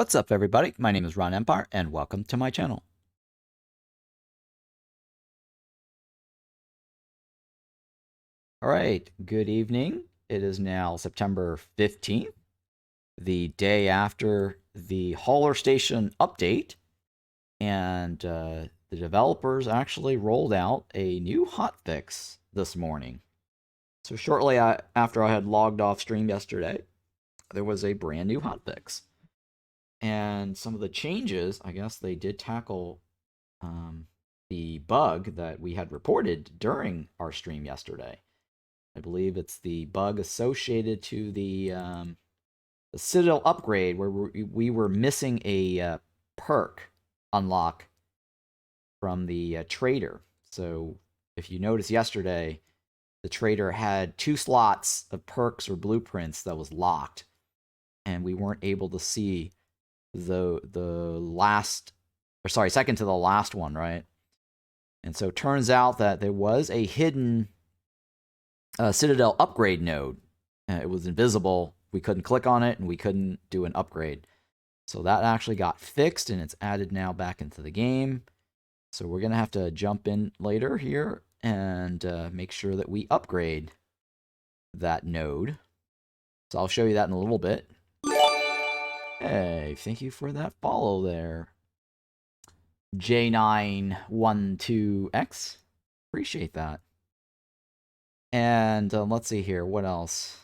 What's up, everybody? My name is Ron Empire, and welcome to my channel. Alright, good evening. It is now September 15th, the day after the hauler station update, and the developers actually rolled out a new hotfix this morning. So shortly after I had logged off stream yesterday, there was a brand new hotfix. And some of the changes, I guess they did tackle the bug that we had reported during our stream yesterday. I believe it's the bug associated to the Citadel upgrade where we were missing a perk unlock from the trader. So if you noticed yesterday, the trader had 2 slots of perks or blueprints that was locked, and we weren't able to see the last, or sorry, second to the last one, right? And so it turns out that there was a hidden Citadel upgrade node. It was invisible. We couldn't click on it, and we couldn't do an upgrade. So that actually got fixed, and it's added now back into the game. So we're going to have to jump in later here and make sure that we upgrade that node. So I'll show you that in a little bit. Hey, thank you for that follow there, J912X. Appreciate that. And let's see here, what else?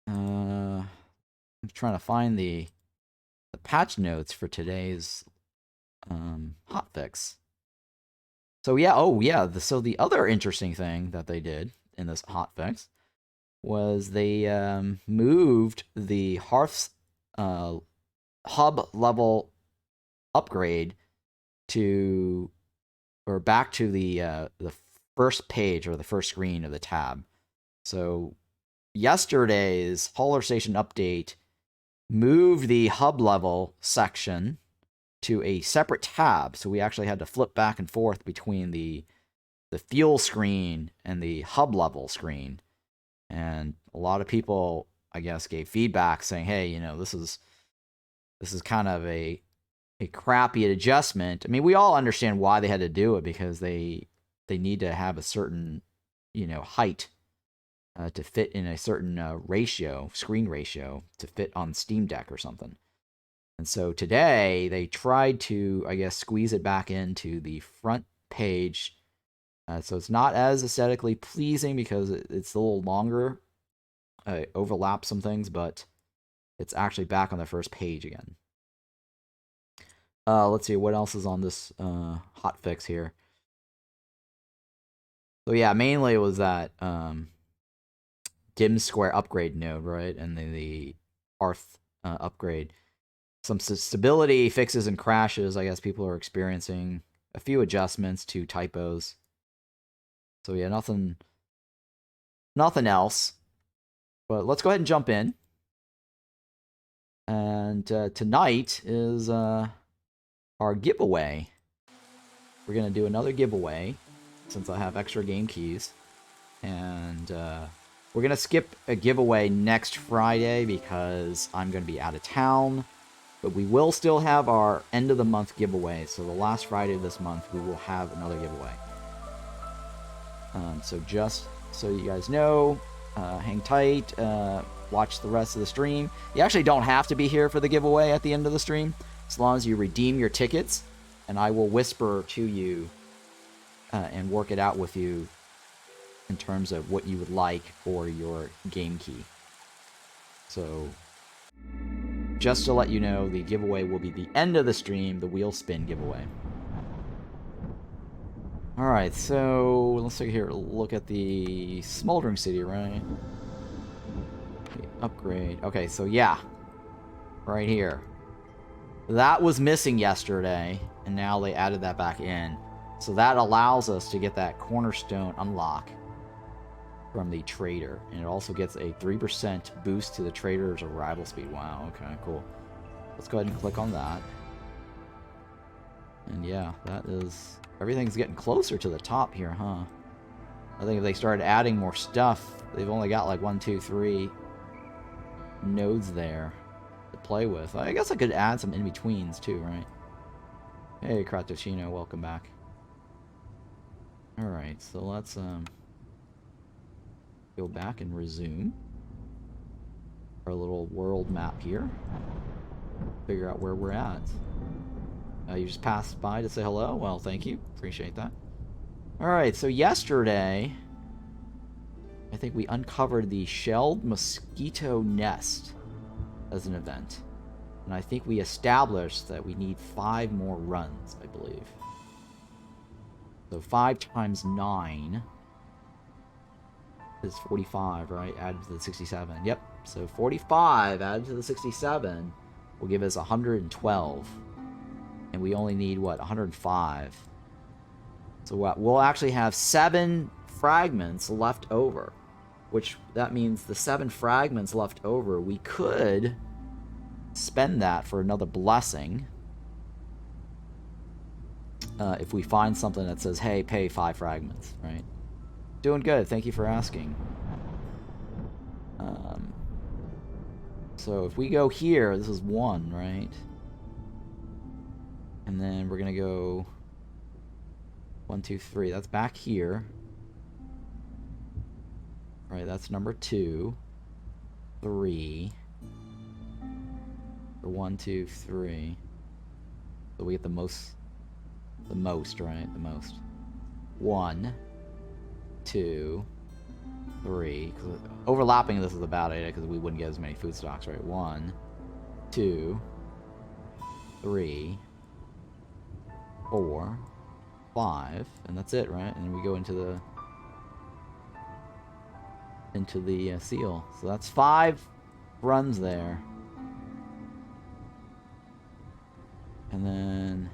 I'm trying to find the patch notes for today's hotfix. So yeah, so the other interesting thing that they did in this hotfix was they moved the Hearth's hub level upgrade to, or back to the first page or the first screen of the tab. So yesterday's hauler station update moved the hub level section to a separate tab, so we actually had to flip back and forth between the fuel screen and the hub level screen. And a lot of people, I guess, gave feedback saying, hey, you know, this is kind of a crappy adjustment. I mean, we all understand why they had to do it, because they need to have a certain, you know, height to fit in a certain ratio, screen ratio, to fit on Steam Deck or something. And so today they tried to, I guess, squeeze it back into the front page. So it's not as aesthetically pleasing because it's a little longer. Overlaps some things, but it's actually back on the first page again. Let's see what else is on this hotfix here. So yeah, mainly it was that dim square upgrade node, right? And then the Hearth upgrade. Some stability fixes and crashes, I guess people are experiencing. A few adjustments to typos. So yeah, nothing else. But let's go ahead and jump in. And tonight is our giveaway. We're going to do another giveaway since I have extra game keys. And we're going to skip a giveaway next Friday because I'm going to be out of town. But we will still have our end of the month giveaway. So the last Friday of this month, we will have another giveaway. So just so you guys know, hang tight, watch the rest of the stream. You actually don't have to be here for the giveaway at the end of the stream, as long as you redeem your tickets, and I will whisper to you and work it out with you in terms of what you would like for your game key. So just to let you know, the giveaway will be the end of the stream, the wheel spin giveaway. Alright, so let's take here, look at the Smoldering City, right? Okay, upgrade. Okay, so yeah. Right here. That was missing yesterday, and now they added that back in. So that allows us to get that cornerstone unlock from the trader. And it also gets a 3% boost to the trader's arrival speed. Wow, okay, cool. Let's go ahead and click on that. And yeah, that is... everything's getting closer to the top here, huh? I think if they started adding more stuff, they've only got like 1, 2, 3 nodes there. to play with. I guess I could add some in-betweens too, right? Hey, Kratoshino, welcome back. Alright, so let's go back and resume our little world map here. Figure out where we're at. You just passed by to say hello? Well, thank you. Appreciate that. Alright, so yesterday, I think we uncovered the shelled Mosquito Nest as an event. And I think we established that we need 5 more runs, I believe. So 5 times 9 is 45, right? Added to the 67. Yep. So 45 added to the 67 will give us 112. And we only need, what, 105. So what, we'll actually have 7 fragments left over. Which, that means the 7 fragments left over, we could spend that for another blessing. If we find something that says, hey, pay 5 fragments, right? Doing good, thank you for asking. So if we go here, this is 1, right? And then we're gonna go 1, 2, 3. That's back here. Right, that's number 2. 3. 1, 2, 3. So we get the most, right? The most. 1, 2, 3. Overlapping this is a bad idea because we wouldn't get as many food stocks, right? 1, 2, 3, 4, 5, and that's it, right? And then we go into the seal. So that's 5 runs there. And then,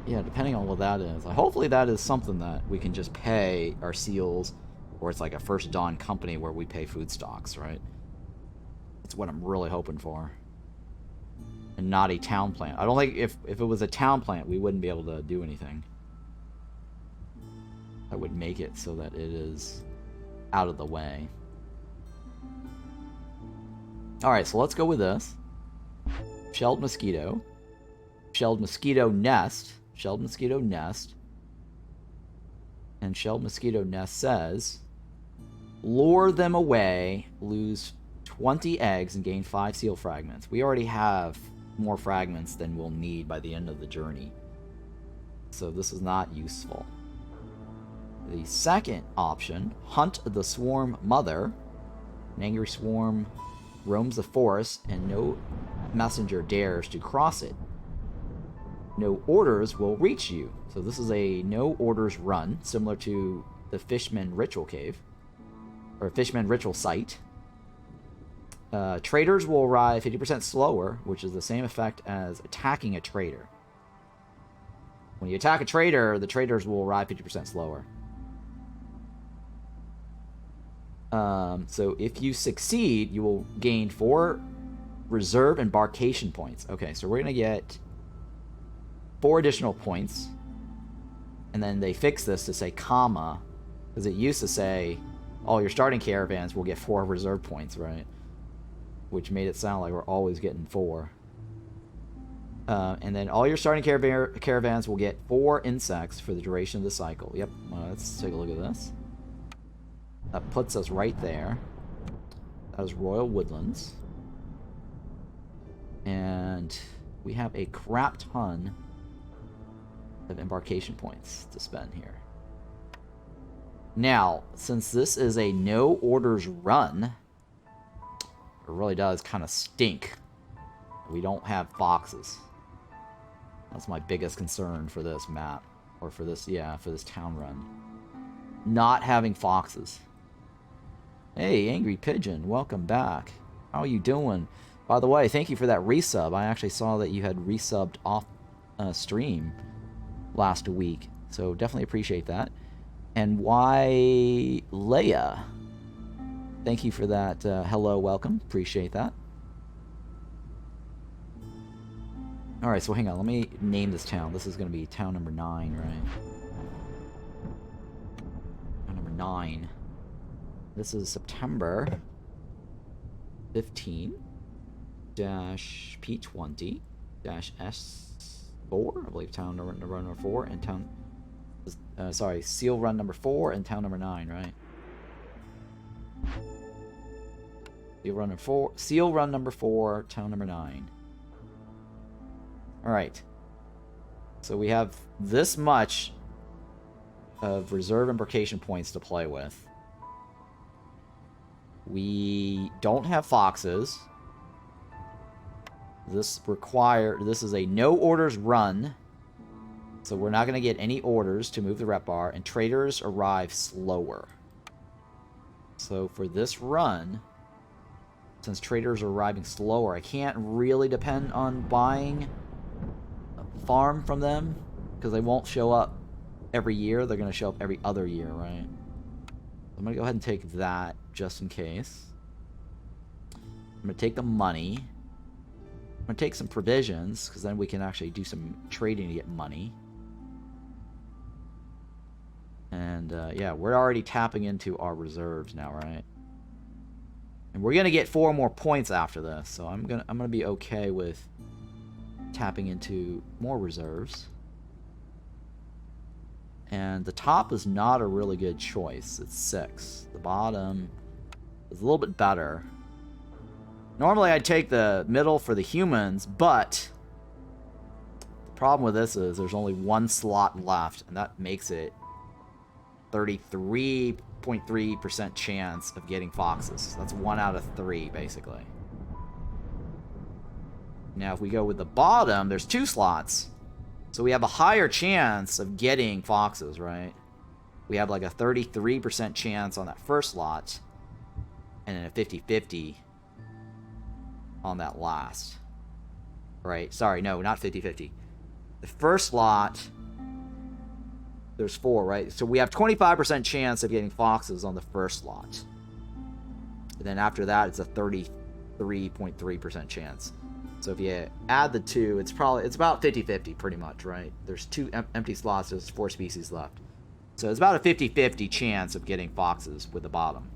yeah, depending on what that is. Hopefully that is something that we can just pay our seals, or it's like a First Dawn company where we pay food stocks, right? That's what I'm really hoping for. And not a town plant. I don't think if it was a town plant, we wouldn't be able to do anything. I would make it so that it is out of the way. Alright, so let's go with this. Shelled Mosquito. Shelled Mosquito Nest. Shelled Mosquito Nest. And Shelled Mosquito Nest says, lure them away, lose 20 eggs, and gain 5 seal fragments. We already have more fragments than we'll need by the end of the journey. So this is not useful. The second option, hunt the swarm mother. An angry swarm roams the forest, and no messenger dares to cross it. No orders will reach you. So this is a no orders run, similar to the Fishmen Ritual Cave, or Fishmen Ritual Site. Traders will arrive 50% slower, which is the same effect as attacking a trader. When you attack a trader, the traders will arrive 50% slower. So if you succeed, you will gain 4 reserve embarkation points. Okay, so we're going to get 4 additional points. And then they fix this to say comma, because it used to say, oh, your starting caravans will get 4 reserve points, right? Which made it sound like we're always getting 4. And then all your starting caravans will get 4 insects for the duration of the cycle. Yep, let's take a look at this. That puts us right there. That is Royal Woodlands. And we have a crap ton of embarkation points to spend here. Now, since this is a no orders run, it really does kind of stink. We don't have foxes. That's my biggest concern for this map. Or for this, yeah, for this town run. Not having foxes. Hey, Angry Pigeon, welcome back. How are you doing? By the way, thank you for that resub. I actually saw that you had resubbed off stream last week. So definitely appreciate that. And why Leia? Thank you for that hello, welcome. Appreciate that. Alright, so hang on. Let me name this town. This is going to be town number 9, right? Town number 9. This is September 15. dash P20 dash S4, I believe town number 4 and town. Sorry, seal run number 4 and town number 9, right? Seal run number 4, town number 9. All right. So we have this much of reserve embarkation points to play with. We don't have foxes. This is a no orders run. So we're not going to get any orders to move the rep bar, and traders arrive slower. So for this run, since traders are arriving slower, I can't really depend on buying a farm from them, because they won't show up every year. They're going to show up every other year, right? I'm going to go ahead and take that just in case. I'm going to take the money. I'm going to take some provisions, because then we can actually do some trading to get money. And, yeah, we're already tapping into our reserves now, right? And we're going to get 4 more points after this, so I'm gonna be okay with tapping into more reserves. And the top is not a really good choice. It's 6. The bottom is a little bit better. Normally I'd take the middle for the humans, but the problem with this is there's only 1 slot left, and that makes it 33.3% chance of getting foxes. That's 1 out of 3, basically. Now, if we go with the bottom, there's 2 slots. So we have a higher chance of getting foxes, right? We have like a 33% chance on that first slot, and then a 50-50 on that last. Right? Sorry, no, not 50-50. The first slot, there's 4, right? So we have 25% chance of getting foxes on the first slot. And then after that, it's a 33.3% chance. So if you add the 2, it's about 50-50 pretty much, right? There's 2 empty slots, there's 4 species left. So it's about a 50-50 chance of getting foxes with the bottom.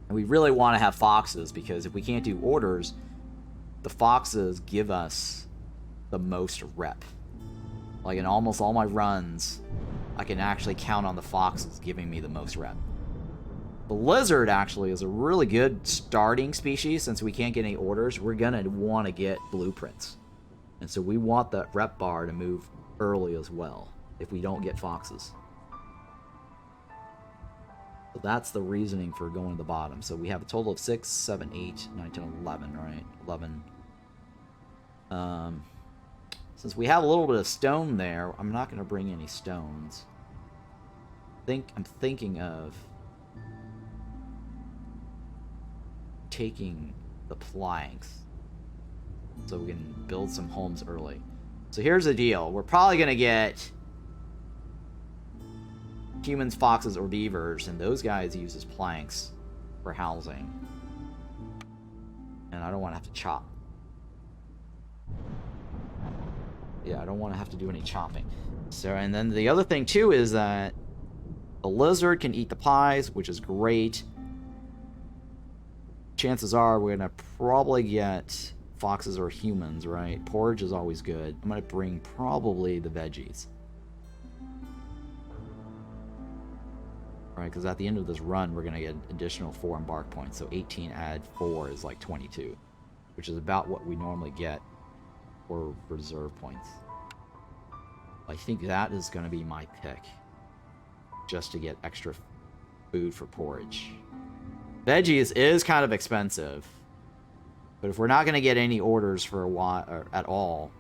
And we really want to have foxes, because if we can't do orders, the foxes give us the most rep. Like in almost all my runs, I can actually count on the foxes giving me the most rep. The lizard actually is a really good starting species. Since we can't get any orders, we're going to want to get blueprints. And so we want that rep bar to move early as well, if we don't get foxes. So that's the reasoning for going to the bottom. So we have a total of 6, 7, 8, 9, 10, 11, right? 11. Since we have a little bit of stone there, I'm not going to bring any stones. I'm thinking of taking the planks so we can build some homes early. So here's the deal. We're probably going to get humans, foxes, or beavers, and those guys use as planks for housing. And I don't want to have to chop. Yeah, I don't want to have to do any chopping. So, and then the other thing too is that the lizard can eat the pies, which is great. Chances are we're going to probably get foxes or humans, right? Porridge is always good. I'm going to bring probably the veggies. Right, because at the end of this run, we're going to get additional 4 embark points. So 18 add 4 is like 22, which is about what we normally get for reserve points. I think that is going to be my pick, just to get extra food for porridge. Veggies is kind of expensive, but if we're not going to get any orders for a while or at all,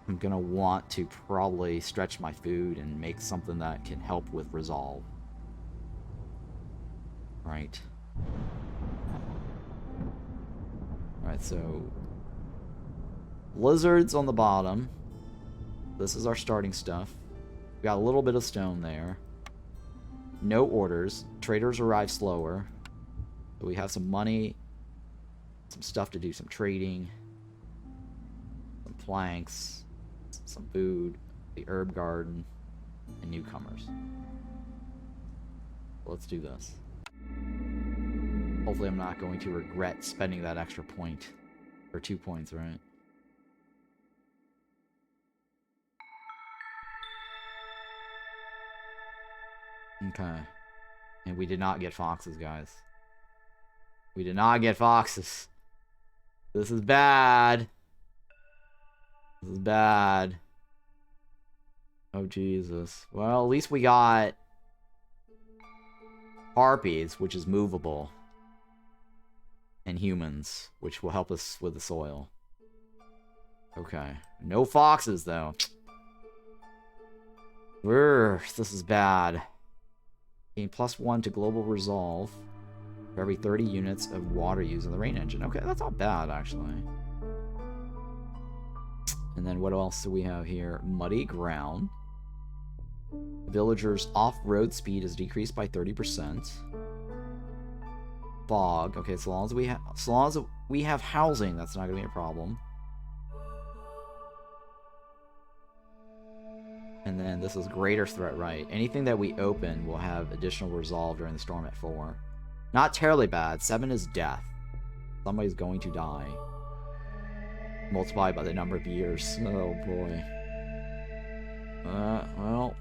I'm going to want to probably stretch my food and make something that can help with resolve. Right. Alright, so lizards on the bottom. This is our starting stuff. We got a little bit of stone there. No orders. Traders arrive slower. So we have some money, some stuff to do some trading, some planks, some food, the herb garden, and newcomers. Let's do this. Hopefully I'm not going to regret spending that extra point. Or 2 points, right? Okay. And we did not get foxes, guys. We did not get foxes. This is bad. This is bad. Oh, Jesus. Well, at least we got Harpies, which is movable. And humans, which will help us with the soil. Okay. No foxes, though. This is bad. Gain +1 to global resolve for every 30 units of water used in the rain engine. Okay, that's not bad, actually. And then what else do we have here? Muddy ground. Villagers' off-road speed is decreased by 30%. Fog. Okay, so long as we have housing, that's not gonna be a problem. And then this is greater threat, right? Anything that we open will have additional resolve during the storm at 4. Not terribly bad. 7 is death. Somebody's going to die. Multiplied by the number of years. Oh boy. Well.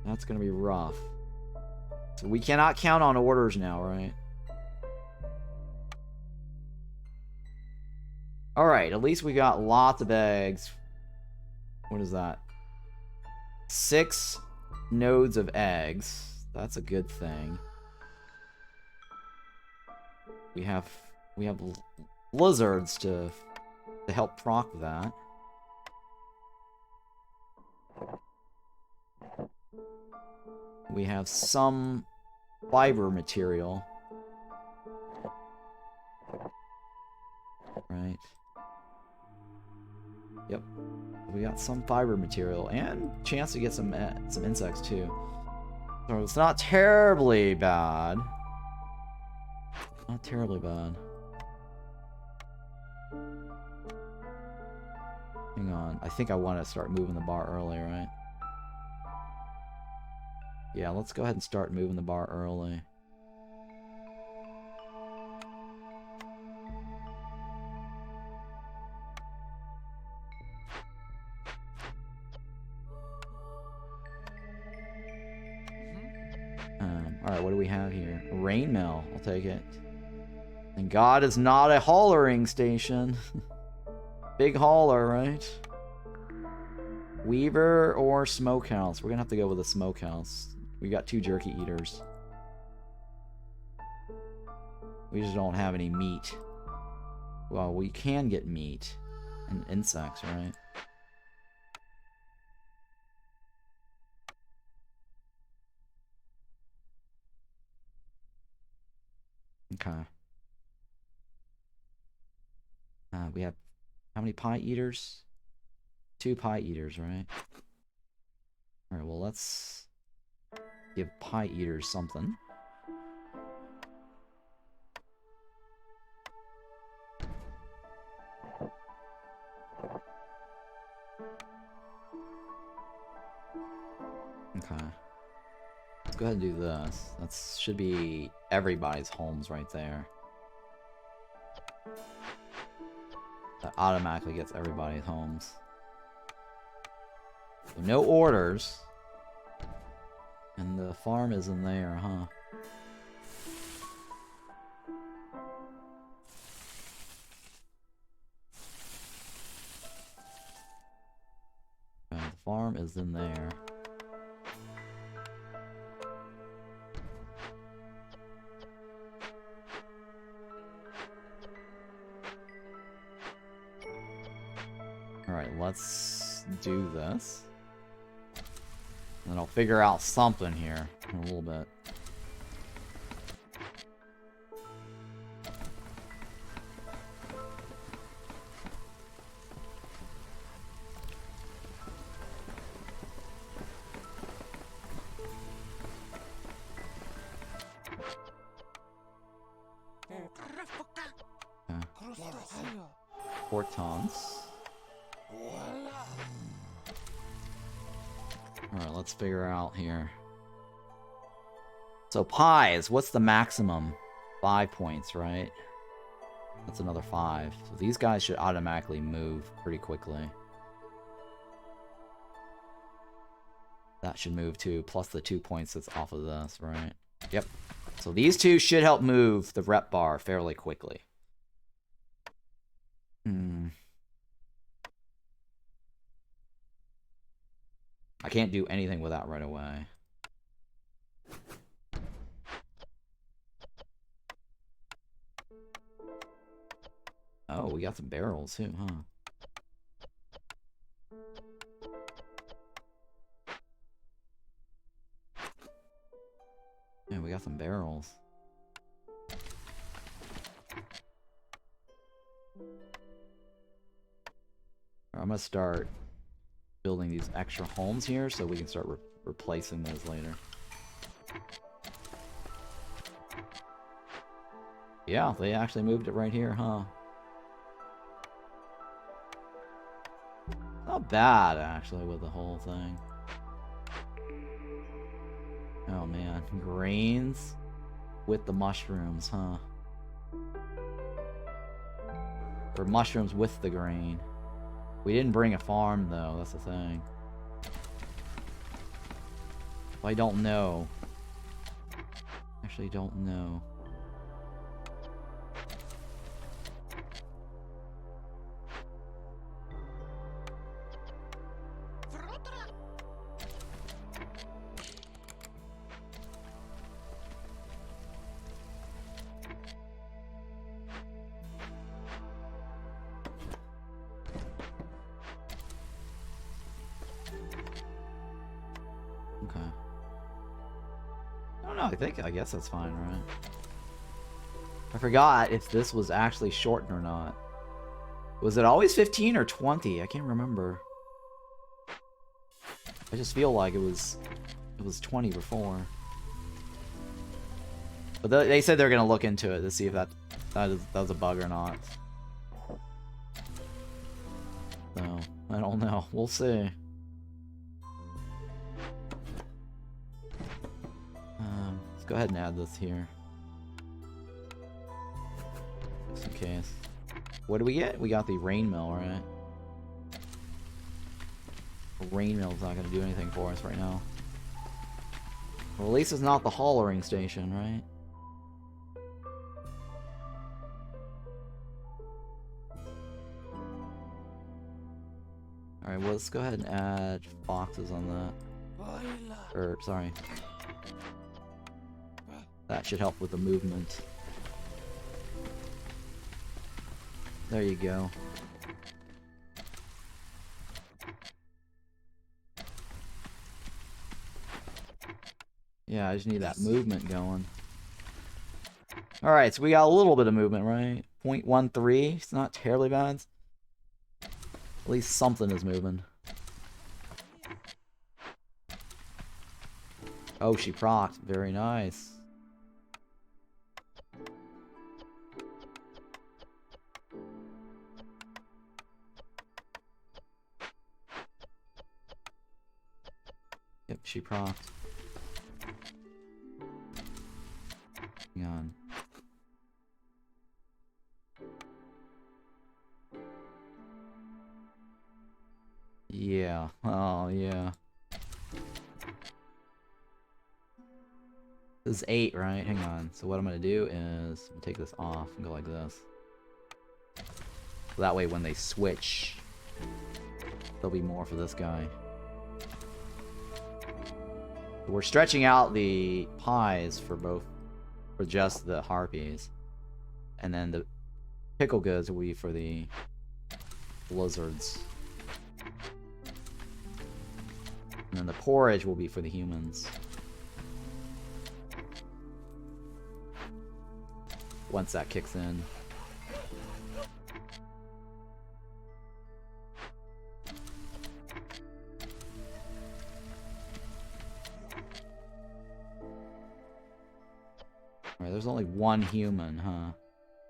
That's gonna be rough. So we cannot count on orders now, right? Alright, at least we got lots of eggs. What is that? 6 nodes of eggs. That's a good thing. We have lizards to help proc that. We have some fiber material. Right. Yep. We got some fiber material and chance to get some insects too. So it's not terribly bad. Not terribly bad. Hang on. I think I want to start moving the bar early, right? Yeah, let's go ahead and start moving the bar early. Alright, what do we have here? Rain mill. I'll take it. And God is not a haulering station. Big hauler, right? Weaver or smokehouse? We're gonna have to go with a smokehouse. We got 2 jerky eaters. We just don't have any meat. Well, we can get meat and insects, right? Okay. We have how many pie eaters? 2 pie eaters, right? Alright, well, let's give pie eaters something. Okay. Let's go ahead and do this. That should be everybody's homes right there. That automatically gets everybody's homes. So no orders. And the farm is in there, huh? Okay, the farm is in there. Alright, let's do this. And then I'll figure out something here in a little bit. Okay. 4 tons. Alright, let's figure out here. So pies, what's the maximum? 5 points, right? That's another 5. So these guys should automatically move pretty quickly. That should move too, plus the 2 points that's off of this, right? Yep. So these two should help move the rep bar fairly quickly. I can't do anything with that right away. Oh, we got some barrels too, huh? Yeah, we got some barrels. I'm gonna start building these extra homes here so we can start replacing those later. Yeah, they actually moved it right here, huh? Not bad, actually, with the whole thing. Oh, man. Grains with the mushrooms, huh? Or mushrooms with the grain. We didn't bring a farm, though. That's the thing. I don't know. Actually, don't know. I guess that's fine, right? I forgot if this was actually shortened or not. Was it always 15 or 20? I can't remember. I just feel like it was 20 before. But they said they're gonna look into it to see if that was a bug or not. So I don't know. We'll see. Go ahead and add this here. Just in case. What do we get? We got the rain mill, right? The rain mill's not going to do anything for us right now. Well, at least it's not the hollering station, right? Alright, well, let's go ahead and add foxes on that. Or, sorry. That should help with the movement. There you go. Yeah, I just need that movement going. Alright, so we got a little bit of movement, right? 0.13. It's not terribly bad. At least something is moving. Oh, she procced. Very nice. Yep, she procced. Hang on. Yeah. Oh, yeah. This is 8, right? Hang on. So what I'm going to do is take this off and go like this. So that way when they switch, there'll be more for this guy. We're stretching out the pies for just the harpies. And then the pickle goods will be for the lizards. And then the porridge will be for the humans. Once that kicks in. Alright, there's only one human, huh?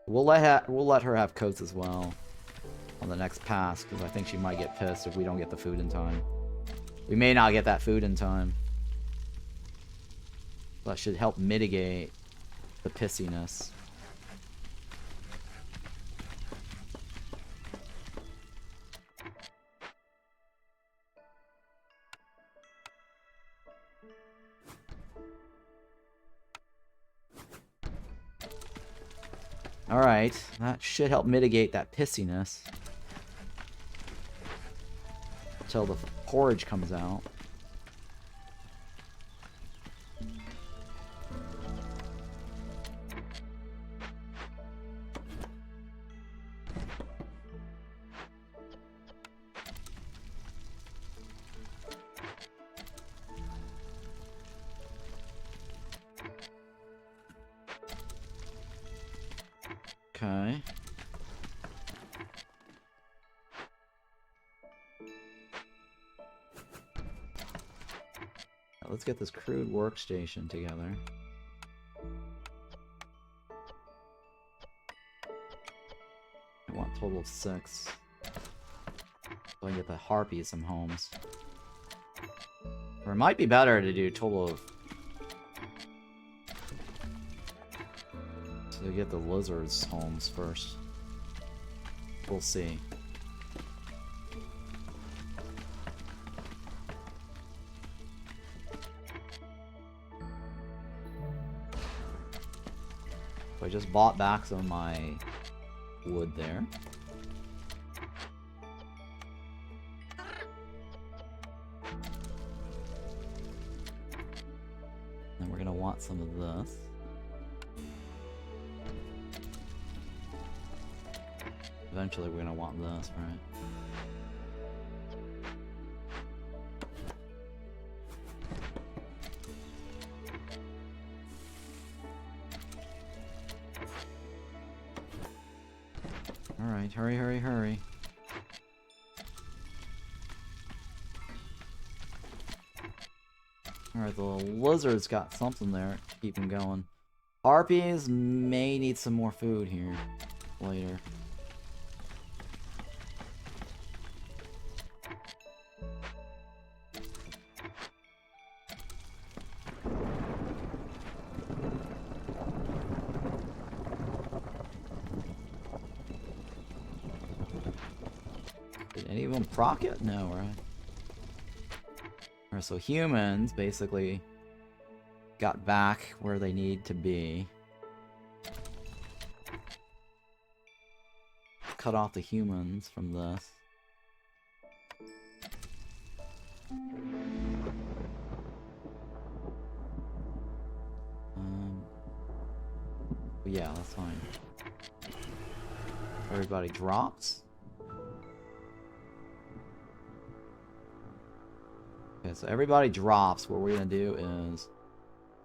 We'll let her have coats as well on the next pass, because I think she might get pissed if we don't get the food in time. We may not get that food in time. That should help mitigate the pissiness. Alright, that should help mitigate that pissiness. Until the porridge comes out. Okay. Let's get this crude workstation together. I want a total of 6. So I can get the Harpies some homes. Or it might be better to do a total of... So get the lizards homes first. We'll see. So I just bought back some of my wood there. Then we're gonna want some of this. Eventually we're gonna want this, right? Alright, hurry, hurry, hurry. Alright, the lizard's got something there to keep him going. Harpies may need some more food here later. Did any of them proc it? No, right? Alright, so humans basically got back where they need to be. Cut off the humans from this. But yeah, that's fine. Everybody drops. Okay, so everybody drops. What we're gonna do is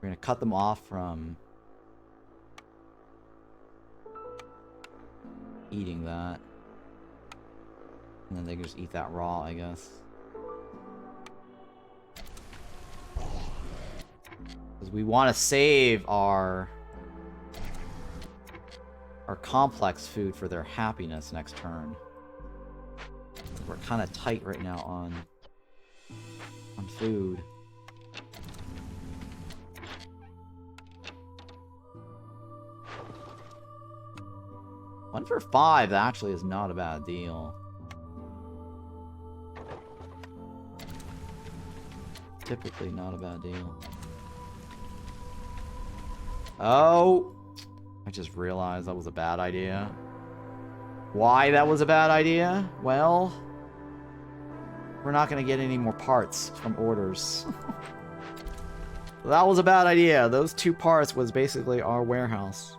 we're gonna cut them off from eating that. And then they can just eat that raw, I guess. Because we want to save our complex food for their happiness next turn. We're kind of tight right now on food. One for 5 actually is not a bad deal. Typically not a bad deal. Oh! I just realized that was a bad idea. Why that was a bad idea? Well, we're not going to get any more parts from orders. That was a bad idea. Those 2 parts was basically our warehouse.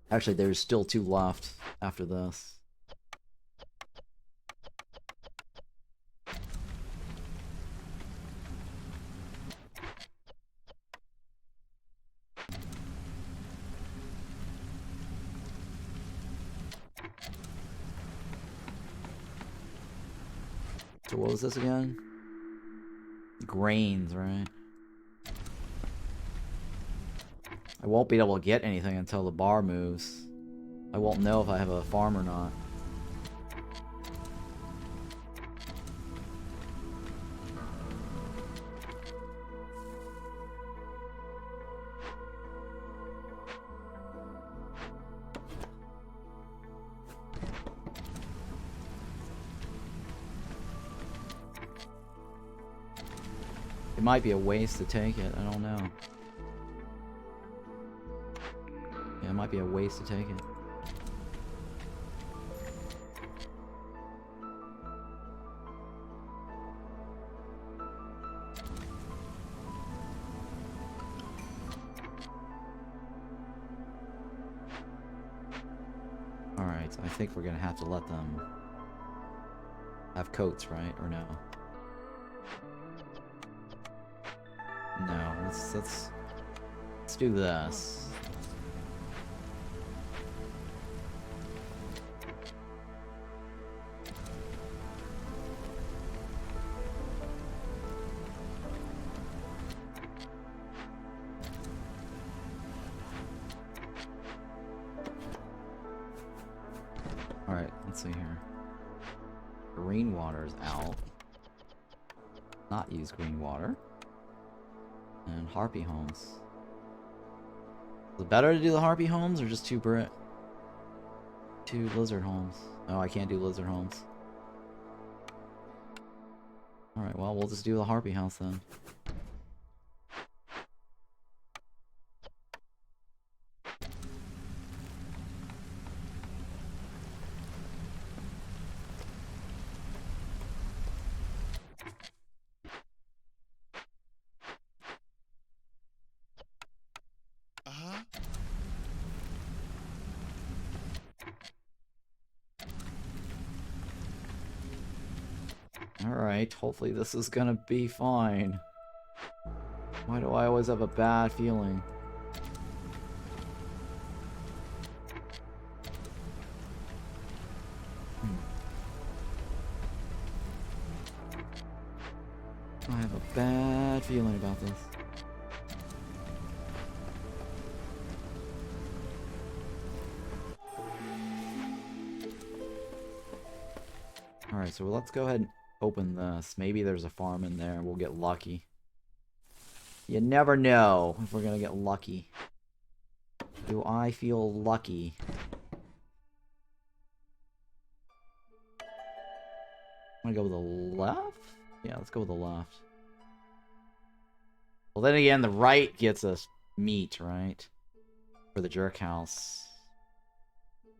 Actually, there's still 2 left after this. So what was this again? Grains, right? I won't be able to get anything until the bar moves. I won't know if I have a farm or not. It might be a waste to take it, I don't know. Yeah, it might be a waste to take it. Alright, I think we're gonna have to let them have coats, right? Or no? No, let's do this. Alright, let's see here. Green water's out. Not use green water. And Harpy homes. Is it better to do the Harpy homes or just two lizard homes? Oh, I can't do lizard homes. Alright, well, we'll just do the Harpy house then. Alright, hopefully this is gonna be fine. Why do I always have a bad feeling? I have a bad feeling about this. Alright, so let's go ahead and open this. Maybe there's a farm in there and we'll get lucky. You never know if we're gonna get lucky. Do I feel lucky? I'm gonna go with the left? Yeah, let's go with the left. Well, then again, the right gets us meat, right? For the jerk house.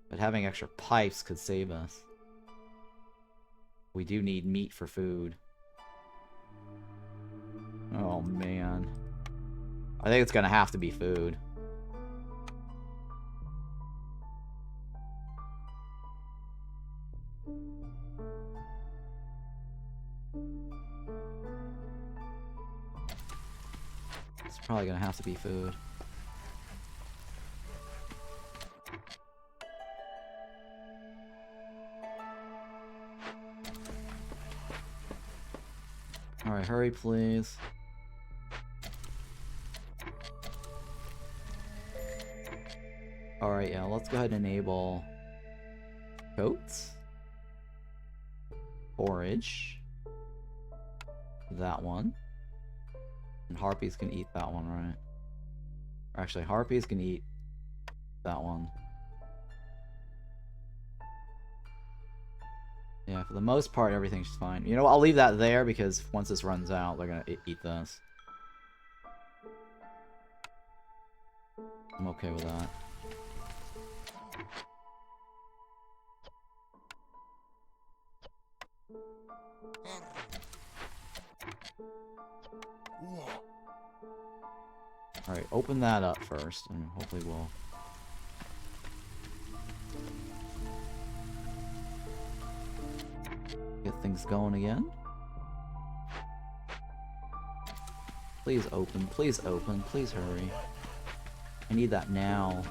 But having extra pipes could save us. We do need meat for food. Oh, man. I think it's gonna have to be food. It's probably gonna have to be food. Alright, hurry please. Alright, yeah, let's go ahead and enable coats. Forage. That one. And Harpies can eat that one, right? Or actually, Harpies can eat that one. Yeah, for the most part, everything's fine. You know, I'll leave that there because once this runs out, they're gonna eat this. I'm okay with that. Alright, open that up first, and hopefully we'll... get things going again. Please open, please hurry. I need that now.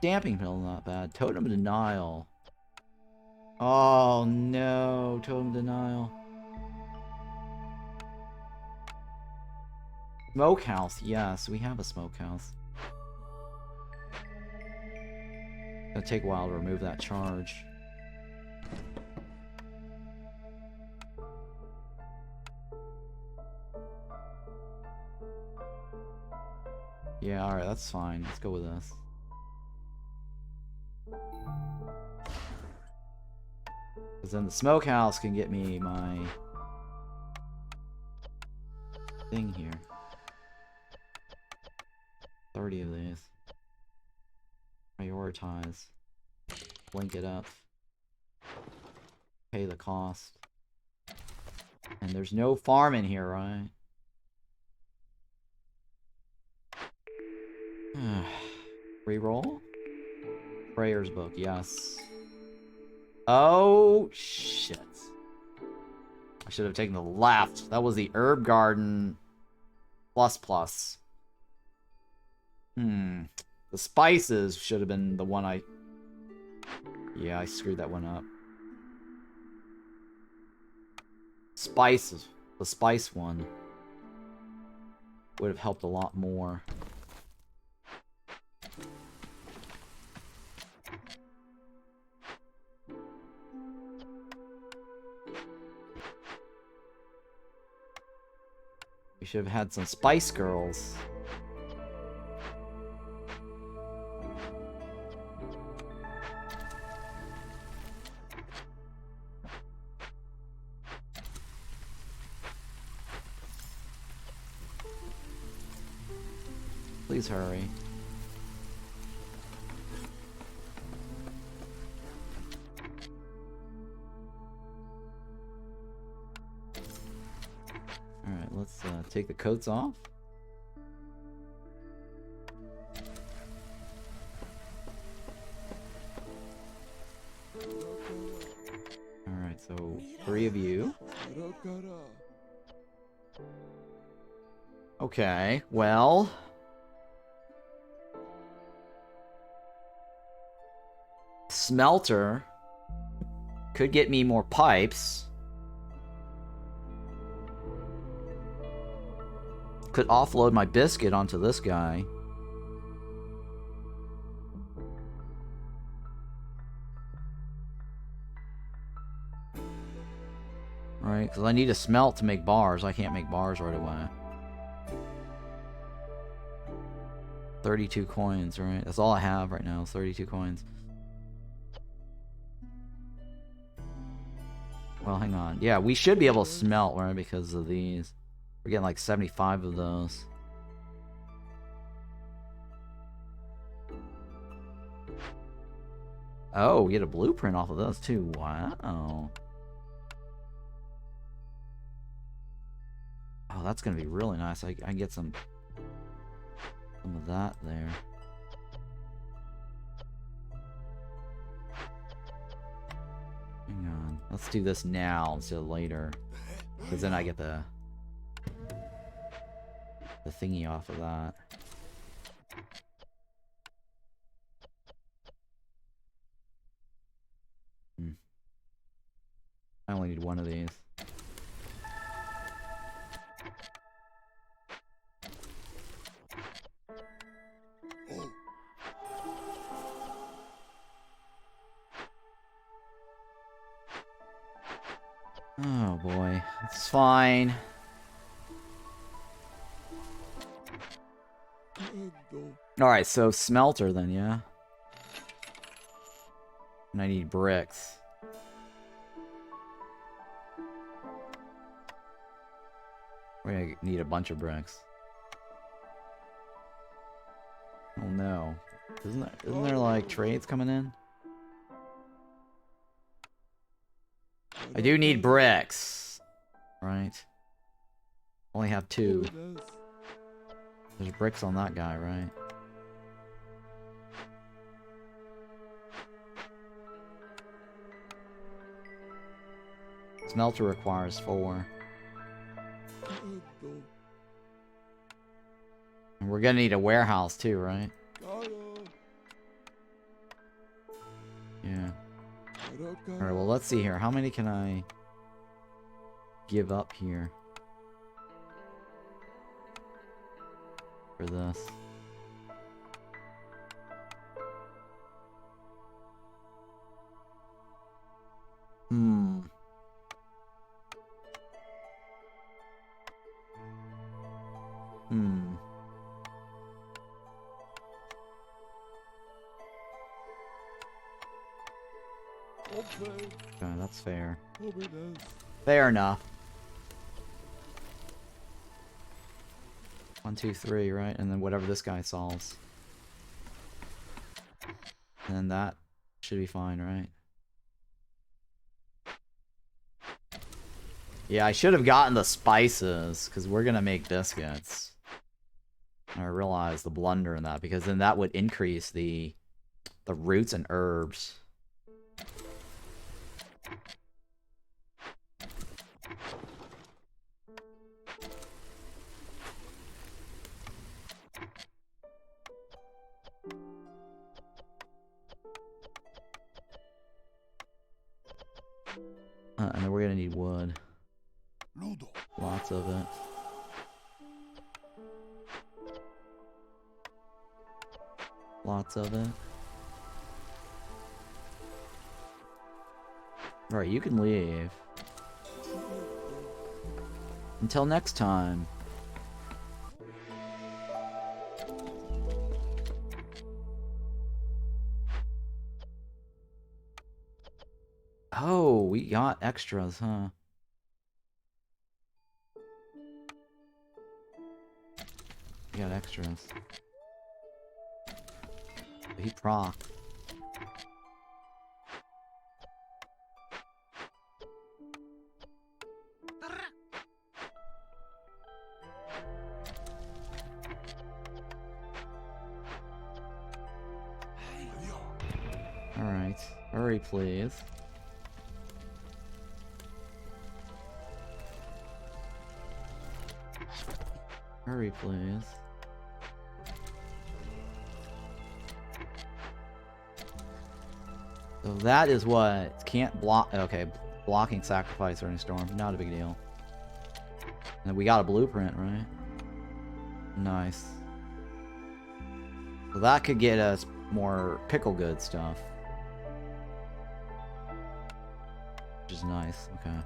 Damping pill, not bad. Totem denial. Oh no, totem denial. Smokehouse, yes, we have a smokehouse. It'll take a while to remove that charge. Yeah, alright, that's fine. Let's go with this. Because then the smokehouse can get me my thing here. 30 of these. Prioritize. Link it up. Pay the cost. And there's no farm in here, right? Reroll? Prayer's book, yes. Oh, shit. I should have taken the left. That was the herb garden plus. The spices should have been the one I... Yeah, I screwed that one up. Spices. The spice one would have helped a lot more. We should have had some Spice Girls. Please hurry. Alright, let's take the coats off. Alright, so 3 of you. Okay, well... Smelter could get me more pipes. Could offload my biscuit onto this guy. Right, because I need a smelt to make bars. I can't make bars right away. 32 coins, right? That's all I have right now, is 32 coins. Well, hang on. Yeah, we should be able to smelt, right, because of these. We're getting like 75 of those. Oh, we get a blueprint off of those too. Wow. Oh, that's gonna be really nice. I can get some of that there. Hang on. Let's do this now instead of later. Because then I get the thingy off of that. I only need one of these. Oh boy, it's fine. Alright, so smelter then, yeah? And I need bricks. We're gonna need a bunch of bricks. Oh no. Isn't there like trades coming in? I do need bricks. Right. Only have 2. There's bricks on that guy, right? Smelter requires 4. And we're gonna need a warehouse too, right? Yeah. Alright, well let's see here. How many can I give up here for this? Hmm. Okay, that's fair. Fair enough. 1, 2, 3, right? And then whatever this guy solves. And then that should be fine, right? Yeah, I should have gotten the spices, because we're gonna make biscuits. I realized the blunder in that, because then that would increase the roots and herbs. And then we're gonna need wood. Lots of it. Lots of it. Alright, you can leave. Until next time. Oh, we got extras, huh? We got extras. He proc. Alright. Hurry, please. Hurry, please. So that is what can't block. Okay, blocking sacrifice during storm, not a big deal. And we got a blueprint, right? Nice. So that could get us more pickle good stuff, which is nice. Okay.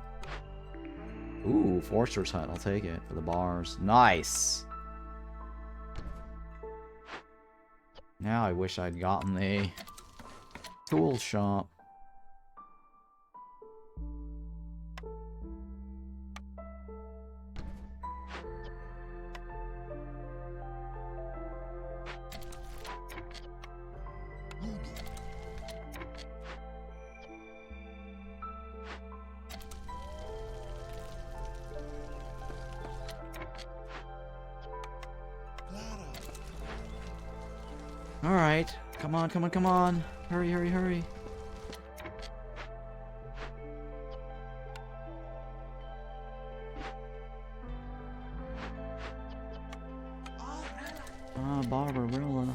Ooh, Forster's Hut. I'll take it for the bars. Nice. Now I wish I'd gotten the tool shop. Alright. Come on, come on, come on. Hurry, hurry, hurry. Ah, Barbarella.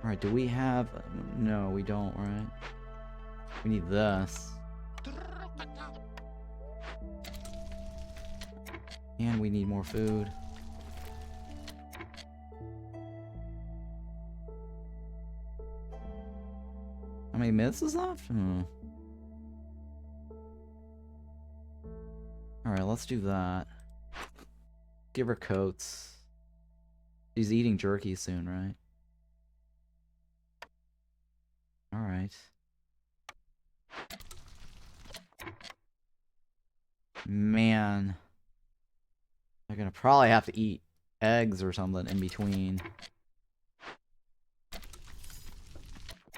Alright, do we have... No, we don't, right? We need this. And we need more food. How many minutes is left? Alright, let's do that. Give her coats. She's eating jerky soon, right? Alright. Man. They're gonna probably have to eat eggs or something in between.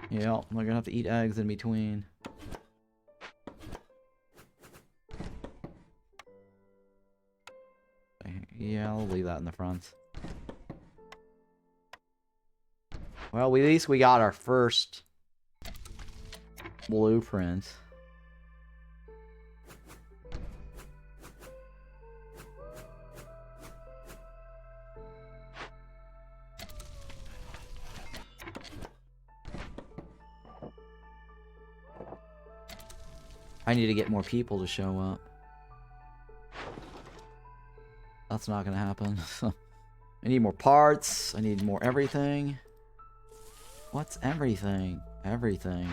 Yeah, they're gonna have to eat eggs in between. Yeah, I'll leave that in the front. Well, at least we got our first blueprint. I need to get more people to show up. That's not gonna happen. I need more parts. I need more everything. What's everything? Everything.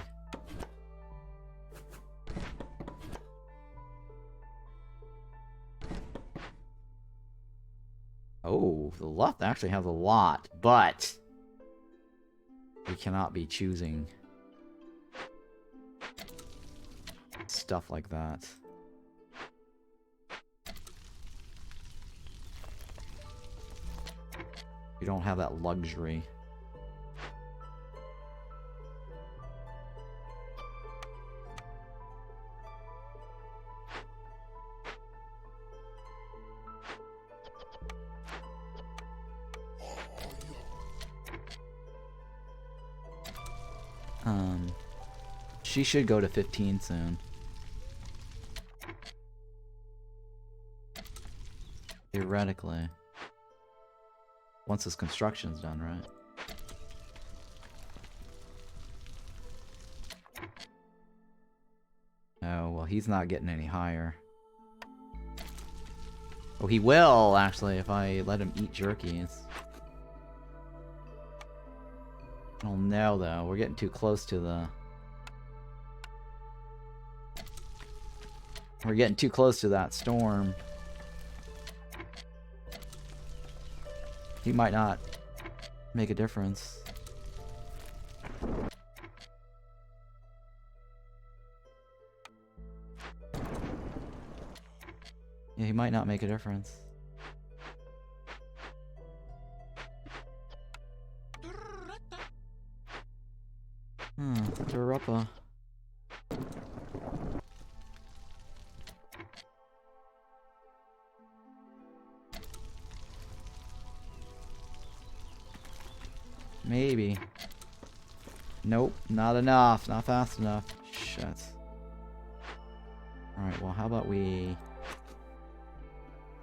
Oh, the left actually has a lot, but we cannot be choosing stuff like that. We don't have that luxury. She should go to 15 soon. Theoretically. Once this construction's done, right? Oh, well, he's not getting any higher. Oh, he will, actually, if I let him eat jerkies. Oh, no, though. We're getting too close to the... We're getting too close to that storm. He might not make a difference. Yeah, he might not make a difference. Duruppa. Maybe. Nope, not enough. Not fast enough. Shit. Alright, well, how about we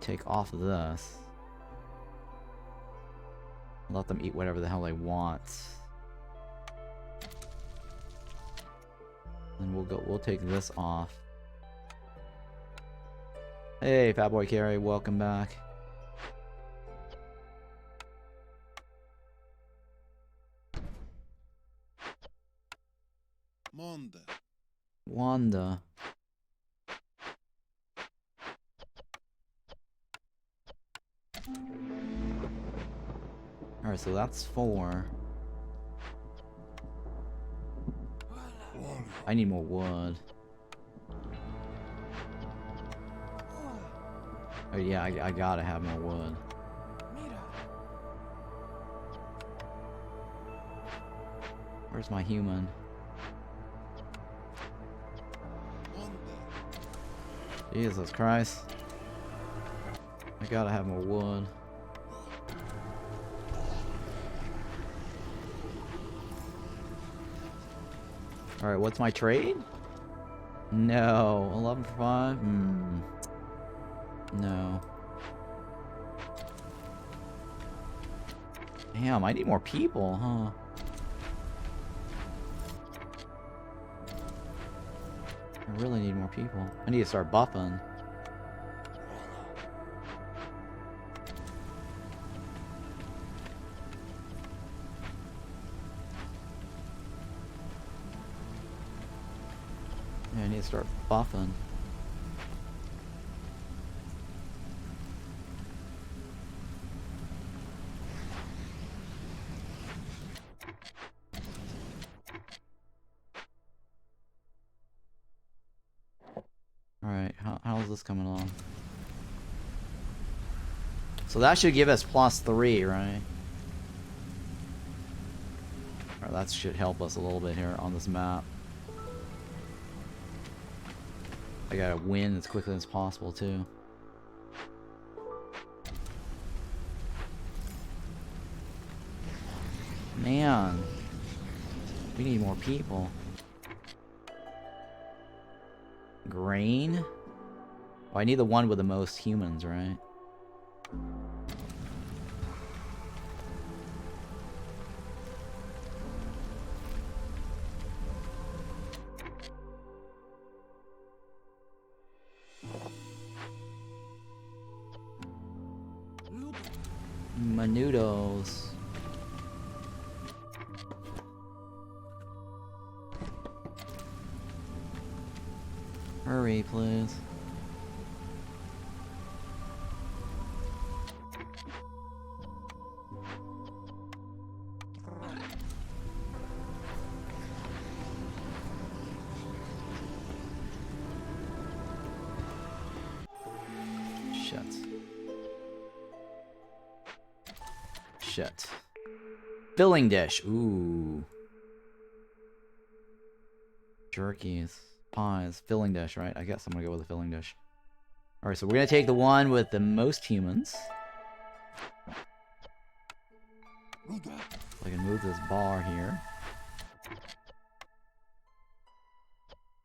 take off of this. Let them eat whatever the hell they want. And we'll take this off. Hey, Fatboy Carry, welcome back. Wanda. Alright, so that's 4. I need more wood. Oh yeah, I gotta have more wood. Where's my human? Jesus Christ. I gotta have more wood. Alright, what's my trade? No. 11 for 5? No. Damn, I need more people, huh? I really need more people. I need to start buffing. Yeah, I need to start buffing. Alright, how's this coming along? So that should give us +3, right? Alright, that should help us a little bit here on this map. I gotta win as quickly as possible, too. Man. We need more people. Grain? Oh, I need the one with the most humans, right? Menudos. Hurry, please. shit. Filling dish. Ooh. Jerkies. Pies. Filling dish, right? I guess I'm gonna go with a filling dish. Alright, so we're gonna take the one with the most humans. I can move this bar here.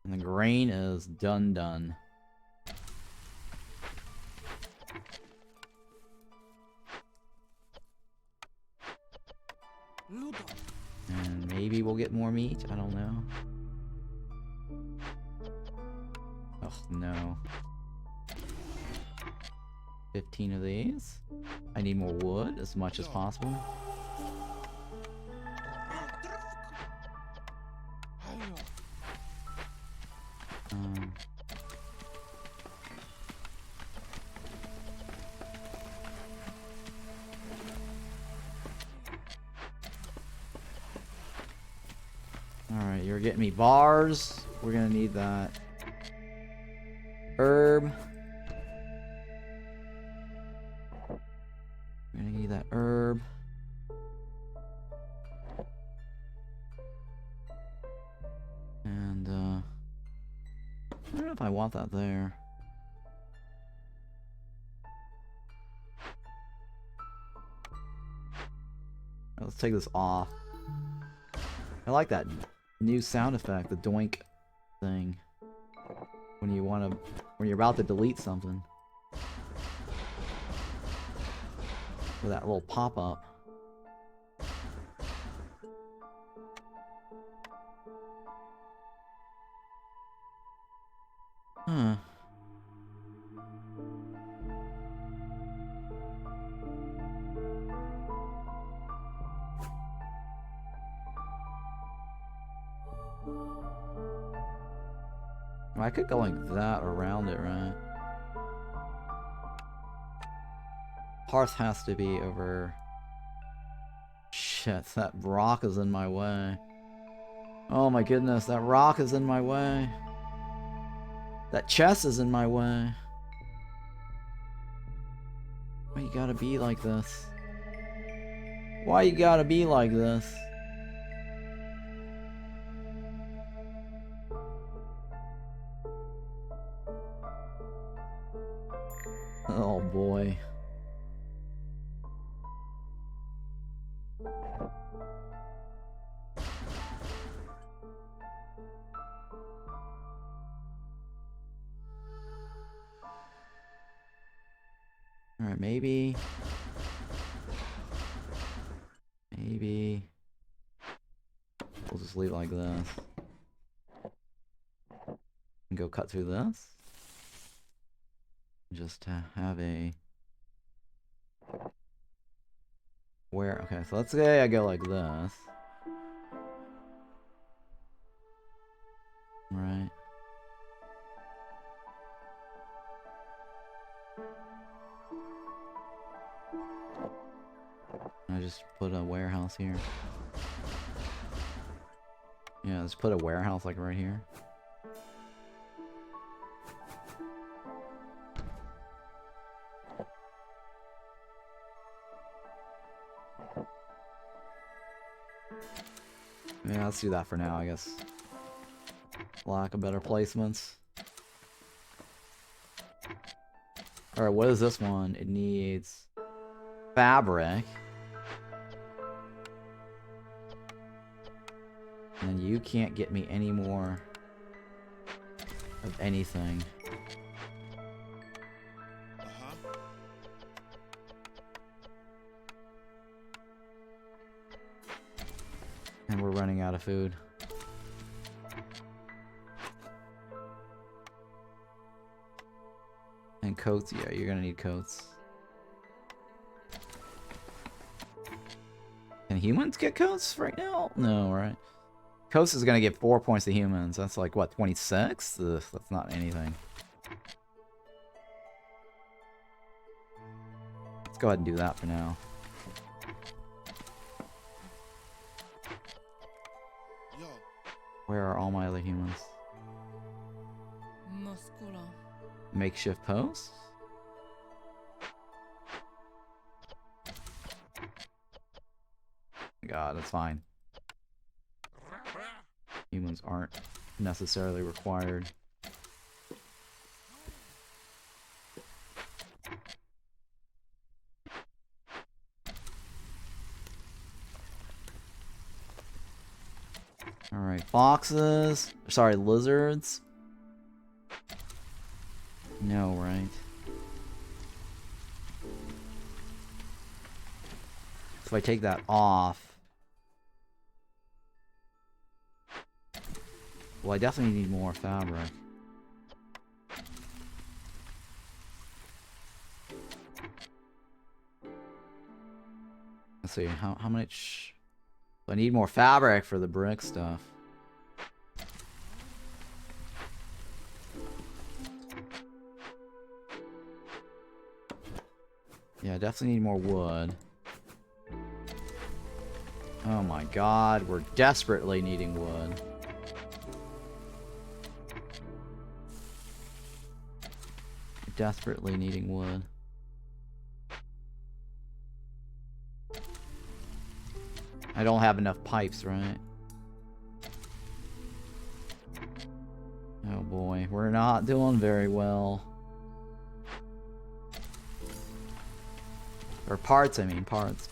And the grain is done. And maybe we'll get more meat. I don't know. Oh, no. 15 of these. I need more wood as much as possible. Alright, you're getting me bars. We're gonna need that. Herb. We're gonna need that herb. And, I don't know if I want that there. Let's take this off. I like that new sound effect, the doink thing. When you're about to delete something. With that little pop-up. Huh. I could go like that around it, right? Hearth has to be over... Shit, that rock is in my way. Oh my goodness, that rock is in my way. That chest is in my way. Why you gotta be like this? Why you gotta be like this? Oh boy. Alright, maybe we'll just leave it like this. And go cut through this. Just to have a... Where? Okay, so let's say I go like this. Right. I just put a warehouse here. Yeah, let's put a warehouse like right here. Yeah, let's do that for now, I guess. Lack of better placements. Alright, what is this one? It needs fabric. And you can't get me any more of anything. And we're running out of food. And coats, yeah, you're gonna need coats. Can humans get coats right now? No, right? Coats is gonna get 4 points to humans. That's like, what, 26? Ugh, that's not anything. Let's go ahead and do that for now. Where are all my other humans? Mosquito. Makeshift posts? god, that's fine. Humans aren't necessarily required. Alright, foxes. Sorry, lizards. No, right? So if I take that off... Well, I definitely need more fabric. Let's see, how much... I need more fabric for the brick stuff. Yeah, I definitely need more wood. Oh my god, we're desperately needing wood. Desperately needing wood. I don't have enough pipes, right? Oh boy, we're not doing very well. Or parts, I mean, parts.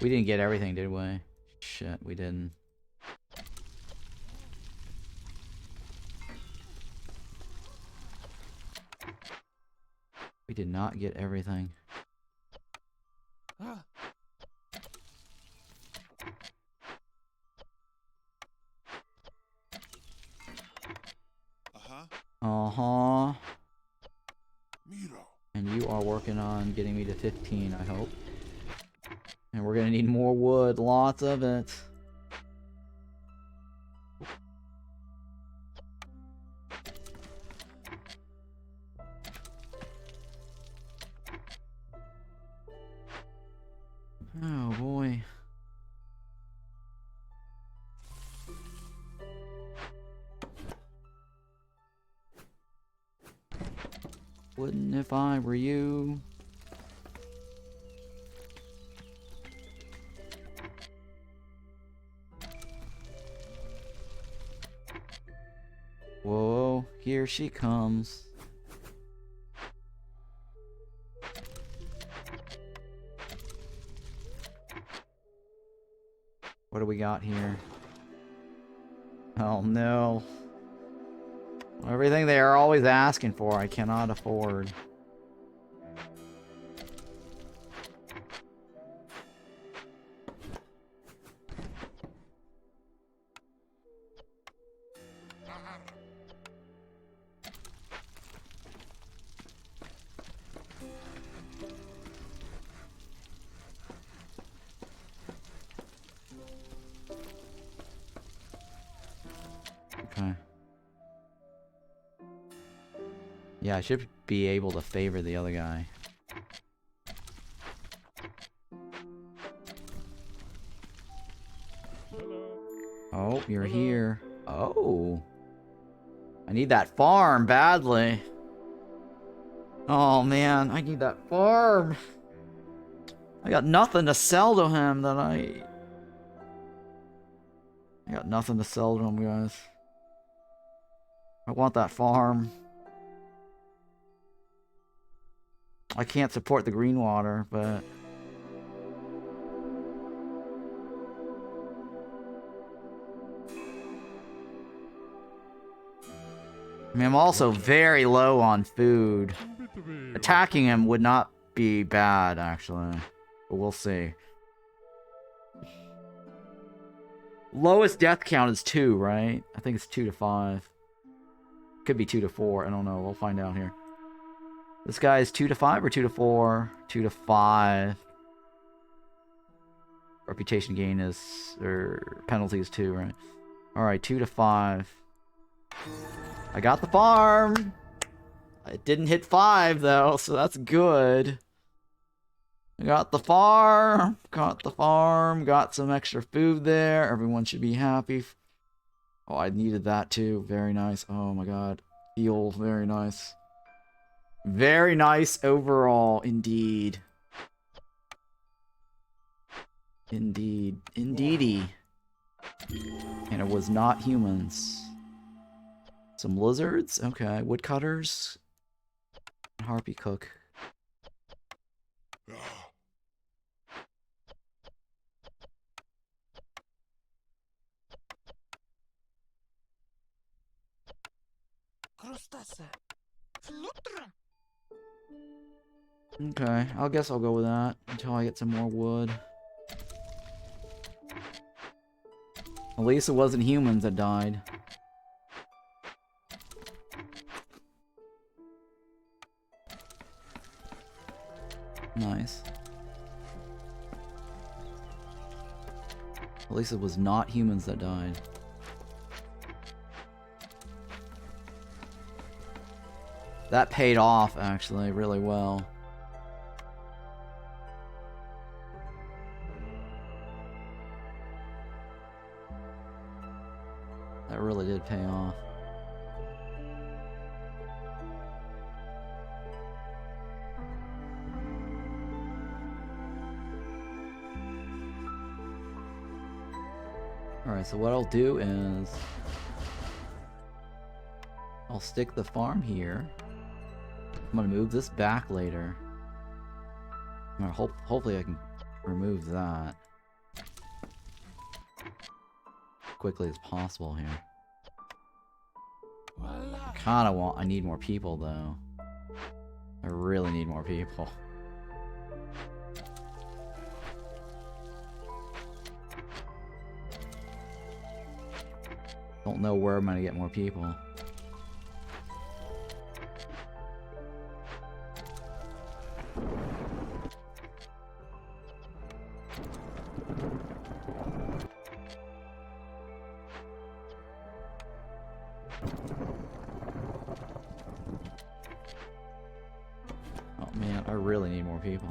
We didn't get everything, did we? Shit, we didn't. We did not get everything. Uh-huh. And you are working on getting me to 15, I hope. And we're gonna need more wood, lots of it. Oh boy. Wouldn't if I were you. Whoa, here she comes. What do we got here? Oh no. Everything they are always asking for, I cannot afford. Okay. Yeah, I should be able to favor the other guy. Oh, you're here. Oh. I need that farm badly. Oh man, I need that farm. I got nothing to sell to him that I got nothing to sell to him, guys. I want that farm. I can't support the green water, but... I mean, I'm also very low on food. Attacking him would not be bad, actually. But we'll see. Lowest death count is 2, right? I think it's 2 to 5. Could be 2 to 4. I don't know. We'll find out here. This guy is 2 to 5 or 2 to 4? 2 to 5. Reputation gain is... or penalty is 2, right? Alright, 2 to 5. I got the farm! It didn't hit 5, though, so that's good. We got the farm. Got the farm. Got some extra food there. Everyone should be happy. Oh, I needed that too. Very nice. Oh my god. Heal. Very nice. Very nice overall, indeed. Indeed. Indeedy. And it was not humans. Some lizards? Okay. Woodcutters. Harpy cook. Okay, I guess I'll go with that until I get some more wood. At least it wasn't humans that died. Nice. At least it was not humans that died. That paid off, actually, really well. That really did pay off. Alright, so what I'll do is I'll stick the farm here. I'm gonna move this back later. I'm gonna hopefully I can remove that quickly as possible here. I need more people though. I really need more people. Don't know where I'm gonna get more people. Oh man, I really need more people.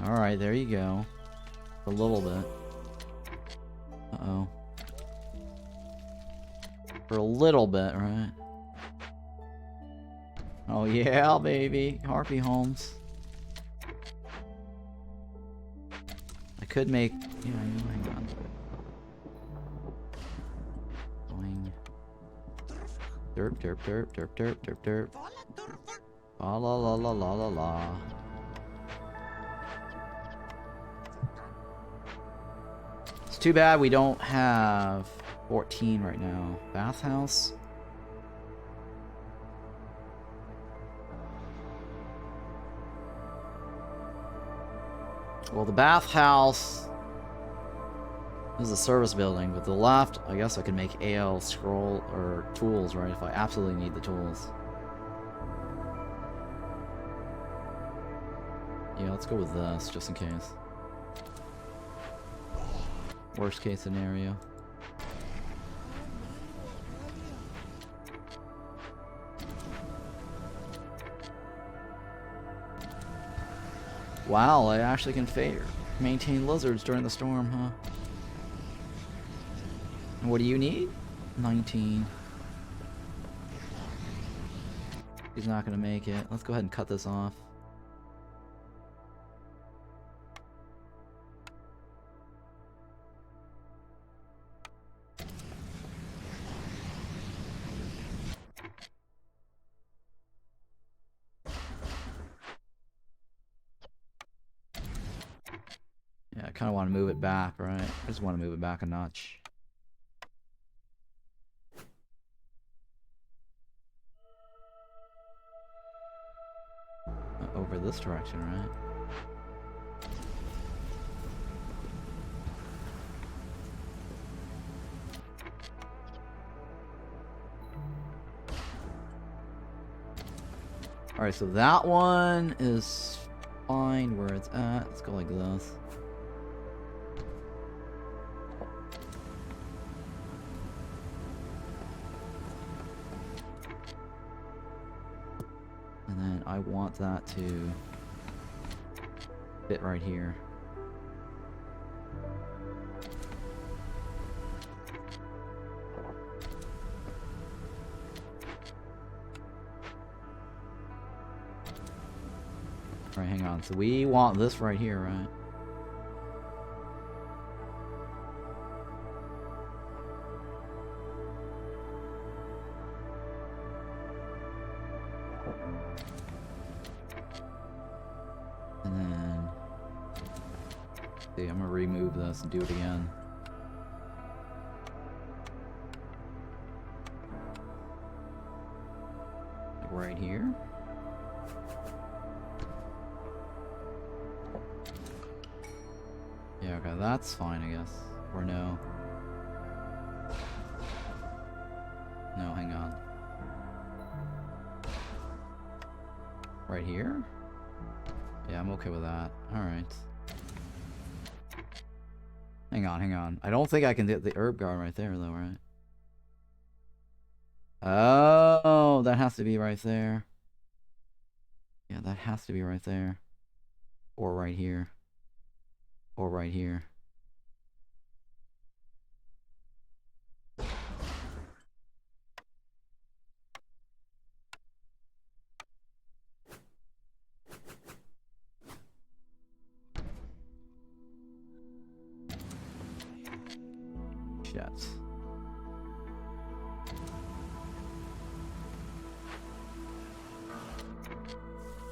Alright, there you go. A little bit. Uh-oh. For a little bit, right? Oh yeah, baby. Harpy homes. I could make... Yeah, hang on. Going... Derp, derp, derp, derp, derp, derp, derp. La la la la la la la. It's too bad we don't have 14 right now. Bathhouse? Well, the bathhouse is a service building, but the left, I guess I could make AL scroll or tools, right? If I absolutely need the tools. Yeah, let's go with this, just in case. Worst case scenario. Wow, I actually can maintain lizards during the storm, huh? And what do you need? 19. He's not gonna make it. Let's go ahead and cut this off. Yeah, I kind of want to move it back, right? I just want to move it back a notch. Over this direction, right? Alright, so that one is fine where it's at. Let's go like this. I want that to fit right here. Alright, hang on. So we want this right here, right? And then... see, I'm gonna remove this and do it again. Like right here. Yeah, okay, that's fine, I guess. Or no. No, hang on. Right here? Yeah, I'm okay with that. Alright. Hang on, hang on. I don't think I can get the herb garden right there, though, right? Oh, that has to be right there. Yeah, that has to be right there. Or right here. Or right here. Shit.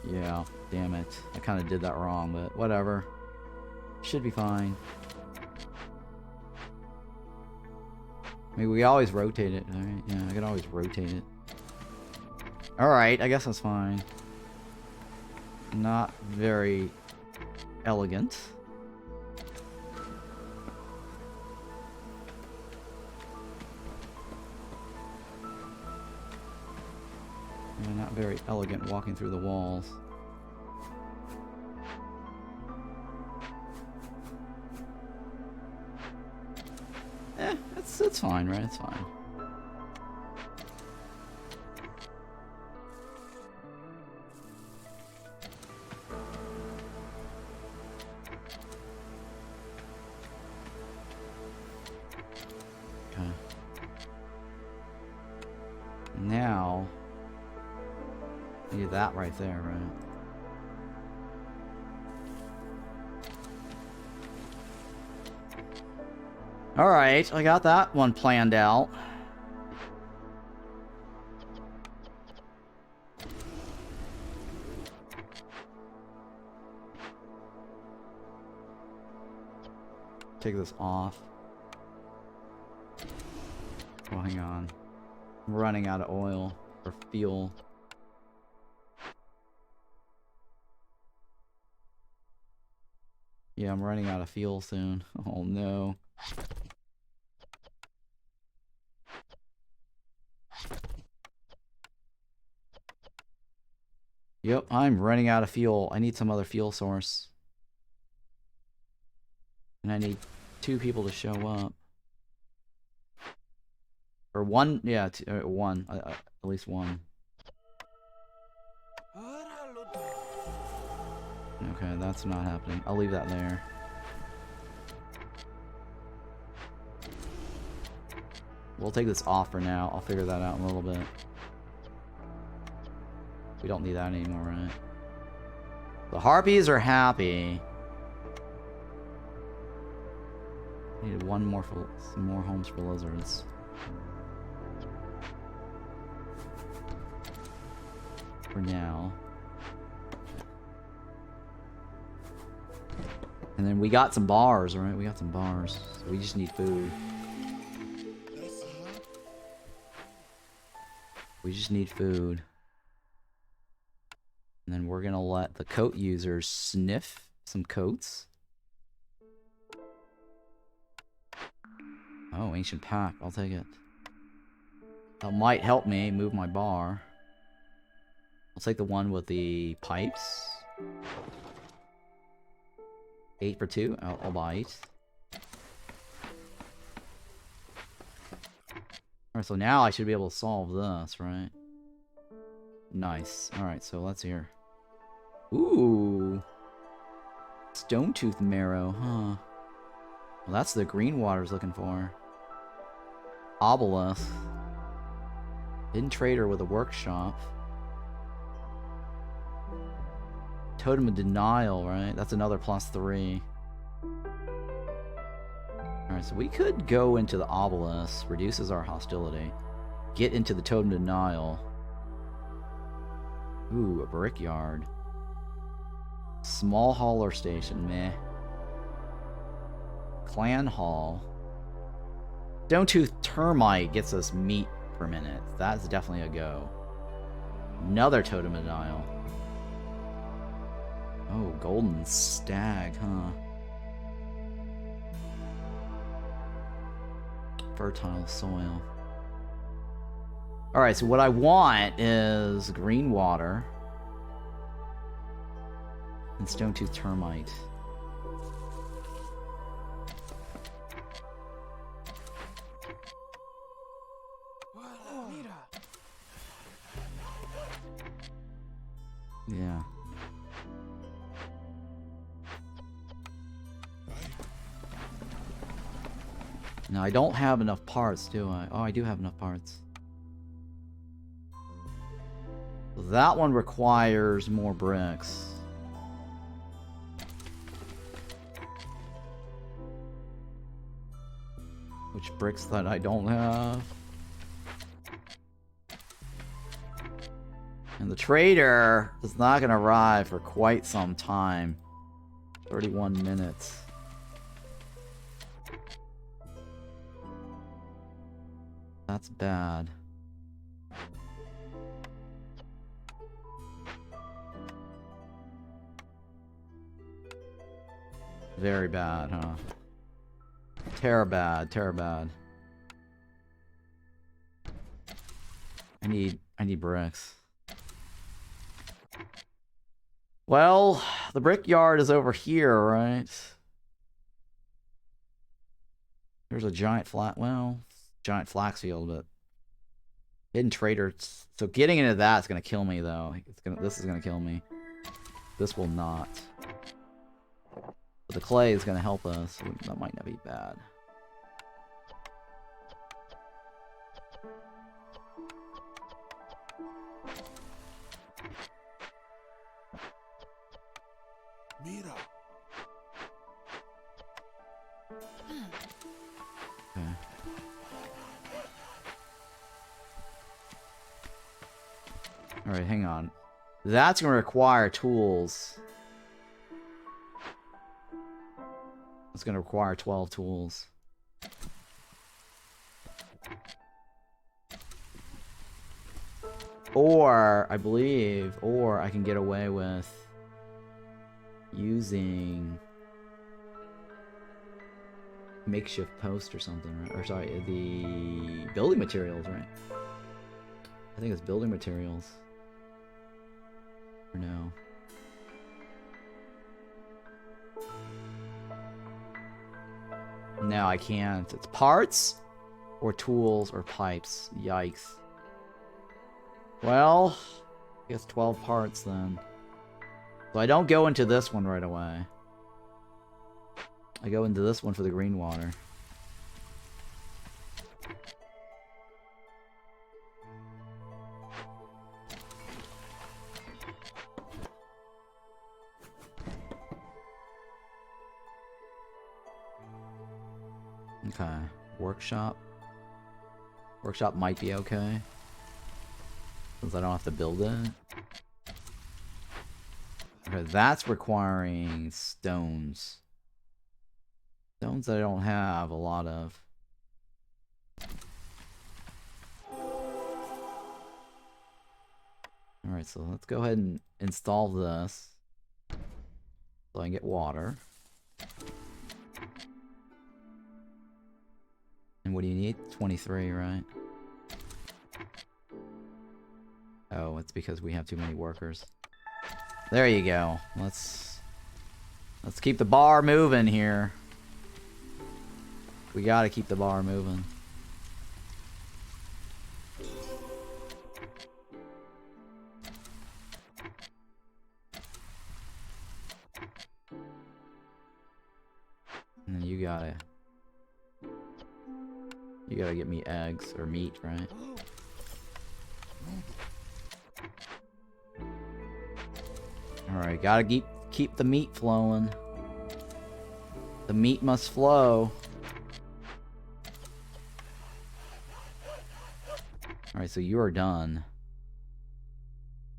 Yeah, damn it. I kind of did that wrong, but whatever. Should be fine. I mean, we always rotate it, alright? Yeah, I can always rotate it. Alright, I guess that's fine. Not very elegant. Yeah, not very elegant walking through the walls. It's fine, right? It's fine. Okay. Now, I need that right there, right? Alright, I got that one planned out. Take this off. Oh, hang on. I'm running out of oil or fuel. Yeah, I'm running out of fuel soon. Oh no. Yep, I'm running out of fuel. I need some other fuel source. And I need 2 people to show up. Or 1, yeah, one. At least 1. Okay, that's not happening. I'll leave that there. We'll take this off for now. I'll figure that out in a little bit. We don't need that anymore, right? The Harpies are happy. Needed one more for some more homes for lizards. For now. And then we got some bars, right? We got some bars. So we just need food. We just need food. And then we're gonna let the coat users sniff some coats. Oh, ancient pack. I'll take it. That might help me move my bar. I'll take the one with the pipes. 8 for 2. I'll buy 8. Alright, so now I should be able to solve this, right? Nice. Alright, so let's hear. Ooh. Stone Tooth Marrow, huh? Well, that's the green water's looking for. Obelisk. Hidden Trader with a workshop. Totem of Denial, right? That's another +3. Alright, so we could go into the Obelisk. Reduces our hostility. Get into the Totem of Denial. Ooh, a Brickyard. Small Hauler Station, meh. Clan Hall. Stone Tooth Termite gets us meat per minute. That's definitely a go. Another Totem of Denial. Oh, Golden Stag, huh? Fertile Soil. Alright, so what I want is green water. And Stone Tooth Termite. Yeah. Now, I don't have enough parts, do I? Oh, I do have enough parts. That one requires more bricks. Which bricks that I don't have. And the trader is not going to arrive for quite some time. 31 minutes. That's bad. Very bad, huh? Terror-bad, terror-bad. I need bricks. Well, the brickyard is over here, right? There's a giant giant flax field, but hidden trader. So getting into that's gonna kill me, though. This is gonna kill me. This will not. But the clay is gonna help us. That might not be bad. Mira. Okay. Alright, hang on. That's gonna require tools. It's gonna require 12 tools. Or, I believe, or I can get away with using makeshift post or something, right? Or sorry, the building materials, right? I think it's building materials. Or no? No, I can't. It's parts or tools or pipes. Yikes. Well, I guess 12 parts then. So I don't go into this one right away. I go into this one for the green water. Okay. Workshop. Workshop might be okay. Since I don't have to build it. Okay, that's requiring stones. Stones that I don't have a lot of. Alright, so let's go ahead and install this. So I can get water. And what do you need? 23, right? Oh, it's because we have too many workers. There you go. Let's keep the bar moving here. We gotta keep the bar moving. You gotta get me eggs or meat, right? Alright, gotta keep the meat flowing. The meat must flow. Alright, so you are done.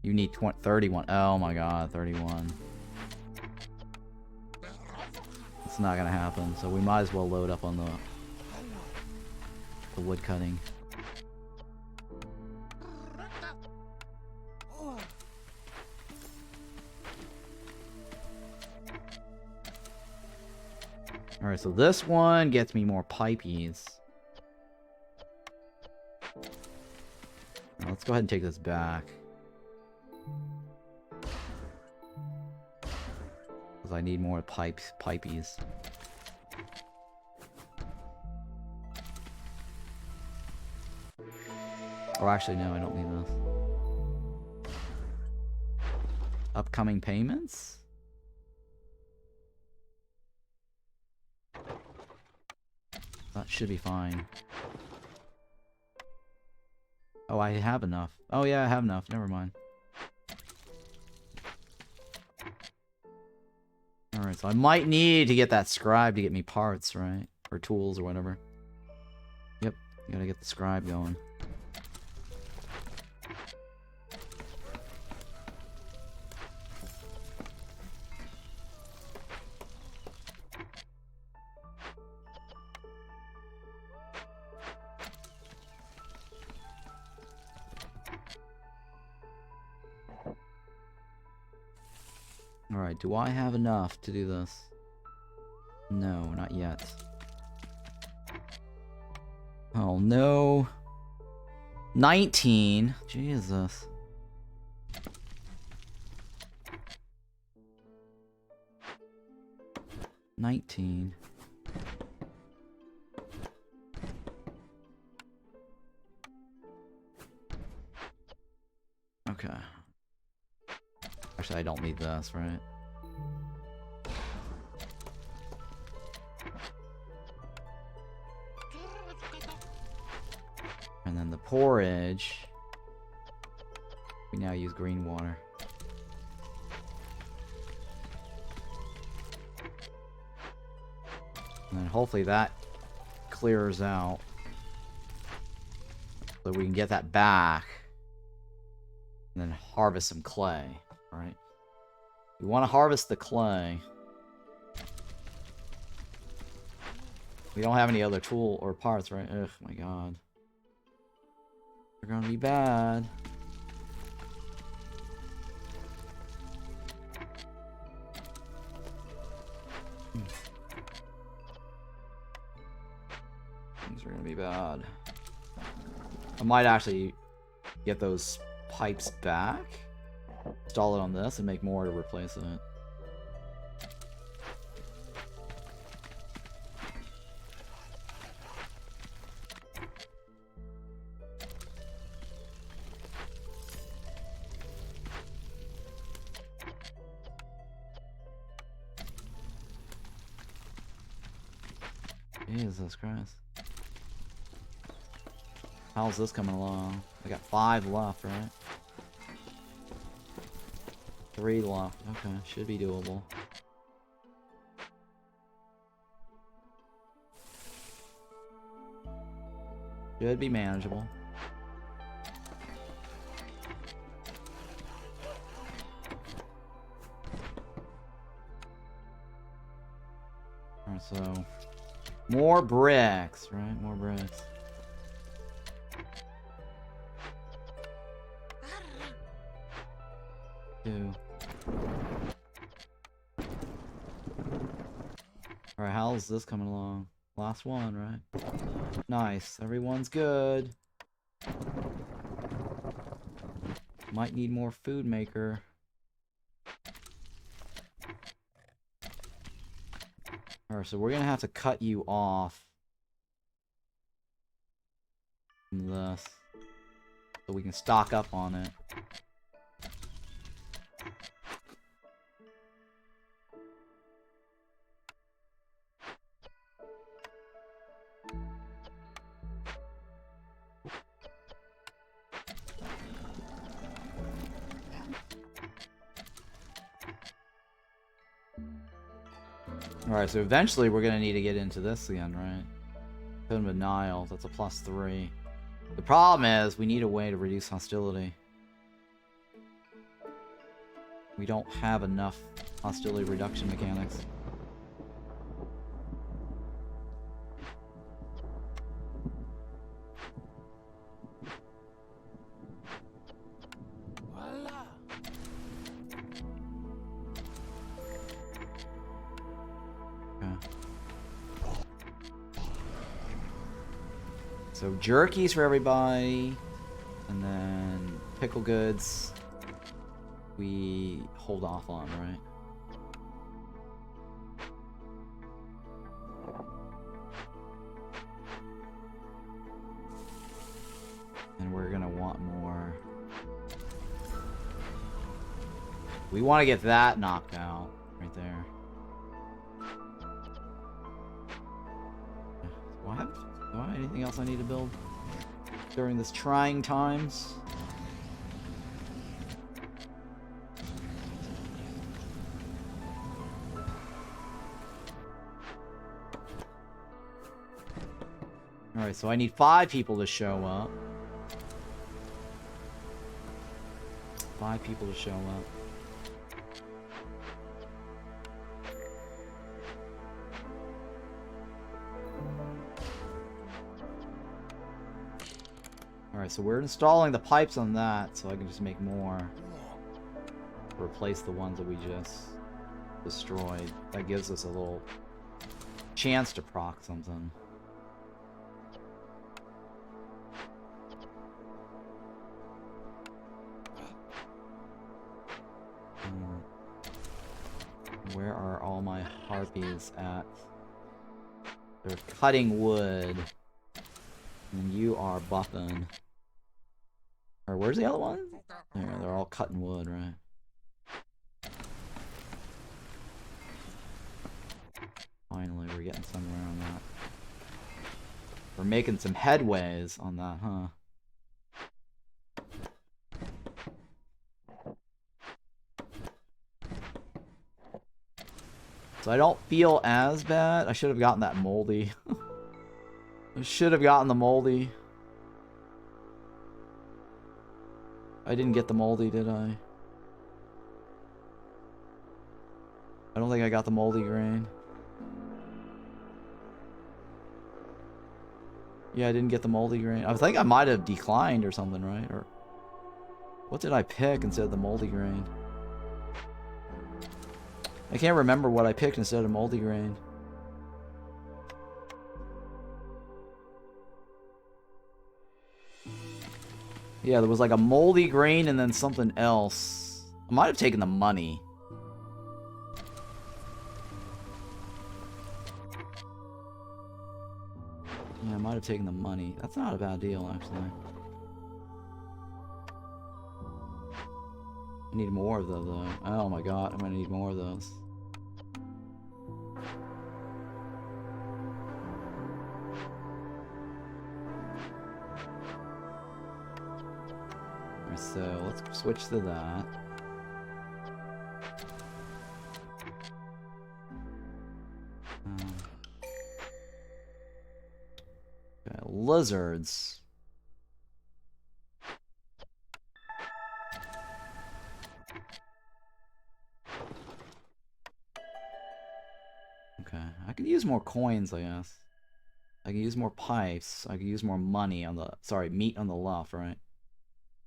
You need 31. Oh my god, 31. It's not gonna happen, so we might as well load up on the wood cutting. Alright, so this one gets me more pipies. Let's go ahead and take this back. Because I need more pipies. Or actually, no, I don't need this. Upcoming payments? That should be fine. Oh, I have enough. Oh yeah, I have enough. Never mind. Alright, so I might need to get that scribe to get me parts, right? Or tools or whatever. Yep, gotta get the scribe going. Alright, do I have enough to do this? No, not yet. Oh no. 19? Jesus. $19. Okay. Actually, I don't need this, right? And then the porridge. We now use green water. And then hopefully that clears out. So we can get that back. And then harvest some clay. Right? We want to harvest the clay. We don't have any other tool or parts, right? Ugh, my god. They're gonna be bad. Things are gonna be bad. I might actually get those pipes back. Install it on this and make more to replace it. Jesus Christ. How's this coming along? I got 5 left, right? 3 left. Okay, should be doable. Should be manageable. Alright, so more bricks, right? More bricks. Alright, how's this coming along? Last one, right? Nice. Everyone's good. Might need more food maker. Alright, so we're gonna have to cut you off from this so we can stock up on it. Alright, so eventually we're gonna need to get into this again, right? Totem of Nile, that's a +3. The problem is, we need a way to reduce hostility. We don't have enough hostility reduction mechanics. So jerkies for everybody, and then pickle goods we hold off on, right? And we're gonna want more. We want to get that knocked out right there. Do I have anything else I need to build during this trying times? Alright, so I need 5 people to show up. 5 people to show up. Alright, so we're installing the pipes on that, so I can just make more. Replace the ones that we just destroyed. That gives us a little chance to proc something. Where are all my harpies at? They're cutting wood. And you are buffing. Or where's the other one? There, they're all cutting wood, right? Finally, we're getting somewhere on that. We're making some headways on that, huh? So I don't feel as bad. I should have gotten that moldy. I should have gotten the moldy. I didn't get the moldy, did I? I don't think I got the moldy grain. Yeah, I didn't get the moldy grain. I think I might have declined or something, right? Or what did I pick instead of the moldy grain? I can't remember what I picked instead of moldy grain. Yeah, there was like a moldy grain and then something else. I might have taken the money. Yeah, I might have taken the money. That's not a bad deal, actually. I need more of those, though. Oh my god, I'm gonna need more of those. So let's switch to that. Okay, lizards. Okay, I could use more coins, I guess. I can use more pipes. I could use more money on the... Sorry, meat on the left, right?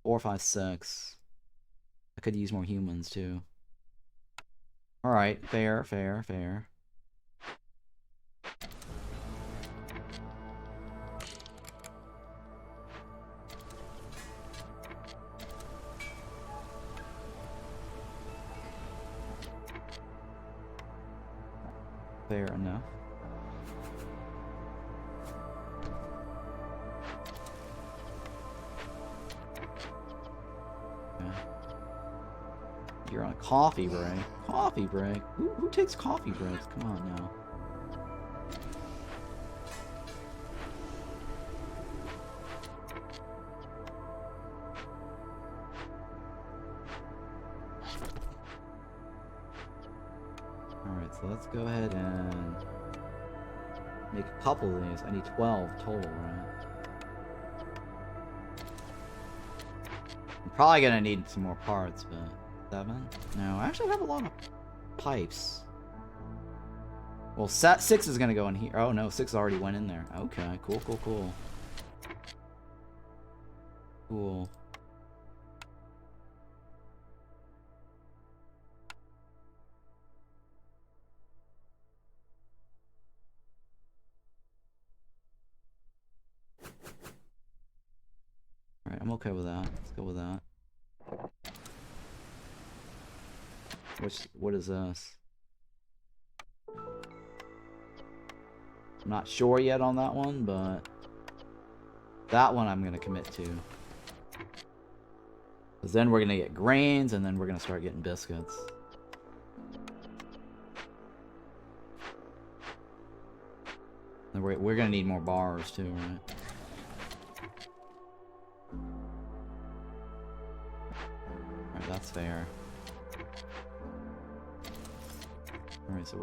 4, 5, 6. I could use more humans, too. Alright, fair, fair, fair. Fair enough. You're on a coffee break. Coffee break? Who takes coffee breaks? Come on now. Alright, so let's go ahead and make a couple of these. I need 12 total, right? I'm probably gonna need some more parts, but 7? No, I actually have a lot of pipes. Well, 6 is gonna go in here. Oh no, 6 already went in there. Okay, cool, cool, cool. Cool. Alright, I'm okay with that. Let's go with that. What is this? I'm not sure yet on that one, but that one I'm gonna commit to. Because then we're gonna get grains, and then we're gonna start getting biscuits. And we're gonna need more bars too, right? Alright, that's fair. Alright, so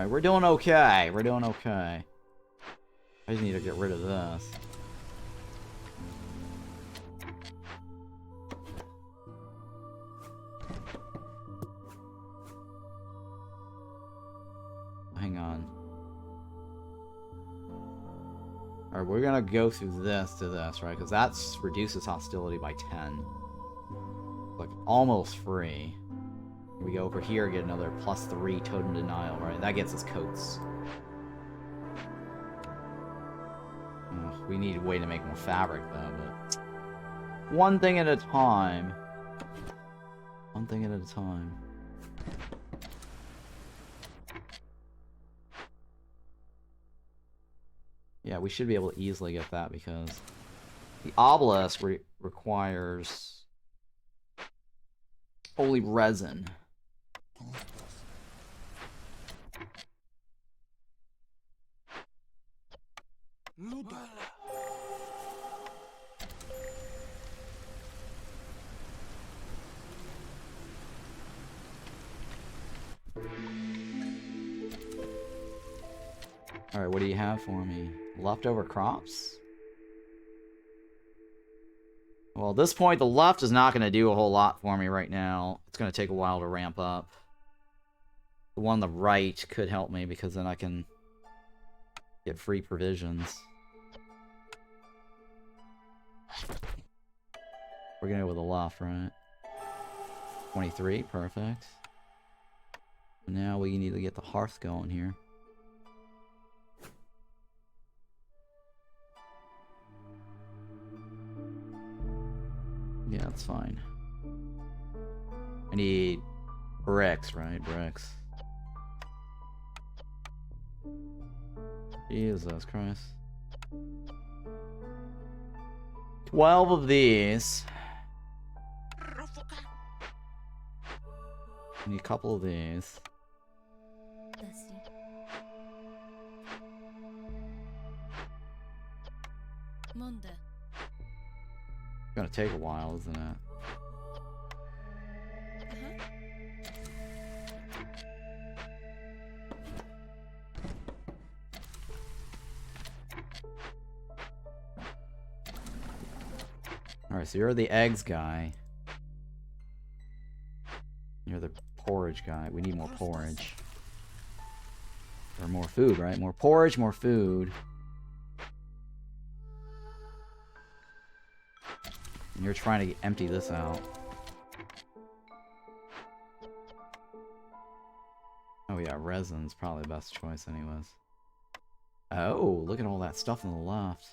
we're doing okay. We're doing okay. I just need to get rid of this. Hang on. Alright, we're gonna go through this to this, right? Because that reduces hostility by 10. Like, almost free. We go over here, get another +3 totem denial, right? That gets us coats. Ugh, we need a way to make more fabric, though, but... one thing at a time. One thing at a time. Yeah, we should be able to easily get that, because the obelisk requires holy resin. Alright, what do you have for me? Leftover crops? Well, at this point, the left is not going to do a whole lot for me right now. It's going to take a while to ramp up. The one on the right could help me, because then I can get free provisions. We're going to go with the left, right? 23, perfect. Now we need to get the hearth going here. Yeah, that's fine. I need bricks, right? Bricks. Jesus Christ. 12 of these. I need a couple of these. It's gonna take a while, isn't it? Alright, so you're the eggs guy. You're the porridge guy. We need more porridge. Or more food, right? More porridge, more food. And you're trying to empty this out. Oh yeah, resin's probably the best choice anyways. Oh, look at all that stuff on the left.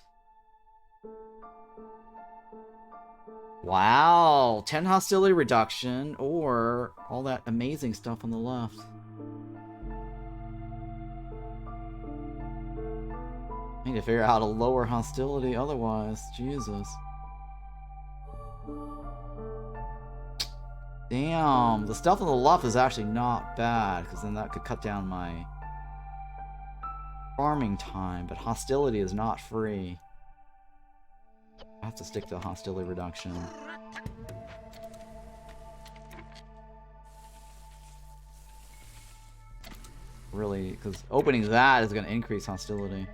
Wow, 10 hostility reduction, or all that amazing stuff on the left. I need to figure out how to lower hostility otherwise. Jesus. Damn, the stuff on the left is actually not bad, because then that could cut down my farming time, but hostility is not free. I have to stick to hostility reduction. really, because opening that is going to increase hostility.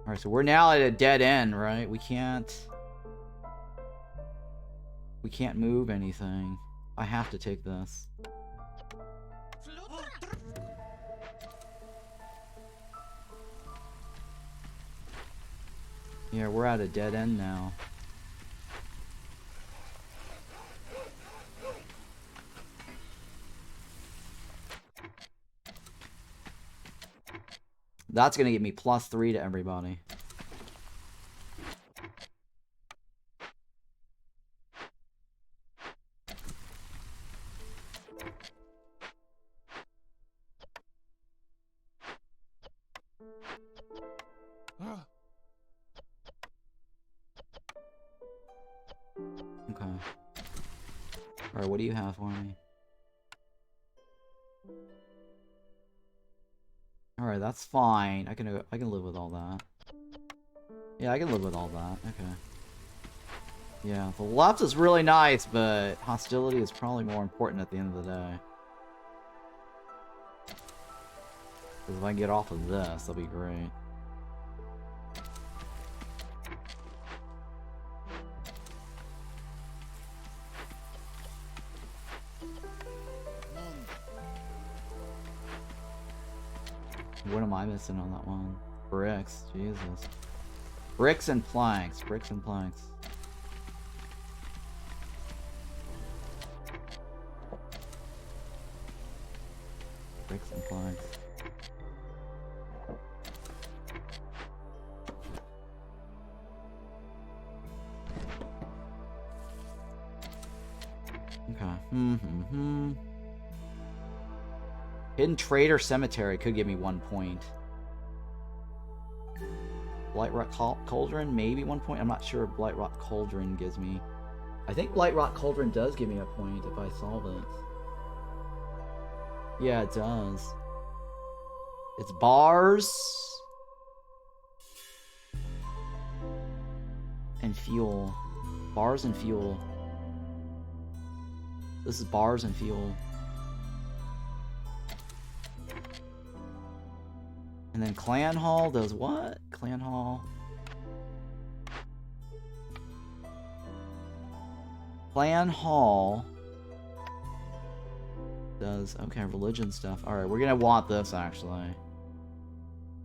Alright, so we're now at a dead end, right? We can't move anything. I have to take this. Yeah, we're at a dead end now. That's gonna give me +3 to everybody. Okay. Alright, what do you have for me? Alright, that's fine. I can live with all that. Yeah, I can live with all that. Okay. Yeah, the left is really nice, but hostility is probably more important at the end of the day. Because if I can get off of this, that'll be great. What am I missing on that one? Bricks, Jesus. Bricks and planks, bricks and planks. Bricks and planks. Okay. Hidden Trader Cemetery could give me 1 point. Blightrot Cauldron, maybe 1 point. I'm not sure if Blightrot Cauldron gives me. I think Blightrot Cauldron does give me a point if I solve it. Yeah, it does. It's bars and fuel. Bars and fuel. This is bars and fuel. And then Clan Hall does what? Clan Hall. Clan Hall does, okay, religion stuff. Alright, we're gonna want this actually.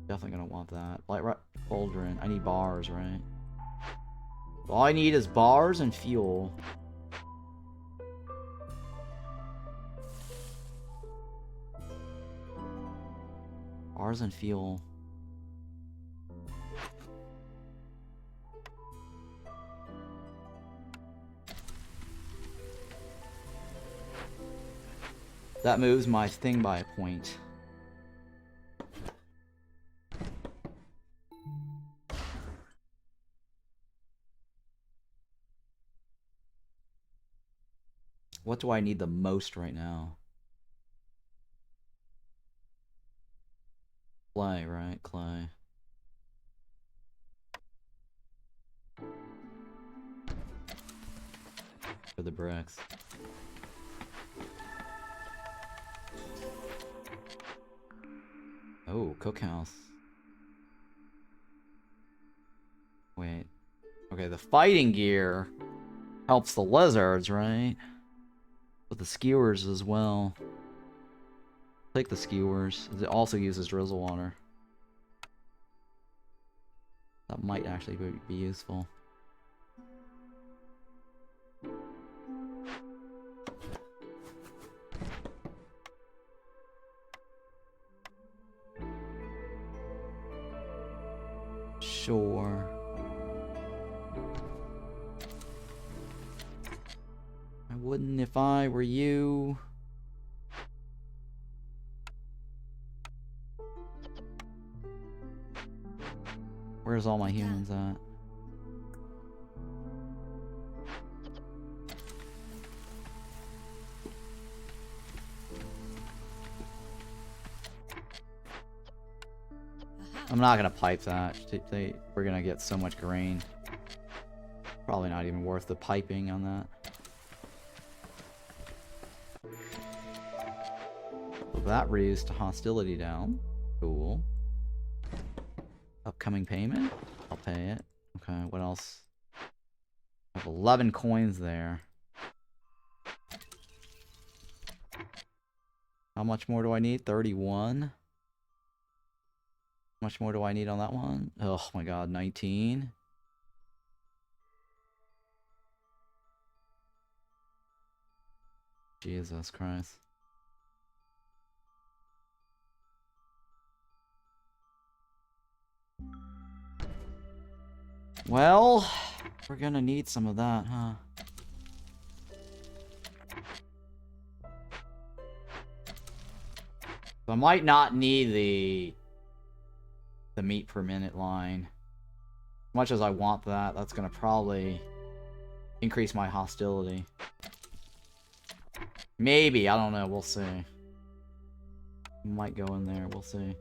Definitely gonna want that. Blightrot Cauldron. I need bars, right? All I need is bars and fuel. Bars and fuel. That moves my thing by a point. What do I need the most right now? Clay, right? Clay. For the bricks. Oh, cookhouse. Wait. Okay, the fighting gear helps the lizards, right? With the skewers as well. Take the skewers. It also uses drizzle water. That might actually be useful. Sure. I wouldn't if I were you. Where's all my humans at? I'm not gonna pipe that. We're gonna get so much grain. Probably not even worth the piping on that. So that raised hostility down. Cool. Upcoming payment? I'll pay it. Okay, what else? I have 11 coins there. How much more do I need? 31? How much more do I need on that one? Oh my god, 19? Jesus Christ. Well, we're gonna need some of that, huh? I might not need the meat per minute line. As much as I want that, that's gonna probably increase my hostility. Maybe, I don't know, we'll see. Might go in there, we'll see.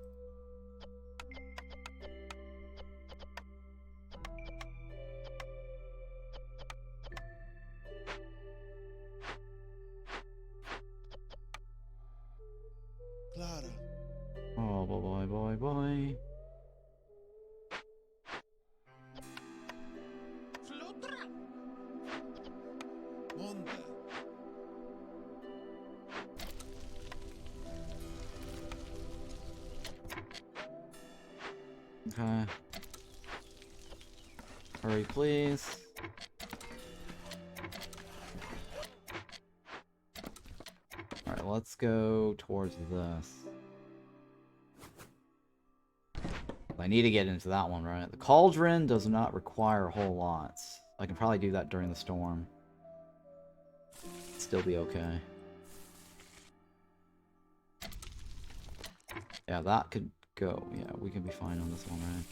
Oh boy, boy, boy. Okay. Hurry, please. Alright, let's go towards this. I need to get into that one, right? The cauldron does not require a whole lot. I can probably do that during the storm. Still be okay. Yeah, that could go. Yeah, we can be fine on this one, right?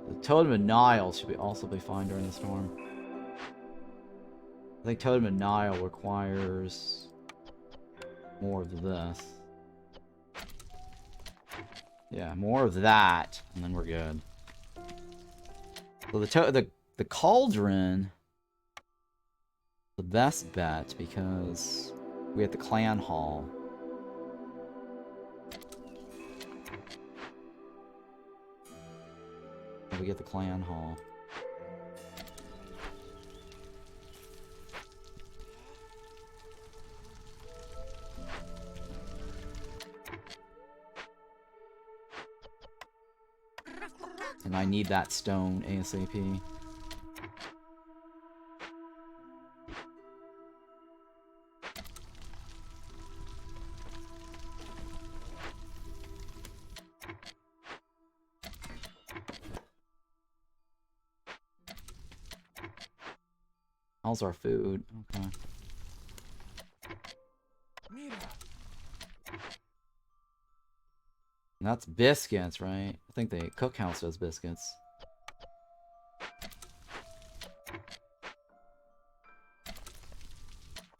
The Totem of Nile should also be fine during the storm. I think Totem of Nile requires more of this. Yeah, more of that, and then we're good. So the cauldron, the best bet because we have the clan hall. We get the clan hall. And I need that stone ASAP. How's our food? Okay. That's biscuits, right? I think the cookhouse does biscuits.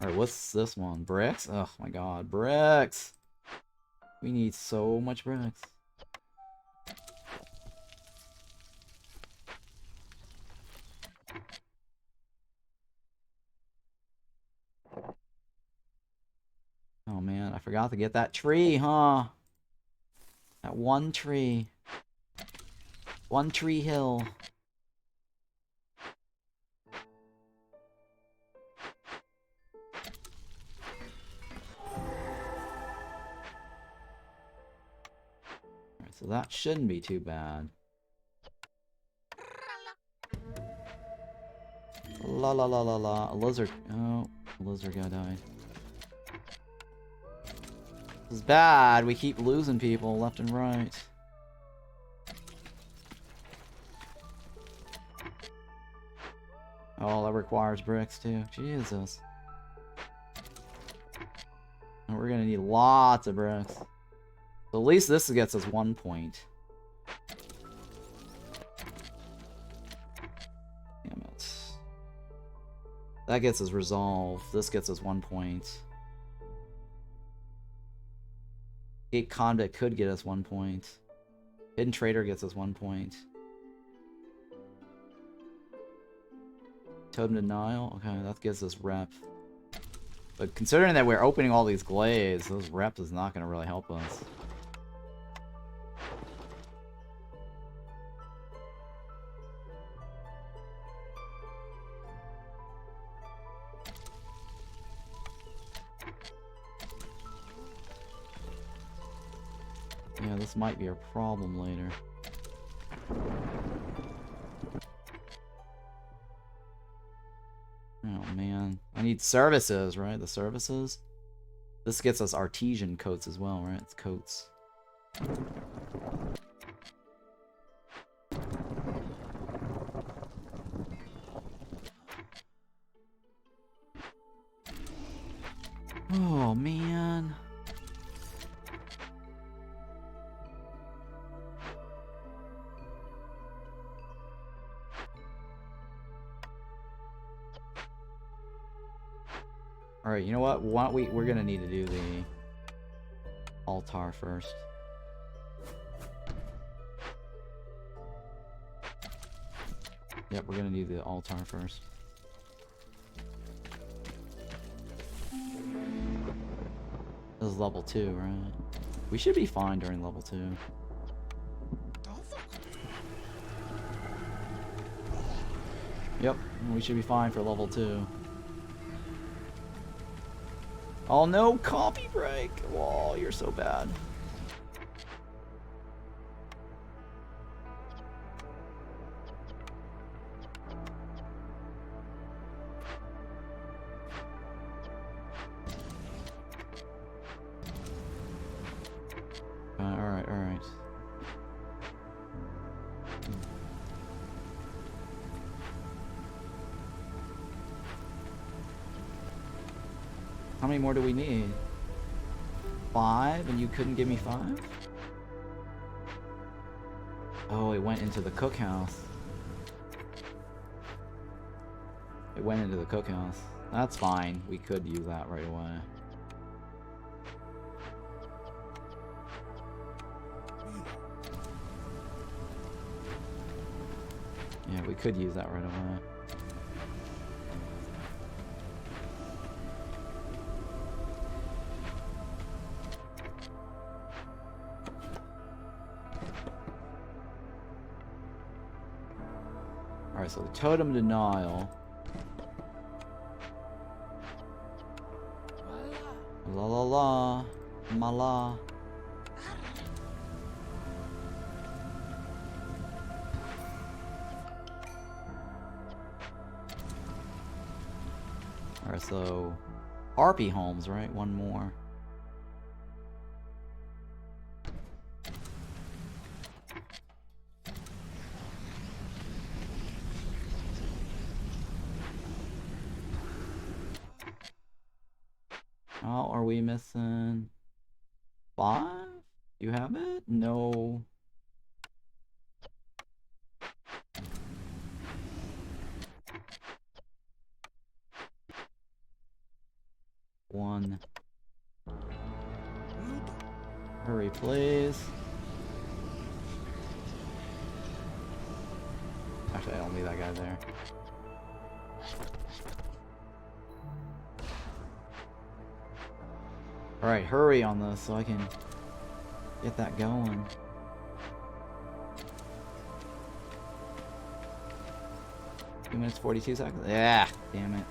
Alright, what's this one? Bricks? Oh my god, bricks! We need so much bricks. Oh man, I forgot to get that tree, huh? That one tree. One tree hill. Alright, so that shouldn't be too bad. La la la la la. A lizard. Oh, a lizard guy died. This is bad. We keep losing people left and right. Oh, that requires bricks too. Jesus. And we're gonna need lots of bricks. So at least this gets us 1 point. Damn it. That gets us resolve. This gets us 1 point. Gate Convict could get us 1 point. Hidden Trader gets us 1 point. Totem Denial, okay, that gives us rep. But considering that we're opening all these glades, those reps is not going to really help us. Yeah, this might be a problem later. Oh man, I need services, right? The services? This gets us artesian coats as well, right? It's coats. Oh man. Alright, you know what? Why don't we're gonna need to do the altar first. Yep, we're gonna do the altar first. This is level 2, right? We should be fine during level 2. Yep, we should be fine for level 2. Oh no, copy break! Whoa, you're so bad. Alright, alright. How many more do we need? 5, and you couldn't give me 5? Oh, it went into the cookhouse. It went into the cookhouse. That's fine. We could use that right away. Yeah, we could use that right away. Alright, so the Totem Denial. La la la. Mala. Alright, so Harpy homes, right? One more. Oh, are we missing 5? You have it? No. One. Hurry, please. Actually, I don't need that guy there. Alright, hurry on this so I can get that going. Two minutes 42 seconds? Yeah, damn it.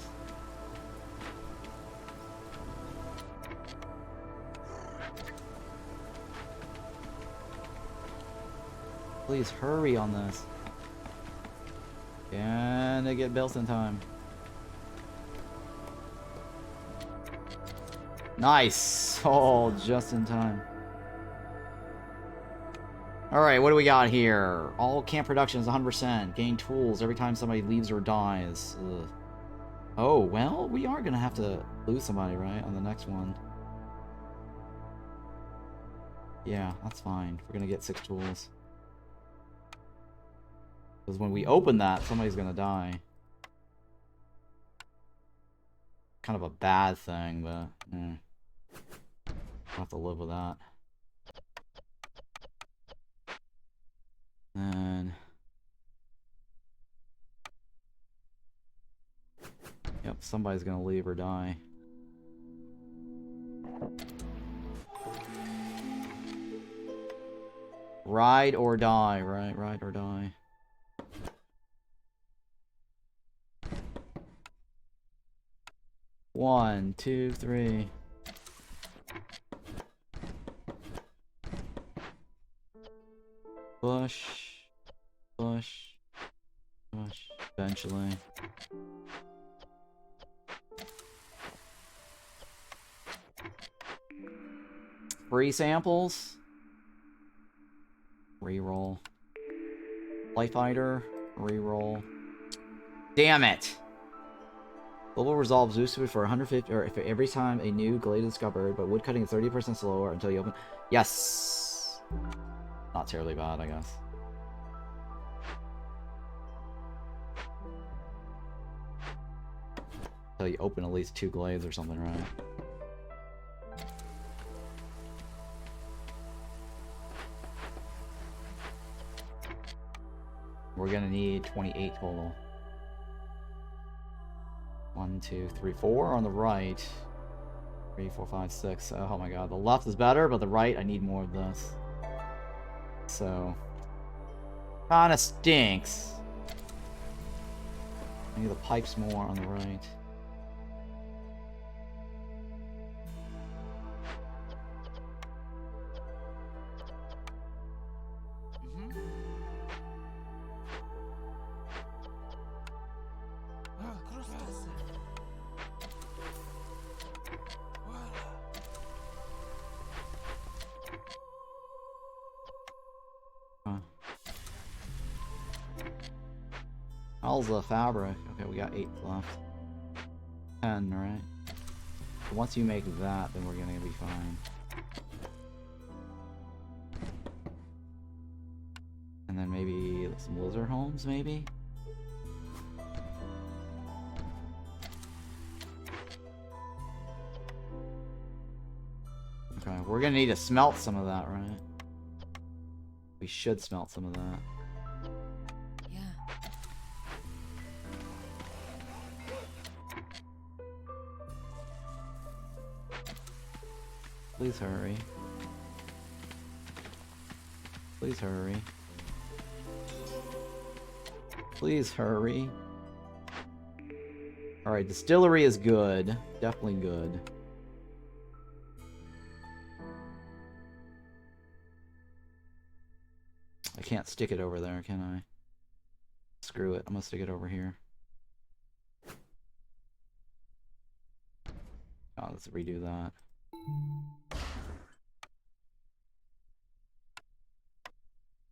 Please hurry on this. Can I get built in time? Nice! Oh, just in time. Alright, what do we got here? All camp production is 100%. Gain tools every time somebody leaves or dies. Ugh. Oh, well, we are gonna have to lose somebody, right? On the next one. Yeah, that's fine. We're gonna get 6 tools. Because when we open that, somebody's gonna die. Kind of a bad thing, but... I'll have to live with that. And yep, somebody's gonna leave or die. Ride or die, right? Ride or die. One, two, three. Push. Push. Push. Eventually. Free samples. Reroll. Life Fighter. Reroll. Damn it! Global Resolve boosted for 150, or if every time a new glade is discovered, but woodcutting is 30% slower until you open. Yes! Not terribly bad, I guess. Until you open at least 2 glades or something, right? We're gonna need 28 total. 1, 2, 3, 4 on the right. 3, 4, 5, 6. Oh my god, the left is better, but the right, I need more of this. So, kinda stinks. I need the pipes more on the right. How's the fabric? Okay, we got 8 left. 10, right? So once you make that, then we're gonna be fine. And then maybe some lizard homes, maybe? Okay, we're gonna need to smelt some of that, right? We should smelt some of that. Please hurry. Please hurry. Please hurry. Alright, distillery is good. Definitely good. I can't stick it over there, can I? Screw it. I'm gonna stick it over here. Oh, let's redo that.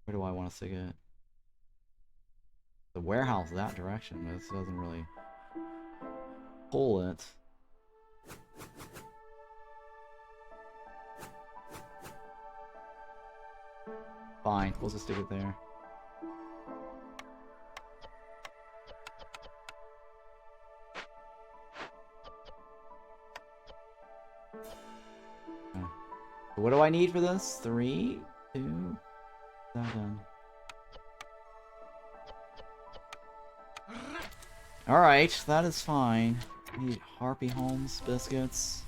Where do I want to stick it? The warehouse that direction, but this doesn't really pull it. Fine, we'll just stick it there. Okay. So what do I need for this? 3, 2, 7. Alright, that is fine. I need Harpy Homes, biscuits.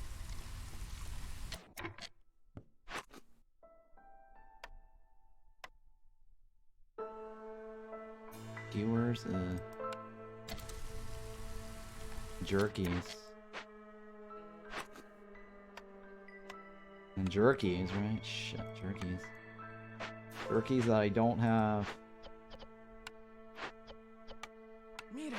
Skewers, jerkies. And jerkies, right? Shit, jerkies. Jerkies that I don't have. Mira.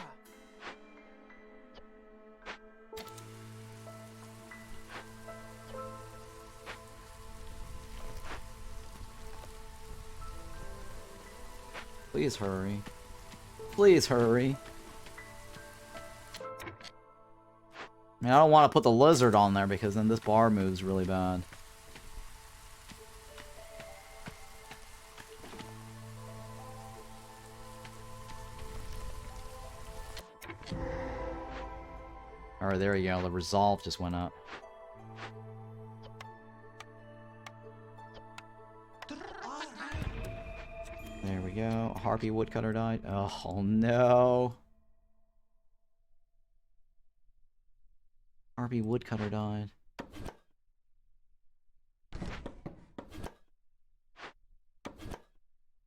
Please hurry. Please hurry. I mean, I don't want to put the lizard on there because then this bar moves really bad. Alright, there we go. The resolve just went up. There we go. no. Harpy woodcutter died. Oh no. Harpy woodcutter died.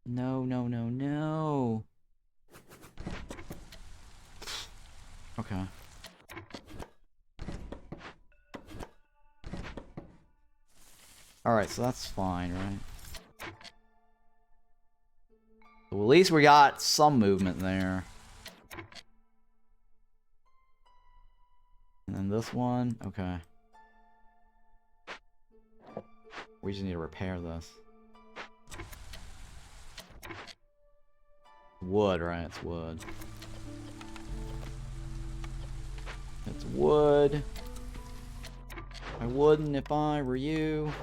No, no, no, no. Okay. Alright, so that's fine, right? Well, at least we got some movement there. And then this one, okay. We just need to repair this. Wood, right? It's wood. It's wood. I wouldn't if I were you.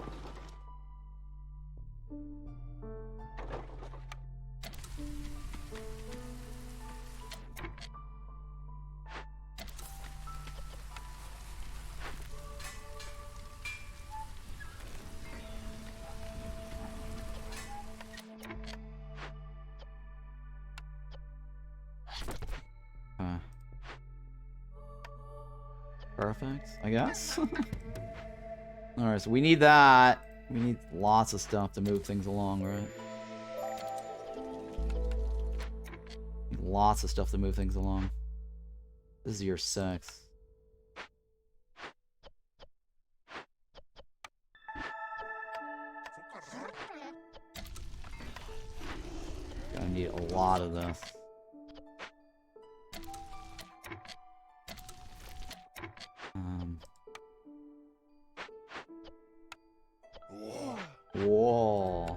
Perfect, I guess. Alright, so we need that. We need lots of stuff to move things along, right? Need lots of stuff to move things along. This is year 6. Gonna need a lot of this. Whoa.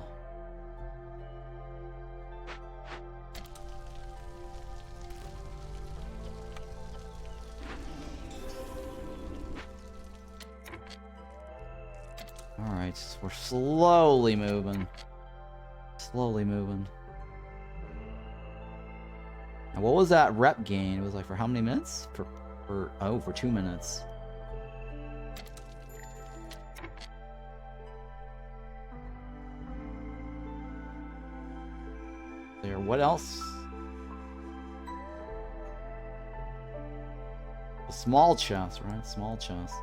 Alright, we're slowly moving. Slowly moving. And what was that rep gain? It was like for how many minutes? For 2 minutes. There, what else? A small chest, right? Small chest.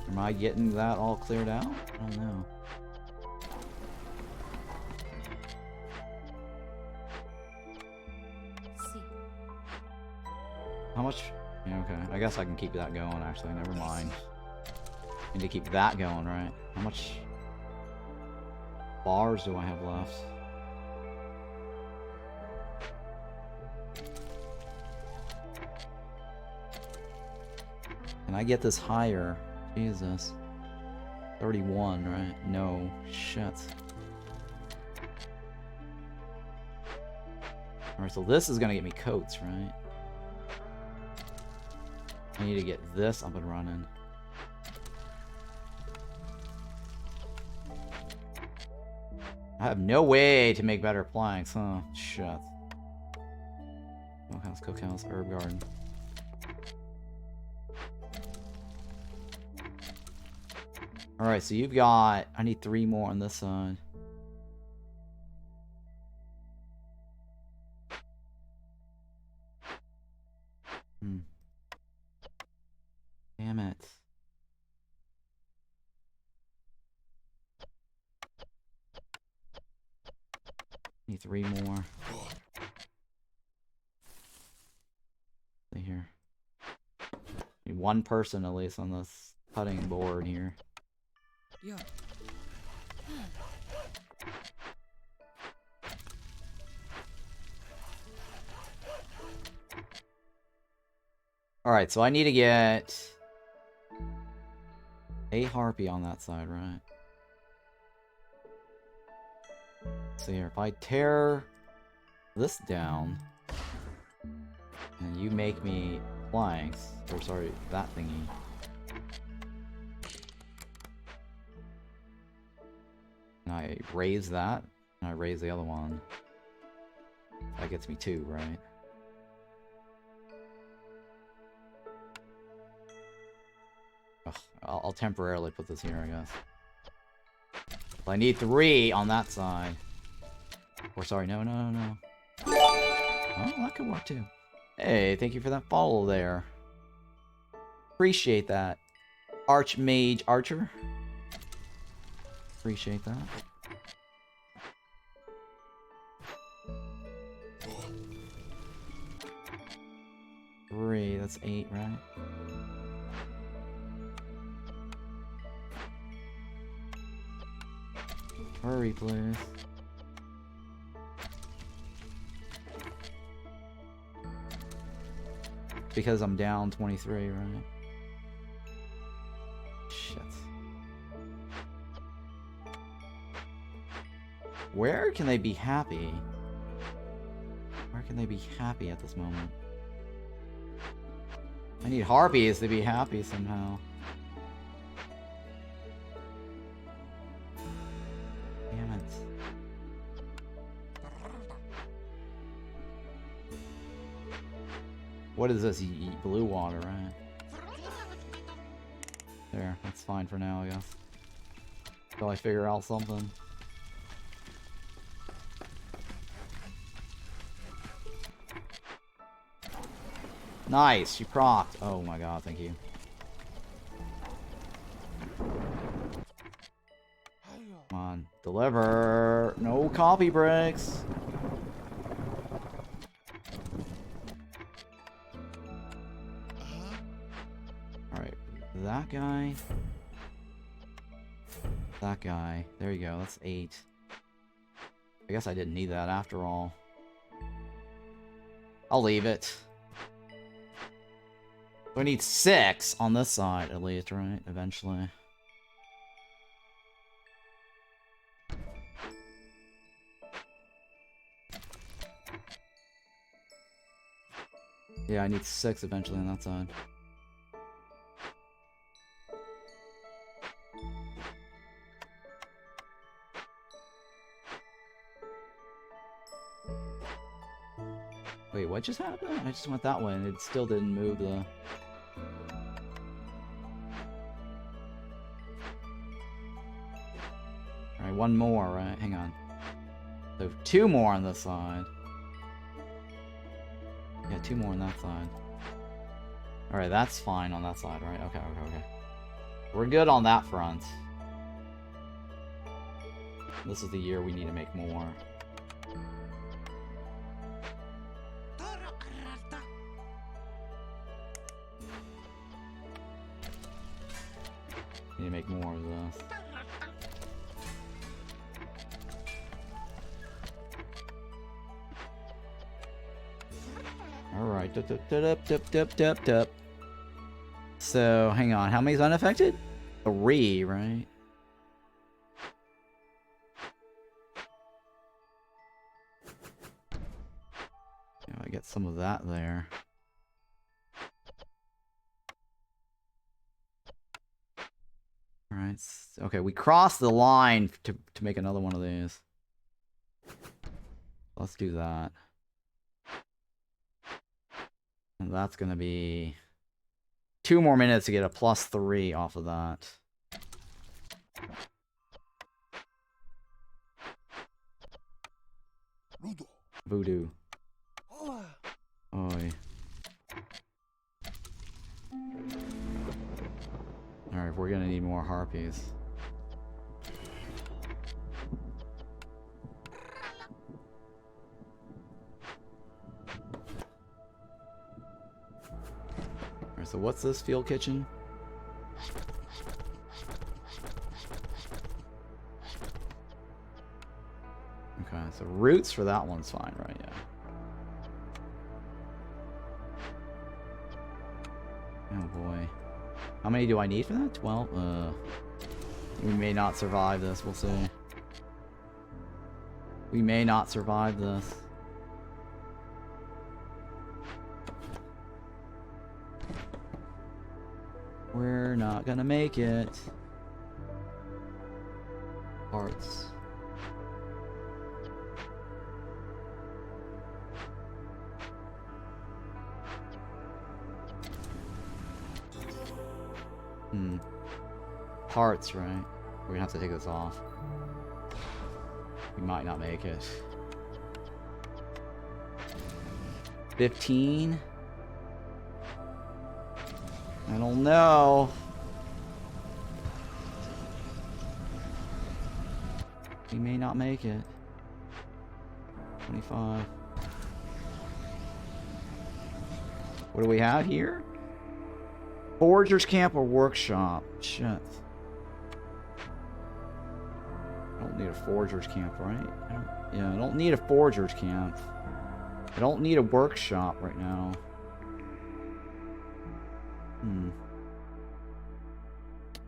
Am I getting that all cleared out? I don't know. How much? Yeah, okay. I guess I can keep that going, actually. Never mind. Need to keep that going, right? How much bars do I have left? Can I get this higher? Jesus. 31, right? No. Shit. Alright, so this is gonna get me coats, right? I need to get this up and running. I have no way to make better planks, huh? Shit. Smokehouse, cookhouse, herb garden. Alright, so you've got... I need 3 more on this side. Damn it. Need 3 more. See here. Need 1 person at least on this cutting board here. Yeah. Alright, so I need to get a harpy on that side, right? So here, if I tear this down, and you make me planks, or sorry, that thingy. I raise that, and I raise the other one. That gets me 2, right? Ugh, I'll temporarily put this here, I guess. Well, I need 3 on that side. Or sorry, no. Oh, that could work too. Hey, thank you for that follow there. Appreciate that. Archmage Archer. Appreciate that. Three, that's 8, right? Hurry, please. Because I'm down 23, right? Shit. Where can they be happy? Where can they be happy at this moment? I need Harpies to be happy somehow. Damn it. What is this? You eat blue water, right? There, that's fine for now, I guess. Until I figure out something. Nice, you procced. Oh my god, thank you. Come on, deliver. No copy breaks. Alright, that guy. That guy. There you go, that's 8. I guess I didn't need that after all. I'll leave it. We need 6 on this side, at least, right? Eventually. Yeah, I need 6 eventually on that side. Wait, what just happened? I just went that way and it still didn't move the... Alright, 1 more, right? Hang on. So 2 more on this side. Yeah, 2 more on that side. Alright, that's fine on that side, right? Okay. We're good on that front. This is the year we need to make more. Need to make more of this. Alright. So, hang on. How many's unaffected? 3, right? Yeah, I get some of that there. Alright. Okay, we crossed the line to make another one of these. Let's do that. And that's gonna be 2 more minutes to get a +3 off of that. Voodoo. Oi. Alright, we're gonna need more Harpies. Alright, so what's this field kitchen? Okay, so roots for that one's fine, right? Yeah. Oh boy. How many do I need for that? 12? We may not survive this, we'll see. We may not survive this. We're not gonna make it. Parts. Hearts, right? We're gonna have to take this off. We might not make it. 15? I don't know. We may not make it. 25. What do we have here? Foragers camp or workshop? Shit. I don't need a foragers camp, right? I don't need a foragers camp. I don't need a workshop right now.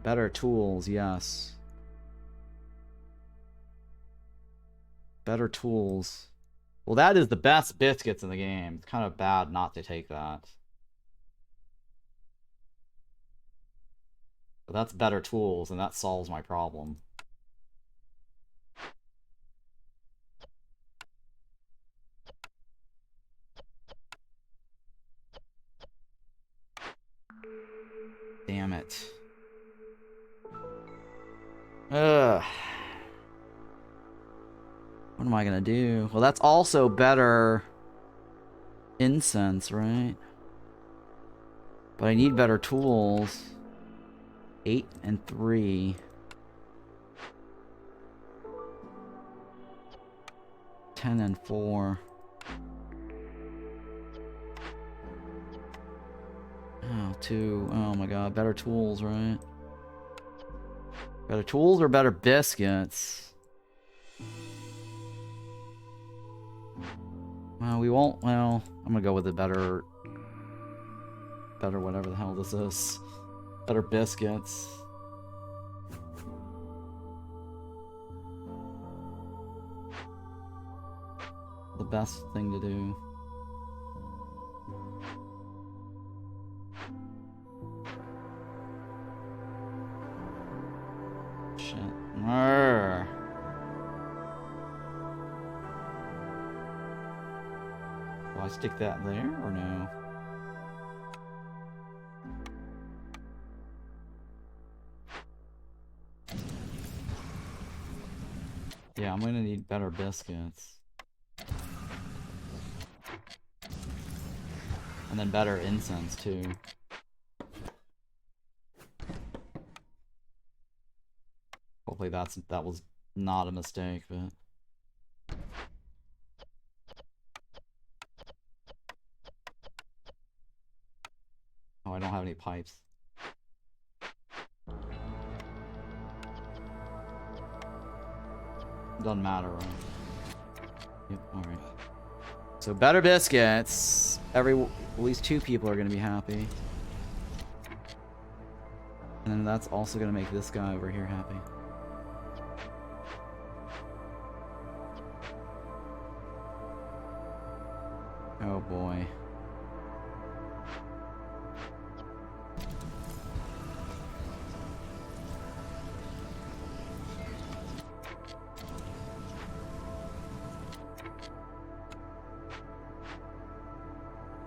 Better tools, yes. Better tools. Well, that is the best biscuits in the game. It's kind of bad not to take that. But that's better tools, and that solves my problem. Damn it. Ugh. What am I gonna do? Well, that's also better incense, right? But I need better tools. 8 and 3. 10 and 4. Oh, 2. Oh my god, better tools, right? Better tools or better biscuits? Well, we won't. Well, I'm gonna go with the better whatever the hell this is. Better biscuits. The best thing to do. Shit. Arrgh. Do I stick that there or no? Yeah, I'm gonna need better biscuits. And then better incense too. Hopefully that was not a mistake, but oh, I don't have any pipes. Doesn't matter, right? Yep, alright. So better biscuits. At least 2 people are gonna be happy. And then that's also gonna make this guy over here happy. Oh boy.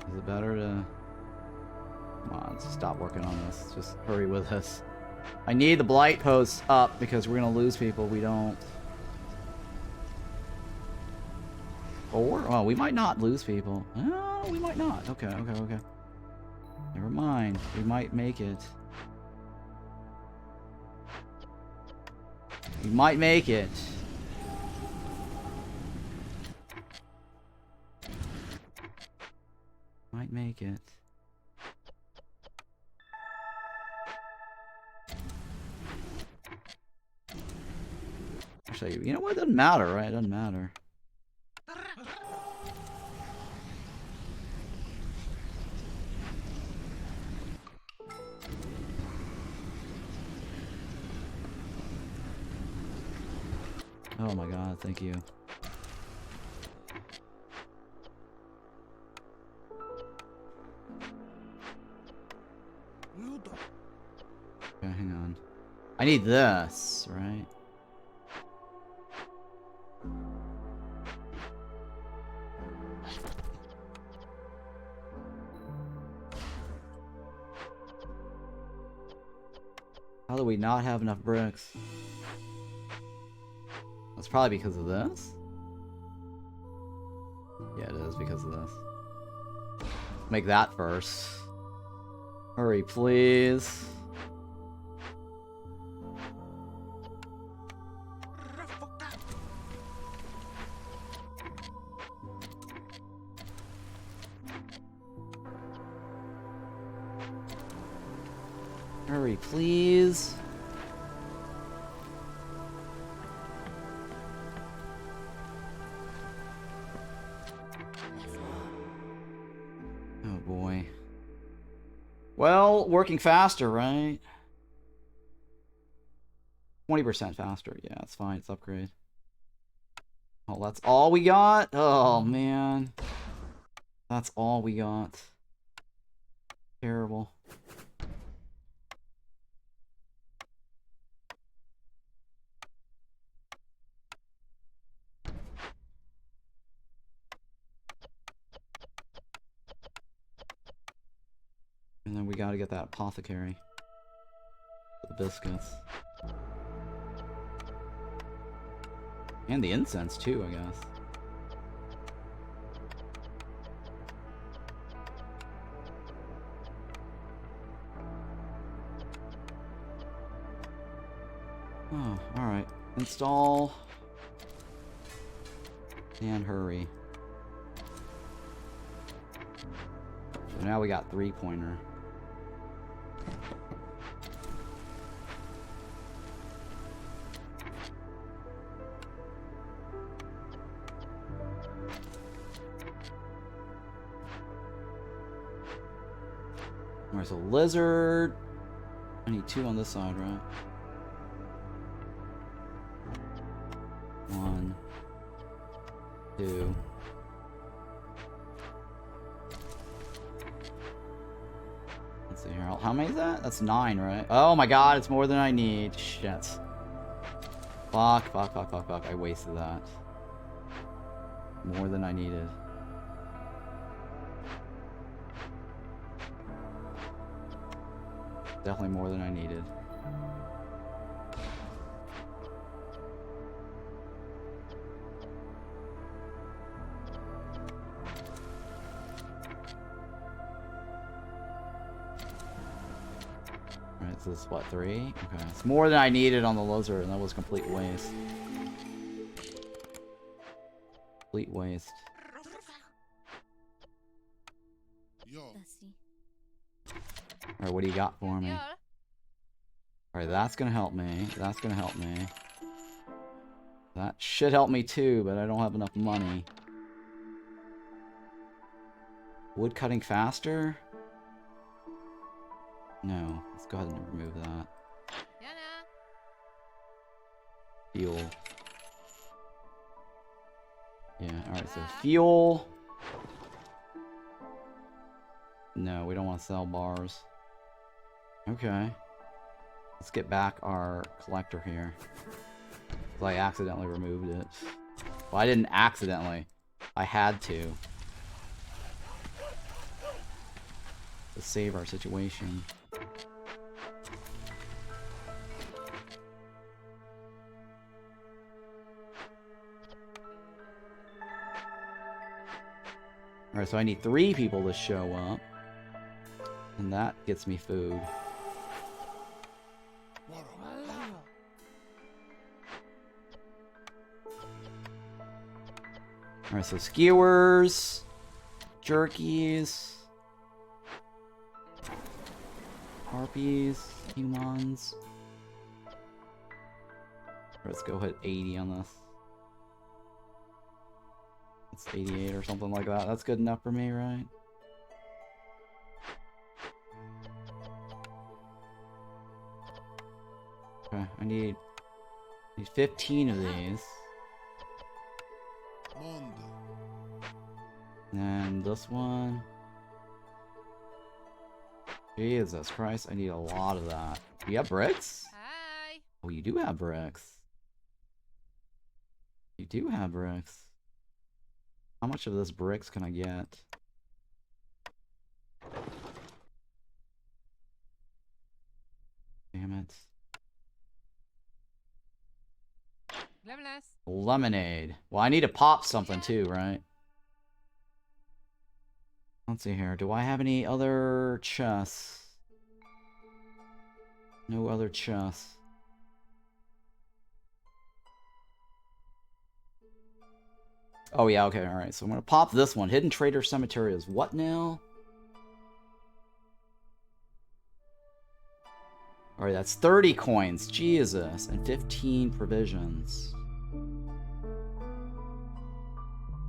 Is it better to... Come on, let's stop working on this. Just hurry with this. I need the blight posts up because we're gonna lose people. We don't... 4? Oh, we might not lose people. Oh, we might not. Okay. Never mind. We might make it. We might make it. Might make it. Actually, you know what? It doesn't matter, right? It doesn't matter. Oh my god, thank you. Okay, hang on. I need this, right? do we not have enough bricks? That's probably because of this. Yeah, it is because of this. Make that first. Hurry, please. Hurry, please. Oh boy. Well, working faster, right? 20% faster. Yeah, it's fine. It's upgrade. Oh, that's all we got? Oh, man. That's all we got. Terrible. And then we gotta get that apothecary. For the biscuits. And the incense too, I guess. Oh, alright. Install. And hurry. So now we got 3-pointer. Alright, so lizard. I need 2 on this side, right? 1, 2. Let's see here. How many is that? That's 9, right? Oh my god, it's more than I need. Shit. Fuck. I wasted that. More than I needed. Definitely more than I needed. Alright, so this is what, 3? Okay, it's more than I needed on the lizard, and that was complete waste. Complete waste. Alright, what do you got for me? Alright, that's gonna help me. That's gonna help me. That should help me too, but I don't have enough money. Wood cutting faster? No. Let's go ahead and remove that. Fuel. Yeah, alright, so fuel. No, we don't want to sell bars. Okay. Let's get back our collector here. I accidentally removed it. Well, I didn't accidentally. I had to save our situation. Alright, so I need 3 people to show up. And that gets me food. Alright, so skewers, jerkies, harpies, humans. Let's go hit 80 on this. It's 88 or something like that. That's good enough for me, right? Okay, I need 15 of these. And this one. Jesus Christ, I need a lot of that. Do you have bricks? Hi. Oh, you do have bricks. You do have bricks. How much of this bricks can I get? Damn it. Lemonade. Well, I need to pop something too, right? Let's see here. Do I have any other chests? No other chests. Oh, yeah, okay, alright. So I'm gonna pop this one. Hidden Trader Cemetery is what now? Alright, that's 30 coins. Jesus. And 15 provisions.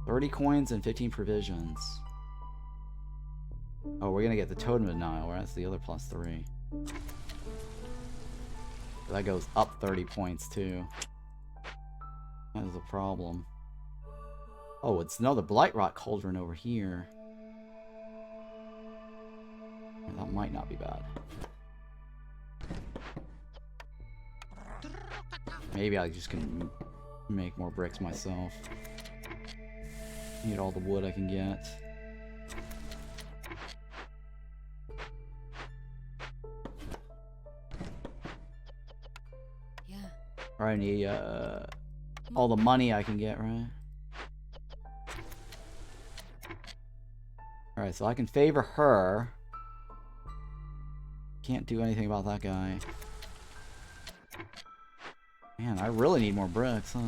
30 coins and 15 provisions. Oh, we're gonna get the Totem of Nile, right? That's the other +3. That goes up 30 points, too. That is a problem. Oh, it's another Blight Rock Cauldron over here. That might not be bad. Maybe I just can make more bricks myself. Need all the wood I can get. Yeah. I need all the money I can get, right? Alright, so I can favor her. Can't do anything about that guy. Man, I really need more bricks, huh?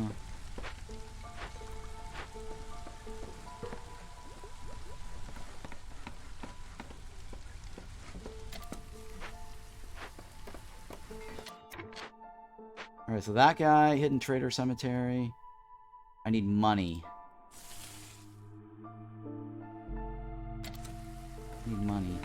Alright, so that guy, Hidden Trader Cemetery. I need money. I need money.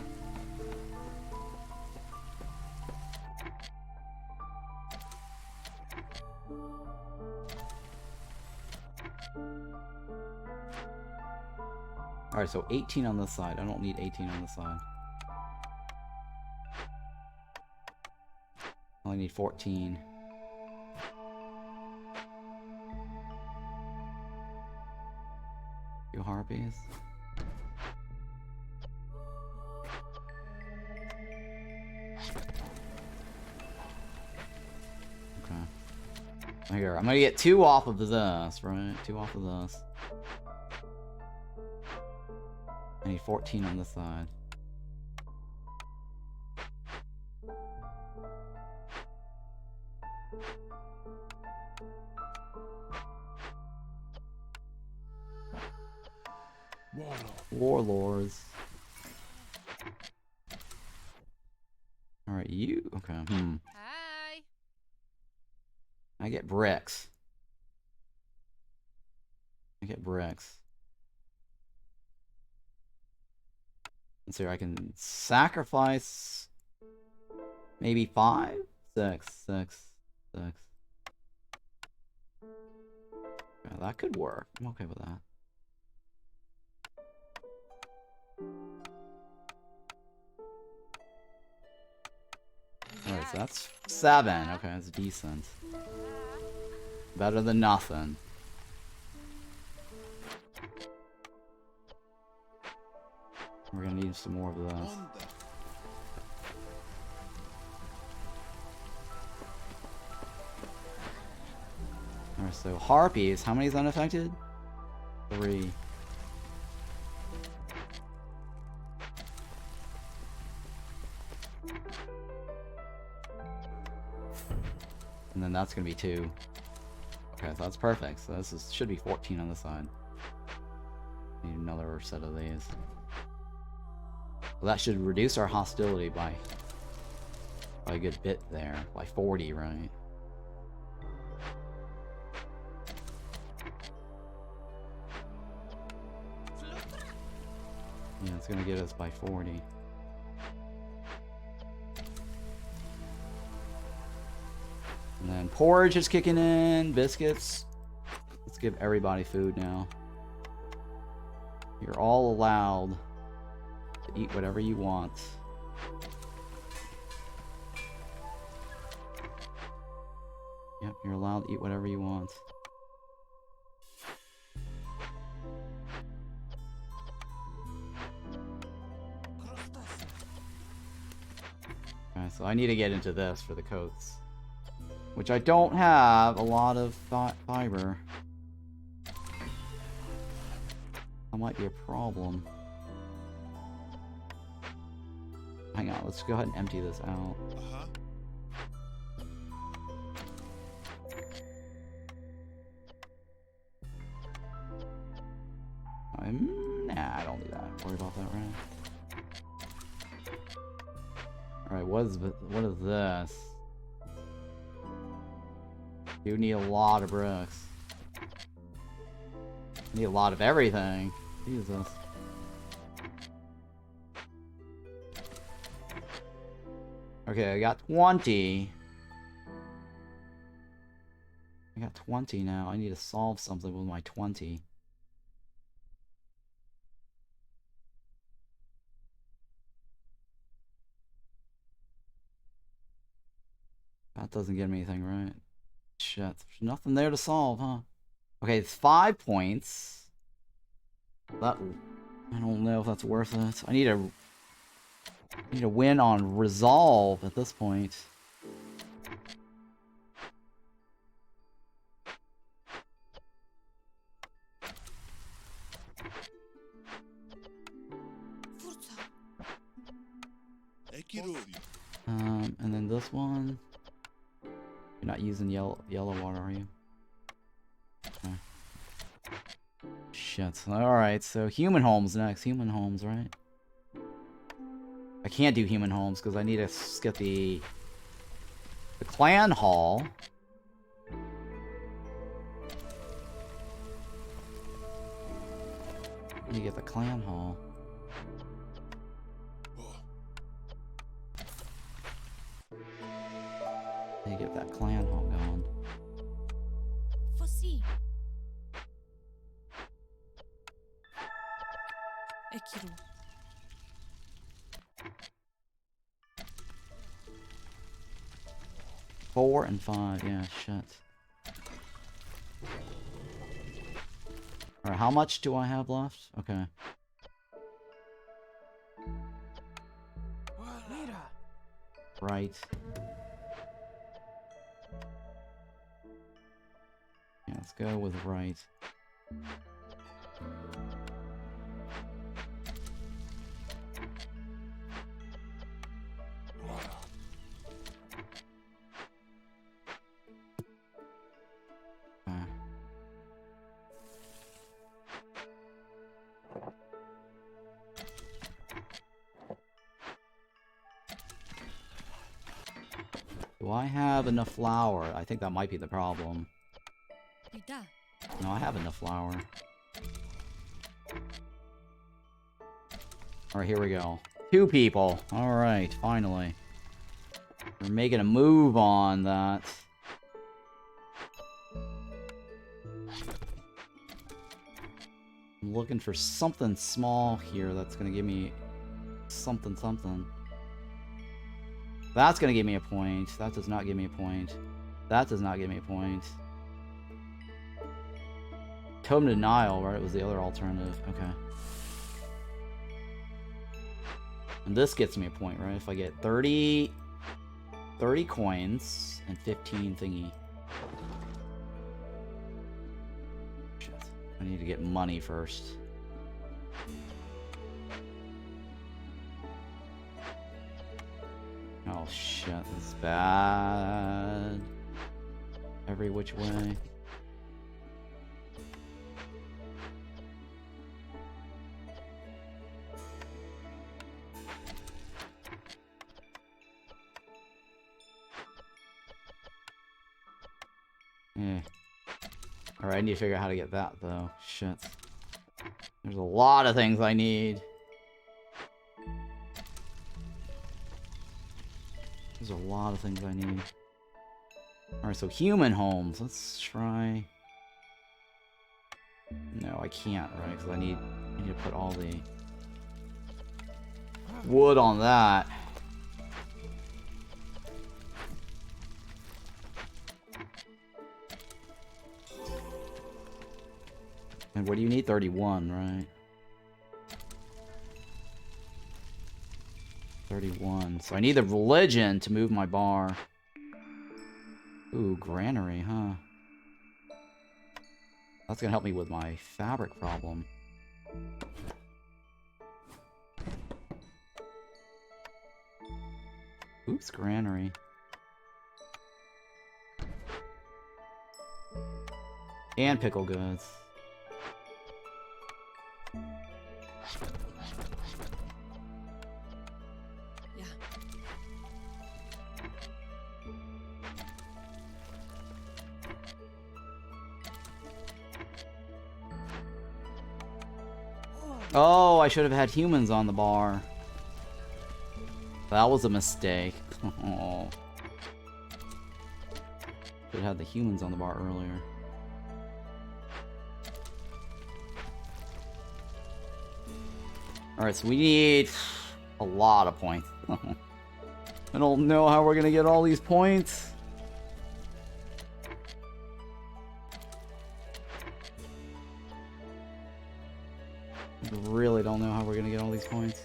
Alright, so 18 on this side. I don't need 18 on this side. I only need 14. Two Harpies. Okay. Here, I'm gonna get 2 off of this, right? 2 off of this. I need 14 on this side. Warlords. Alright, you? Okay. Hi. I get bricks. I get bricks. Let's see, I can sacrifice maybe 5? 6. Yeah, that could work. I'm okay with that. Alright, so that's 7. Okay, that's decent. Better than nothing. We're gonna need some more of this. Alright, so Harpies, how many is unaffected? 3. And then that's gonna be 2. Okay, so that's perfect. So this is, should be 14 on this side. Need another set of these. Well, that should reduce our hostility by a good bit there. By 40, right? Yeah, it's gonna get us by 40. And then porridge is kicking in. Biscuits. Let's give everybody food now. You're all allowed to eat whatever you want. Yep, you're allowed to eat whatever you want. Okay, so I need to get into this for the coats. Which I don't have a lot of fiber. That might be a problem. Hang on, let's go ahead and empty this out. Nah, I don't need that. Worry about that, right? Alright, what is this? You need a lot of bricks. Need a lot of everything. Jesus. Okay, I got 20. I got 20 now. I need to solve something with my 20. That doesn't give me anything, right? Shit, there's nothing there to solve, huh? Okay, it's 5 points. That, I don't know if that's worth it. I need a win on resolve at this point. And then this one. You're not using yellow water, are you? Okay. Shit. Alright, so human homes next. Human homes, right? I can't do human homes because I need to get the clan hall. I need to get the clan hall. I need to get that clan hall going. Fosse. Ekiru. 4 and 5, yeah, shit. Alright, how much do I have left? Okay. Right. Yeah, let's go with right. Do I have enough flour? I think that might be the problem. No, I have enough flour. Alright, here we go. 2 people. Alright, finally. We're making a move on that. I'm looking for something small here that's gonna give me something. That's gonna give me a point. That does not give me a point. That does not give me a point. Totem Denial, right, was the other alternative. Okay. And this gets me a point, right? If I get 30 coins and 15 thingy. Shit. I need to get money first. Oh shit, this is bad. Every which way. Yeah. Alright, I need to figure out how to get that though. Shit. There's a lot of things I need. There's a lot of things I need. Alright, so human homes. Let's try... No, I can't, right? Because I need to put all the wood on that. And what do you need? 31, right? 31. So I need the religion to move my bar. Ooh, granary, huh? That's gonna help me with my fabric problem. Oops, granary. And pickle goods. Yeah. Oh, I should have had humans on the bar. That was a mistake. Oh. Should have had the humans on the bar earlier. Alright, so we need a lot of points. I don't know how we're gonna get all these points. I really don't know how we're gonna get all these points.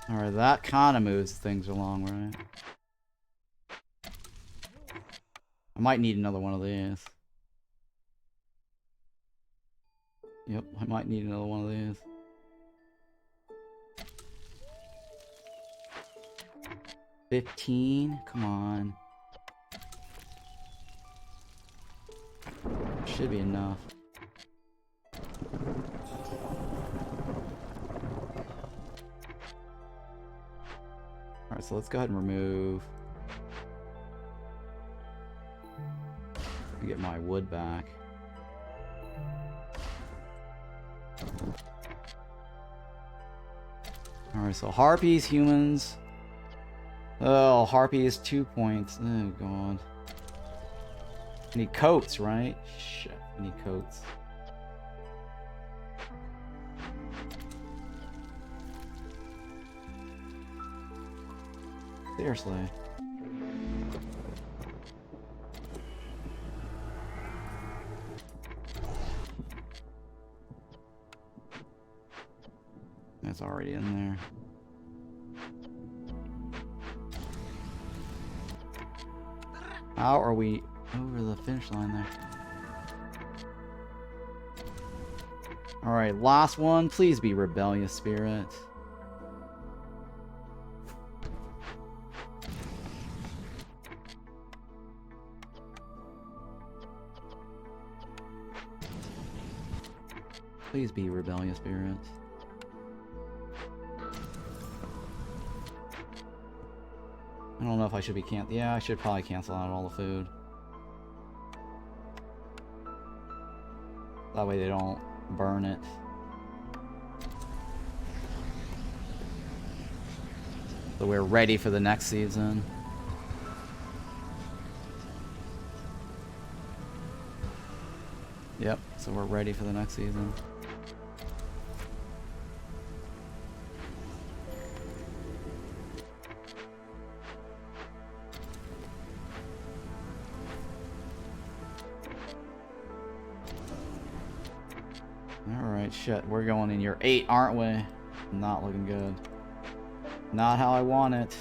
Alright, that kind of moves things along, right? I might need another one of these. Yep, I might need another one of these. $15? Come on. Should be enough. Alright, so let's go ahead and remove. Get my wood back. Alright, so Harpies, humans. Oh, Harpies, 2 points. Oh, God. I need coats, right? Shit, I need coats. Seriously. That's already in there. How are we over the finish line there? Alright, last one. Please be Rebellious Spirit. Please be Rebellious Spirit. I don't know if I should be yeah, I should probably cancel out all the food. That way they don't burn it. So we're ready for the next season. Yep, so we're ready for the next season. Alright, shit, we're going in year 8, aren't we? Not looking good. Not how I want it.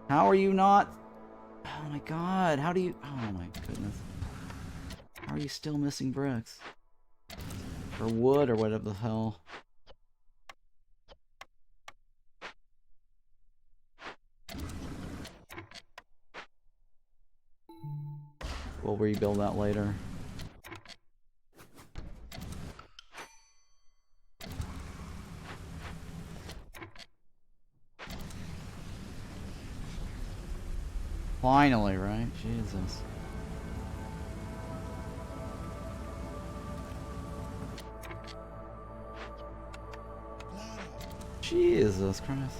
How are you not? Oh my god, how do you? Oh my goodness. How are you still missing bricks? Or wood, or whatever the hell. We'll rebuild that later. Finally, right? Jesus. Jesus Christ.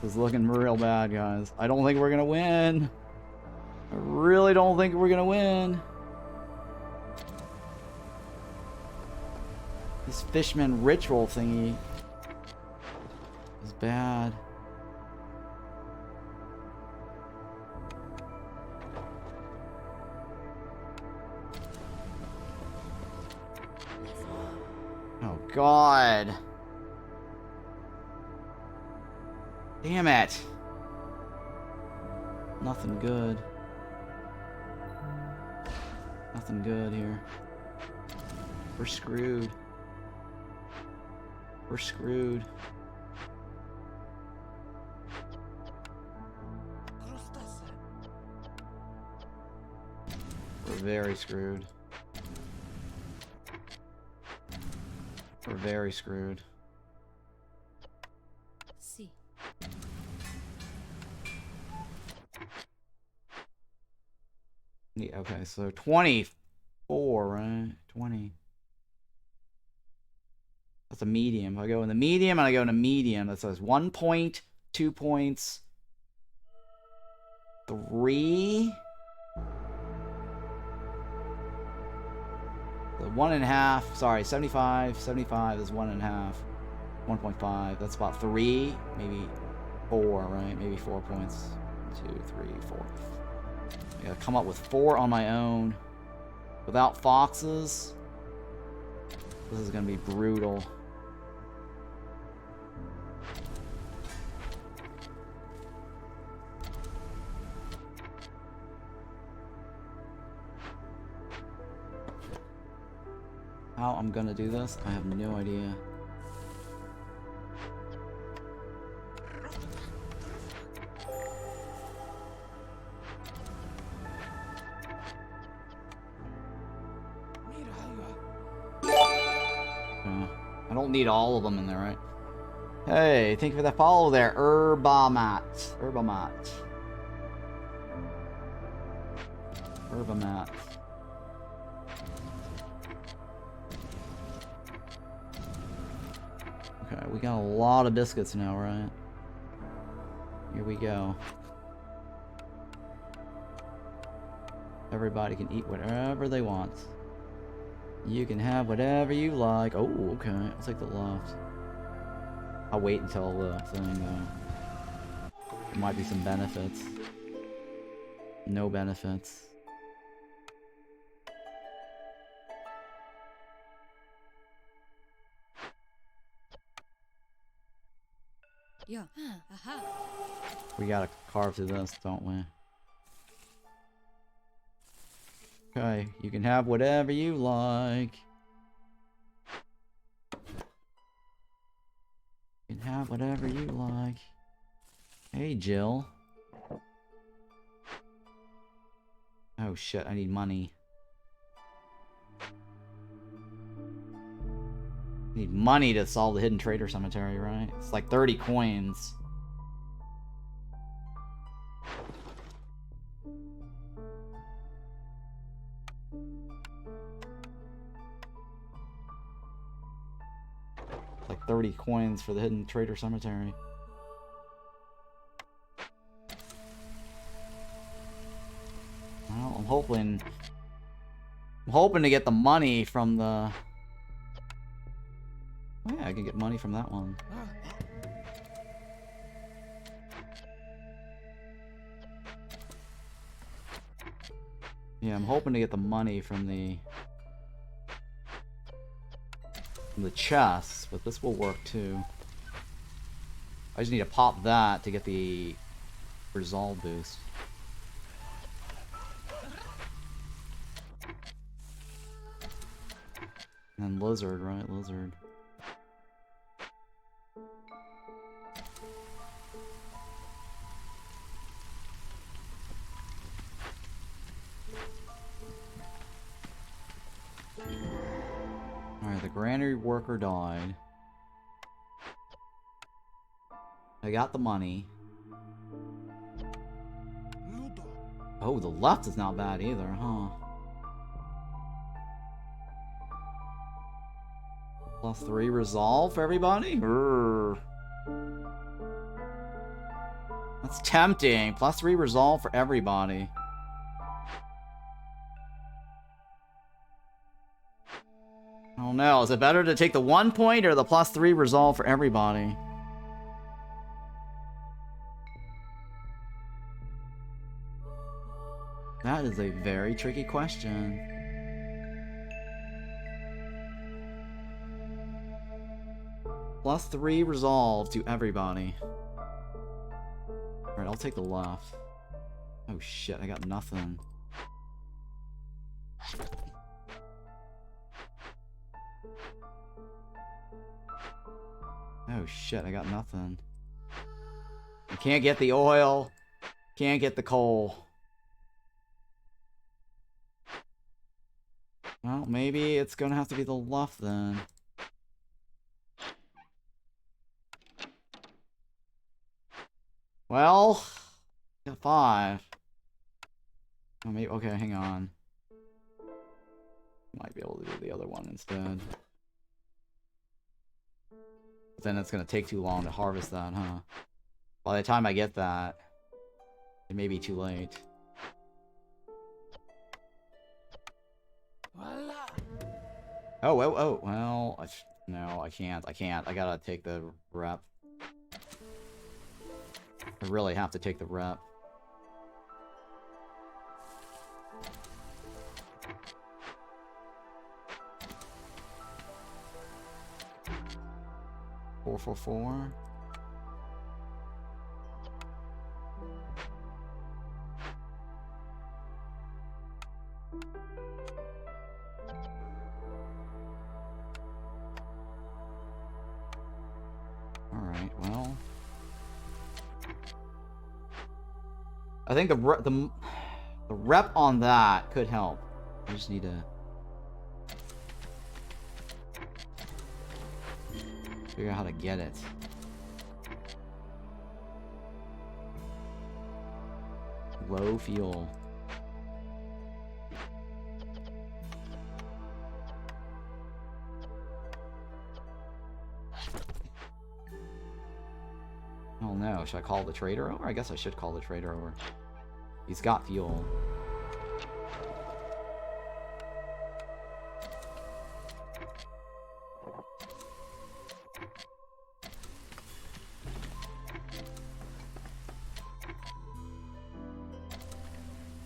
This is looking real bad, guys. I don't think we're gonna win. I really don't think we're gonna win. This Fishmen Ritual thingy is bad. Oh, God. Damn it. Nothing good. Nothing good here. We're screwed. We're screwed. We're very screwed. We're very screwed. See. Yeah, okay, so 24, right? 20. That's a medium. I go in the medium and I go in a medium. That says 1 point, 2 points, 3. The 1.5. Sorry, 75. 75 is 1.5. 1.5. That's about 3, maybe 4, right? Maybe 4 points. 2, 3, 4. I gotta come up with 4 on my own. Without foxes. This is gonna be brutal. How I'm gonna do this, I have no idea. I don't need all of them in there, right? Hey, thank you for that follow there, Herbamat. Herbamat. Herbamat. Okay, we got a lot of biscuits now, right? Here we go. Everybody can eat whatever they want. You can have whatever you like. Oh, okay. I'll take the left. I'll wait until the thing, though. There might be some benefits. No benefits. Yeah. Aha. We gotta carve through this, don't we? Okay, you can have whatever you like. You can have whatever you like. Hey, Jill. Oh shit, I need money. I need money to solve the Hidden Trader Cemetery, right? It's like 30 coins. Like 30 coins for the Hidden Trader Cemetery. Well, I'm hoping to get the money from the... Oh yeah, I can get money from that one. Yeah, I'm hoping to get the money from the chests, but this will work too. I just need to pop that to get the resolve boost. And lizard, right? Lizard. Alright, the granary worker died. I got the money. Oh, the left is not bad either, huh? +3 resolve for everybody? Urgh. It's tempting. +3 resolve for everybody. I don't know. Is it better to take the 1 point or the +3 resolve for everybody? That is a very tricky question. +3 resolve to everybody. Alright, I'll take the left. Oh shit, I got nothing. Oh shit, I got nothing. I can't get the oil. Can't get the coal. Well, maybe it's gonna have to be the left then. Well, got 5. Oh, maybe, okay, hang on. Might be able to do the other one instead. But then it's gonna take too long to harvest that, huh? By the time I get that, it may be too late. Oh, well, no, I can't. I gotta take the rep. I really have to take the rep. $444. Alright, well. I think the rep on that could help. I just need to figure out how to get it. Low fuel. Oh no, should I call the trader over? I guess I should call the trader over. He's got fuel.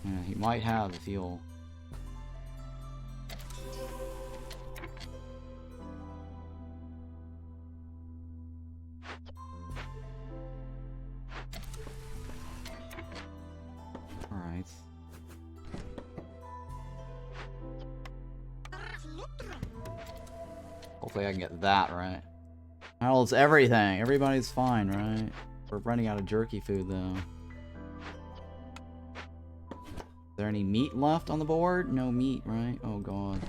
Yeah, he might have the fuel. Alright. Hopefully I can get that right. Well, it's everything. Everybody's fine, right? We're running out of jerky food, though. Is there any meat left on the board? No meat, right? Oh, God.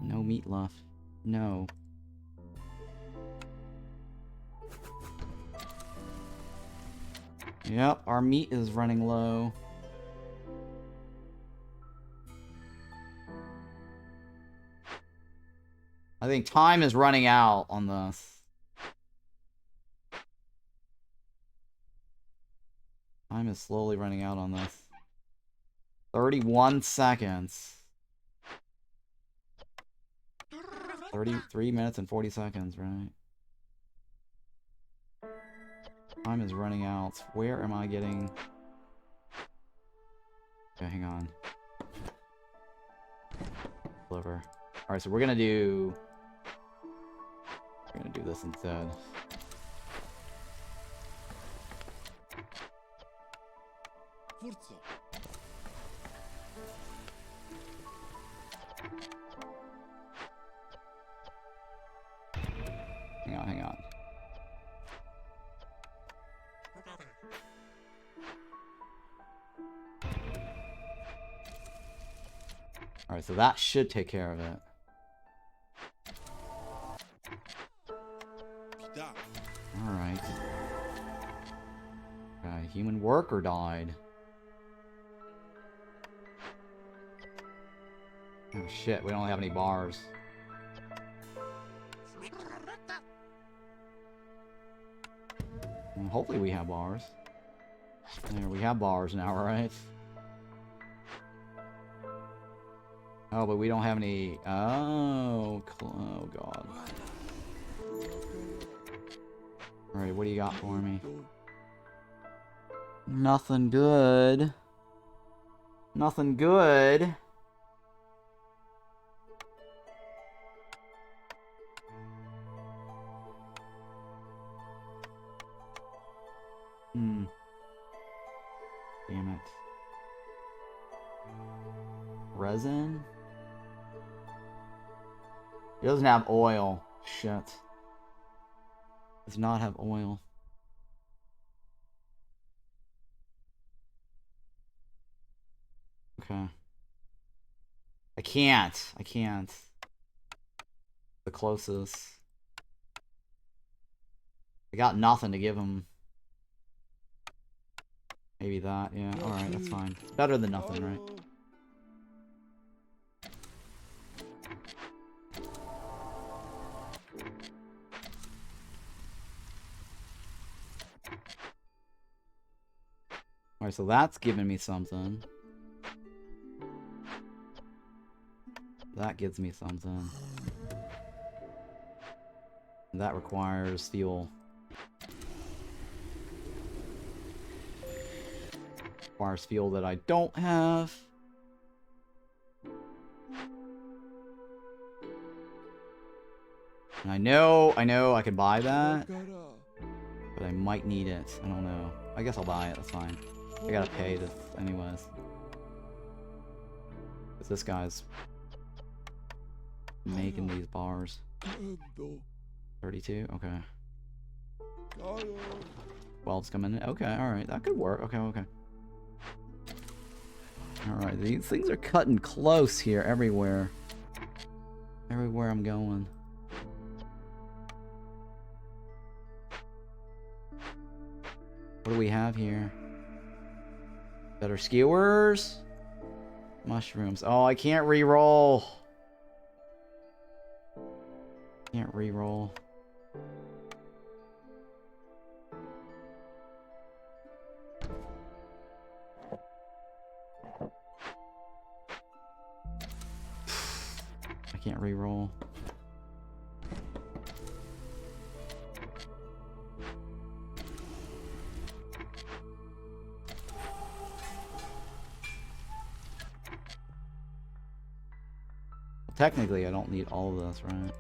No meat left. No. Yep, our meat is running low. I think time is running out on this. Time is slowly running out on this. 31 seconds. 33 minutes and 40 seconds, right? Time is running out. Where am I getting... Okay, hang on. Deliver. Alright, so we're gonna do... We're gonna do this instead. Hang on. Alright, so that should take care of it. Alright. Okay, human worker died. Oh shit, we don't have any bars. And hopefully we have bars. There, we have bars now, right? Oh, but we don't have any... Oh, oh god. Alright, what do you got for me? Nothing good. Nothing good. Damn it. Resin? It doesn't have oil. Shit. Does not have oil. Okay. I can't. The closest. I got nothing to give him. Maybe that, yeah. Alright, that's fine. It's better than nothing, right? Alright, so that's giving me something. That gives me something. And that requires fuel. Requires fuel that I don't have. And I know I can buy that. But I might need it. I don't know. I guess I'll buy it, that's fine. I gotta pay this anyways. Because this guy's making these bars. 32? Okay. 12's coming in. Okay, alright. That could work. Okay, okay. Alright, these things are cutting close here everywhere. Everywhere I'm going. What do we have here? Better skewers? Mushrooms. Oh, I can't re-roll. Can't re-roll. I can't re-roll. Technically, I don't need all of this, right?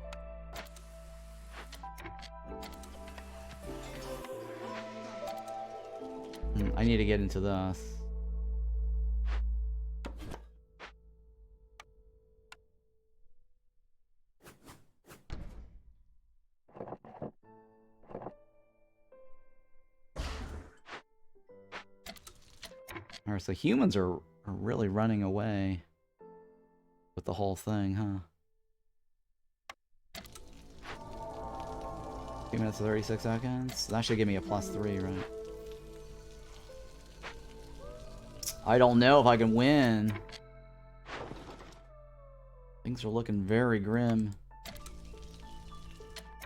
I need to get into this. Alright, so humans are really running away with the whole thing, huh? 2 minutes and 36 seconds? That should give me a +3, right? I don't know if I can win. Things are looking very grim.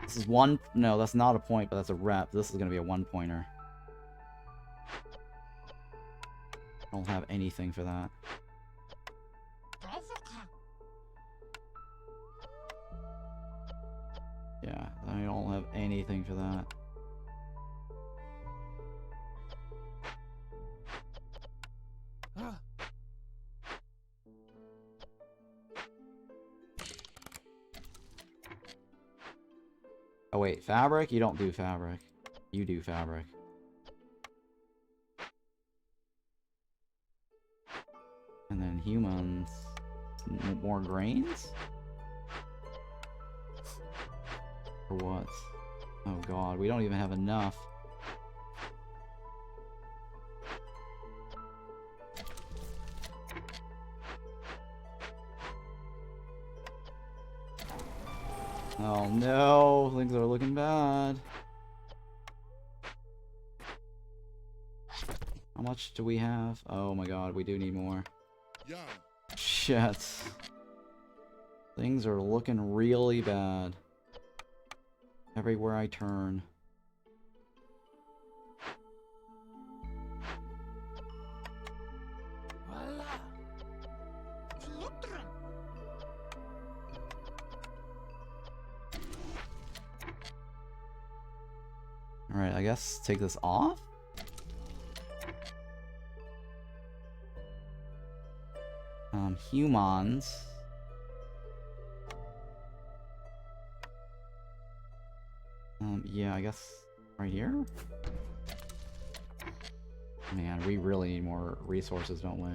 This is one... No, that's not a point, but that's a rep. This is going to be a 1-pointer. I don't have anything for that. Yeah, I don't have anything for that. Oh wait, fabric? You don't do fabric. You do fabric. And then humans... More grains? For what? Oh god, we don't even have enough. Oh no, things are looking bad. How much do we have? Oh my god, we do need more. Yeah. Shit. Things are looking really bad. Everywhere I turn. I guess take this off? Humans. Yeah, I guess right here? Man, we really need more resources, don't we?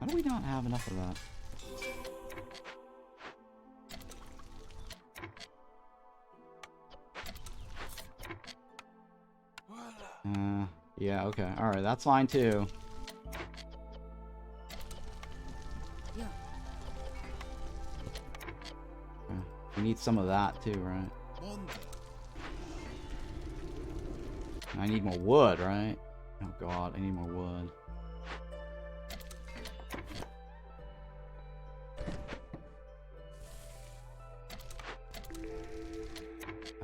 How do we not have enough of that? Yeah, okay. Alright, that's fine too. Yeah. Okay. We need some of that too, right? I need more wood, right? Oh god, I need more wood.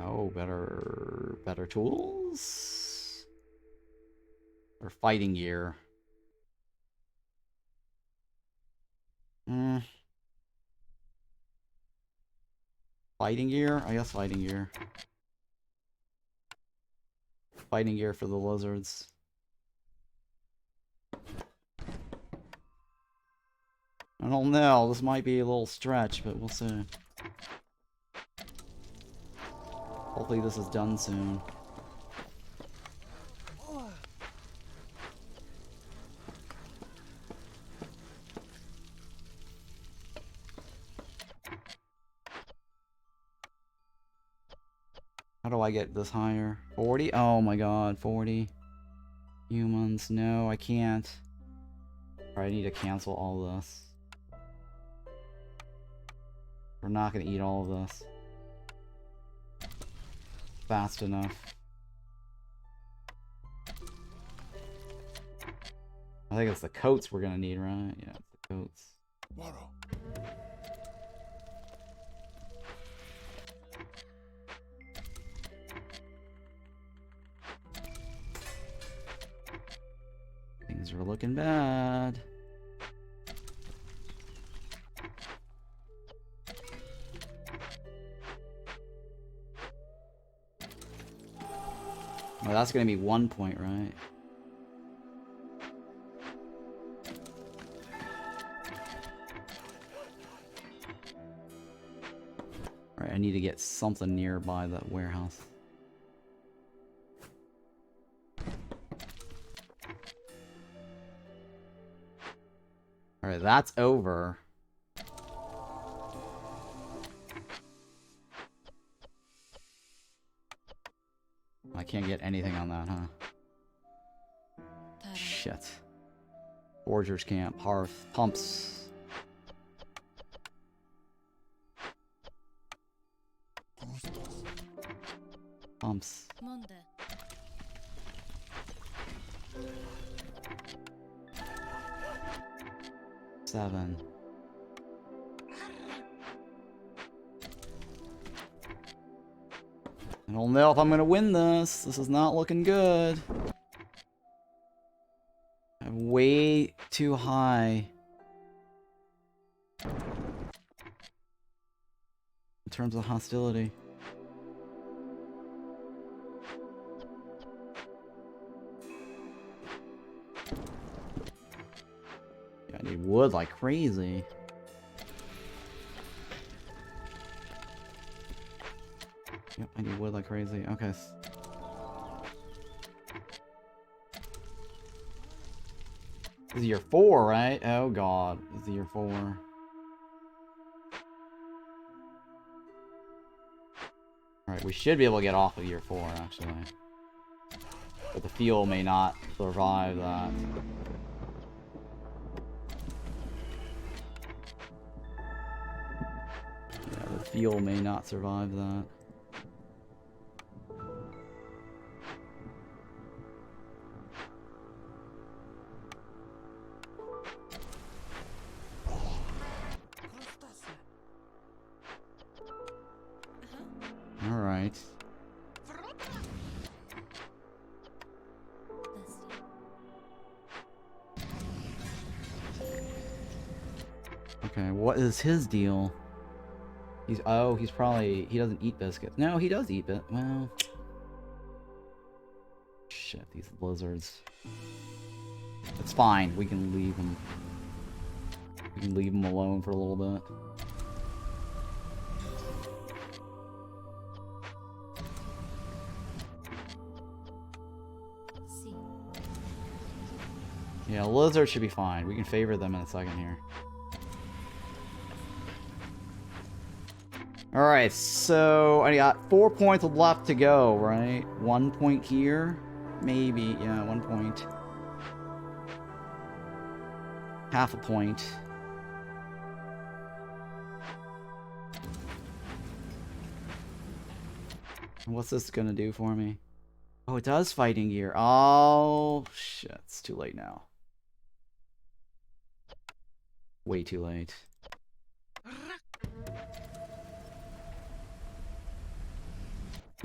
Oh, better tools? Or fighting gear? Fighting gear? I guess fighting gear. Fighting gear for the lizards. I don't know, this might be a little stretch, but we'll see. Hopefully this is done soon. How do I get this higher? 40? Oh my god, 40. Humans, no, I can't. Alright, I need to cancel all this. We're not gonna eat all of this fast enough. I think it's the coats we're gonna need, right? Yeah, it's the coats. Things are looking bad. Well, that's gonna be 1 point, right? Alright, I need to get something nearby the warehouse. Alright, that's over. I can't get anything on that, huh? Shit. Forger's camp, hearth, pumps. Pumps. 7. I don't know if I'm gonna win this. This is not looking good. I'm way too high in terms of hostility. Yeah, I need wood like crazy. Yep, I need wood like crazy. Okay. This is year 4, right? Oh god. This is year 4. Alright, we should be able to get off of year 4, actually. But the fuel may not survive that. Yeah, the fuel may not survive that. Alright. Okay, what is his deal? He's probably, he doesn't eat biscuits. No, he does eat it. Well, shit, these lizards. It's fine. We can leave him. We can leave him alone for a little bit. See. Yeah, lizards should be fine. We can favor them in a second here. Alright, so I got 4 points left to go, right? 1 point here. Maybe, yeah, 1 point. Half a point. What's this gonna do for me? Oh, it does fighting gear. Oh, shit. It's too late now. Way too late.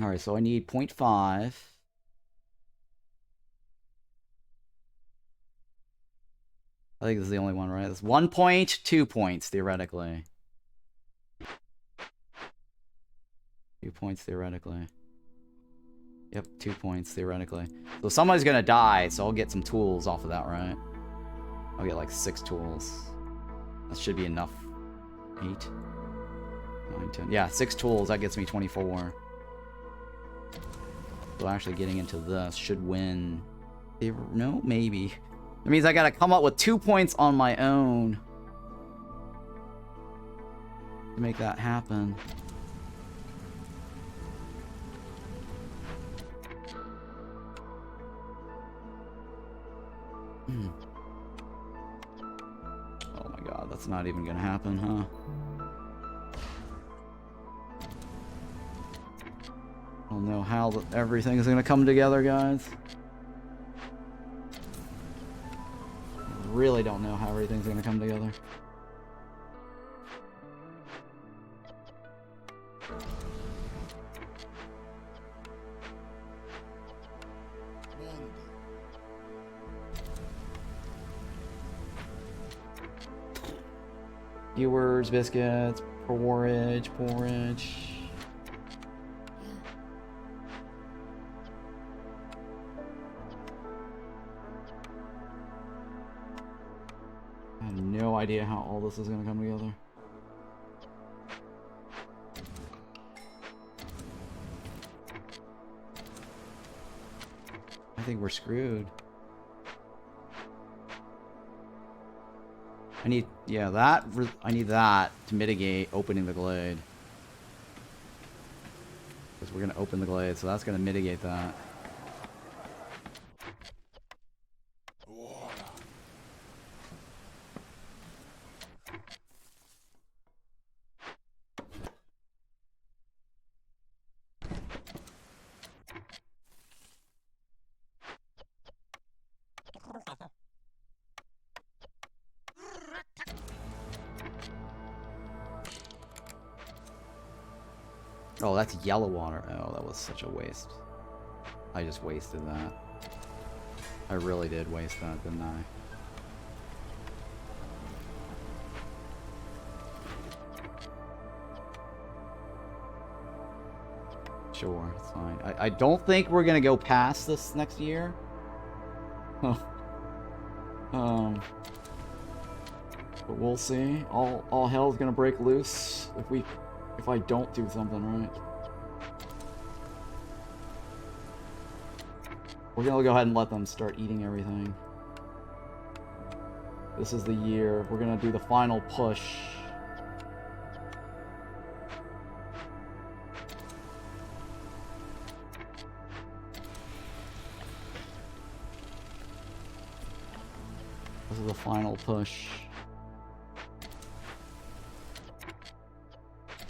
Alright, so I need 0.5. I think this is the only one, right? It's 1 point, 2 points, theoretically. 2 points, theoretically. Yep, 2 points, theoretically. So somebody's gonna die, so I'll get some tools off of that, right? I'll get like 6 tools. That should be enough. 8, 9, 10. Yeah, 6 tools, that gets me 24. So actually getting into this should win. No, maybe. That means I gotta come up with 2 points on my own to make that happen. Oh my god, that's not even gonna happen, huh? I don't know how everything's gonna come together, guys. I really don't know how everything's gonna come together. Viewers, biscuits, porridge. I have no idea how all this is going to come together. I think we're screwed. I need that to mitigate opening the glade. Because we're going to open the glade, so that's going to mitigate that. Oh, that's yellow water. Oh, that was such a waste. I just wasted that. I really did waste that, didn't I? Sure, it's fine. I don't think we're gonna go past this next year. But we'll see. All hell's gonna break loose if I don't do something right. We're gonna go ahead and let them start eating everything. This is the year. We're gonna do the final push. This is the final push.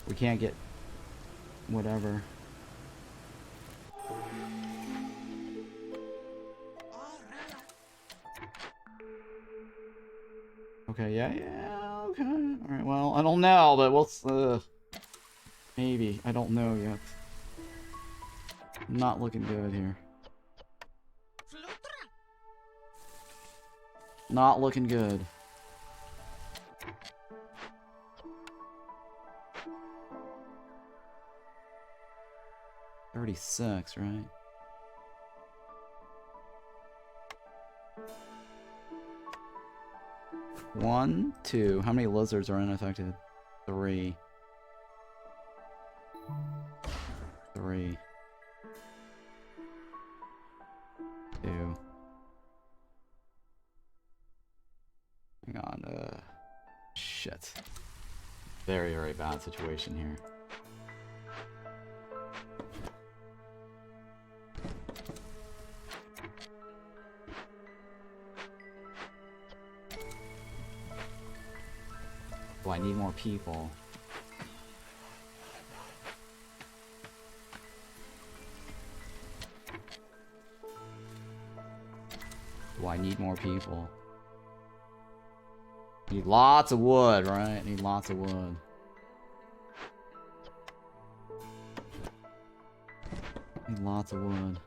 We can't get whatever. Okay, yeah, okay. Alright, well, I don't know, but we'll, maybe. I don't know yet. Not looking good here. Not looking good. 36, right? One, two. How many lizards are unaffected? 3. 3. 2. Hang on, shit. Very, very bad situation here. Do I need more people? Do I need more people? Need lots of wood, right? Need lots of wood. Need lots of wood.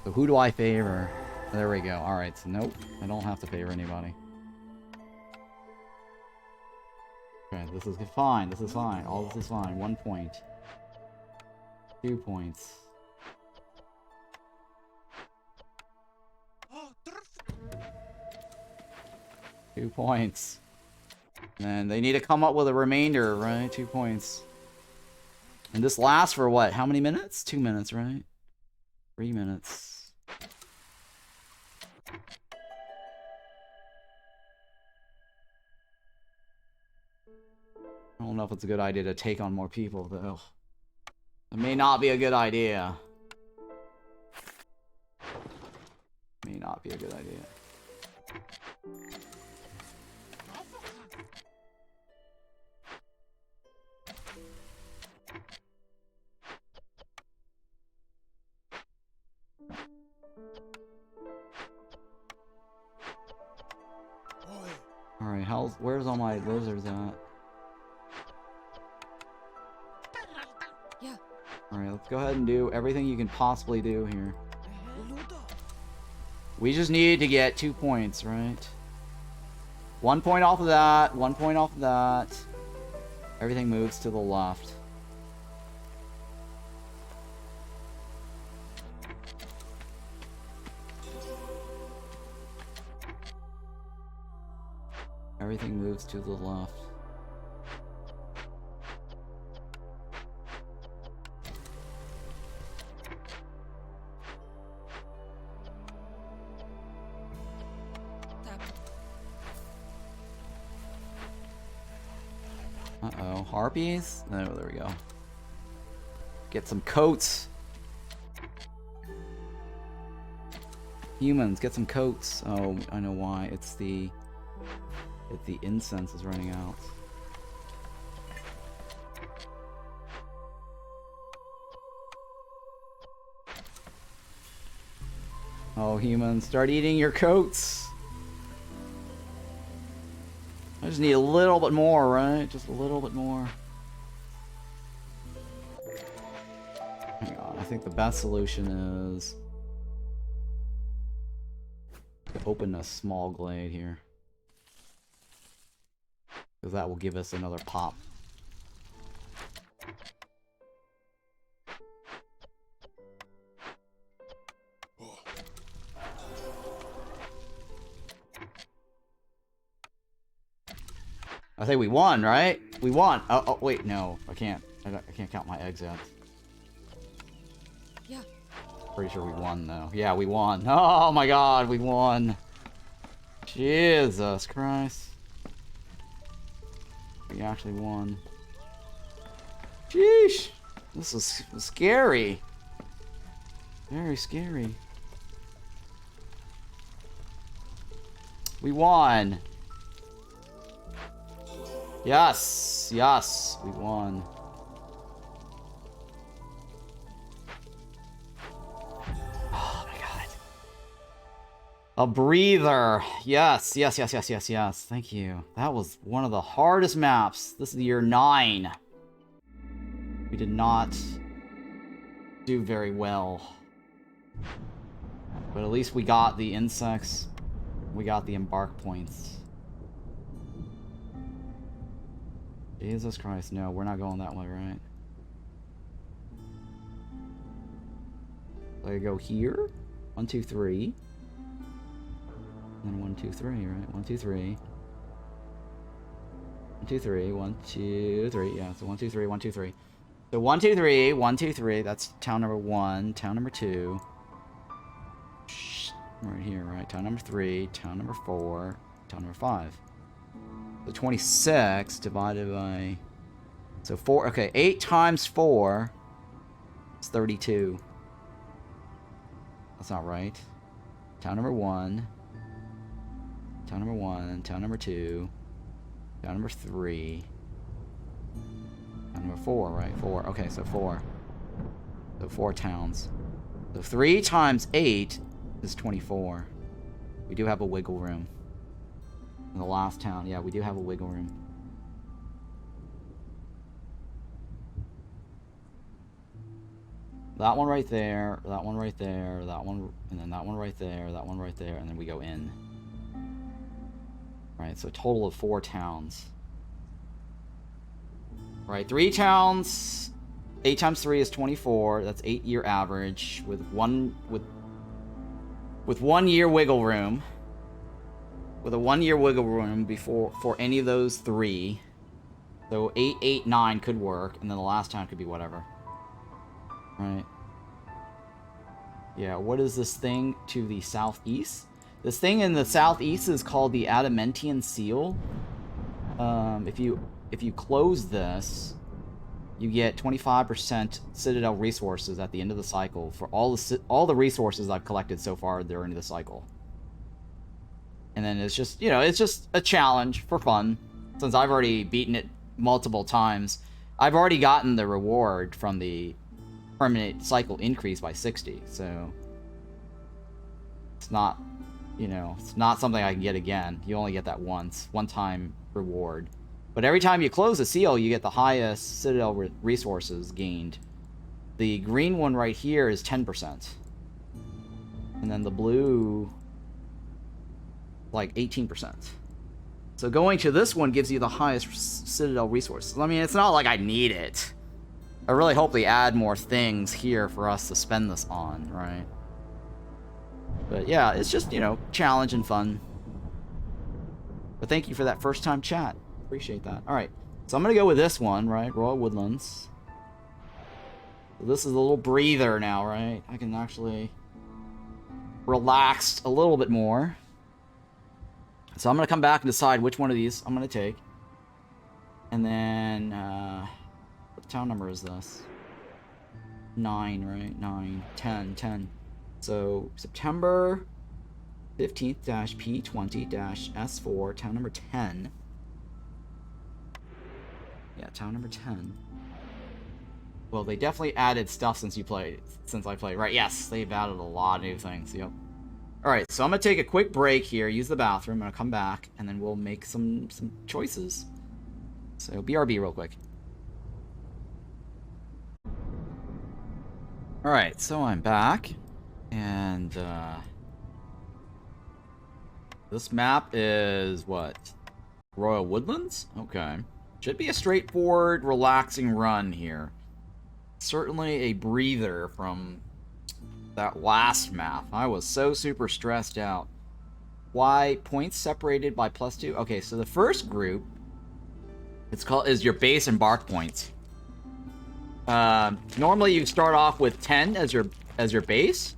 So who do I favor? There we go. Alright, so nope. I don't have to favor anybody. Okay, this is fine. This is fine. All this is fine. 1 point. 2 points. Two points. And they need to come up with a remainder, right? 2 points. And this lasts for what? How many minutes? 2 minutes, right? 3 minutes. I don't know if it's a good idea to take on more people, though. It may not be a good idea. May not be a good idea. Alright, where's all my lizards at? Yeah. Alright, let's go ahead and do everything you can possibly do here. We just need to get 2 points, right? 1 point off of that, 1 point off of that. Everything moves to the left. Everything moves to the left. Uh-oh. Harpies? Oh, there we go. Get some coats. Humans, get some coats. Oh, I know why. It's the incense is running out. Oh, humans, start eating your coats. I just need a little bit more, right? Just a little bit more. Hang on, I think the best solution is to open a small glade here. Because that will give us another pop. I think we won, right? We won. Oh wait, no, I can't. I can't count my eggs yet. Yeah. Pretty sure we won though. Yeah, we won. Oh my God, we won. Jesus Christ. We actually won. Sheesh. This is scary. Very scary. We won. Yes. Yes. We won. Oh my God. A breather. Yes. Yes. Yes. Yes. Yes. Yes. Thank you. That was one of the hardest maps. This is year 9. We did not do very well. But at least we got the insects. We got the embark points. Jesus Christ, no, we're not going that way, right? So I go here. 1, 2, 3. And 1, 2, 3, right? 1, 2, 3. 1, 2, 3. 1, 2, 3. Yeah, so 1, 2, 3. 1, 2, 3. So 1, 2, 3. 1, 2, 3. That's town number 1. Town number 2. Right here, right? Town number 3. Town number 4. Town number 5. So 26 divided by... So 4... Okay, 8 times 4 is 32. That's not right. Town number 1. Town number 1. Town number 2. Town number 3. Town number 4, right? 4. Okay, so 4. So 4 towns. So 3 times 8 is 24. We do have a wiggle room. In the last town, yeah, we do have a wiggle room. That one right there, that one right there, that one, and then that one right there, that one right there, and then we go in. Right, so a total of 4 towns. Right, 3 towns. 8 times 3 is 24. That's 8-year average with 1 year wiggle room. With a 1-year wiggle room for any of those 3. So 8, 8, 9 could work, and then the last town could be whatever. Right. Yeah, what is this thing to the southeast? This thing in the southeast is called the Adamantian Seal. If you close this, you get 25% Citadel resources at the end of the cycle for all the resources I've collected so far during the cycle. And then it's just, you know, it's just a challenge for fun. Since I've already beaten it multiple times, I've already gotten the reward from the permanent cycle increase by 60. So it's not, you know, it's not something I can get again. You only get that once, one-time reward. But every time you close a seal, you get the highest Citadel resources gained. The green one right here is 10%. And then the blue... like 18%. So going to this one gives you the highest Citadel resources. I mean, it's not like I need it. I really hope they add more things here for us to spend this on, right? But yeah, it's just, you know, challenge and fun. But thank you for that first time chat. Appreciate that. Alright, so I'm going to go with this one, right? Royal Woodlands. So this is a little breather now, right? I can actually relax a little bit more. So I'm going to come back and decide which one of these I'm going to take. And then, what town number is this? 9, right? 9, 10, 10. So, September 15th-P20-S4, town number 10. Yeah, town number 10. Well, they definitely added stuff since I played. Right, yes, they've added a lot of new things, yep. Alright, so I'm going to take a quick break here, use the bathroom, I'm going to come back, and then we'll make some choices. So, BRB real quick. Alright, so I'm back, and, this map is, what? Royal Woodlands? Okay. Should be a straightforward, relaxing run here. Certainly a breather from that last map. I was so super stressed out. Why points separated by +2? Okay, so the first group is your base embark points. Normally you start off with 10 as your base,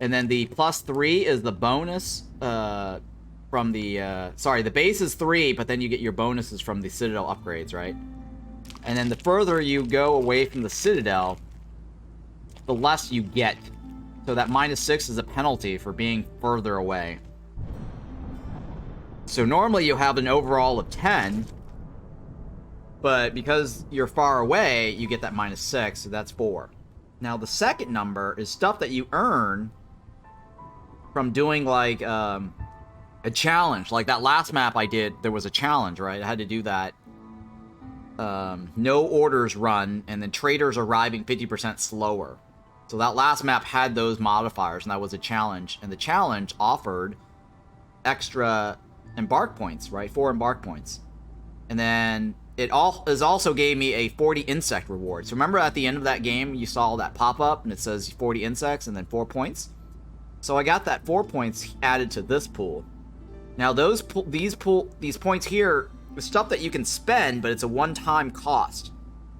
and then the +3 is the bonus from the sorry, the base is 3, but then you get your bonuses from the Citadel upgrades, right? And then the further you go away from the Citadel, the less you get. So that -6 is a penalty for being further away. So normally you have an overall of 10, but because you're far away, you get that -6, so that's 4. Now the second number is stuff that you earn from doing like a challenge. Like that last map I did, there was a challenge, right? I had to do that. No orders run, and then traders arriving 50% slower. So that last map had those modifiers, and that was a challenge. And the challenge offered extra embark points, right? 4 embark points. And then it also gave me a 40 insect reward. So remember at the end of that game, you saw that pop up and it says 40 insects and then 4 points. So I got that 4 points added to this pool. Now these points here is stuff that you can spend, but it's a one-time cost,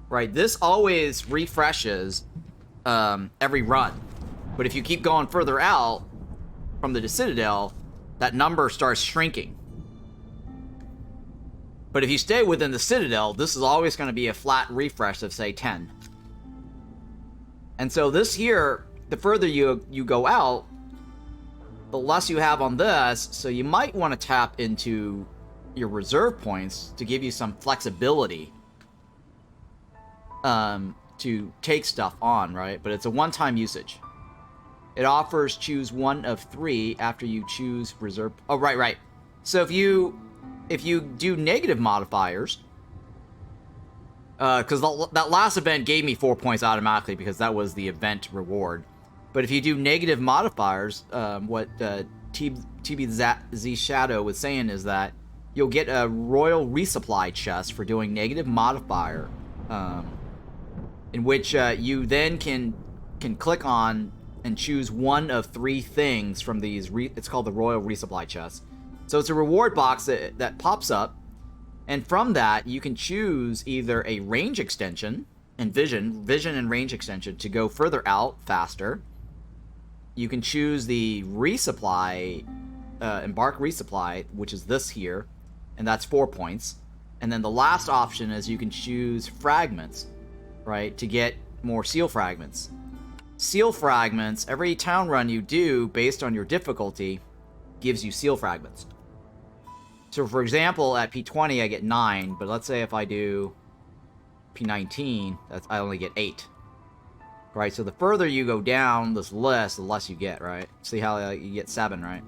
right? This always refreshes every run. But if you keep going further out from the Citadel, that number starts shrinking. But if you stay within the Citadel, this is always going to be a flat refresh of, say, 10. And so this here, the further you go out, the less you have on this, so you might want to tap into your reserve points to give you some flexibility to take stuff on, right? But it's a one-time usage. It offers choose one of 3 after you choose reserve... Oh, right. So if you do negative modifiers, because that last event gave me 4 points automatically because that was the event reward. But if you do negative modifiers, what TBZ Shadow was saying is that you'll get a royal resupply chest for doing negative modifier, in which you then can click on and choose one of 3 things from these. It's called the royal resupply chest. So it's a reward box that pops up, and from that you can choose either a range extension and vision and range extension to go further out faster. You can choose the resupply, embark resupply, which is this here, and that's 4 points. And then the last option is you can choose fragments, right, to get more seal fragments. Seal fragments, every town run you do based on your difficulty gives you seal fragments. So for example, at P20 I get 9, but let's say if I do P19, I only get 8. Right, so the further you go down this list, the less you get, right? See how you get 7, right?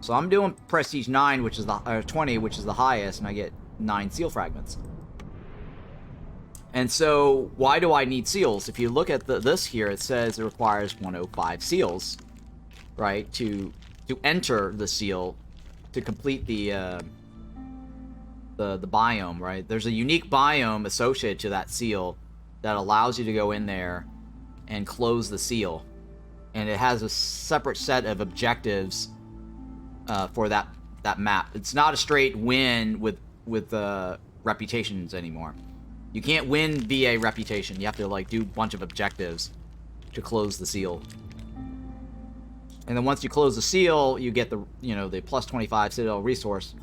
So I'm doing Prestige 9, which is the 20, which is the highest, and I get 9 seal fragments. And so, why do I need seals? If you look at this here, it says it requires 105 seals, right, to enter the seal, to complete the biome, right? There's a unique biome associated to that seal that allows you to go in there and close the seal, and it has a separate set of objectives for that map. It's not a straight win with reputations anymore. You can't win via reputation. You have to like do a bunch of objectives to close the seal. And then once you close the seal, you get the plus 25 Citadel resource.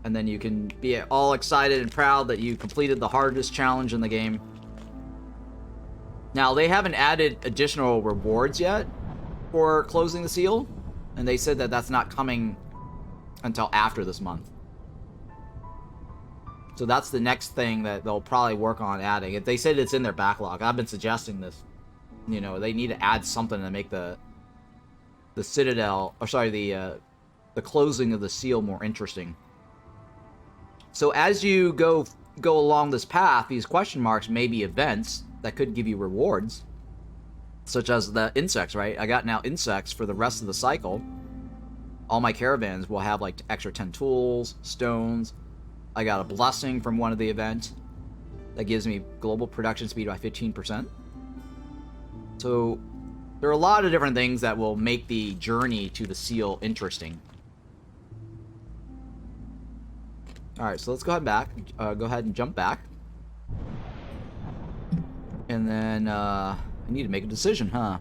And then you can be all excited and proud that you completed the hardest challenge in the game. Now, they haven't added additional rewards yet for closing the seal, and they said that that's not coming until after this month. So that's the next thing that they'll probably work on adding. They said it's in their backlog. I've been suggesting this. They need to add something to make the Citadel, or sorry, the closing of the seal more interesting. So as you go along this path, these question marks may be events that could give you rewards, such as the insects, right? I got now insects for the rest of the cycle. All my caravans will have like extra 10 tools, stones. I got a blessing from one of the events that gives me global production speed by 15%. So there are a lot of different things that will make the journey to the seal interesting. Alright, so let's go ahead and jump back. And then, I need to make a decision, huh?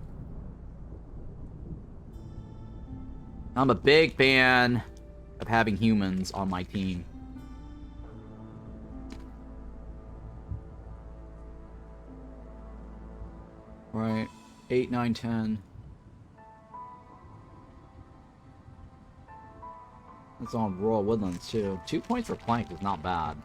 I'm a big fan of having humans on my team. Right, 8, 9, 10. It's on Royal Woodlands, too. 2 points for plank is not bad.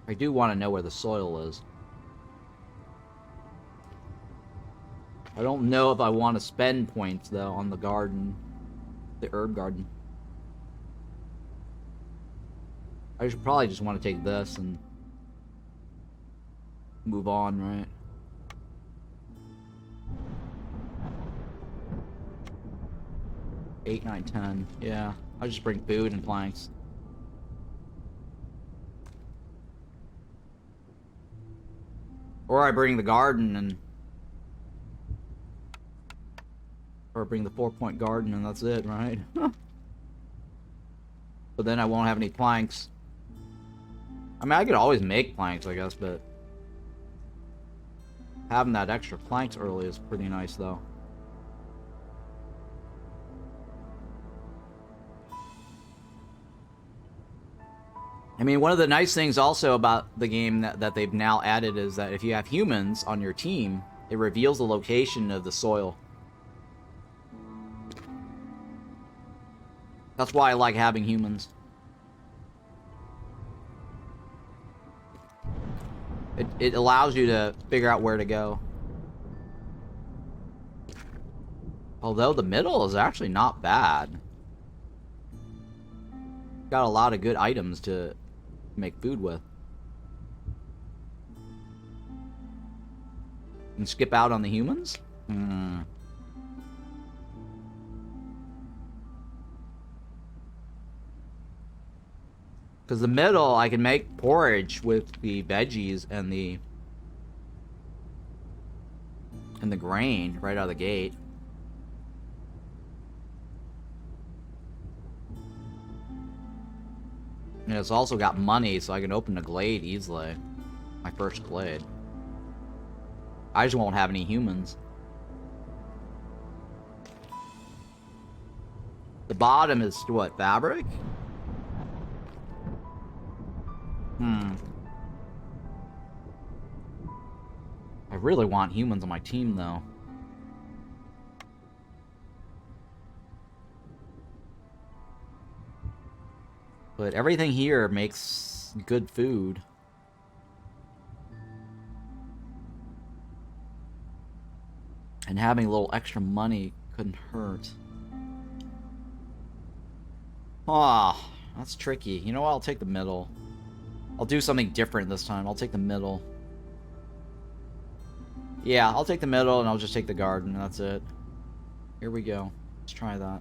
I do want to know where the soil is. I don't know if I want to spend points, though, on the garden. The herb garden. I should probably just want to take this and move on, right? 8, 9, 10. Yeah, I'll just bring food and planks. Or I bring the garden and... Or bring the 4-point garden and that's it, right? But then I won't have any planks. I mean, I could always make planks, I guess, but... Having that extra planks early is pretty nice, though. I mean, one of the nice things also about the game that they've now added is that if you have humans on your team, it reveals the location of the soil. That's why I like having humans. It allows you to figure out where to go. Although the middle is actually not bad. Got a lot of good items to make food with. And skip out on the humans? Because the middle, I can make porridge with the veggies and the grain right out of the gate. And it's also got money, so I can open the glade easily. My first glade. I just won't have any humans. The bottom is what, fabric? I really want humans on my team, though. But everything here makes good food. And having a little extra money couldn't hurt. Ah, that's tricky. You know what? I'll take the middle. I'll do something different this time. I'll take the middle. Yeah, I'll take the middle and I'll just take the garden. That's it. Here we go. Let's try that.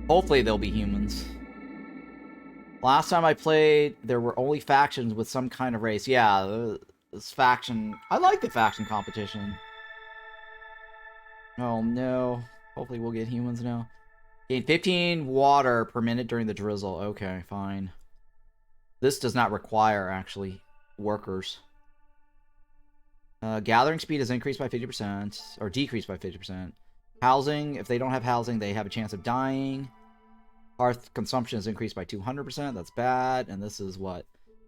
Hopefully there'll be humans. Last time I played, there were only factions with some kind of race. Yeah, this faction... I like the faction competition. Oh, no. Hopefully we'll get humans now. Gain 15 water per minute during the drizzle. Okay, fine. This does not require, actually, workers. Gathering speed is increased by 50%, or decreased by 50%. Housing, if they don't have housing, they have a chance of dying. Hearth consumption is increased by 200%, that's bad. And this is what?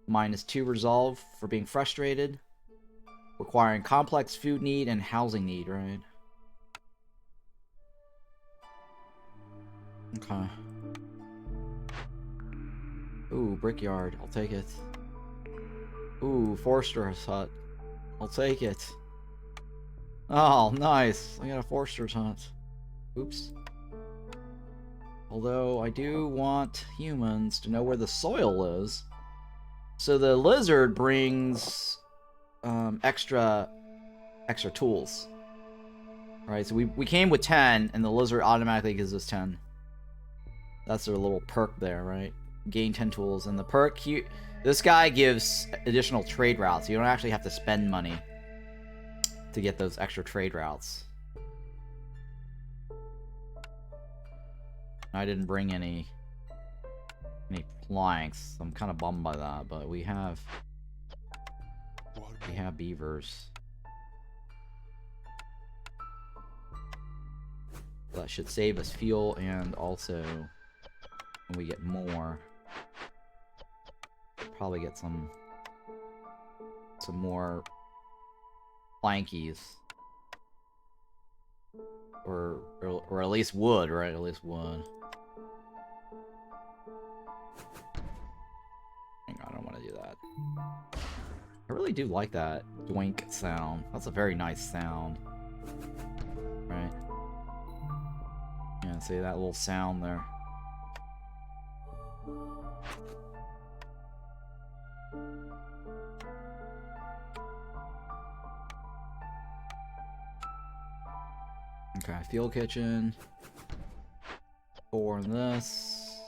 -2 resolve for being frustrated. Requiring complex food need and housing need, right? Okay. Ooh, brickyard, I'll take it. Ooh, forester's hut. I'll take it. Oh, nice. I got a forester's hut. Oops. Although, I do want humans to know where the soil is. So the lizard brings extra tools. Alright, so we came with 10, and the lizard automatically gives us 10. That's their little perk there, right? Gain 10 tools. And the perk here... This guy gives additional trade routes. You don't actually have to spend money to get those extra trade routes. I didn't bring any planks. I'm kind of bummed by that, but we have beavers. That should save us fuel, and also when we get more, probably get some more plankies, or at least wood, right? At least wood. Hang on, I don't want to do that. I really do like that doink sound. That's a very nice sound, right? Yeah, see that little sound there. Okay, field kitchen. 4 on this.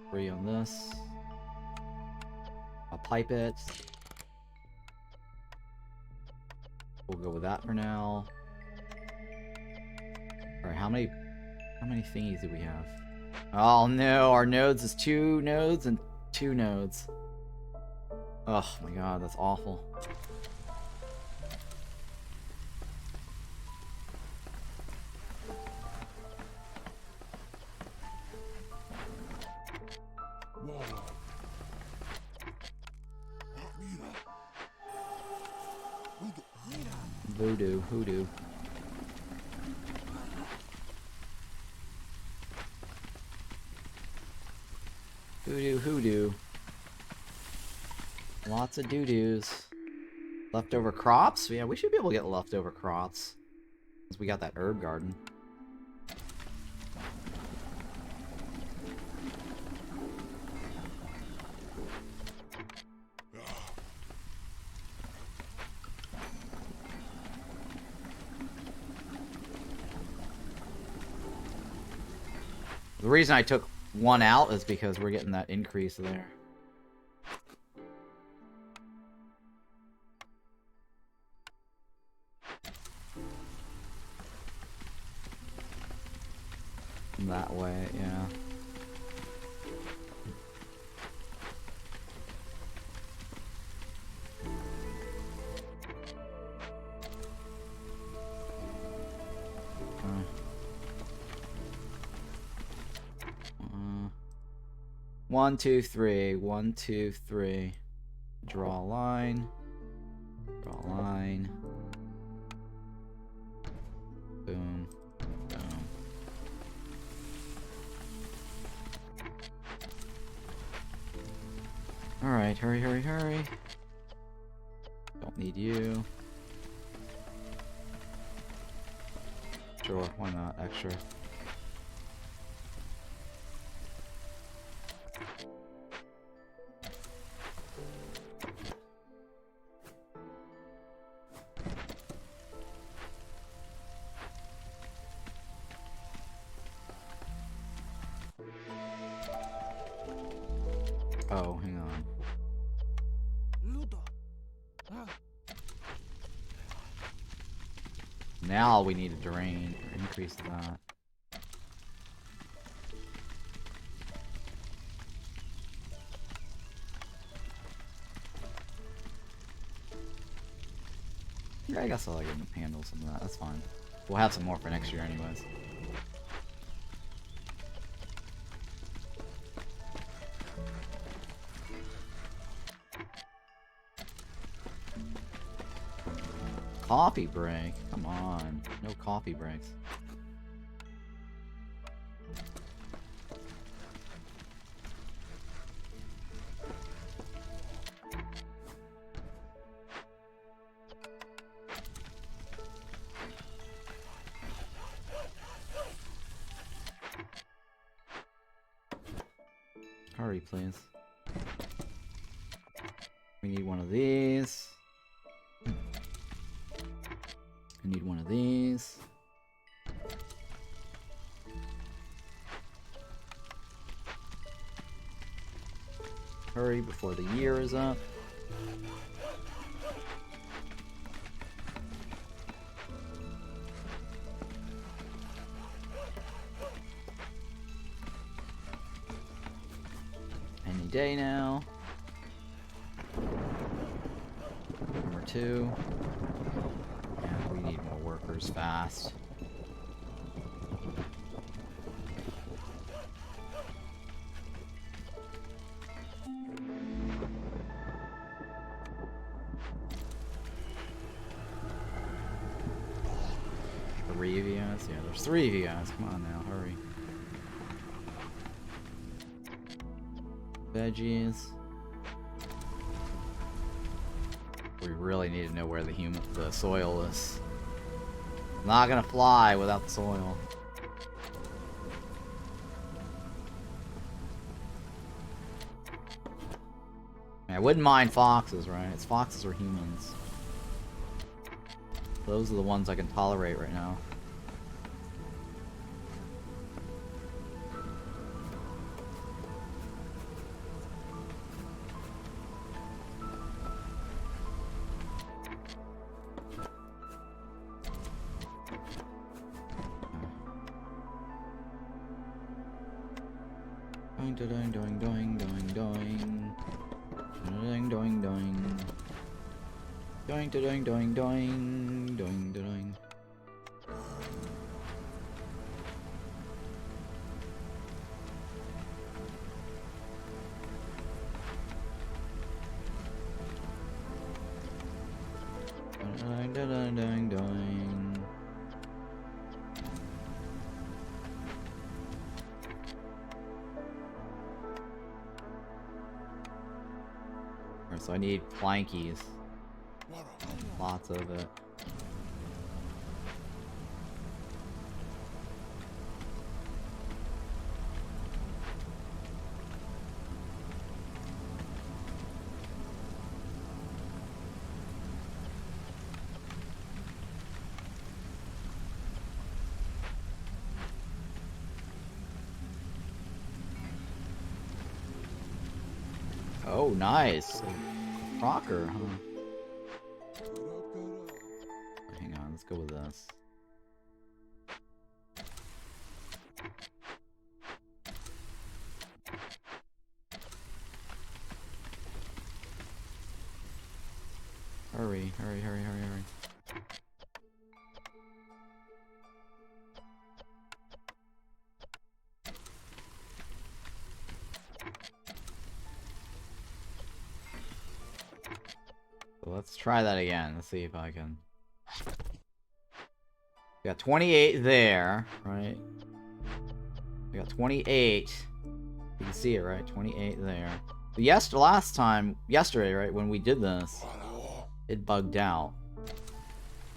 3 on this. I'll pipe it. We'll go with that for now. Alright, how many thingies do we have? Oh no, our nodes is 2 nodes and 2 nodes. Oh my god, that's awful. Voodoo, hoodoo. Hoodoo, hoodoo. Lots of doo-doos. Leftover crops? Yeah, we should be able to get leftover crops. Because we got that herb garden. The reason I took one out is because we're getting that increase there. That way, yeah. One, two, three. 1, 2, 3. Draw a line. Draw a line. Boom. Boom. Alright, hurry, hurry, hurry. Don't need you. Sure, why not? Extra. Oh, hang on. Now we need a drain. Increase that. Yeah, I guess I'll handle some of that. That's fine. We'll have some more for next year anyways. Coffee break? Come on. No coffee breaks. Hurry, please. We need one of these. I need one of these. Hurry before the year is up. Any day now. Number 2. We need more workers fast. Three of you guys? Yeah, there's 3 of you guys. Come on now, hurry. Veggies. We really need to know where the soil is. Not gonna fly without the soil. I wouldn't mind foxes, right? It's foxes or humans. Those are the ones I can tolerate right now. Doing, doing, doing, doing, doing, doing. Doing, doing, doing. Doing, doing, doing, doing, doing, doing. Doing, doing, doing, doing. So I need plankies. Lots of it. Oh, nice. Rocker, huh? Hang on, let's go with this. Hurry, hurry, hurry, hurry, hurry. So let's try that again. Let's see if I can. We got 28 there, right? We got 28. You can see it, right? 28 there. But yesterday, right, when we did this, it bugged out.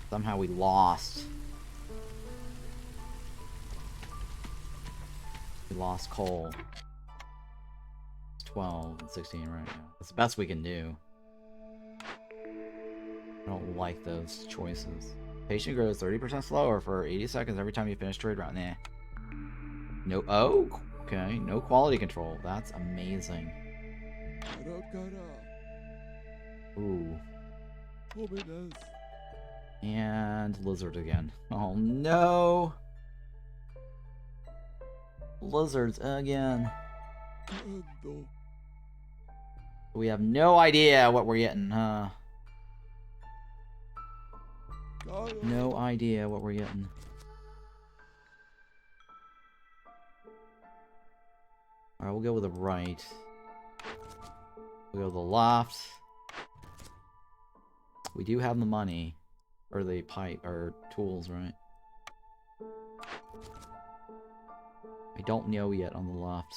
Somehow we lost. We lost coal. It's 12 and 16 right now. That's the best we can do. I don't like those choices. Patient grows 30% slower for 80 seconds every time you finish trade round. Nah. No. Oh, okay. No quality control. That's amazing. Ooh. And lizard again. Oh no. Lizards again. We have no idea what we're getting, huh? No idea what we're getting. Alright, we'll go with the right. We'll go with the left. We do have the money. Or the pipe, or tools, right? I don't know yet on the left.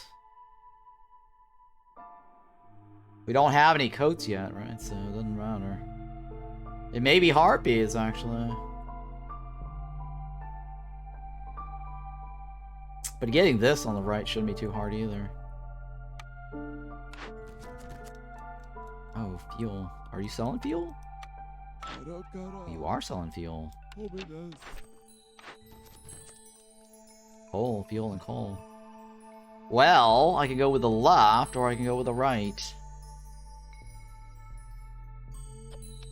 We don't have any coats yet, right? So it doesn't matter. It may be Harpies, actually. But getting this on the right shouldn't be too hard either. Oh, fuel. Are you selling fuel? You are selling fuel. Coal, fuel, and coal. Well, I can go with the left, or I can go with the right.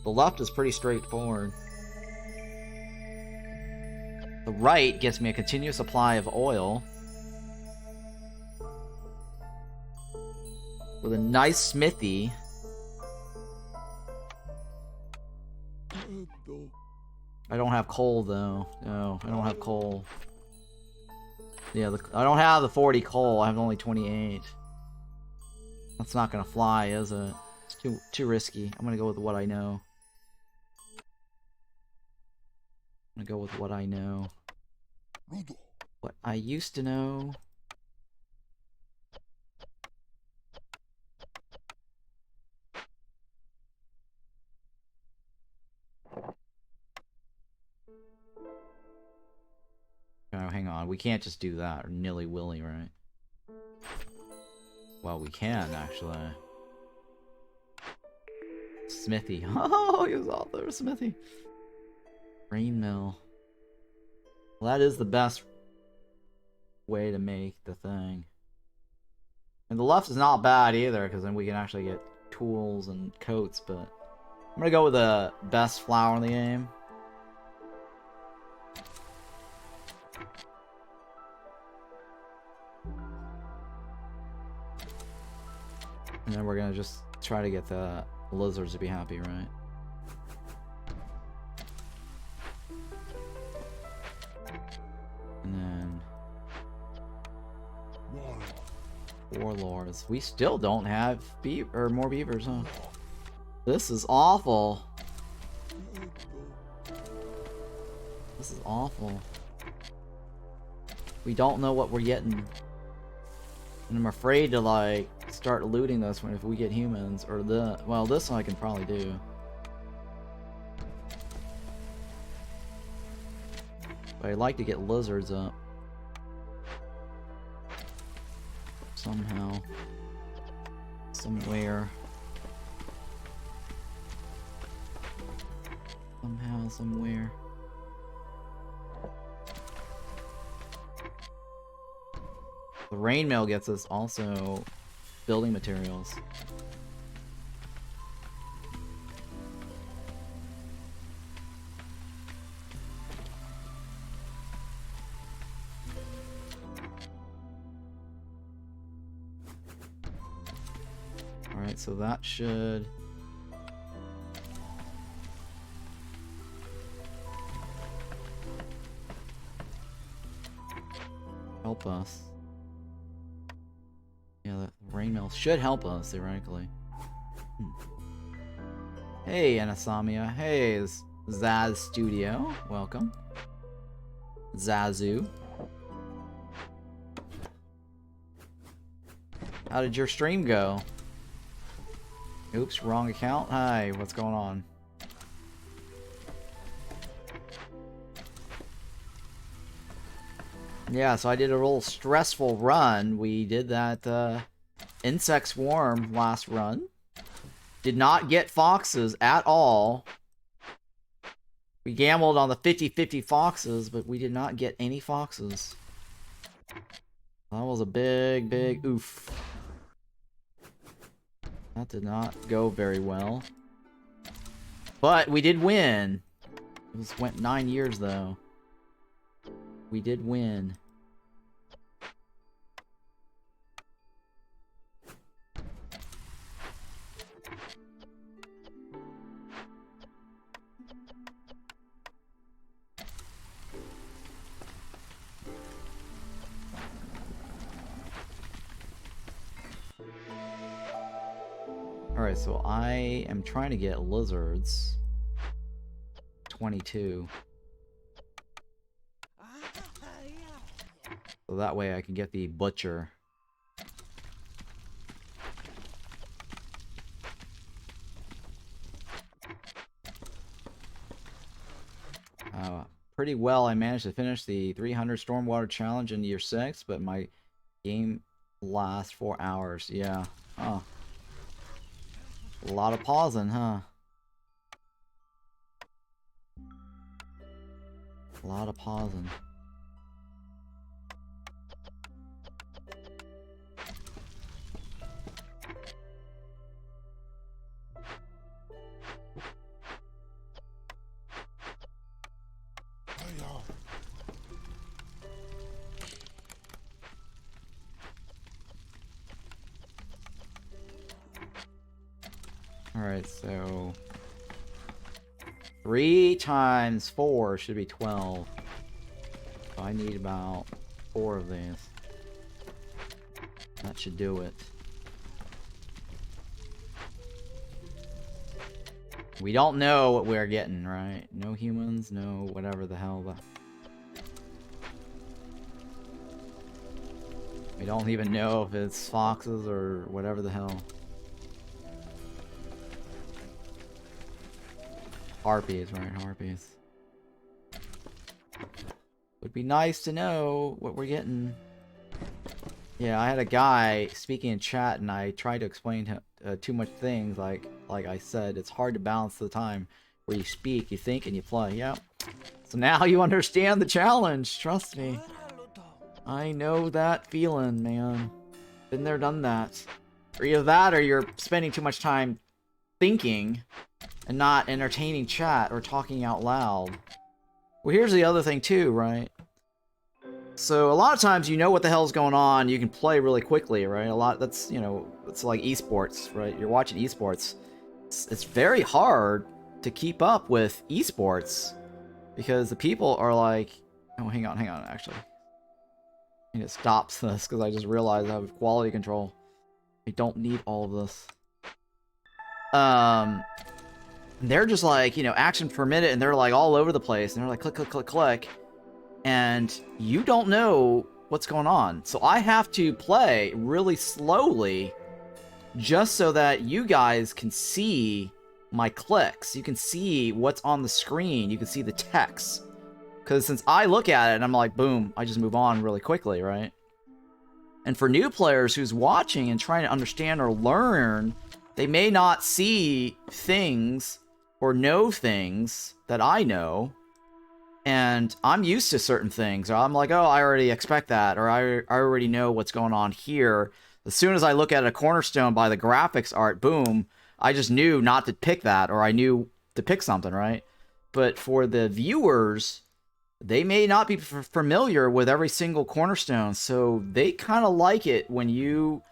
The left is pretty straightforward. The right gets me a continuous supply of oil. With a nice smithy. I don't have coal, though. No, I don't have coal. Yeah, I don't have the 40 coal. I have only 28. That's not gonna fly, is it? It's too risky. I'm gonna go with what I know. I'm gonna go with what I know. What I used to know. Oh, hang on. We can't just do that, or nilly-willy, right? Well, we can, actually. Smithy. Oh, he was out there, Smithy. Grain mill. Well, that is the best way to make the thing. And the left is not bad either, because then we can actually get tools and coats, but I'm gonna go with the best flower in the game. And then we're gonna just try to get the lizards to be happy, right? And then warlords. We still don't have more beavers, huh? This is awful. This is awful. We don't know what we're getting. And I'm afraid to, like, start looting this one if we get humans. Or well, this one I can probably do. But I'd like to get lizards up. Somehow. Somewhere. Somehow, somewhere. The rain mail gets us also building materials. Alright, so that should help us. Yeah, the rain mail should help us, theoretically. Hey, Anasamia. Hey, Zaz Studio. Welcome. Zazu. How did your stream go? Oops, wrong account. Hi, what's going on? Yeah, so I did a real stressful run. We did that insect swarm last run. Did not get foxes at all. We gambled on the 50-50 foxes, but we did not get any foxes. That was a big, big oof. That did not go very well. But we did win. It went 9 years, though. We did win. Alright, so I am trying to get lizards. 22. So that way I can get the butcher. Pretty well, I managed to finish the 300 Stormwater Challenge in Year 6, but my game lasts 4 hours. Yeah. Huh. A lot of pausing, huh? A lot of pausing. Alright, so 3 times 4 should be 12. So I need about 4 of these. That should do it. We don't know what we're getting, right? No humans, no whatever the hell. We don't even know if it's foxes or whatever the hell. Harpies, right? Harpies. Would be nice to know what we're getting. Yeah, I had a guy speaking in chat, and I tried to explain too much things. Like I said, it's hard to balance the time where you speak, you think, and you play. Yep. So now you understand the challenge. Trust me. I know that feeling, man. Been there, done that. Or either that, or you're spending too much time thinking and not entertaining chat or talking out loud. Well, here's the other thing too, right? So a lot of times you know what the hell's going on. You can play really quickly, right? That's, you know, it's like esports, right? You're watching esports. It's very hard to keep up with esports because the people are like, oh, hang on, actually. And it stops this because I just realized I have quality control. I don't need all of this. They're just like, you know, action per minute, and they're like all over the place, and they're like click, click, click, click, and you don't know what's going on. So I have to play really slowly just so that you guys can see my clicks. You can see what's on the screen. You can see the text. Because since I look at it and I'm like, boom, I just move on really quickly, right? And for new players who's watching and trying to understand or learn, they may not see things or know things that I know. And I'm used to certain things. Or I'm like, oh, I already expect that. Or I already know what's going on here. As soon as I look at a cornerstone by the graphics art, boom, I just knew not to pick that. Or I knew to pick something, right? But for the viewers, they may not be familiar with every single cornerstone, so they kind of like it when you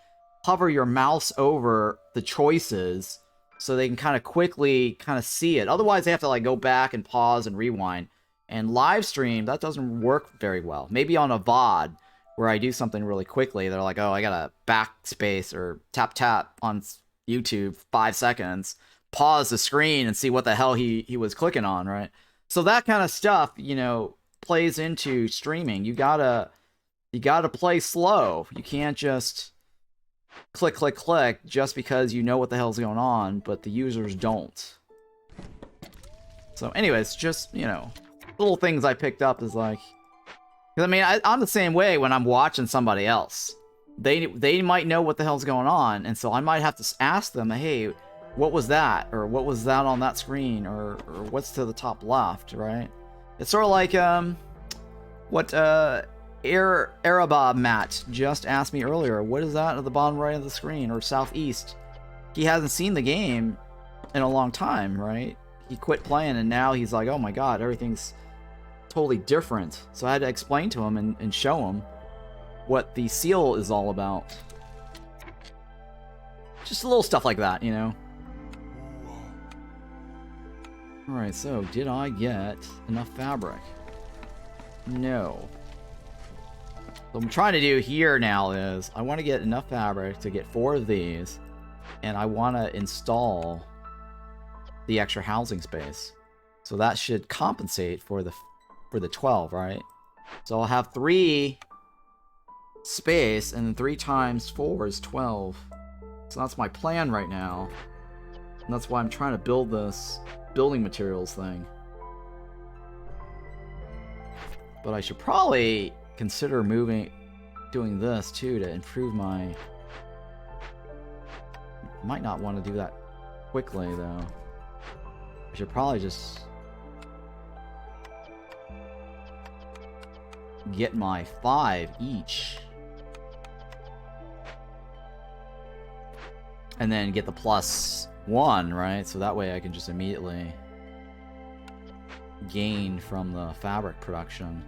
hover your mouse over the choices so they can kind of quickly kind of see it. Otherwise, they have to like go back and pause and rewind. And live stream, that doesn't work very well. Maybe on a VOD where I do something really quickly, they're like, oh, I gotta backspace or tap on YouTube 5 seconds, pause the screen and see what the hell he was clicking on, right? So that kind of stuff, you know, plays into streaming. You gotta play slow. You can't just click, click, click just because you know what the hell's going on, but the users don't. So anyways, just, you know, little things I picked up is like, because I mean, I'm the same way when I'm watching somebody else. They might know what the hell's going on, and so I might have to ask them, hey, what was that? Or what was that on that screen? Or what's to the top left, right? It's sort of like what Arabab Matt just asked me earlier. What is that at the bottom right of the screen, or southeast? He hasn't seen the game in a long time, right? He quit playing, and now he's like, oh my god, everything's totally different. So I had to explain to him and show him what the seal is all about. Just a little stuff like that, you know? Alright, so did I get enough fabric? No. What I'm trying to do here now is I want to get enough fabric to get 4 of these, and I want to install the extra housing space. So that should compensate for the 12, right? So I'll have 3 space, and then 3 times 4 is 12. So that's my plan right now. And that's why I'm trying to build this building materials thing. But I should probably consider doing this too to improve my... Might not want to do that quickly though. I should probably just get my 5 each. And then get the +1, right? So that way I can just immediately gain from the fabric production.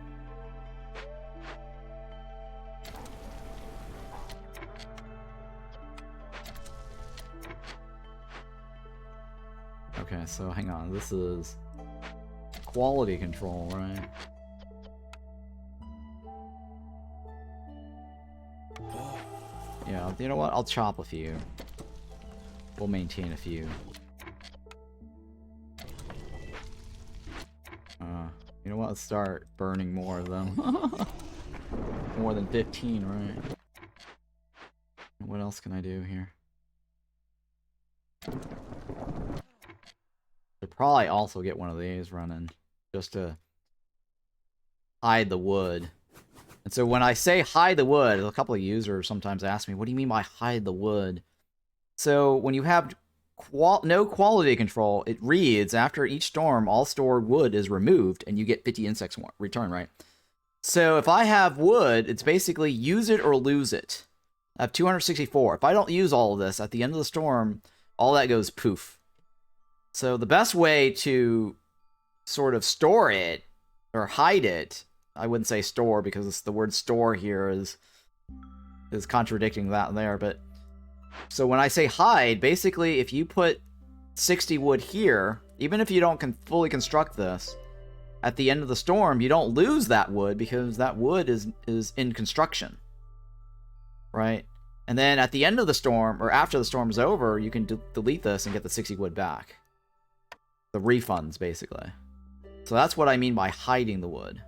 Okay, so hang on. This is quality control, right? Yeah, you know what? I'll chop a few. We'll maintain a few. You know what? Let's start burning more of them. More than 15, right? What else can I do here? Should probably also get one of these running, just to hide the wood. And so when I say hide the wood, a couple of users sometimes ask me, what do you mean by hide the wood? So when you have no quality control, it reads, after each storm, all stored wood is removed, and you get 50 insects return, right? So if I have wood, it's basically use it or lose it. I have 264. If I don't use all of this, at the end of the storm, all that goes poof. So the best way to sort of store it, or hide it, I wouldn't say store because it's the word store here is contradicting that there. But so when I say hide, basically if you put 60 wood here, even if you don't fully construct this, at the end of the storm, you don't lose that wood because that wood is in construction, right? And then at the end of the storm, or after the storm is over, you can delete this and get the 60 wood back. The refunds, basically. So that's what I mean by hiding the wood.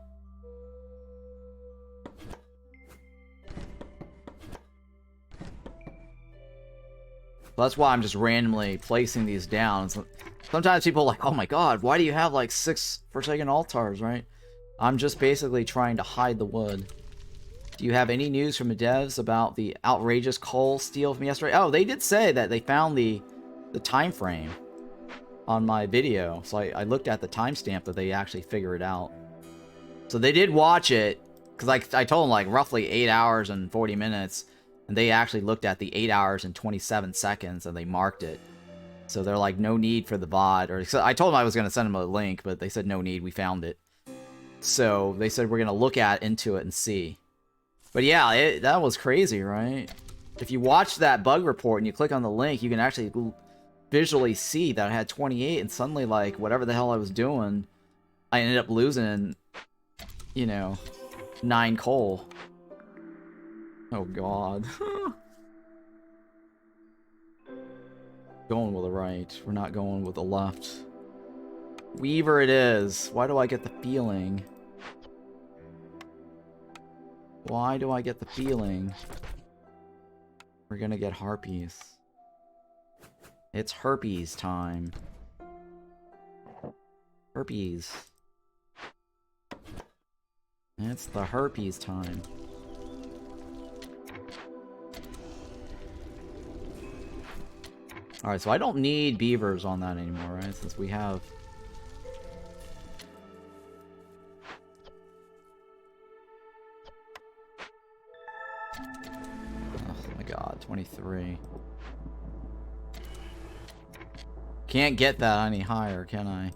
So that's why I'm just randomly placing these down. Sometimes people are like, oh my god, why do you have like 6 Forsaken Altars, right? I'm just basically trying to hide the wood. Do you have any news from the devs about the outrageous coal steal from yesterday? Oh, they did say that they found the time frame on my video. So I looked at the timestamp that they actually figured it out. So they did watch it, because I told them like roughly 8 hours and 40 minutes, and they actually looked at the 8 hours and 27 seconds and they marked it. So they're like, no need for the VOD. Or so I told them I was going to send them a link, but they said no need, we found it. So they said we're going to look into it and see. But yeah, that was crazy, right? If you watch that bug report and you click on the link, you can actually visually see that I had 28, and suddenly, like, whatever the hell I was doing, I ended up losing, you know, 9 coal. Oh god. Going with the right. We're not going with the left. Weaver it is. Why do I get the feeling? Why do I get the feeling we're gonna get Harpies? It's Harpies time. Harpies. It's the Harpies time. Alright, so I don't need Beavers on that anymore, right? Since we have... Oh my god, 23. Can't get that any higher, can I?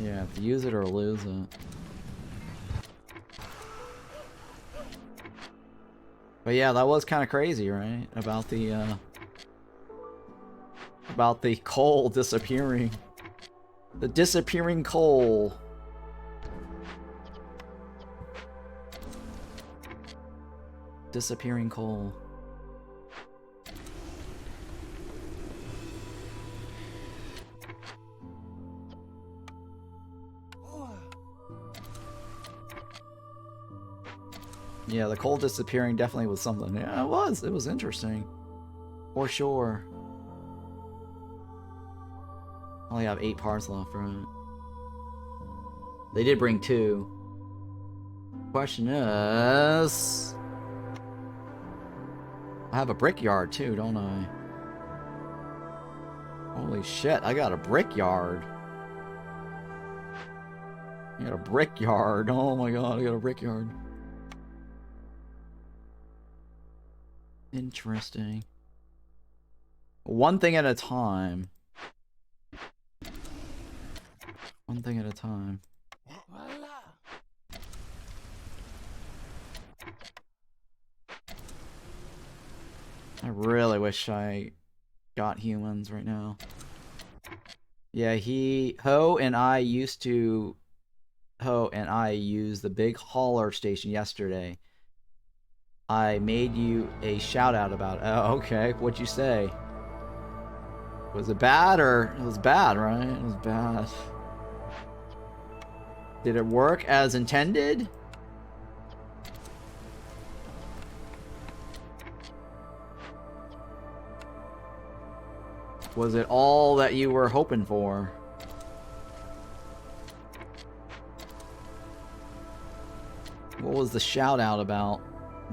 Yeah, have to use it or lose it. But yeah, that was kind of crazy, right? About the coal disappearing. The disappearing coal. Disappearing coal. Yeah, the coal disappearing definitely was something. Yeah, it was. It was interesting. For sure. Only have 8 parts left, right? They did bring 2. Question is... I have a brickyard too, don't I? Holy shit, I got a brickyard. I got a brickyard. Oh my god, I got a brickyard. Interesting. One thing at a time. One thing at a time. I really wish I got humans right now. Yeah, Ho and I used the big hauler station yesterday. I made you a shout out about it. Oh, okay. What'd you say? Was it bad or... It was bad, right? It was bad. Did it work as intended? Was it all that you were hoping for? What was the shout out about?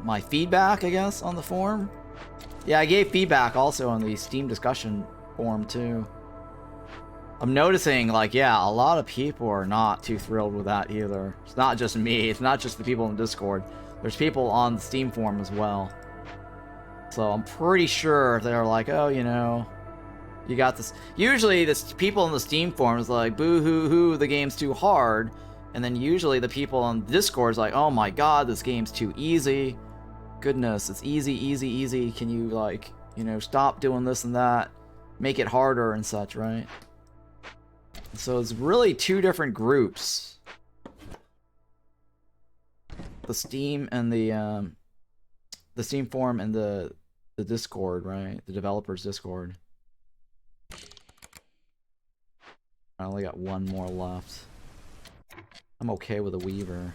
My feedback, I guess, on the forum? Yeah, I gave feedback also on the Steam discussion forum too. I'm noticing, like, yeah, a lot of people are not too thrilled with that either. It's not just me, it's not just the people in Discord. There's people on the Steam forum as well. So I'm pretty sure they're like, oh, you know, you got this. Usually, this people in the Steam forums like, boo hoo hoo, the game's too hard. And then usually the people on Discord is like, oh my god, this game's too easy. Goodness, it's easy, easy, easy. Can you, like, you know, stop doing this and that? Make it harder and such, right? So it's really two different groups. The Steam and the Steam forum and the Discord, right? The developers Discord. I only got one more left. I'm okay with a Weaver.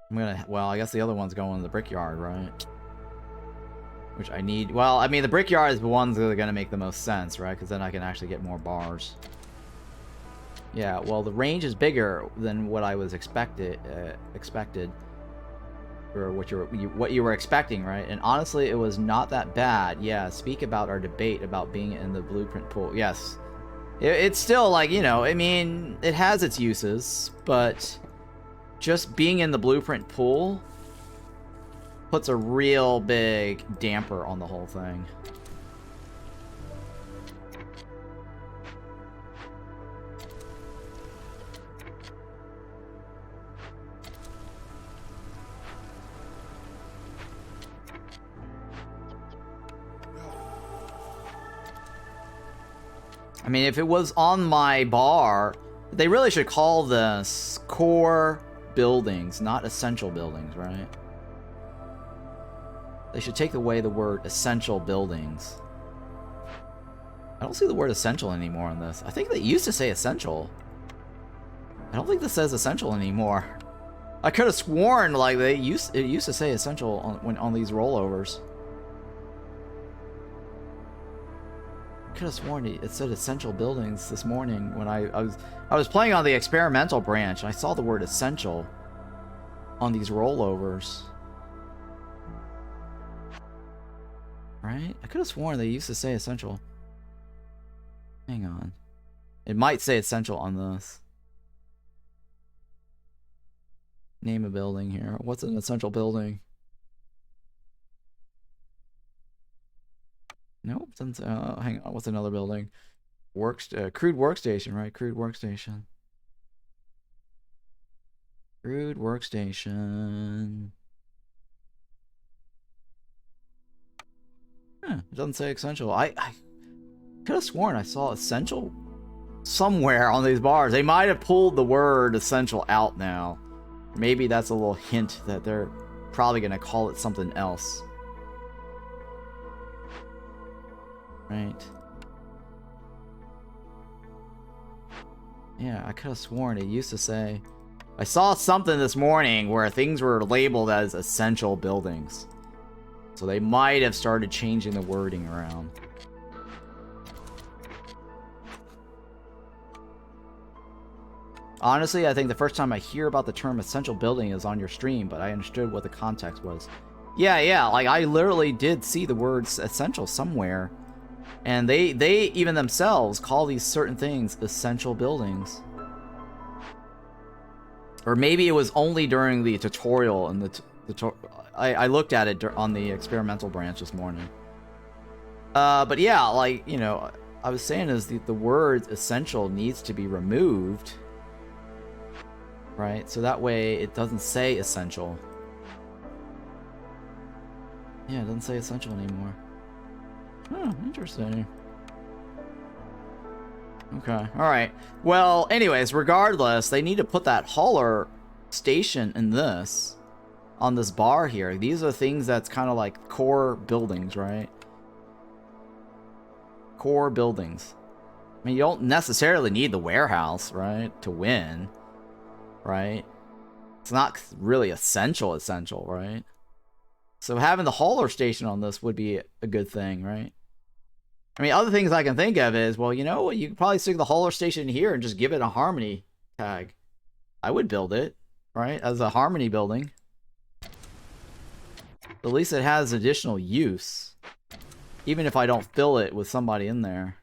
I'm gonna, well, I guess the other one's going in the Brickyard, right? Which I need, well, I mean, the Brickyard is the ones that are gonna make the most sense, right? Because then I can actually get more bars. Yeah, well, the range is bigger than what I was expected, or what you were expecting, right? And honestly, it was not that bad. Yeah, speak about our debate about being in the blueprint pool. Yes. It's still like, you know, I mean, it has its uses, but just being in the blueprint pool puts a real big damper on the whole thing. I mean, if it was on my bar, they really should call this core buildings, not essential buildings, right? They should take away the word essential buildings. I don't see the word essential anymore on this. I think they used to say essential. I don't think this says essential anymore. I could have sworn like it used to say essential on these rollovers. I could have sworn it said essential buildings this morning when I was playing on the experimental branch and I saw the word essential on these rollovers. Right? I could have sworn they used to say essential. Hang on. It might say essential on this. Name a building here. What's an essential building? Nope. Hang on. What's another building? Crude workstation, right? Crude workstation. Crude workstation. It doesn't say essential. I could have sworn I saw essential somewhere on these bars. They might have pulled the word essential out now. Maybe that's a little hint that they're probably going to call it something else. Right. Yeah, I could have sworn it used to say... I saw something this morning where things were labeled as essential buildings. So they might have started changing the wording around. Honestly, I think the first time I hear about the term essential building is on your stream, but I understood what the context was. Yeah, like I literally did see the words essential somewhere. And they even themselves call these certain things essential buildings. Or maybe it was only during the tutorial and I looked at it on the experimental branch this morning. But yeah, like, you know, I was saying is the word essential needs to be removed. Right? So that way it doesn't say essential. Yeah, it doesn't say essential anymore. Oh, interesting. Okay, alright. Well, anyways, regardless, they need to put that hauler station in this. On this bar here. These are things that's kind of like core buildings, right? Core buildings. I mean, you don't necessarily need the warehouse, right? To win. Right? It's not really essential, right? So having the hauler station on this would be a good thing, right? I mean, other things I can think of is, well, you know, you could probably stick the hauler station here and just give it a harmony tag. I would build it, right? As a harmony building. At least it has additional use. Even if I don't fill it with somebody in there.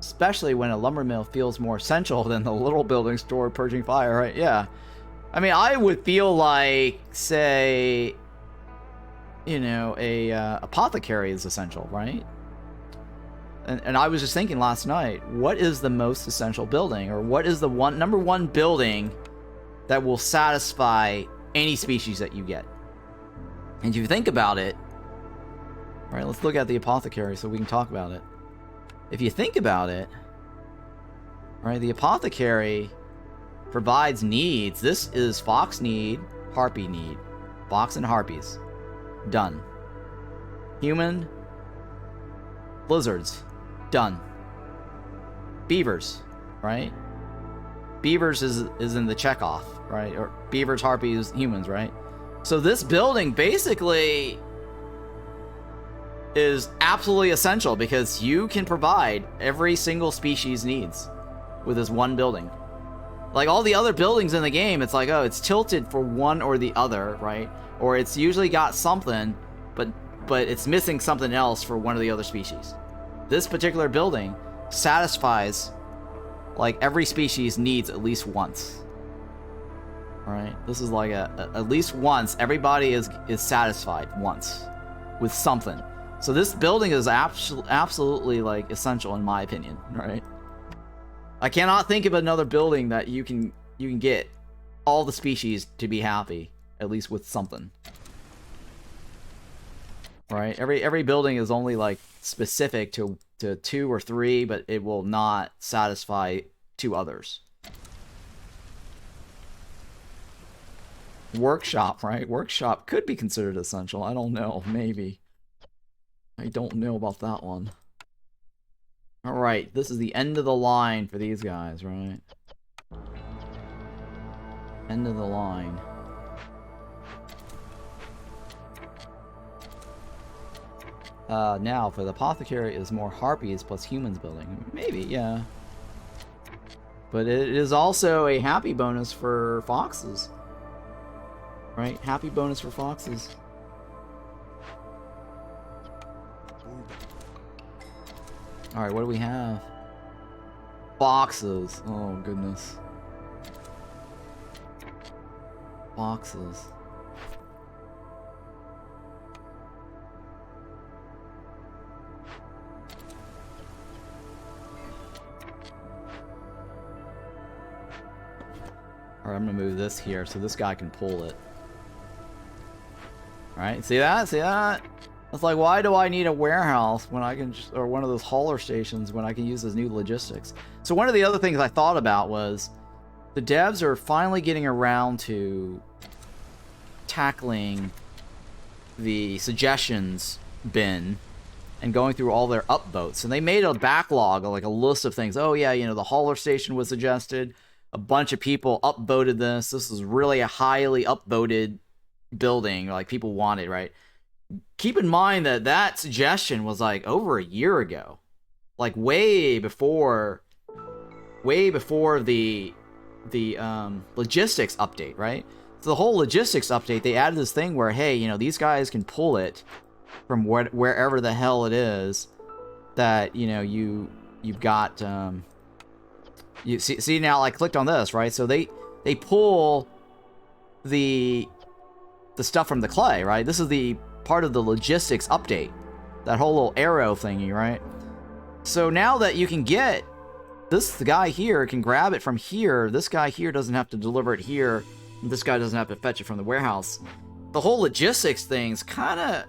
Especially when a lumber mill feels more essential than the little building stored purging fire, right? Yeah. I mean, I would feel like, say, you know, a apothecary is essential, right? And I was just thinking last night, what is the most essential building, or what is the number one building that will satisfy any species that you get? And if you think about it, right? Let's look at the apothecary so we can talk about it. If you think about it, right, the apothecary provides needs. This is fox need, harpy need. Fox and harpies. Done. Human. Lizards. Done. Beavers, right? Beavers is in the checkoff, right? Or beavers, harpies, humans, right? So this building basically is absolutely essential because you can provide every single species needs with this one building. Like all the other buildings in the game, it's like, oh, it's tilted for one or the other, right? Or it's usually got something, but it's missing something else for one of the other species. This particular building satisfies like every species needs at least once. All right, this is like at least once everybody is satisfied once with something. So this building is absolutely like essential in my opinion, right? I cannot think of another building that you can get all the species to be happy, at least with something. Right? Every building is only like specific to 2 or 3, but it will not satisfy 2 others. Workshop, right? Workshop could be considered essential. I don't know. Maybe. I don't know about that one. Alright, this is the end of the line for these guys, right? End of the line. Now, for the apothecary is more harpies plus humans building. Maybe, yeah. But it is also a happy bonus for foxes. Right? Happy bonus for foxes. Alright, what do we have? Boxes. Oh, goodness. Boxes. Alright, I'm gonna move this here so this guy can pull it. Alright, see that? See that? It's like, why do I need a warehouse when I can just, or one of those hauler stations when I can use this new logistics? So one of the other things I thought about was the devs are finally getting around to tackling the suggestions bin and going through all their upvotes. And they made a backlog, like a list of things. Oh yeah, you know, the hauler station was suggested. A bunch of people upvoted this. This is really a highly upvoted building, like people wanted, right? Keep in mind that that suggestion was like over a year ago, like way before the logistics update, right? So the whole logistics update, they added this thing where, hey, you know, these guys can pull it from wherever the hell it is that, you know, you've got. You see now, I clicked on this, right? So they pull the stuff from the clay, right? This is the part of the logistics update, that whole little arrow thingy, right? So now that you can get this, the guy here can grab it from here. This guy here doesn't have to deliver it here. This guy doesn't have to fetch it from the warehouse. The whole logistics thing's kind of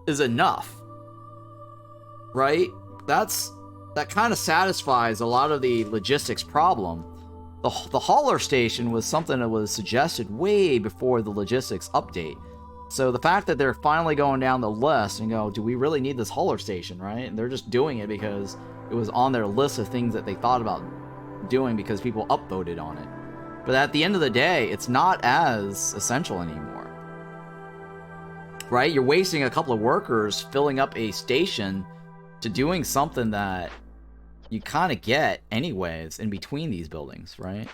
is enough, right? That kind of satisfies a lot of the logistics problem. The hauler station was something that was suggested way before the logistics update. So the fact that they're finally going down the list and go, do we really need this hauler station, right? And they're just doing it because it was on their list of things that they thought about doing because people upvoted on it. But at the end of the day, it's not as essential anymore. Right? You're wasting a couple of workers filling up a station to doing something that you kind of get anyways in between these buildings, right?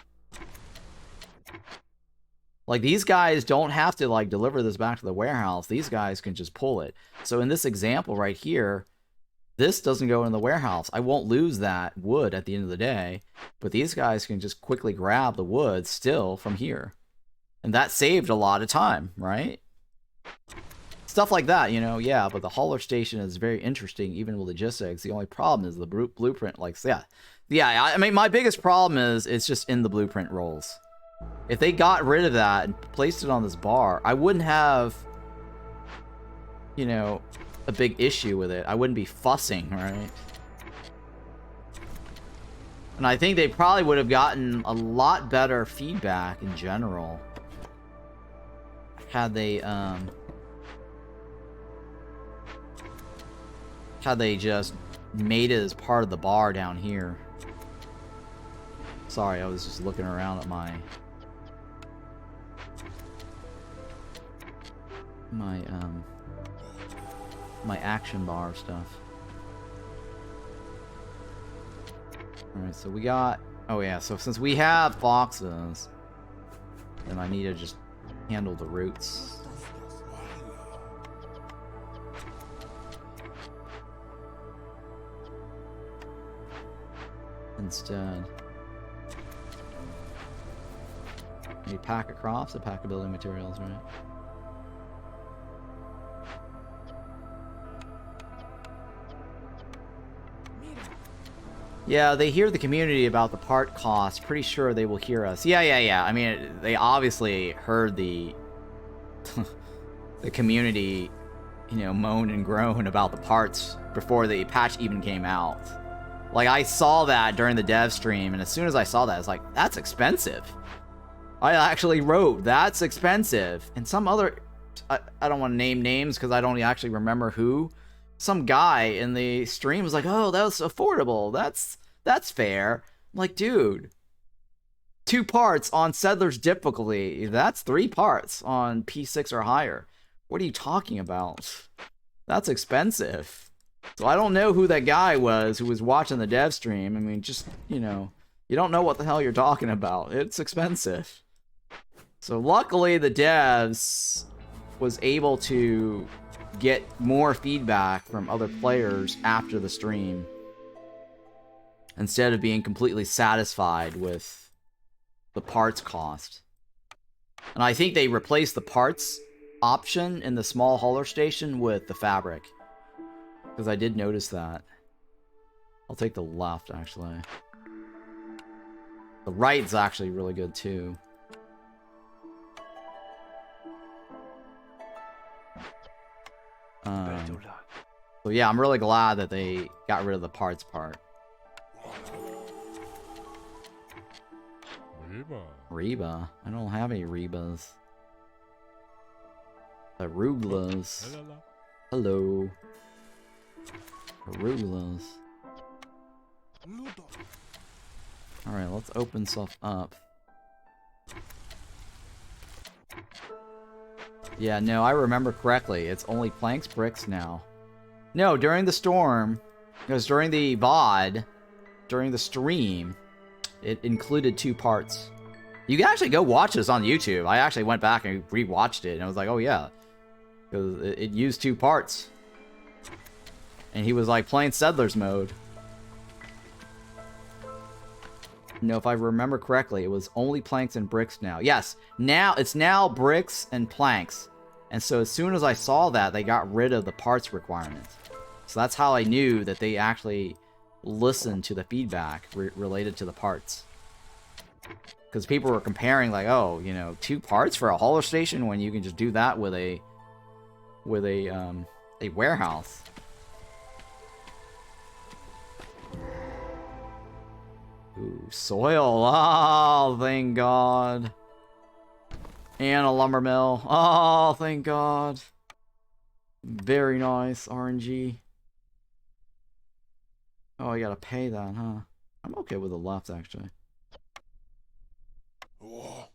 Like, these guys don't have to, like, deliver this back to the warehouse. These guys can just pull it. So in this example right here, This doesn't go in the warehouse. I won't lose that wood at the end of the day, but these guys can just quickly grab the wood still from here. And that saved a lot of time, right? Stuff like that, you know, yeah, but the hauler station is very interesting, even with logistics. The only problem is the blueprint, like, yeah. Yeah, I mean, my biggest problem is it's just in the blueprint rolls. If they got rid of that and placed it on this bar, I wouldn't have, you know, a big issue with it. I wouldn't be fussing, right? And I think they probably would have gotten a lot better feedback in general had they just made it as part of the bar down here. Sorry, I was just looking around at my my action bar stuff. Alright, so we got... Oh yeah, so since we have foxes, then I need to just handle the roots. Instead. A pack of crops, a pack of building materials, right? Yeah, they hear the community about the part cost. Pretty sure they will hear us. Yeah. I mean, they obviously heard the the community, you know, moan and groan about the parts before the patch even came out. Like, I saw that during the dev stream, and as soon as I saw that, I was like, that's expensive. I actually wrote, that's expensive. And some other... I don't want to name names because I don't actually remember who. Some guy in the stream was like, oh, that was affordable. That's fair. I'm like, dude, 2 parts on Settler's difficulty. That's 3 parts on P6 or higher. What are you talking about? That's expensive. So I don't know who that guy was who was watching the dev stream. I mean, just, you know, you don't know what the hell you're talking about. It's expensive. So luckily the devs was able to get more feedback from other players after the stream instead of being completely satisfied with the parts cost. And I think they replaced the parts option in the small hauler station with the fabric, because I did notice that. I'll take the left, actually. The right's actually really good too. So yeah, I'm really glad that they got rid of the parts part. Reba? I don't have any Rebas. Arugulas. Hello. Arugulas. Alright, let's open stuff up. Yeah, no, I remember correctly. It's only planks, bricks now. No, during the storm, because during the VOD, during the stream, it included 2 parts. You can actually go watch this on YouTube. I actually went back and rewatched it, and I was like, oh yeah. Because it used 2 parts. And he was like playing Settlers mode. No, if I remember correctly, it was only planks and bricks now. Yes, now it's now bricks and planks. And so as soon as I saw that, they got rid of the parts requirement. So that's how I knew that they actually listened to the feedback related to the parts. Because people were comparing, like, oh, you know, 2 parts for a hauler station when you can just do that with a warehouse. Ooh, soil. Oh, thank God. And a lumber mill. Oh, thank God. Very nice, RNG. Oh, I gotta pay that, huh? I'm okay with the left, actually. Whoa.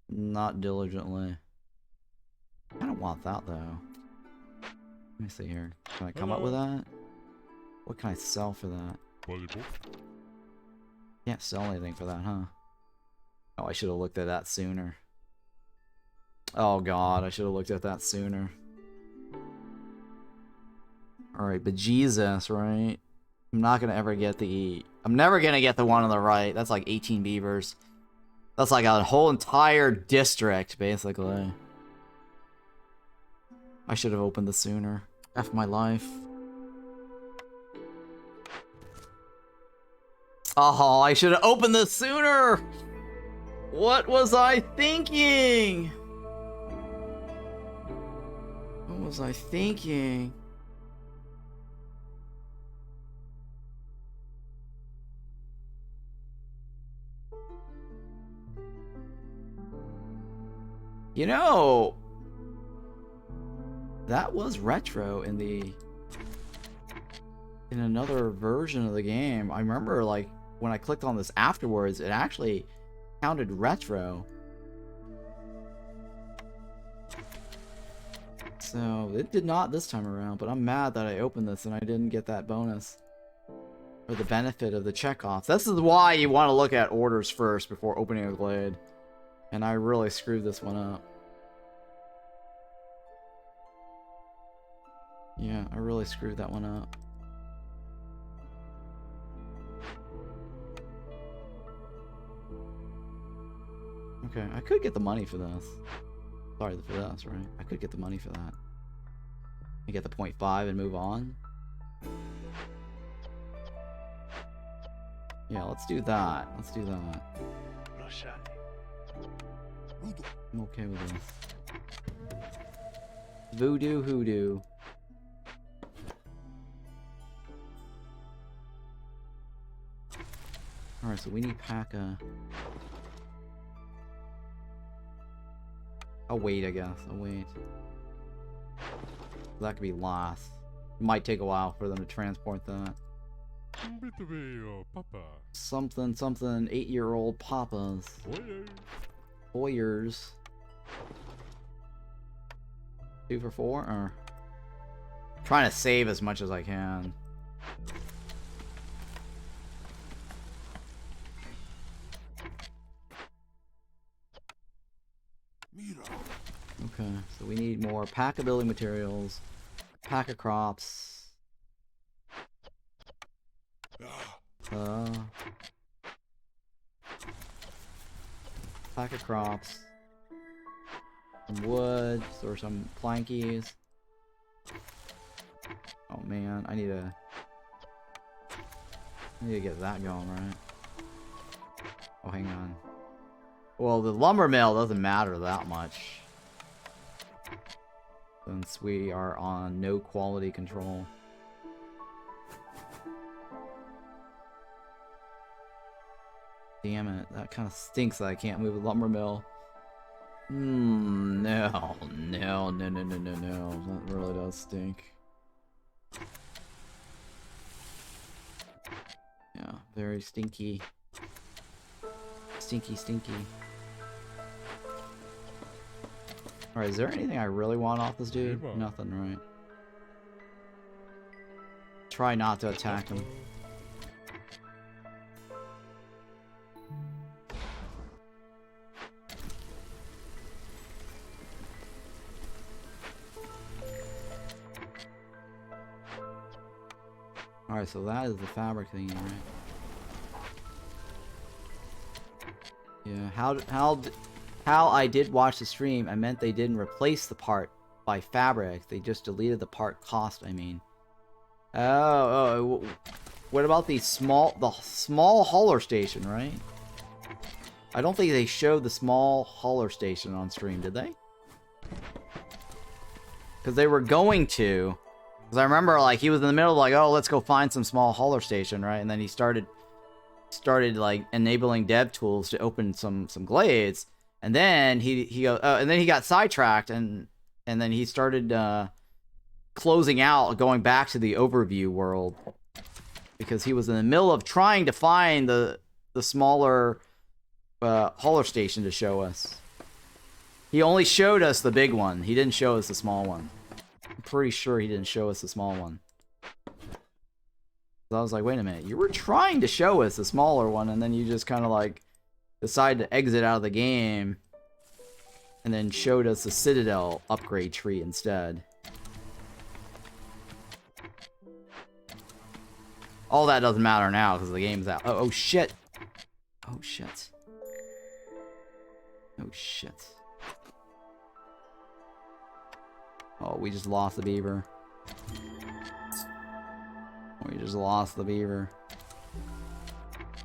Not diligently. I don't want that, though. Let me see here. Can I come up with that? What can I sell for that? Can't sell anything for that, huh? Oh, I should have looked at that sooner. Oh god, I should have looked at that sooner. Alright, but Jesus, right? I'm not gonna ever get the... I'm never gonna get the one on the right. That's like 18 beavers. That's like a whole entire district, basically. I should have opened this sooner. F my life. Oh, I should have opened this sooner! What was I thinking? What was I thinking? You know, that was retro in another version of the game. I remember, like, when I clicked on this afterwards, it actually counted retro. So it did not this time around, but I'm mad that I opened this and I didn't get that bonus. Or the benefit of the checkoffs. This is why you want to look at orders first before opening a glade. And I really screwed this one up. Yeah, I really screwed that one up. Okay, I could get the money for this. Sorry for this, right? I could get the money for that. And get the 0.5 and move on. Yeah, let's do that. Let's do that. I'm okay with this. Voodoo hoodoo. Alright, so we need Paka. I'll wait, I guess. I'll wait. That could be last. It might take a while for them to transport that. Something, 8-year-old papas. Boyers. 2 for 4, or... trying to save as much as I can. Okay, so we need more pack building materials, pack of crops. Pack of crops. Some wood, or some plankies. Oh man, I need to get that going, right? Oh, hang on. Well, the lumber mill doesn't matter that much, since we are on no quality control. Damn it, that kind of stinks that I can't move the lumber mill. No. That really does stink. Yeah, very stinky. Stinky. Alright, is there anything I really want off this dude? Nothing, right? Try not to attack him. Alright, so that is the fabric thing, right? Yeah, how I did watch the stream, I meant they didn't replace the part by fabric. They just deleted the part cost, I mean. Oh, what about the small hauler station, right? I don't think they showed the small hauler station on stream, did they? Because they were going to. Because I remember, like, he was in the middle of, like, oh, let's go find some small hauler station, right? And then he started like enabling dev tools to open some glades, and then and then he got sidetracked, and then he started closing out, going back to the overview world, because he was in the middle of trying to find the smaller hauler station to show us. He only showed us the big one. He didn't show us the small one. I'm pretty sure he didn't show us the small one. I was like, wait a minute, you were trying to show us the smaller one, and then you just kind of like decide to exit out of the game and then showed us the Citadel upgrade tree instead. All that doesn't matter now because the game's out. Oh shit. Oh shit. Oh shit. Oh, we just lost the beaver. We just lost the beaver.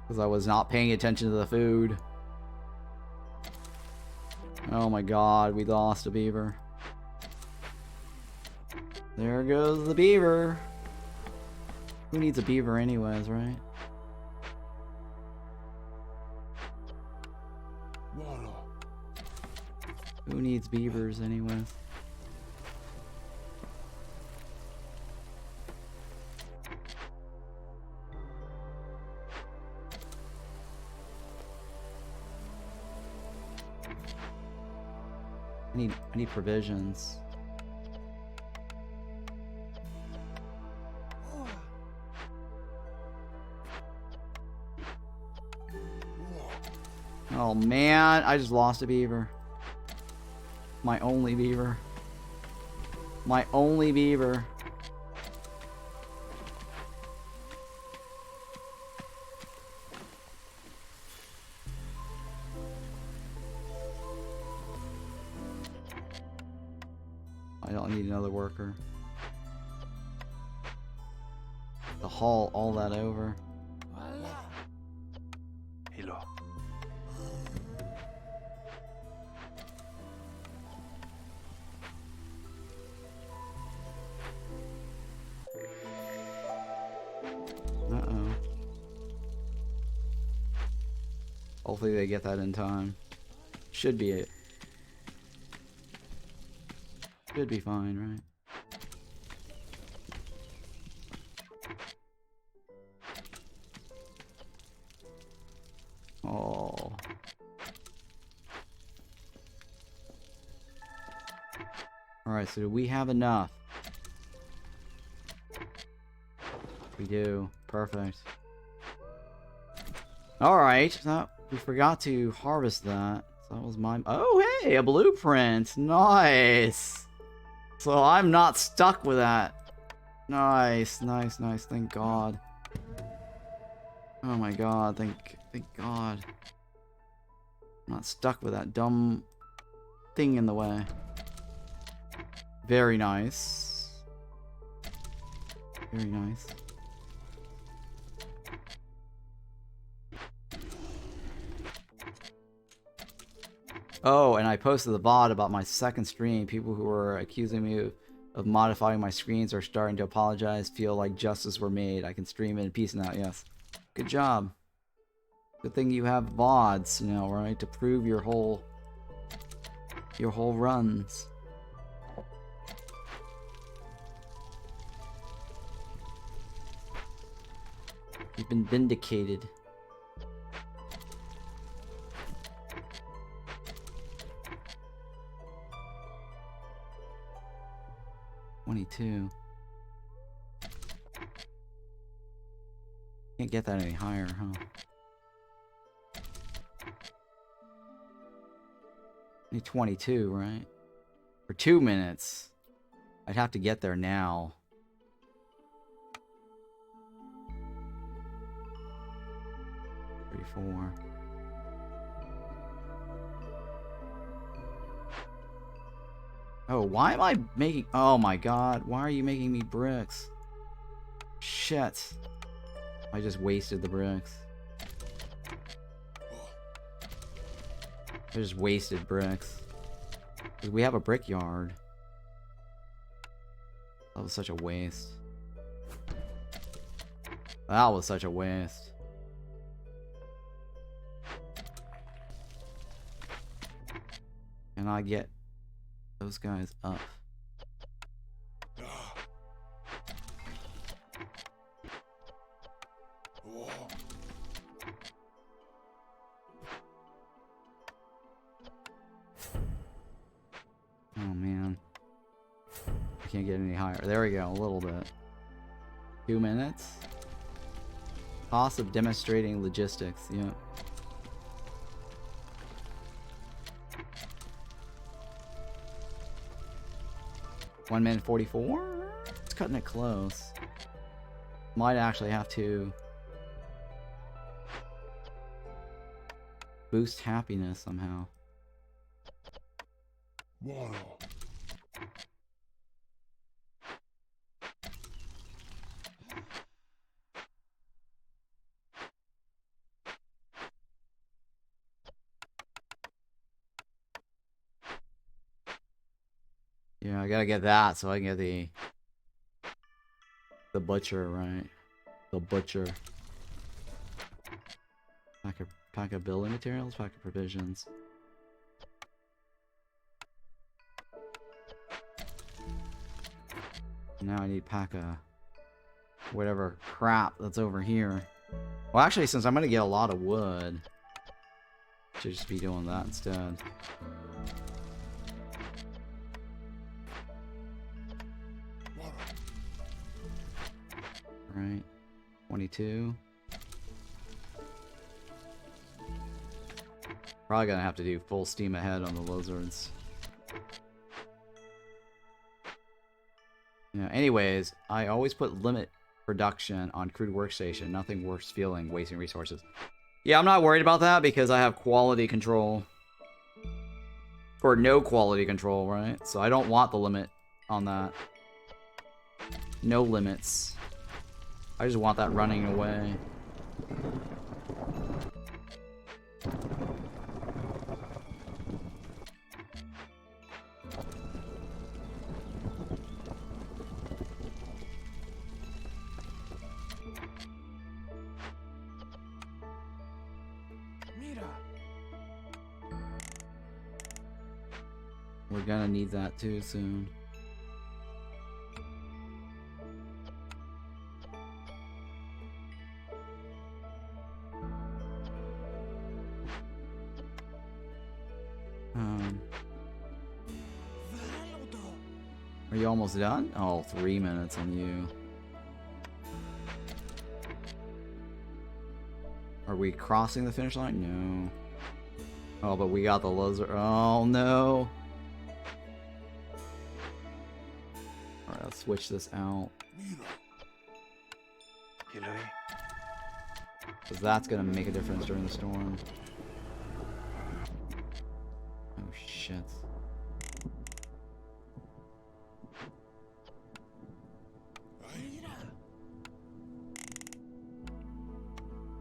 Because I was not paying attention to the food. Oh my god, we lost a beaver. There goes the beaver. Who needs a beaver anyways, right? Who needs beavers anyways? I need provisions. Oh man, I just lost a beaver. My only beaver. My only beaver. I don't need another worker. To haul all that over. Hello. Uh-oh. Hopefully they get that in time. Should be it. Should be fine, right? Oh. Alright, so do we have enough? We do. Perfect. Alright, so we forgot to harvest that. So that was my... Oh, hey! A blueprint! Nice! So I'm not stuck with that. Nice, nice, nice. Thank God. Oh my God, thank God. I'm not stuck with that dumb thing in the way. Very nice. Very nice. Oh, and I posted the VOD about my second stream. People who were accusing me of modifying my screens are starting to apologize, feel like justice were made. I can stream it in peace now, yes. Good job. Good thing you have VODs, you know, right? To prove your whole runs. You've been vindicated. $22. Can't get that any higher, huh? Need 22, right? For 2 minutes. I'd have to get there now. $34. Oh, why am I making... Oh my God, why are you making me bricks? Shit. I just wasted the bricks. I just wasted bricks. 'Cause we have a brickyard. That was such a waste. That was such a waste. Can I get those guys up? Oh man. I can't get any higher. There we go, a little bit. 2 minutes. Cost of demonstrating logistics, yeah. 1 minute 44? It's cutting it close. Might actually have to boost happiness somehow. Water. Yeah, I gotta get that so I can get the butcher, right? The butcher. Pack of building materials, pack of provisions. Now I need pack of whatever crap that's over here. Well, actually, since I'm gonna get a lot of wood, should just be doing that instead. Right, 22. Probably gonna have to do full steam ahead on the lizards. Yeah, anyways, I always put limit production on crude workstation. Nothing worse feeling wasting resources. Yeah, I'm not worried about that because I have quality control. Or no quality control, right? So I don't want the limit on that. No limits. I just want that running away. We're gonna need that too soon. Are you almost done? Oh, 3 minutes on you. Are we crossing the finish line? No. Oh, but we got the lizard. Oh, no. Alright, let's switch this out. Because that's going to make a difference during the storm. Oh, shit.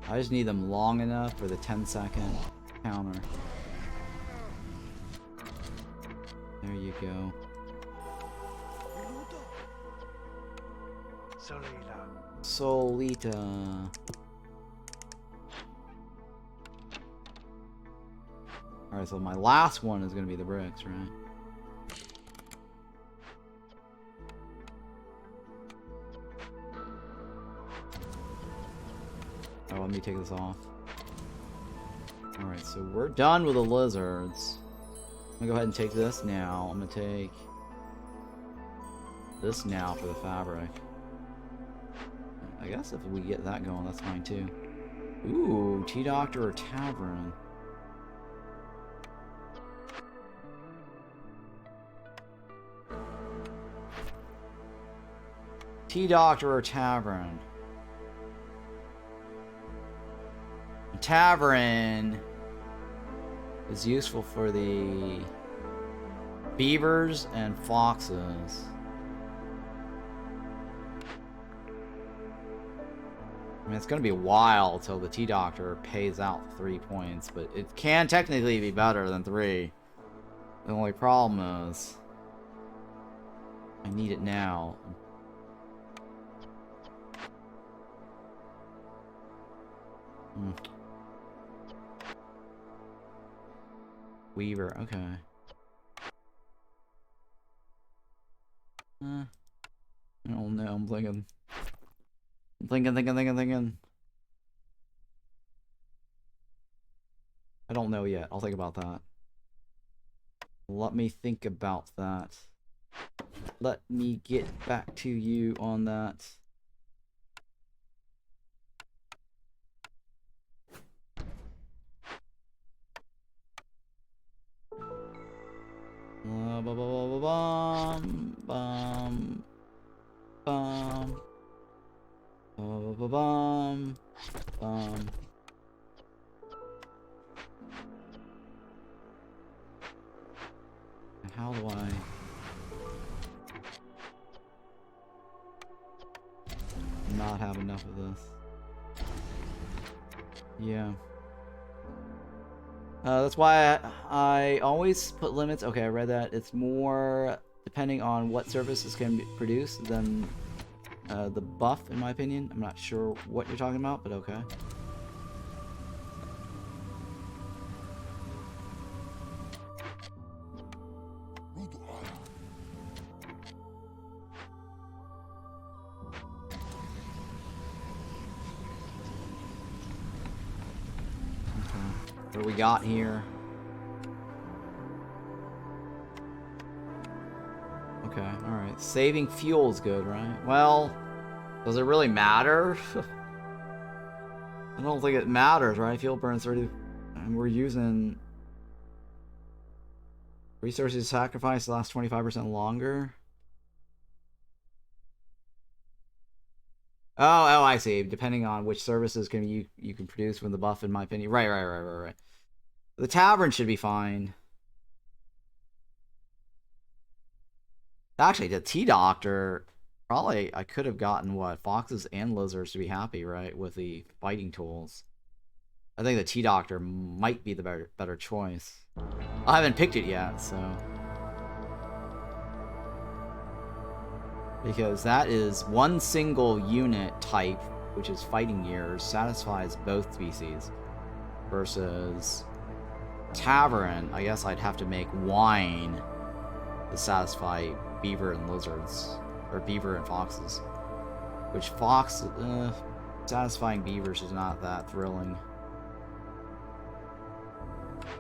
I just need them long enough for the 10-second counter. There you go. Solita. Alright, so my last one is going to be the bricks, right? Oh, let me take this off. Alright, so we're done with the lizards. I'm gonna go ahead and take this now. I'm gonna take this now for the fabric. I guess if we get that going, that's fine too. Ooh, Tea Doctor or Tavern. Tea Doctor or Tavern. Tavern is useful for the beavers and foxes. I mean, it's going to be a while till the Tea Doctor pays out 3 points, but it can technically be better than 3. The only problem is I need it now. Weaver, okay. I don't know, I'm thinking. I don't know yet. I'll think about that. Let me think about that. Let me get back to you on that. How do I not have enough of this? Yeah. That's why I always put limits. Okay, I read that. It's more depending on what services can produce than the buff, in my opinion. I'm not sure what you're talking about, but okay. What do we got here? Okay, alright. Saving fuel is good, right? Well, does it really matter? I don't think it matters, right? Fuel burns 30... And we're using... Resources sacrifice last 25% longer. Oh, I see. Depending on which services you can produce from the buff, in my opinion. Right. The tavern should be fine. Actually, the T-Doctor, probably I could have gotten, what, foxes and lizards to be happy, right, with the fighting tools. I think the T-Doctor might be the better choice. I haven't picked it yet, so... Because that is one single unit type, which is fighting gears, satisfies both species. Versus... Tavern, I guess I'd have to make wine to satisfy beaver and lizards, or beaver and foxes. Which satisfying beavers is not that thrilling.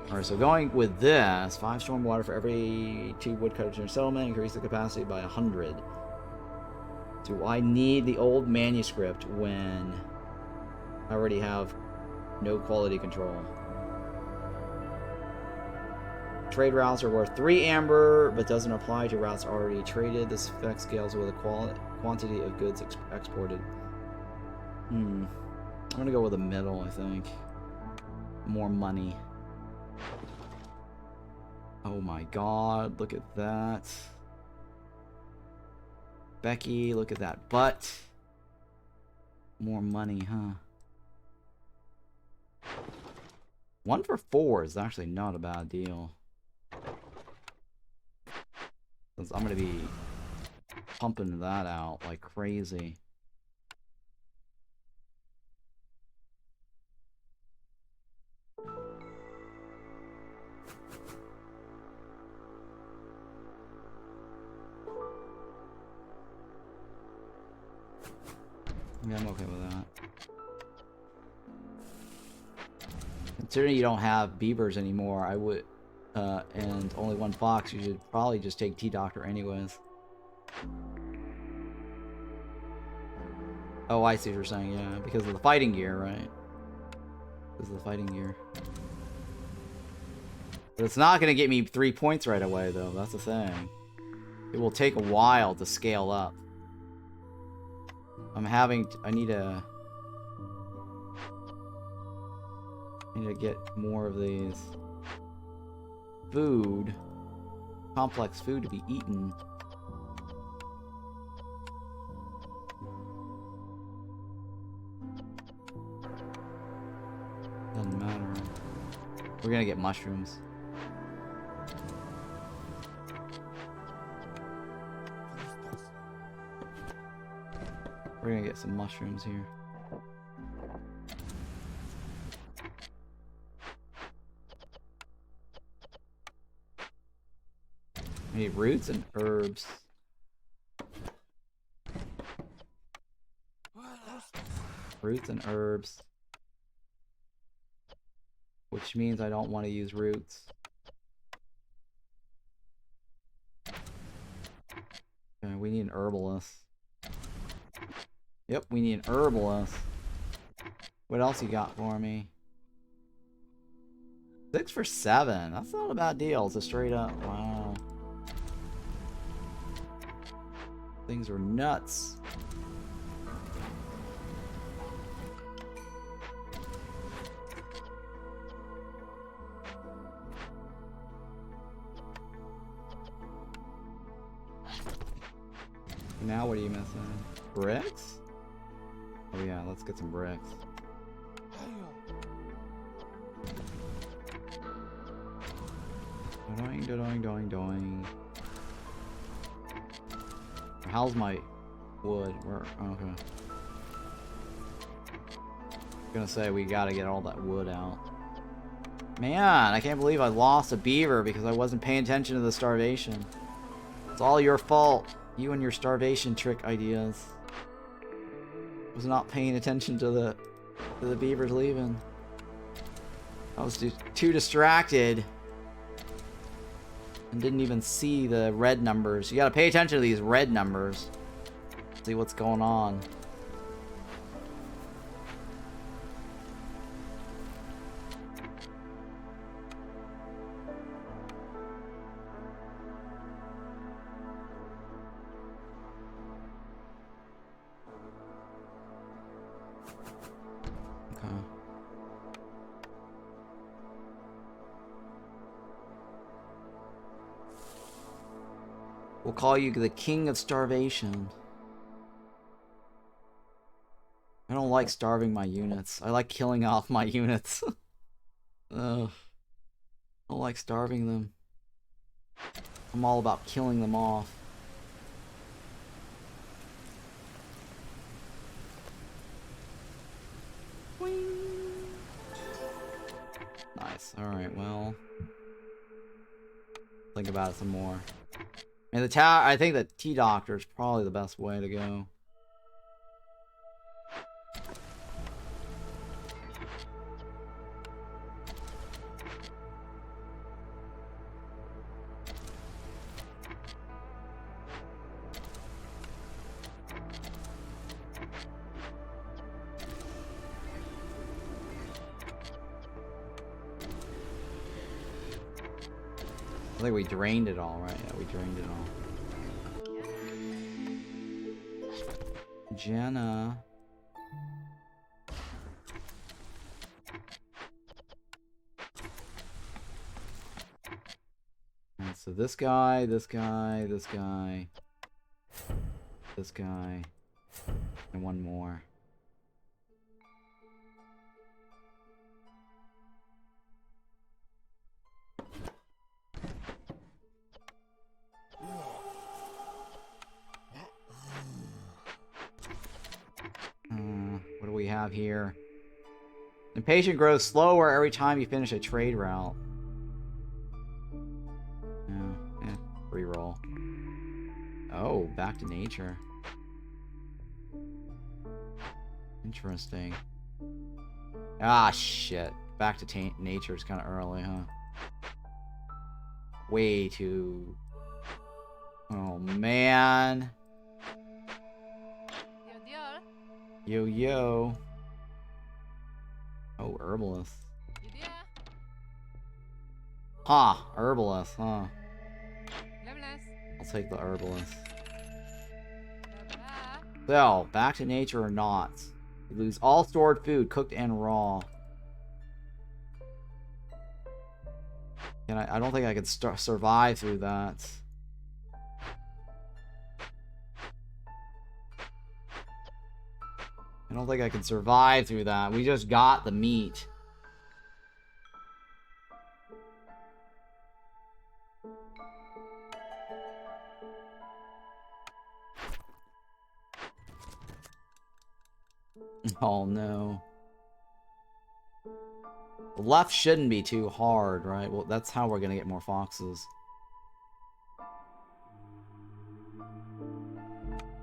Alright, so going with this, 5 storm water for every 2 woodcutters in your settlement, increase the capacity by 100. Do I need the old manuscript when I already have no quality control? Trade routes are worth 3 amber, but doesn't apply to routes already traded. This effect scales with the quantity of goods exported. I'm gonna go with the middle, I think. More money. Oh my god, look at that. Becky, look at that butt. More money, huh? 1 for 4 is actually not a bad deal. I'm gonna be pumping that out like crazy. Yeah, I'm okay with that. Considering you don't have beavers anymore, I would... and only 1 fox, you should probably just take T-Doctor anyways. Oh, I see what you're saying, yeah. Because of the fighting gear, right? Because of the fighting gear. But it's not going to get me 3 points right away, though. That's the thing. It will take a while to scale up. I need to get more of these. Food. Complex food to be eaten. Doesn't matter. We're gonna get mushrooms. We're gonna get some mushrooms here. We need roots and herbs. Roots and herbs. Which means I don't want to use roots. Okay, we need an herbalist. Yep, we need an herbalist. What else you got for me? 6 for 7. That's not a bad deal. It's a straight up. Wow. Things are nuts. Now what are you missing? Bricks? Oh yeah, let's get some bricks. Doing, doing, doing, doing. How's my wood? Where? Okay. Gonna say we gotta get all that wood out. Man, I can't believe I lost a beaver because I wasn't paying attention to the starvation. It's all your fault. You and your starvation trick ideas. I was not paying attention to the beavers leaving. I was too distracted. And didn't even see the red numbers. You gotta pay attention to these red numbers. See what's going on. Okay. We'll call you the king of starvation. I don't like starving my units. I like killing off my units. Ugh. I don't like starving them. I'm all about killing them off. Nice. Alright, well. Think about it some more. And the tower, I think the T-Doctor is probably the best way to go. I think we drained it all, right? Yeah, we drained it all. Jenna. Alright, so this guy, this guy, this guy, this guy, and one more. What do we have here? Impatient grows slower every time you finish a trade route. Yeah, reroll. Oh, back to nature. Interesting. Ah, shit. Back to nature is kind of early, huh? Way too... Oh, man. Yo, yo. Oh, herbalist. Huh, herbalist, huh? I'll take the herbalist. So, back to nature or not. You lose all stored food, cooked and raw. And I don't think I could survive through that. I don't think I can survive through that. We just got the meat. Oh no. The left shouldn't be too hard, right? Well, that's how we're gonna get more foxes.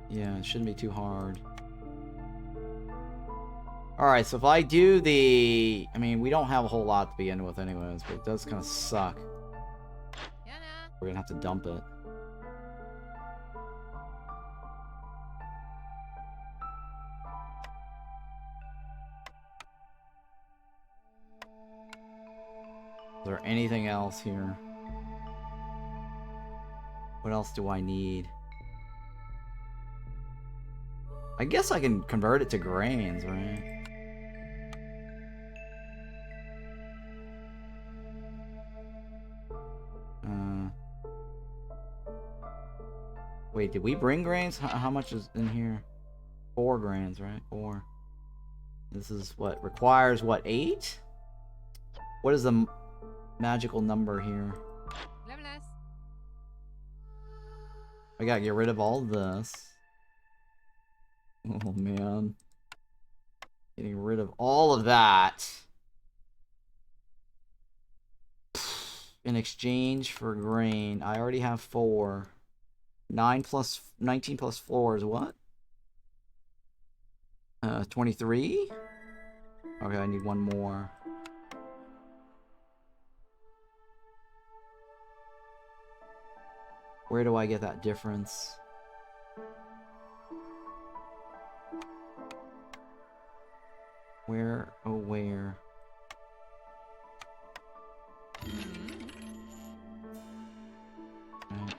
Yeah, it shouldn't be too hard. Alright, so if I do the... I mean, we don't have a whole lot to begin with anyways, but it does kind of suck. We're gonna have to dump it. Is there anything else here? What else do I need? I guess I can convert it to grains, right? Wait, did we bring grains? How much is in here? 4 grains, right? 4. This is what requires what, 8? What is the magical number here? I gotta get rid of all this. Oh man. Getting rid of all of that. In exchange for grain. I already have 4. 19 plus 4 is what? 23? Okay, I need one more. Where do I get that difference? Where? Oh, where? Okay.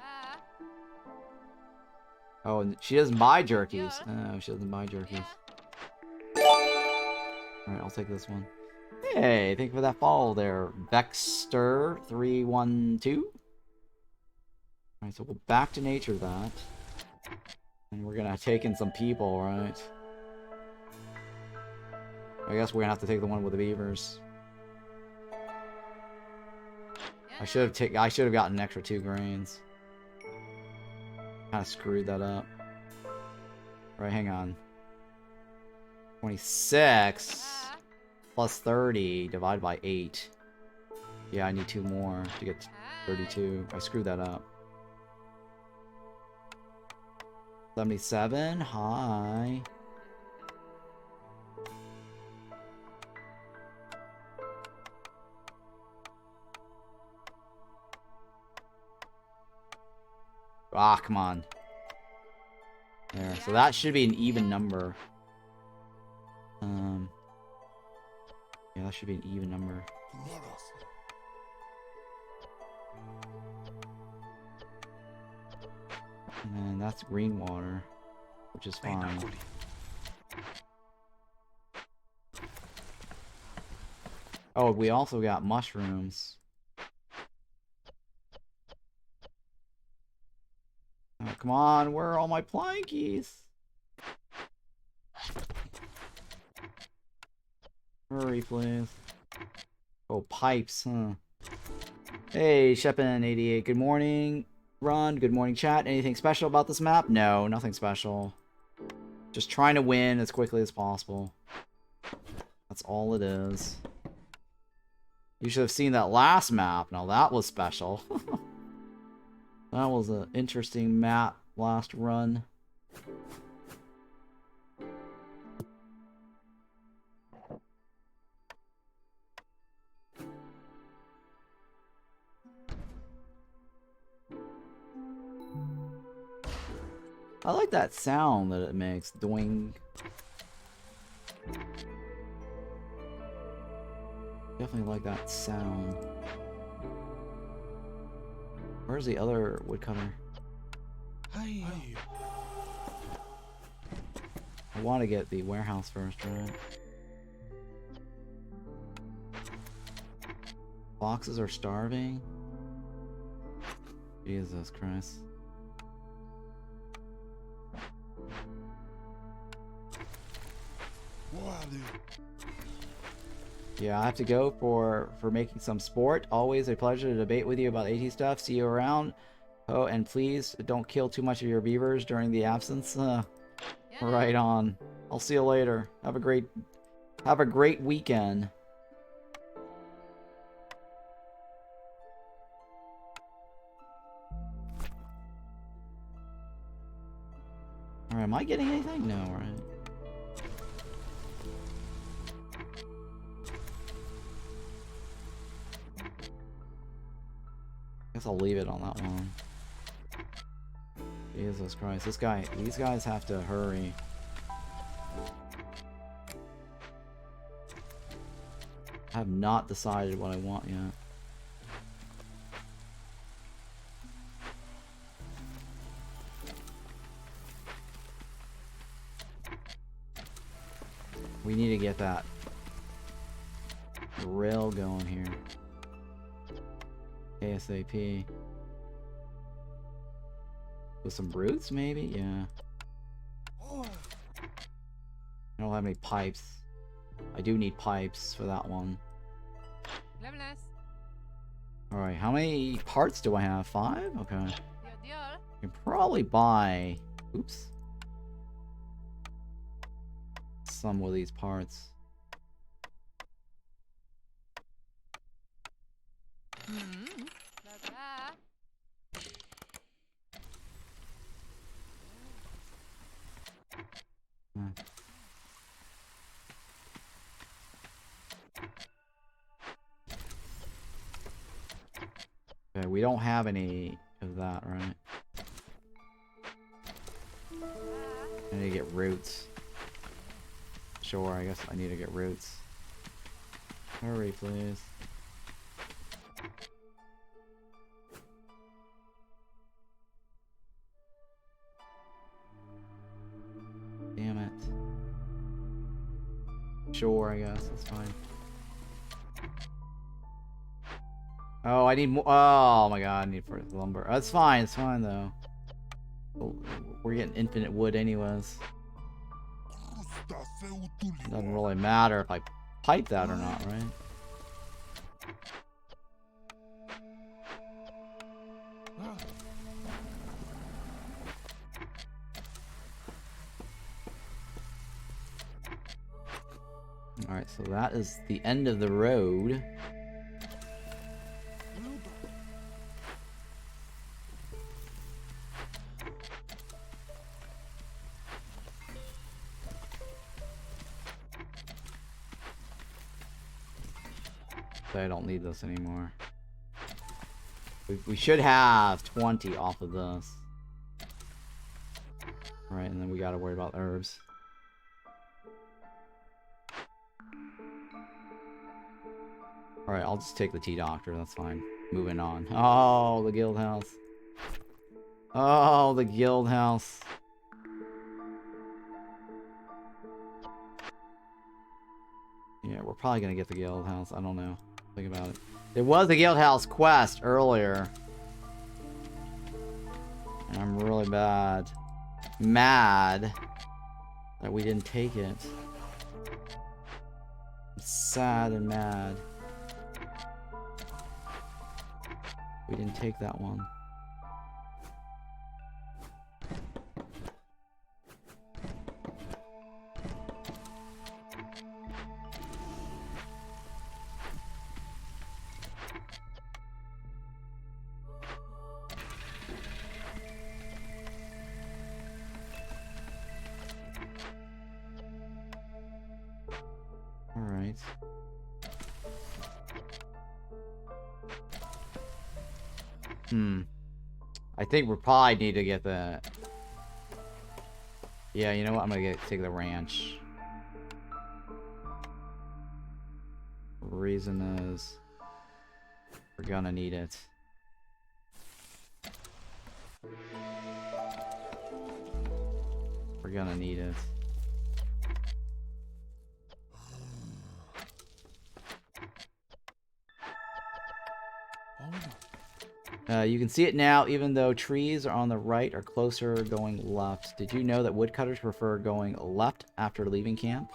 Oh, and she doesn't buy jerkies. Oh, she doesn't buy jerkies. Alright, I'll take this one. Hey, thank you for that follow there, Vexter312. Alright, so we'll back to nature that. And we're gonna take in some people, right? I guess we're gonna have to take the one with the beavers. I should have gotten an extra 2 grains. Kind of screwed that up. Right, hang on. 26 plus 30 divided by 8. Yeah, I need 2 more to get 32. I screwed that up. 77. Hi. Ah, come on. There. So that should be an even number. Yeah, that should be an even number. And that's green water, which is fine. Oh, we also got mushrooms. Oh, come on, where are all my plankies? Hurry, please. Oh, pipes, huh? Hey, Shepin88, good morning. Run, good morning, chat. Anything special about this map? No, nothing special. Just trying to win as quickly as possible. That's all it is. You should have seen that last map. Now, that was special. That was an interesting map last run. I like that sound that it makes. Doing. Definitely like that sound. Where's the other woodcutter? I want to get the warehouse first, right? Foxes are starving? Jesus Christ. Yeah, I have to go for making some sport. Always a pleasure to debate with you about AT stuff. See you around. Oh, and please don't kill too much of your beavers during the absence. Right on. I'll see you later. Have a great weekend. Alright, am I getting anything? No, right? Guess I'll leave it on that one. Jesus Christ, these guys have to hurry. I have not decided what I want yet. We need to get that grill going here. ASAP. With some roots, maybe? Yeah. I don't have any pipes. I do need pipes for that one. Alright, how many parts do I have? 5? Okay. I can probably buy... Oops. Some of these parts. Okay, we don't have any of that, right? I need to get roots. Sure, I guess I need to get roots. Hurry, please. Damn it. Sure, I guess. That's fine. Oh, I need more. Oh my god, I need for lumber. That's fine. It's fine, though. We're getting infinite wood anyways. Doesn't really matter if I pipe that or not, right? Alright, so that is the end of the road. I don't need this anymore. We should have 20 off of this. Alright, and then we gotta worry about herbs. Alright, I'll just take the tea doctor, that's fine. Moving on. Oh, the guild house. Oh, the guild house. Yeah, we're probably gonna get the guild house. I don't know. Think about it. There was a guild house quest earlier. And I'm really mad that we didn't take it. I'm sad and mad. We didn't take that one. Alright. I think we probably need to get the... Yeah, you know what? I'm gonna take the ranch. Reason is... we're gonna need it. We're gonna need it. You can see it now, even though trees are on the right are closer going left. Did you know that woodcutters prefer going left after leaving camp?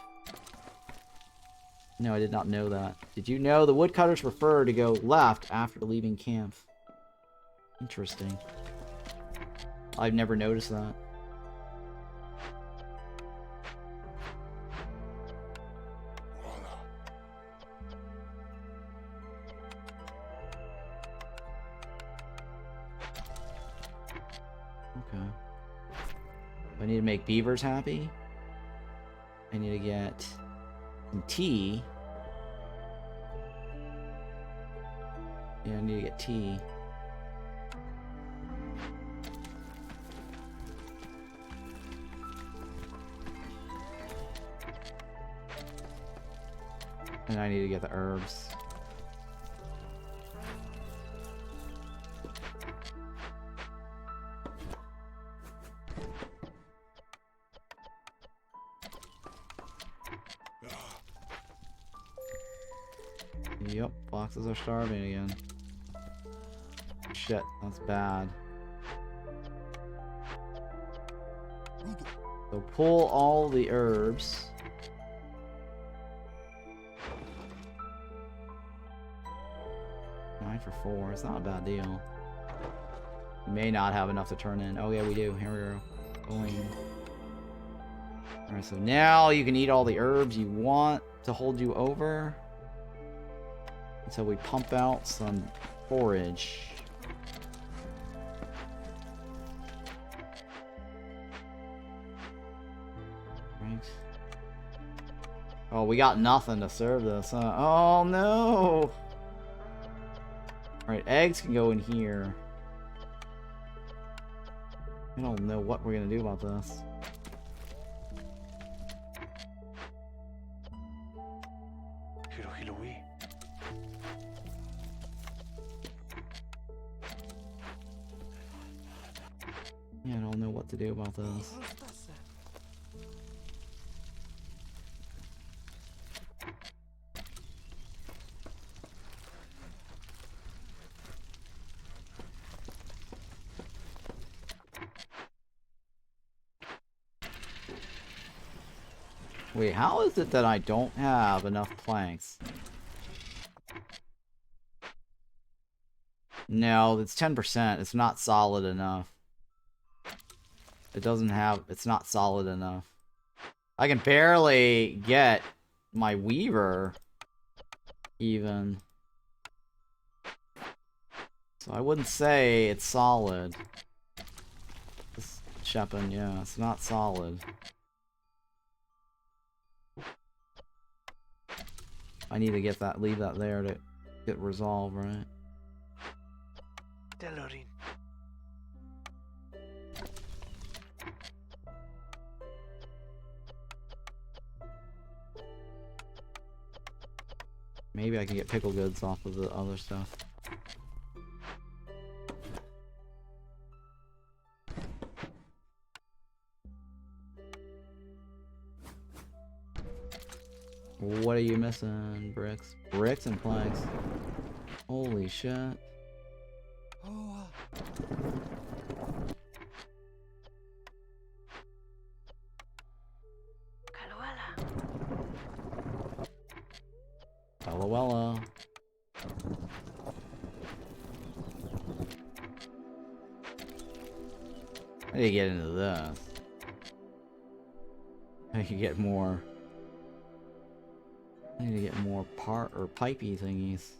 No, I did not know that. Did you know the woodcutters prefer to go left after leaving camp? Interesting. I've never noticed that. Okay. I need to make beavers happy. I need to get some tea. Yeah, I need to get tea. And I need to get the herbs. Foxes are starving again. Shit, that's bad. So pull all the herbs. Nine for 4. It's not a bad deal. We may not have enough to turn in. Oh yeah, we do. Here we go. Going. Alright, so now you can eat all the herbs you want to hold you over. Until we pump out some forage. Right. Oh, we got nothing to serve this, huh? Oh no! Alright, eggs can go in here. I don't know what we're gonna do about this. Yeah, I don't know what to do about this. Wait, how is it that I don't have enough planks? No, it's 10%. It's not solid enough. It doesn't have... It's not solid enough. I can barely get my weaver even. So I wouldn't say it's solid. This Shepin, yeah, it's not solid. I need to get that, leave that there to get resolved, right? Delorin. Maybe I can get pickle goods off of the other stuff. What are you missing? Bricks. Bricks and planks. Holy shit. Aloella. I need to get into this. I can get more. I need to get more part or pipey thingies.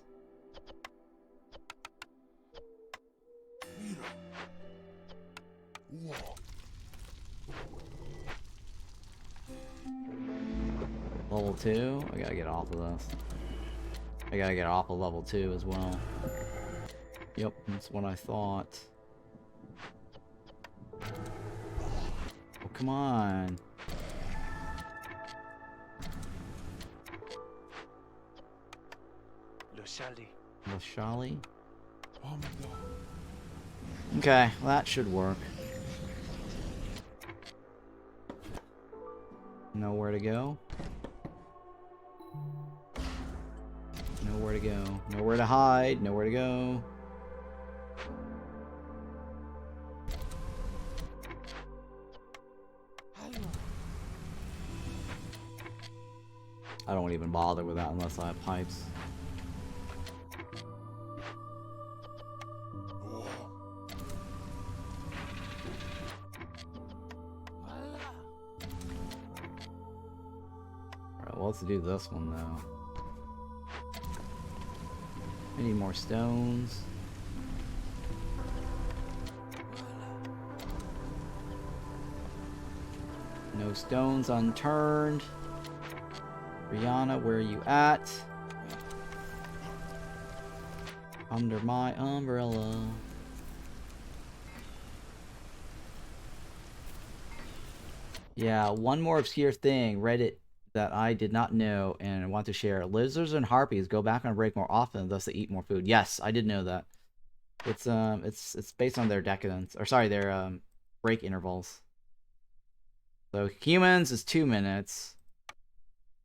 Level 2? I gotta get off of this. I gotta get off of level 2 as well. Yep, that's what I thought. Oh, come on. Lashali? Okay, well, that should work. Nowhere to go. Nowhere to go. Nowhere to hide. Nowhere to go. I don't even bother with that unless I have pipes. Alright, well, let's do this one though. I need more stones. No stones unturned. Rihanna, where are you at? Under my umbrella. Yeah, one more obscure thing. Reddit that I did not know and I want to share. Lizards and harpies go back on break more often, thus they eat more food. Yes, I did know that. It's based on their decadence, or sorry, their break intervals. So humans is 2 minutes,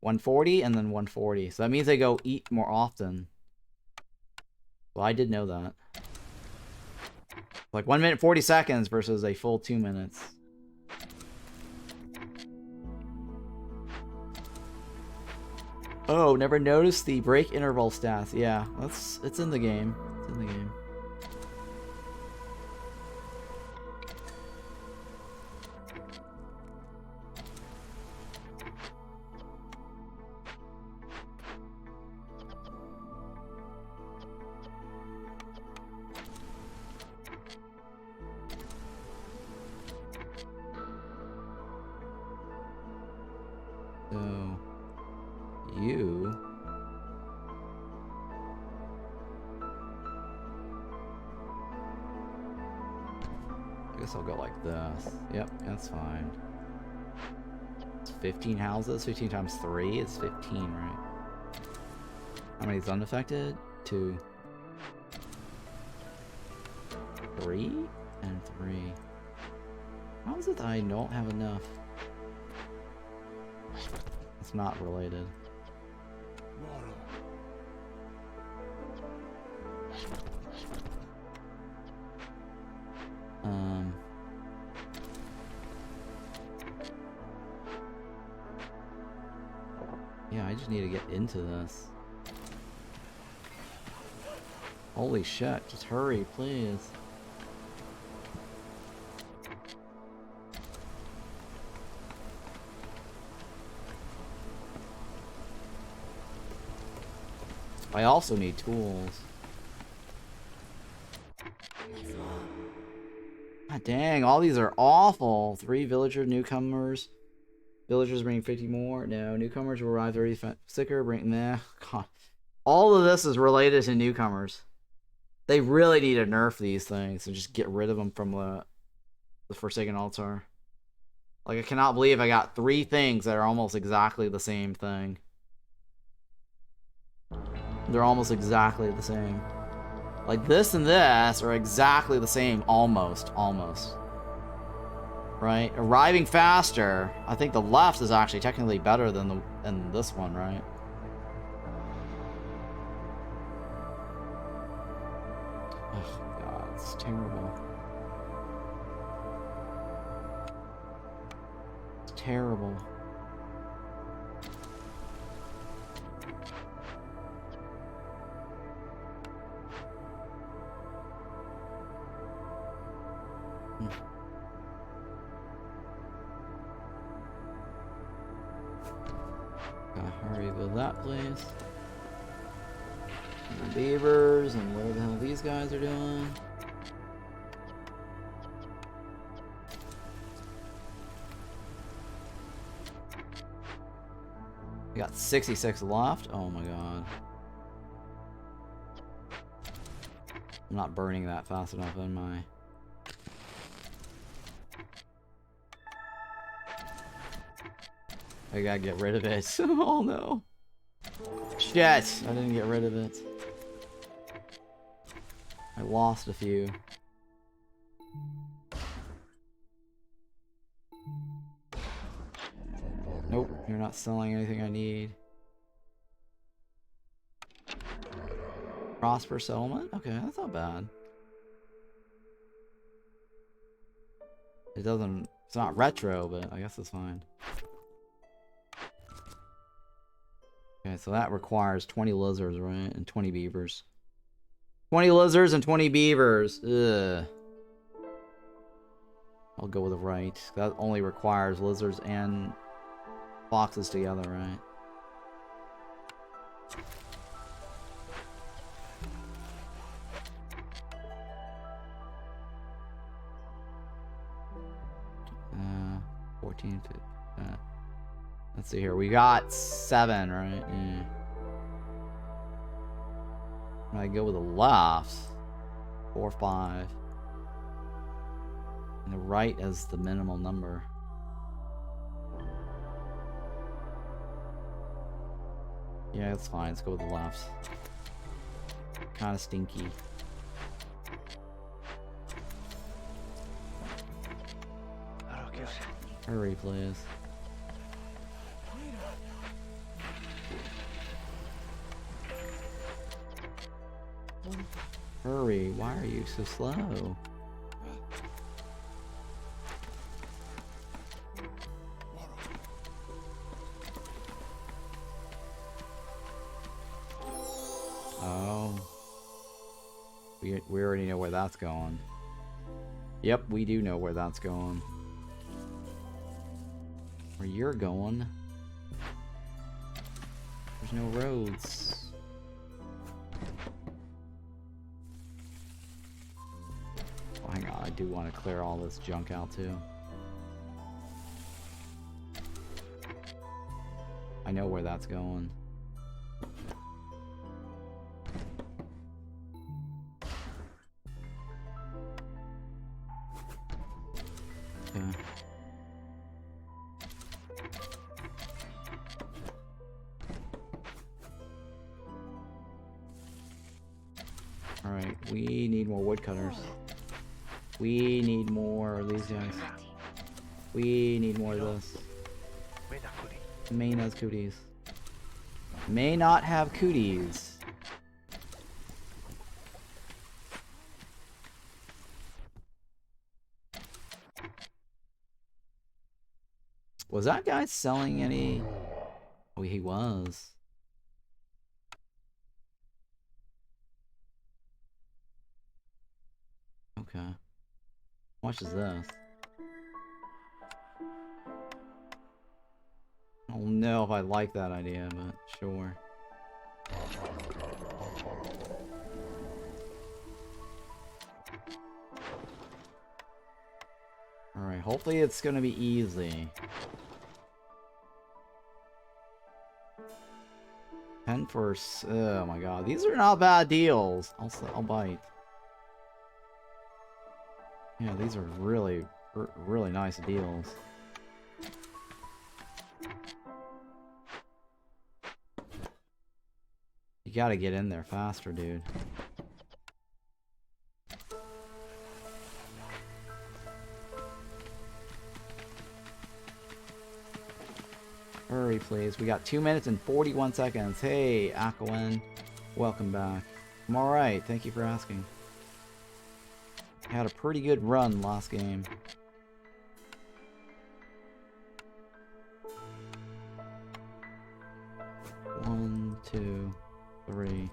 140 and then 140. So that means they go eat more often. Well, I did know that. Like 1 minute 40 seconds versus a full 2 minutes. Oh, never noticed the break interval stats. Yeah, it's in the game. It's in the game. So, you... I guess I'll go like this. Yep, that's fine. It's 15 houses. 15 times 3 is 15, right? How many is unaffected? 2. 3 and 3. How is it that I don't have enough? It's not related. Yeah, I just need to get into this. Holy shit, just hurry, please. I also need tools. God dang, all these are awful. 3 villager newcomers. Villagers bring 50 more. No, newcomers will arrive 30 sicker. Bring nah. God. All of this is related to newcomers. They really need to nerf these things and just get rid of them from the Forsaken Altar. Like, I cannot believe I got 3 things that are almost exactly the same thing. They're almost exactly the same. Like, this and this are exactly the same. Almost. Right? Arriving faster. I think the left is actually technically better than this one, right? Oh, God. It's terrible. It's terrible. Gotta hurry with that, please. And the Beavers, and what the hell these guys are doing. We got 66 left. Oh my god. I'm not burning that fast enough, am I? I gotta get rid of it. Oh no. Shit! I didn't get rid of it. I lost a few. Nope, you're not selling anything I need. Prosper settlement? Okay, that's not bad. It doesn't... It's not retro, but I guess it's fine. Okay, so that requires 20 lizards, right? And 20 beavers. 20 lizards and 20 beavers. Ugh. I'll go with the right. That only requires lizards and foxes together, right? Uh, 14 to... let's see here. We got 7, right? Yeah. When I go with the left, 4, 5. And the right is the minimal number. Yeah, that's fine. Let's go with the left. Kind of stinky. Hurry, please. Hurry, why are you so slow? Oh. We already know where that's going. Yep, we do know where that's going. Where you're going. There's no roads. Oh, hang on, I do want to clear all this junk out too. I know where that's going. Okay. Alright, we need more woodcutters. We need more of these guys. We need more of this. Main has cooties. May not have cooties. Was that guy selling any? Oh, he was. Okay. How much is this? I don't know if I like that idea, but sure. Alright, hopefully it's gonna be easy. 10 for... Oh my god, these are not bad deals. I'll bite. Yeah, these are really, really nice deals. You gotta get in there faster, dude. Hurry, please. We got 2 minutes and 41 seconds. Hey, Aquaman. Welcome back. I'm alright. Thank you for asking. Had a pretty good run last game. 1, 2, 3.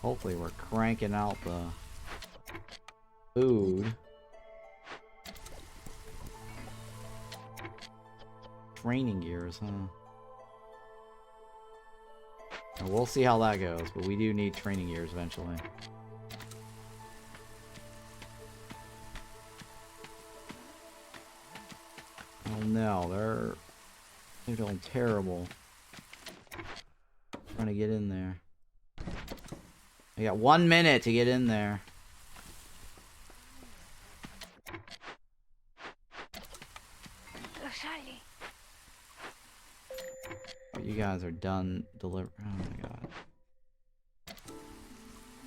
Hopefully we're cranking out the food. Training gears, huh? And we'll see how that goes, but we do need training gears eventually. Oh no, they're doing terrible. Trying to get in there. I got 1 minute to get in there. Oh, you guys are done delivering. Oh my god.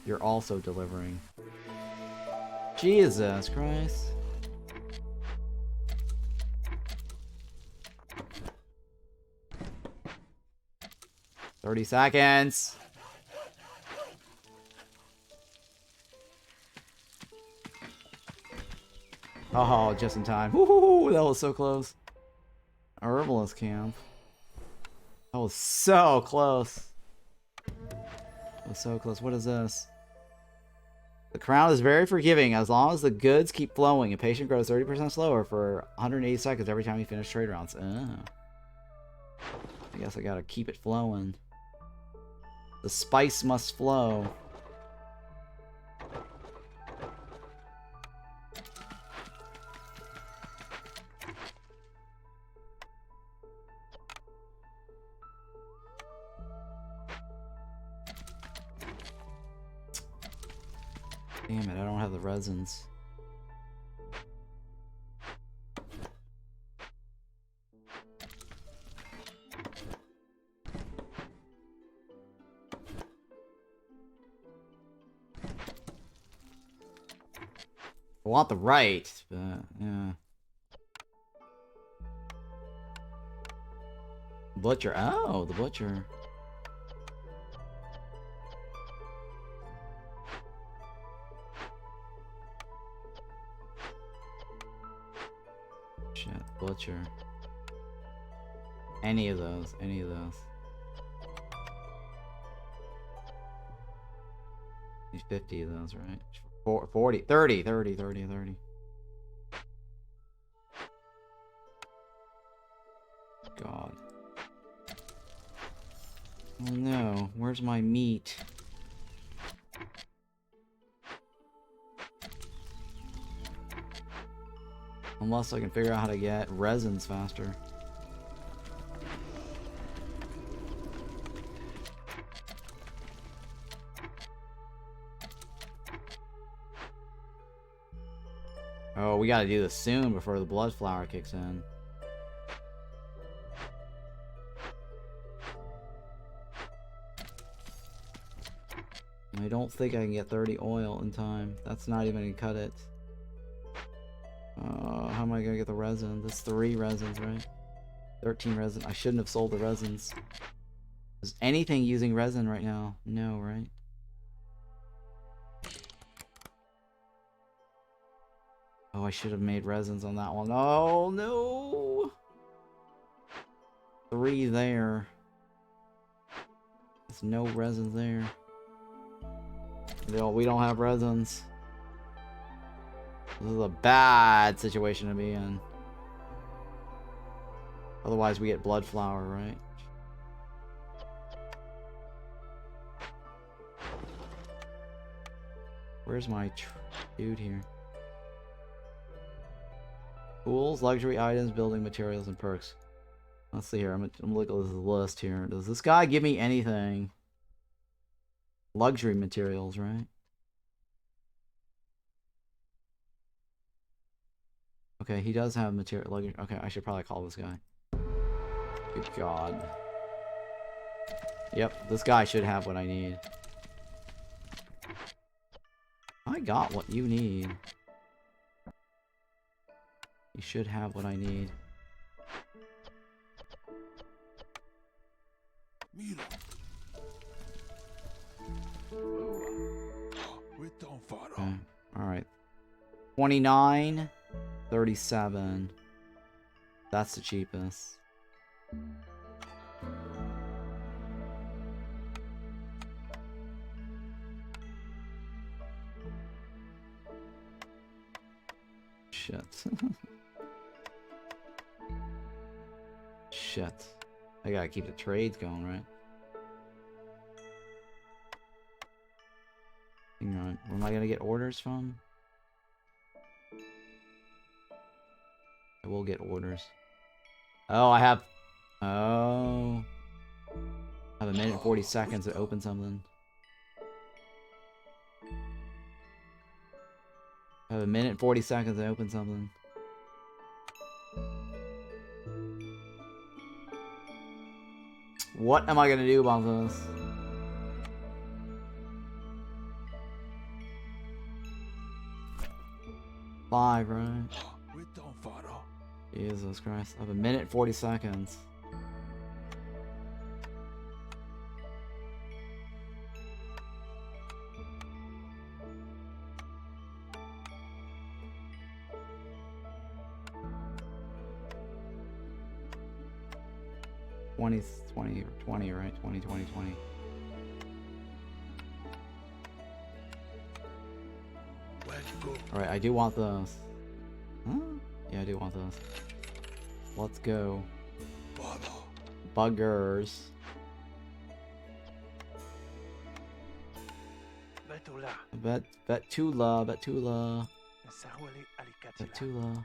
You're also delivering. Jesus Christ. "30 seconds. Oh, just in time. Woohoo! That was so close. A herbalist camp. That was so close. That was so close. What is this? The crown is very forgiving as long as the goods keep flowing. A patient grows 30% slower for 180 seconds every time you finish trade rounds. Oh. I guess I gotta keep it flowing. The spice must flow. Damn it, I don't have the resins. I want the right, but yeah. Butcher. Oh, the butcher. Shit, butcher. Any of those. Any of those. Need 50 of those, right? 40, 30, 30, 30, 30. God. Oh no, where's my meat? Unless I can figure out how to get resins faster. Oh, we gotta do this soon before the blood flower kicks in. I don't think I can get 30 oil in time. That's not even gonna cut it. How am I gonna get the resin? That's 3 resins, right? 13 resin. I shouldn't have sold the resins. Is anything using resin right now? No, right? Oh, I should have made resins on that one. Oh, no! 3 there. There's no resins there. No, we don't have resins. This is a bad situation to be in. Otherwise, we get blood flower, right? Where's my dude here? Tools, luxury items, building materials, and perks. Let's see here. I'm looking at this list here. Does this guy give me anything? Luxury materials, right? Okay, he does have material luxury. Okay, I should probably call this guy. Good God. Yep, this guy should have what I need. I got what you need. You should have what I need. Okay. Alright. 29, 37. That's the cheapest. Shit. Shit. I gotta keep the trades going, right? Hang on. Where am I gonna get orders from? I will get orders. Oh, I have... Oh. I have a minute and 40 seconds to open something. I have a minute and 40 seconds to open something. What am I gonna do about this? Five, right? Jesus Christ. I have a minute and 40 seconds. Twenty, right? 20, 20, 20. Alright, I do want those. Huh? Yeah, I do want those. Let's go. Buggers. Betula.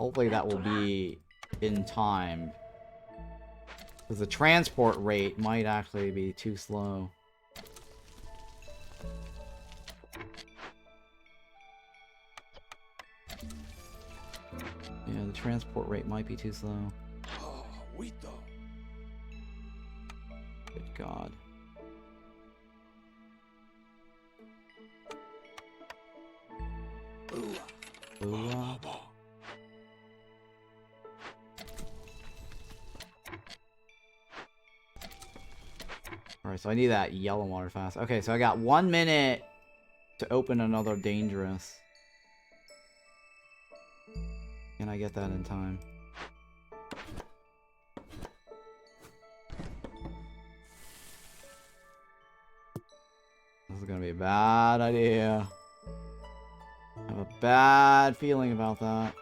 Hopefully that will be in time. Because the transport rate might actually be too slow. Yeah, the transport rate might be too slow. Good God. Alright, so I need that yellow water fast. Okay, so I got 1 minute to open another dangerous. Can I get that in time? This is gonna be a bad idea. I have a bad feeling about that.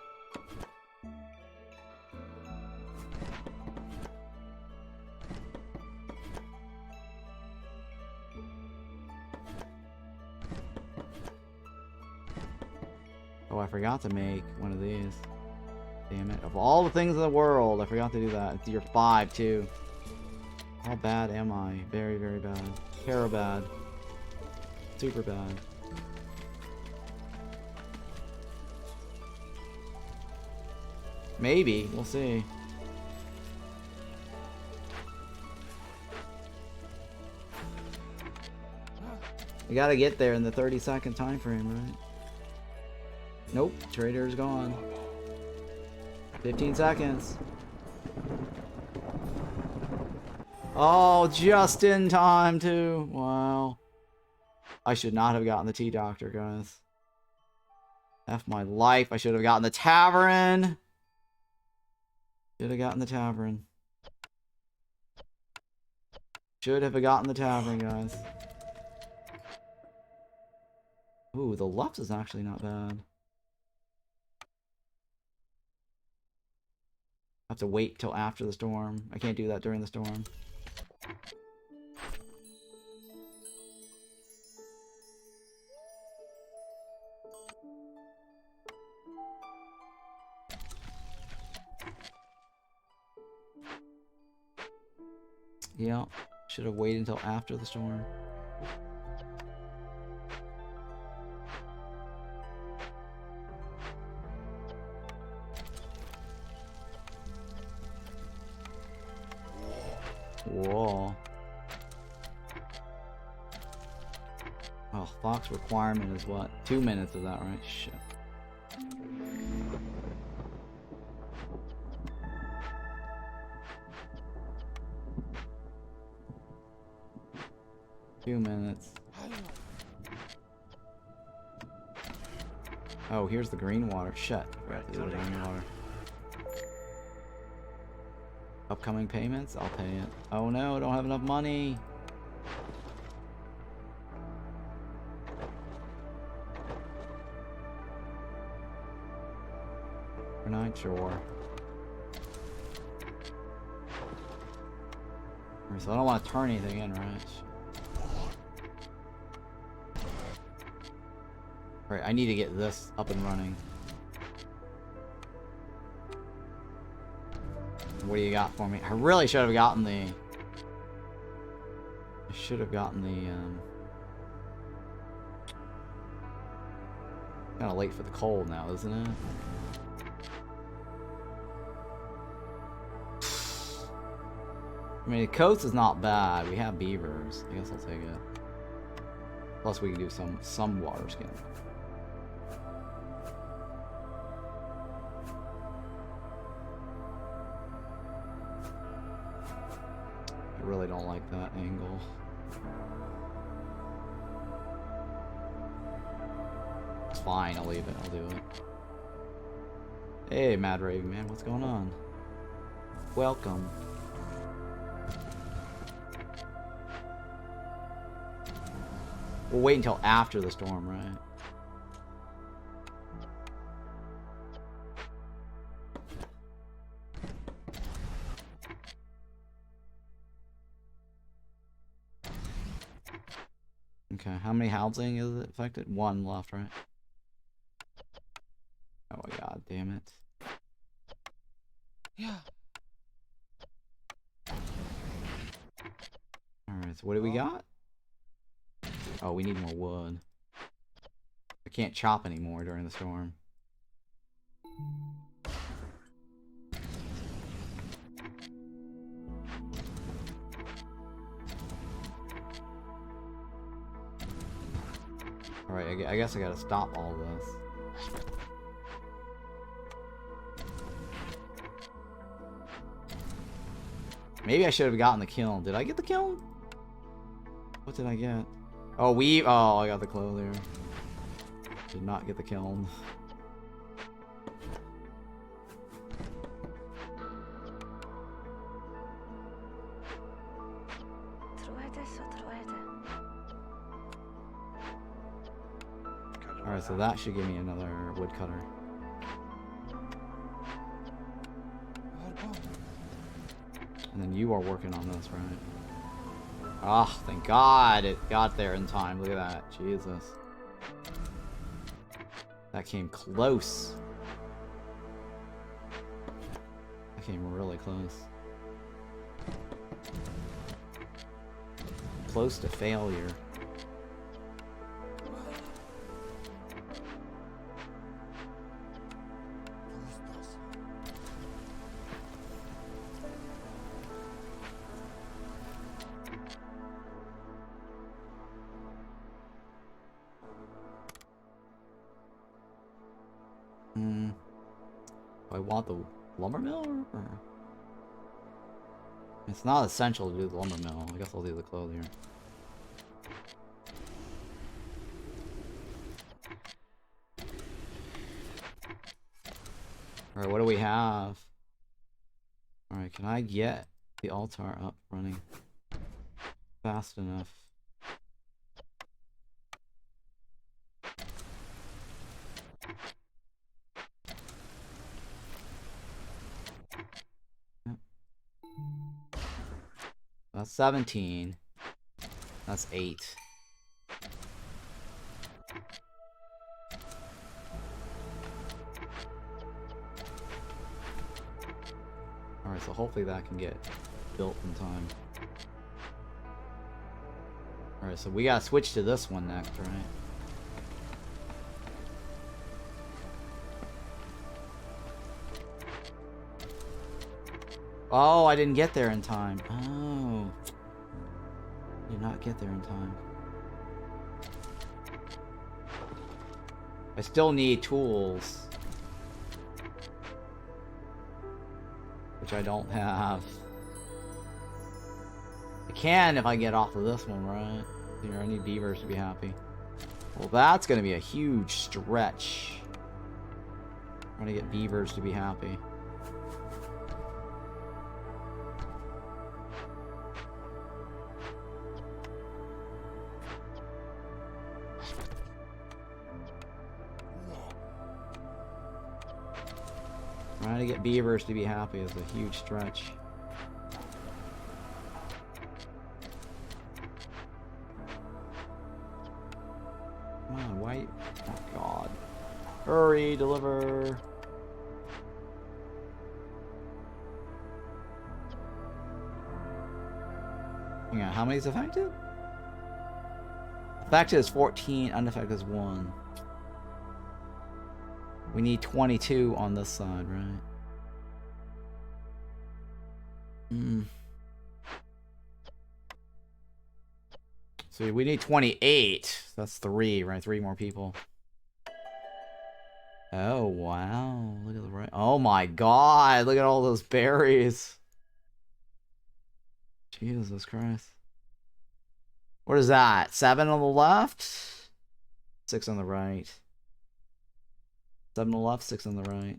Oh, I forgot to make one of these. Damn it. Of all the things in the world, I forgot to do that. It's year 5, too. How bad am I? Very, very bad. Terror bad. Super bad. Maybe. We'll see. You gotta get there in the 30-second time frame, right? Nope. Trader's gone. 15 seconds. Oh, just in time, too. Wow. I should not have gotten the tea doctor, guys. F my life. I should have gotten the tavern. Should have gotten the tavern. Should have gotten the tavern, guys. Ooh, the left is actually not bad. I have to wait till after the storm. I can't do that during the storm. Yeah, should have waited until after the storm. Whoa. Oh, Fox requirement is what? 2 minutes, is that right? Shit. Two minutes. Oh, here's the green water. Shit. Forgot to do the green water. Upcoming payments? I'll pay it. Oh no, I don't have enough money. We're not sure. So I don't want to turn anything in, right? Right, I need to get this up and running. What do you got for me? I really should have gotten the... I should have gotten the, Kinda late for the cold now, isn't it? I mean, the coast is not bad. We have beavers. I guess I'll take it. Plus, we can do some water skin. I really don't like that angle. It's fine. I'll leave it. I'll do it. Hey, Mad Raven, man. What's going on? Welcome. We'll wait until after the storm, right? Okay, how many housing is it affected? 1 left, right? Oh my god, damn it. Yeah. Alright, so what do we got? Oh, we need more wood. I can't chop anymore during the storm. Alright, I guess I gotta stop all this. Maybe I should have gotten the kiln. Did I get the kiln? What did I get? Oh, oh, I got the clothes there. Did not get the kiln. Alright, so that should give me another woodcutter. And then you are working on this, right? Ah, oh, thank God it got there in time. Look at that. Jesus. That came close. That came really close. Close to failure. Do I want the lumber mill or? It's not essential to do the lumber mill. I guess I'll do the clothier. Alright, what do we have? Alright, can I get the altar up running fast enough? That's 17. That's 8. Alright, so hopefully that can get built in time. Alright, so we gotta switch to this one next, right? Oh, I didn't get there in time. Oh. Did not get there in time. I still need tools. Which I don't have. I can if I get off of this one, right? Here, I need beavers to be happy. Well, that's going to be a huge stretch. I'm going to get beavers to be happy. Trying to get beavers to be happy is a huge stretch. Come on, white. Oh God. Hurry, deliver. Hang on, how many is affected? Affected is 14, unaffected is 1. We need 22 on this side, right? So we need 28. That's 3, right? 3 more people. Oh, wow. Look at the right. Oh my God. Look at all those berries. Jesus Christ. What is that? 7 on the left? 6 on the right. 7 on the left, 6 on the right.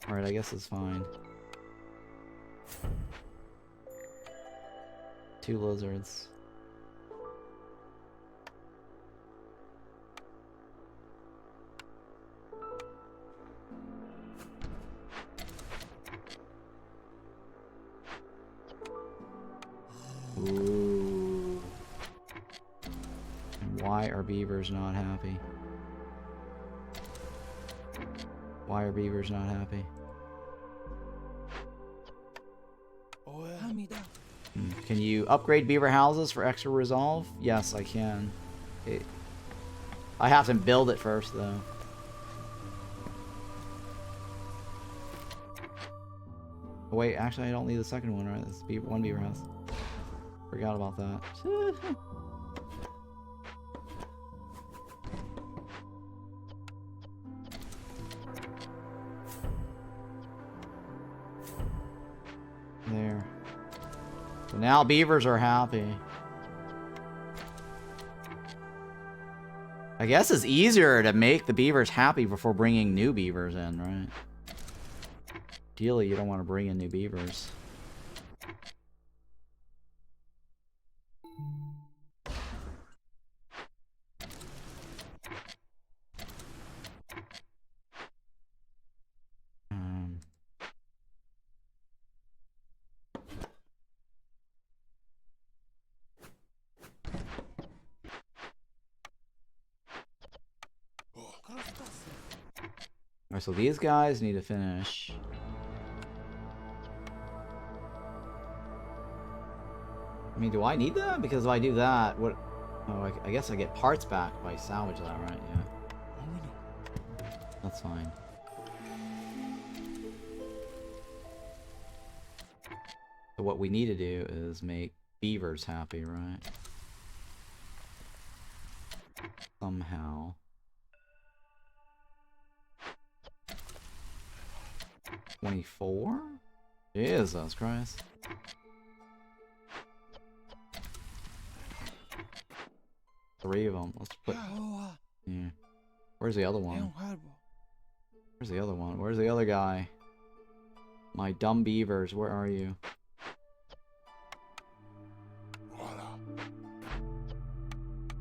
Alright, I guess it's fine. 2 lizards. Ooh. Why are beavers not happy? Why are beavers not happy? Can you upgrade beaver houses for extra resolve? Yes, I can. I have to build it first, though. Oh, wait, actually, I don't need the second one, right? This is one beaver house. Forgot about that. There. So now beavers are happy. I guess it's easier to make the beavers happy before bringing new beavers in, right? Ideally, you don't want to bring in new beavers. Alright, so these guys need to finish. I mean, do I need that? Because if I do that, what... Oh, I guess I get parts back if I salvage that, right? Yeah. That's fine. So what we need to do is make beavers happy, right? Somehow. $24? Jesus Christ. Three of them. Let's put... Yeah. Where's the other one? Where's the other one? Where's the other guy? My dumb beavers, where are you?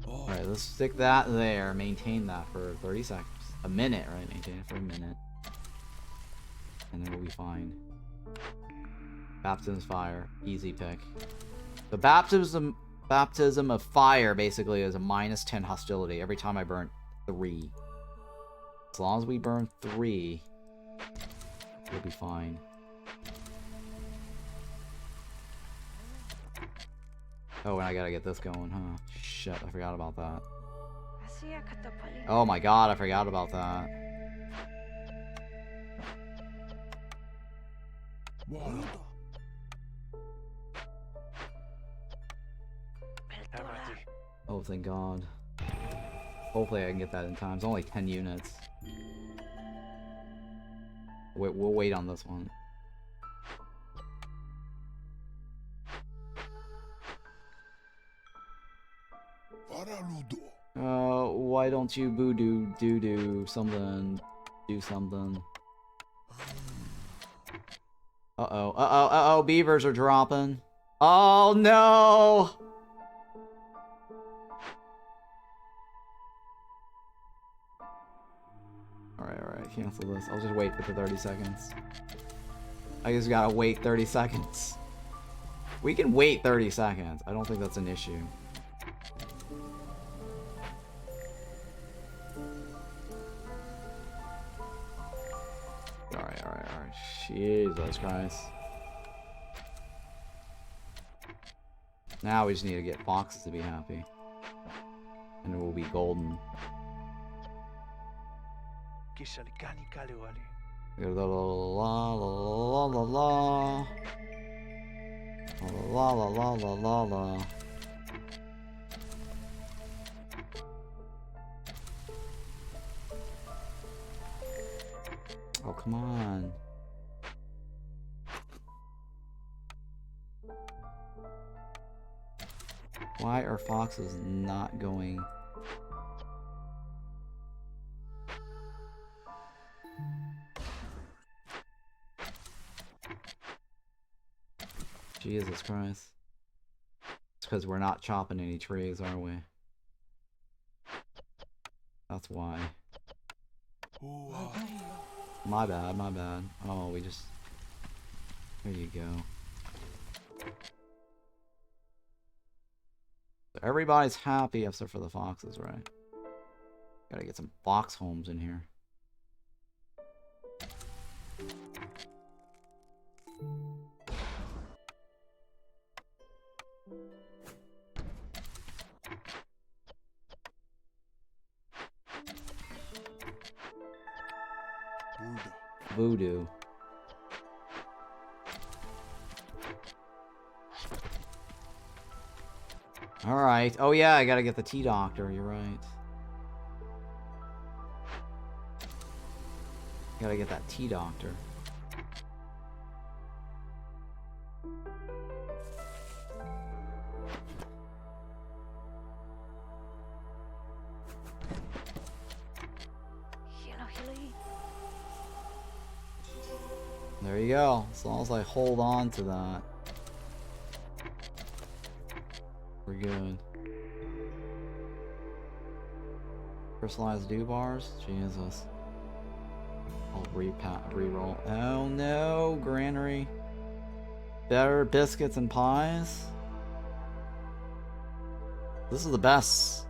Alright, let's stick that there. Maintain that for 30 seconds. A minute, right? Maintain it for a minute. And then we'll be fine. Baptism's fire. Easy pick. The baptism of fire basically is a -10 hostility every time I burn 3. As long as we burn 3, we'll be fine. Oh, and I gotta get this going, huh? Shit, I forgot about that. Oh my god, I forgot about that. Oh, thank god. Hopefully I can get that in time. It's only 10 units. Wait, we'll wait on this one. Why don't you do something? Uh-oh, beavers are dropping. Oh no! Alright, cancel this. I'll just wait for the 30 seconds. I just gotta wait 30 seconds. We can wait 30 seconds. I don't think that's an issue. Alright. Jesus Christ. Now we just need to get foxes to be happy. And it will be golden. La la la la la la la la la la la. Oh, come on. Why are foxes not going? Jesus Christ. It's because we're not chopping any trees, are we? That's why. My bad. Oh, we just... There you go. So everybody's happy except for the foxes, right? Gotta get some fox homes in here. Voodoo. Alright. Oh yeah, I gotta get the tea doctor, you're right. Gotta get that tea doctor. There you go. As long as I hold on to that, we're good. Personalized do bars? Jesus. I'll re-roll. Oh no, granary. Better biscuits and pies? This is the best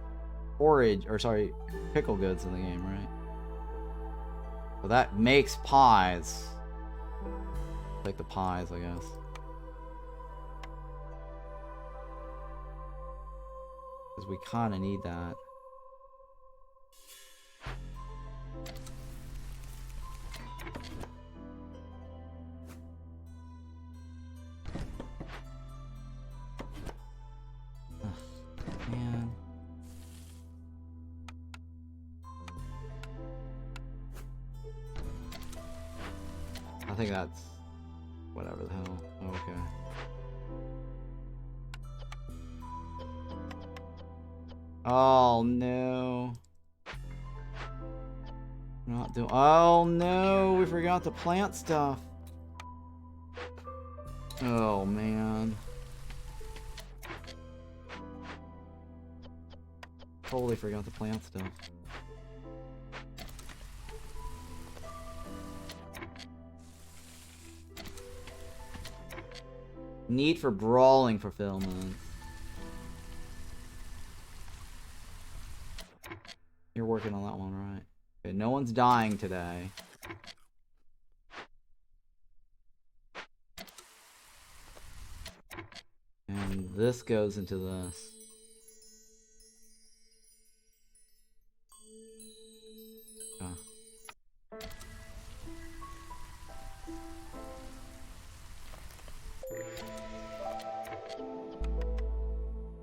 forage, or sorry, pickle goods in the game, right? So that makes pies. Like the pies, I guess. Because we kind of need that. Man. I think that's whatever the hell. Okay. Oh no. Not doing. Oh no, we forgot the plant stuff. Oh man. Totally forgot the plant stuff. Need for brawling fulfillment. You're working on that one, right? Okay, no one's dying today. And this goes into this. Oh.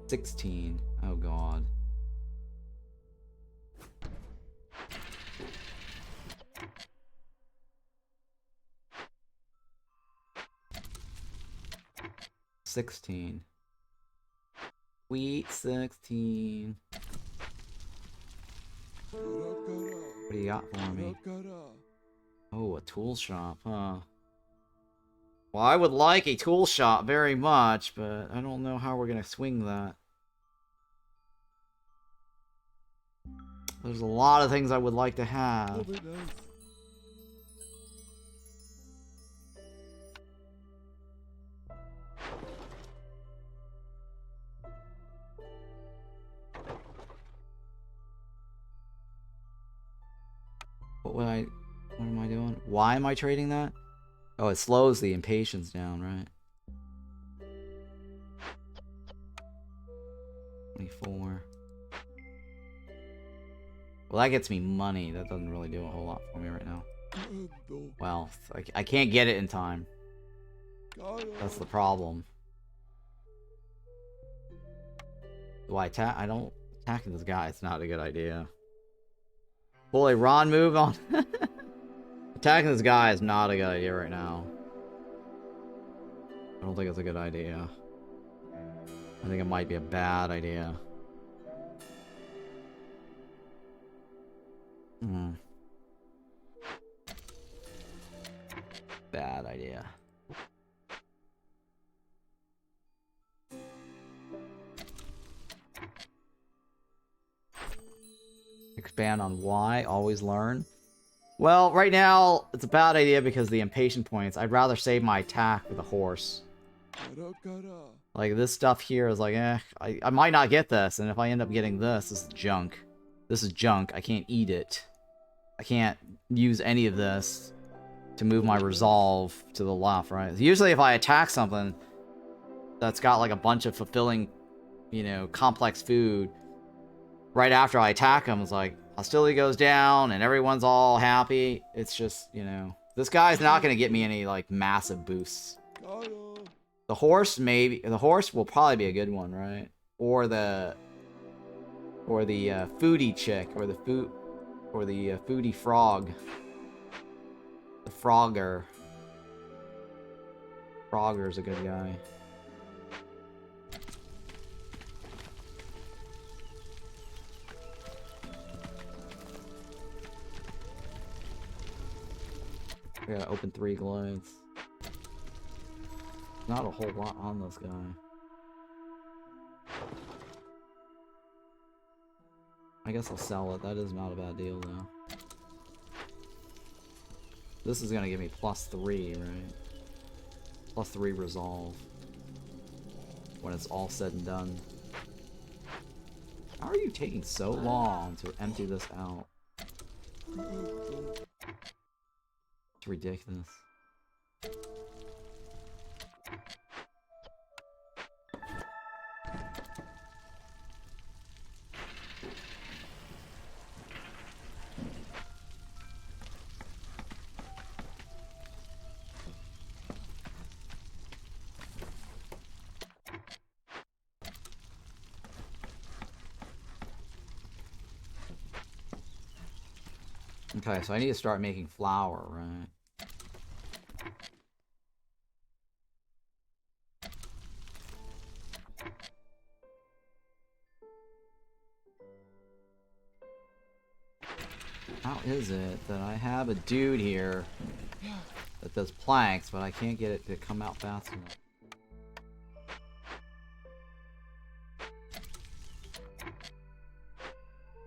16. Oh god. $16. Sweet 16. What do you got for me? Oh, a tool shop, huh? Well, I would like a tool shop very much, but I don't know how we're gonna swing that. There's a lot of things I would like to have. What am I doing? Why am I trading that? Oh, it slows the impatience down, right? 24. Well, that gets me money. That doesn't really do a whole lot for me right now. Well, I can't get it in time. That's the problem. Do I attack? I don't... Attacking this guy, it's not a good idea. Boy, Ron, move on. Attacking this guy is not a good idea right now. I don't think it's a good idea. I think it might be a bad idea. Bad idea. Expand on why. Always learn. Well, right now, it's a bad idea because of the impatient points. I'd rather save my attack with a horse. Like, this stuff here is like, I might not get this, and if I end up getting this, this is junk. This is junk. I can't eat it. I can't use any of this to move my resolve to the left, right? Usually if I attack something that's got like a bunch of fulfilling, you know, complex food, right after I attack them, it's like, hostility goes down and everyone's all happy. It's just, you know, this guy's not going to get me any like massive boosts. The horse, maybe. The horse will probably be a good one, right? Or the foodie chick, or the foodie frog. The Frogger. Frogger's a good guy. I gotta open 3 glades. Not a whole lot on this guy. I guess I'll sell it. That is not a bad deal, though. This is gonna give me +3, right? +3 resolve. When it's all said and done. How are you taking so long to empty this out? It's ridiculous. Okay, so I need to start making flour, right? How is it that I have a dude here that does planks, but I can't get it to come out fast enough?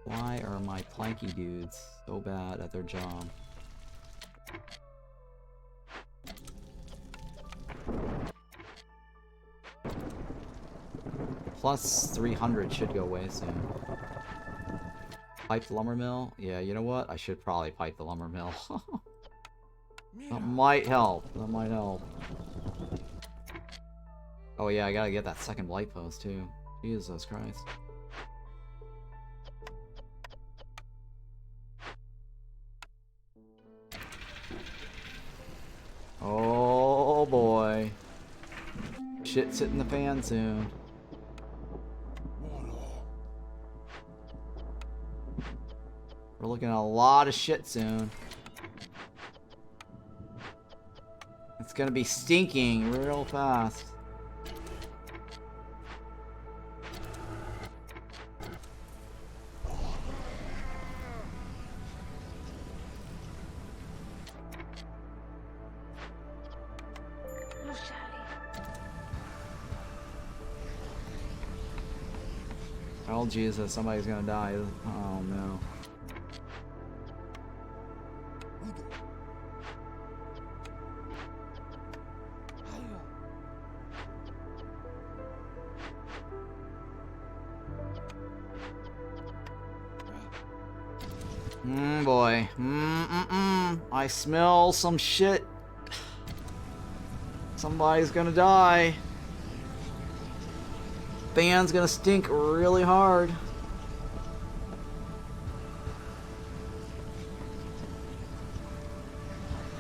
Why are my planky dudes so bad at their job? +300 should go away soon. Pipe the lumber mill? Yeah, you know what? I should probably pipe the lumber mill. That might help. That might help. Oh yeah, I gotta get that second blight post too. Jesus Christ. Oh boy. Shit's hitting the fan soon. We're looking at a lot of shit soon. It's gonna be stinking real fast. Oh Jesus, somebody's gonna die. Oh no. Boy. I smell some shit. Somebody's gonna die. Fan's gonna stink really hard.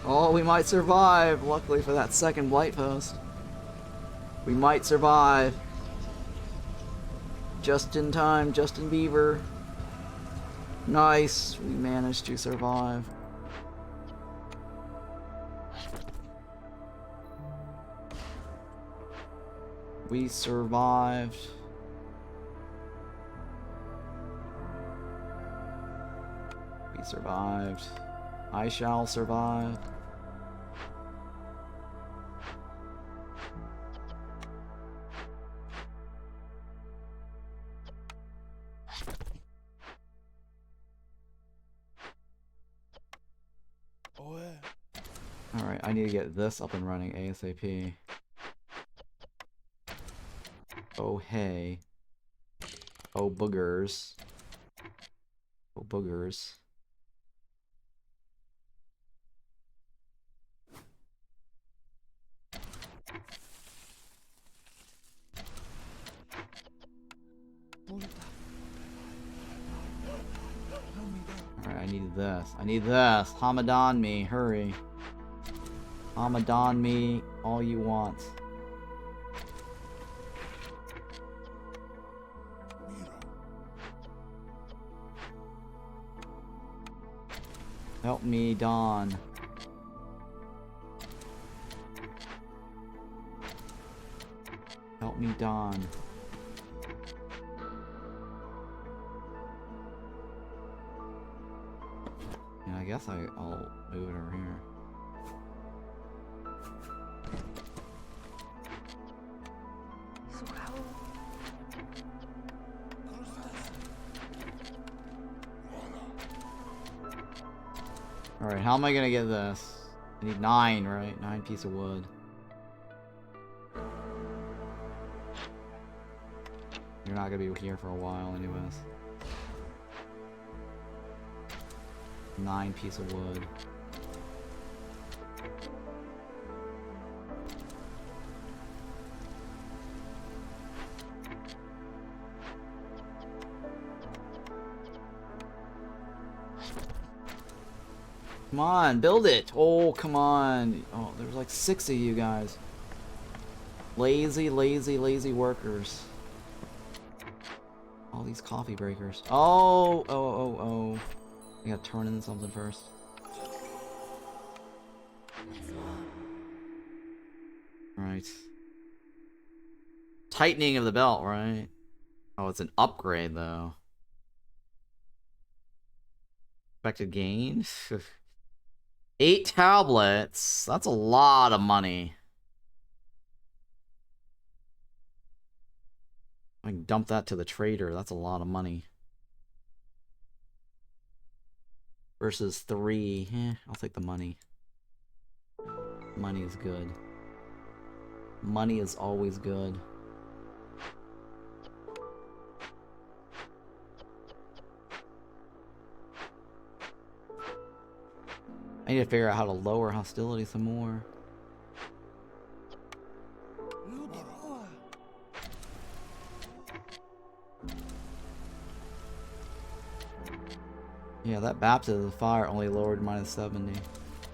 Oh, we might survive. Luckily for that second blight post. We might survive. Just in time, Justin Beaver. Nice, we managed to survive. We survived. We survived. I shall survive. Alright, I need to get this up and running ASAP. Oh hey. Oh boogers. Oh boogers. Alright, I need this. I need this. Hamadan me. Hurry. Hamadan me all you want. Help me, Dawn. Help me, Dawn. Yeah, I guess I'll move it over here. Alright, how am I gonna get this? I need 9, right? 9 pieces of wood. You're not gonna be here for a while anyways. 9 pieces of wood. Come on, build it! Oh, come on! Oh, there's like 6 of you guys. Lazy, lazy, lazy workers. All these coffee breakers. Oh, oh. I gotta turn in something first. Right. Tightening of the belt, right? Oh, it's an upgrade though. Expected gain? 8 tablets. That's a lot of money. I can dump that to the trader. That's a lot of money. Versus 3. I'll take the money. Money is good. Money is always good. I need to figure out how to lower hostility some more. Yeah, that baptism of fire only lowered -70.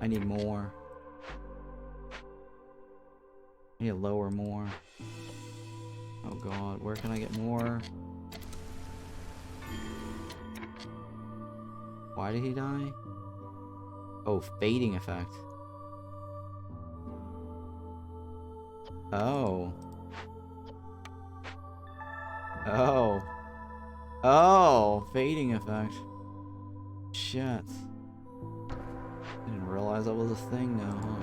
I need more. I need to lower more. Oh god, where can I get more? Why did he die? Oh, fading effect. Oh. Oh. Oh, fading effect. Shit. I didn't realize that was a thing now, huh?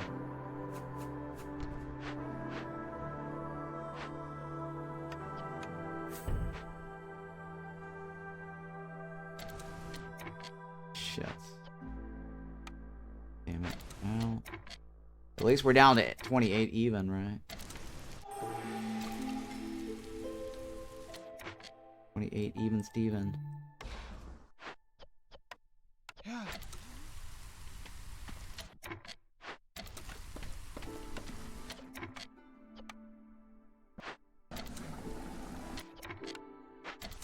Shit. Damn it. Well, at least we're down to 28 even, right? 28 even Steven.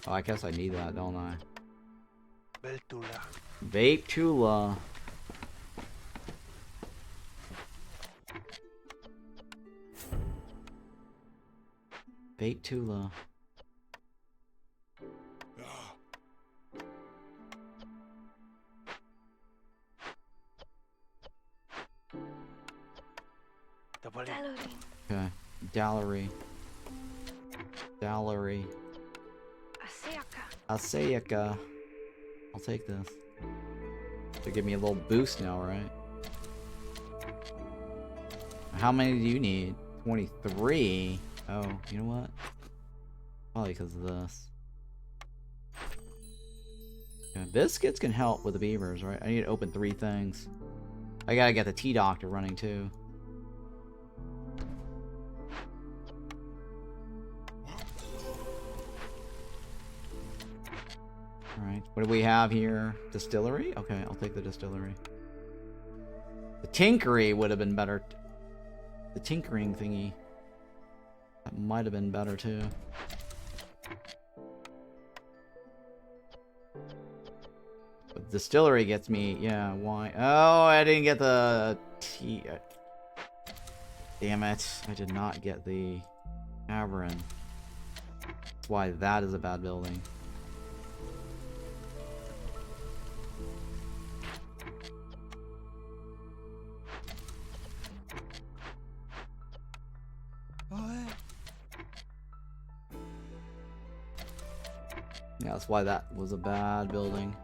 Oh, I guess I need that, don't I? Vape Tula. Vape Tula. Okay. Dallery. Dallery. Asayaka. I'll take this. To give me a little boost now, right? How many do you need? 23? Oh, you know what? Probably because of this. Yeah, biscuits can help with the beavers, right? I need to open 3 things. I gotta get the tea doctor running too. Alright, what do we have here? Distillery? Okay, I'll take the distillery. The tinkery would have been better. The tinkering thingy. That might have been better too. But distillery gets me, yeah, why? Oh, I didn't get the tea. Damn it, I did not get the tavern. That's why that is a bad building. Yeah, that's why that was a bad building.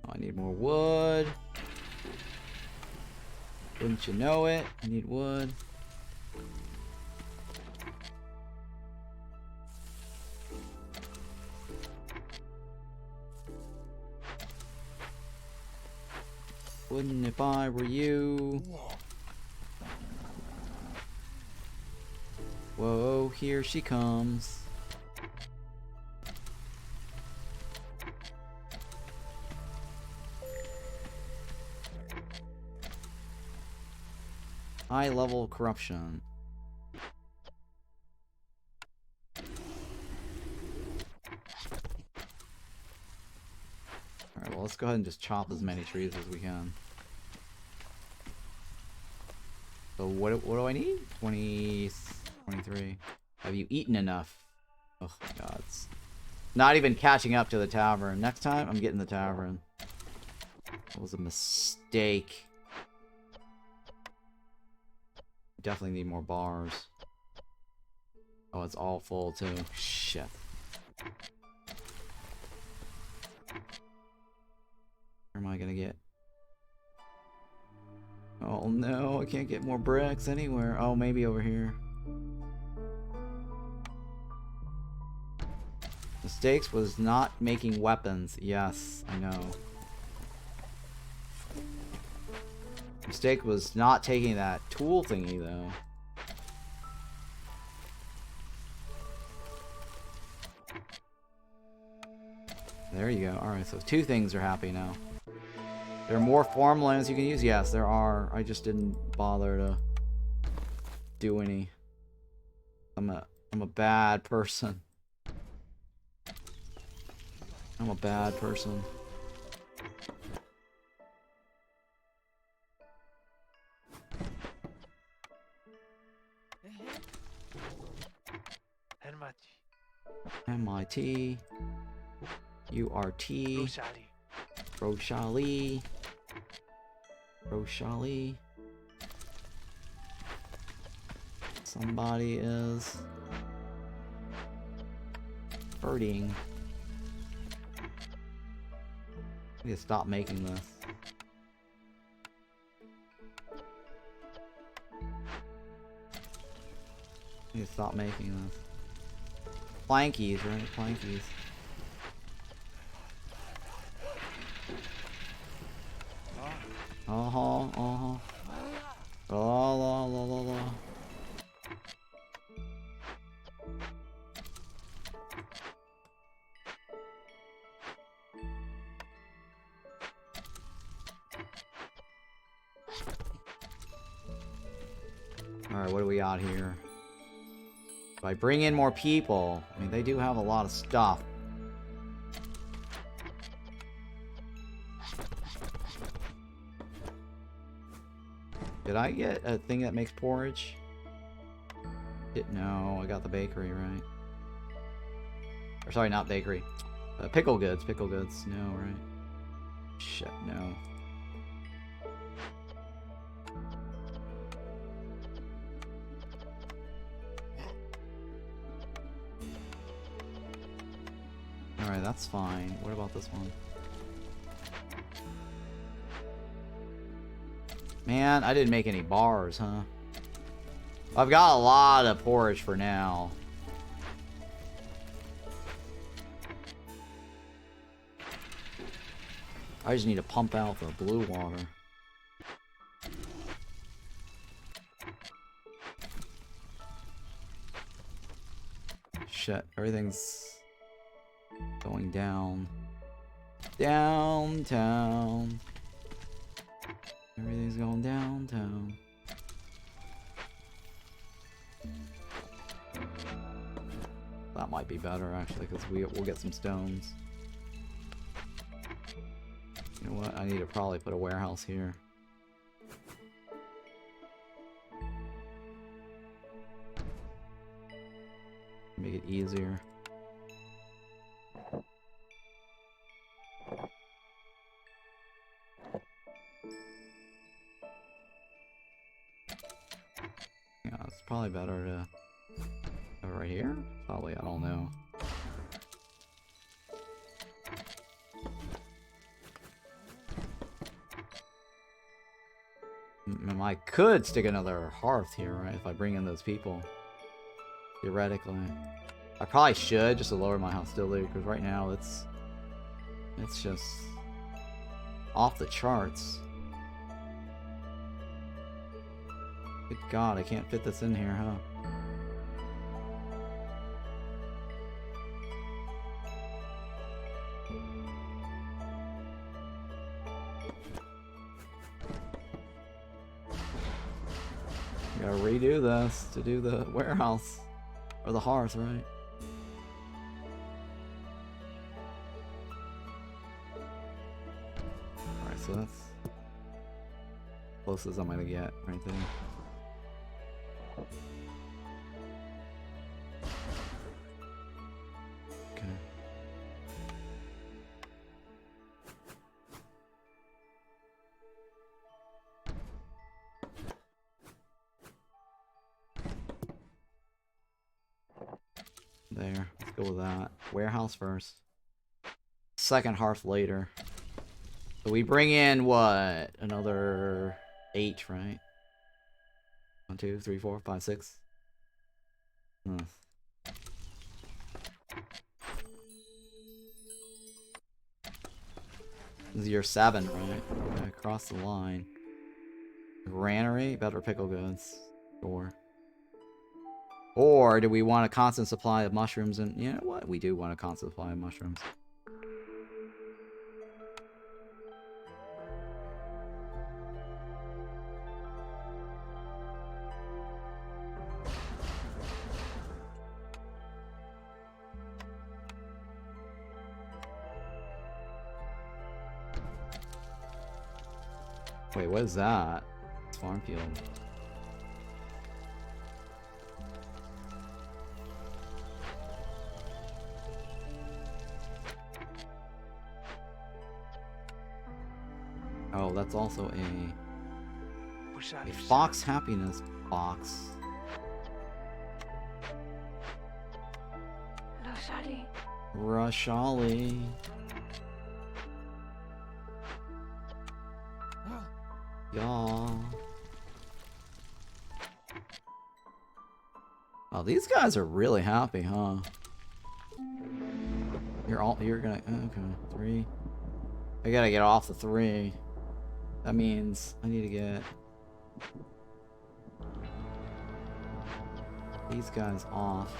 Oh, I need more wood. Wouldn't you know it? I need wood. Wouldn't if I were you. Whoa, here she comes. High level corruption. Alright, well, let's go ahead and just chop as many trees as we can. So what do I need? 23. Have you eaten enough? Oh god, it's not even catching up to the tavern. Next time, I'm getting the tavern. That was a mistake. Definitely need more bars. Oh, it's all full too. Shit. Where am I gonna get? Oh no, I can't get more bricks anywhere. Oh, maybe over here. Mistakes was not making weapons. Yes, I know. Mistake was not taking that tool thingy though. There you go. Alright, so 2 things are happy now. There are more farmlands you can use? Yes, there are. I just didn't bother to do any. I'm a bad person. I'm a bad person. MIT. URT. Roshali. Roshali. Somebody is hurting. I need to stop making this. I need to stop making this. Plankies, right? Plankies. La la la la la. Alright, what do we got here? If I bring in more people, I mean, they do have a lot of stuff. Did I get a thing that makes porridge? No, I got the bakery, right? Or sorry, not bakery. Pickle goods, no, right? Shit, no. Alright, that's fine. What about this one? Man, I didn't make any bars, huh? I've got a lot of porridge for now. I just need to pump out the blue water. Shit, everything's going down. Downtown. Everything's going downtown. That might be better, actually, because we'll get some stones. You know what? I need to probably put a warehouse here. Make it easier. Yeah, it's probably better to have it right here? Probably, I don't know. I could stick another hearth here, right? If I bring in those people. Theoretically. I probably should, just to lower my hostility, because right now it's just off the charts. Good God, I can't fit this in here, huh? Gotta redo this to do the warehouse. Or the hearth, right? Alright, so that's closest I'm gonna get right there. Okay. There, let's go with that. Warehouse first. Second hearth later. So we bring in what? Another 8, right? 1, 2, 3, 4, 5, 6. This is your 7, right? Okay, across the line. Granary, better pickle goods. Sure. Or do we want a constant supply of mushrooms? And you know what? We do want a constant supply of mushrooms. Wait, what is that? It's farm field. Oh, that's also a fox happiness box. Rashali. Yeah. Oh, these guys are really happy, huh? You're gonna, okay, 3. I gotta get off the 3. That means I need to get these guys off.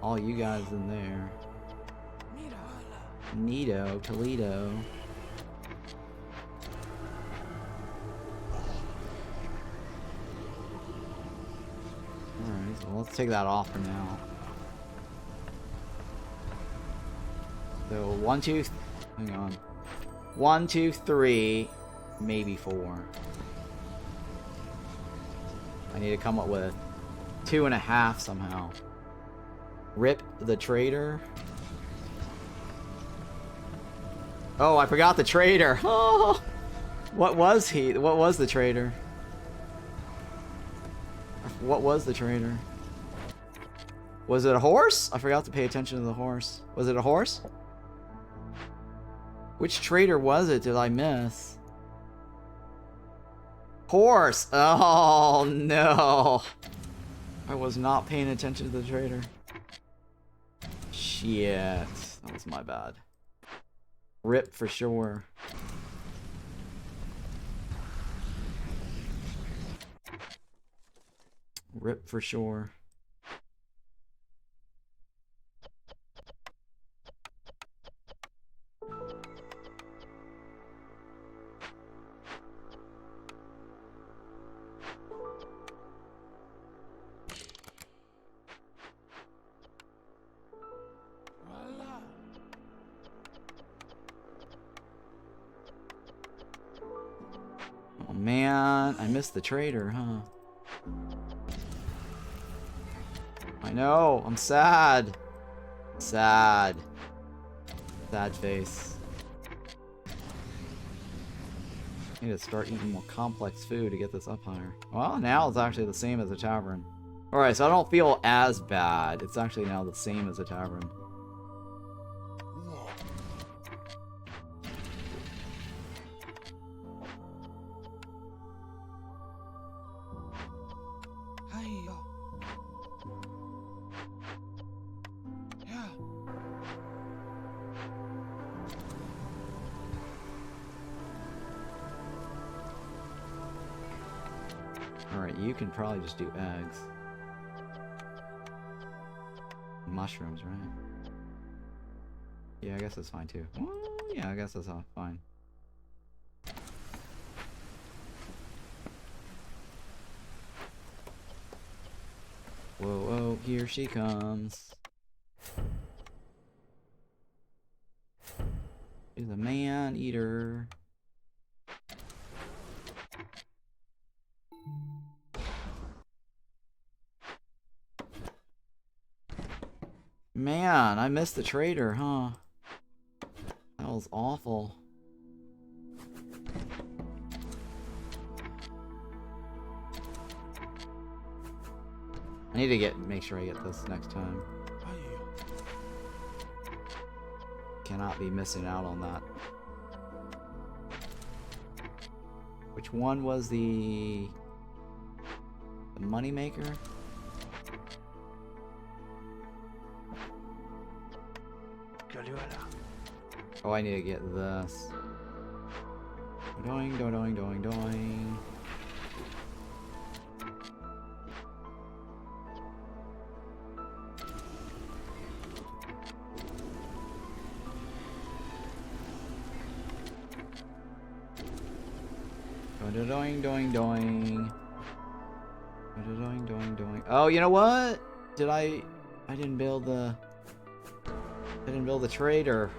All you guys in there. Neato, Toledo. Alright, so let's take that off for now. So 1, 2, hang on. 1, 2, 3, maybe 4. I need to come up with 2.5 somehow. Rip the trader. Oh, I forgot the trader. Oh, what was he? What was the trader? What was the trader? Was it a horse? I forgot to pay attention to the horse. Was it a horse? Which trader was it? Did I miss? Horse! Oh, no. I was not paying attention to the trader. Shit. That was my bad. Rip for sure. Rip for sure. Oh man, I missed the trader, huh? I know, I'm sad. Sad. Sad face. I need to start eating more complex food to get this up higher. Well, now it's actually the same as a tavern. Alright, so I don't feel as bad. It's actually now the same as a tavern. Alright, you can probably just do eggs. Mushrooms, right? Yeah, I guess that's fine too. Well, yeah, I guess that's all fine. Whoa, whoa, here she comes. She's a man-eater. Man, I missed the trader, huh? That was awful. I need to make sure I get this next time. Cannot be missing out on that. Which one was the moneymaker? Oh, I need to get this. Doing, doing, doing, doing. Doing, doing, doing. Doing, doing, doing. Oh, you know what? I didn't build the trader.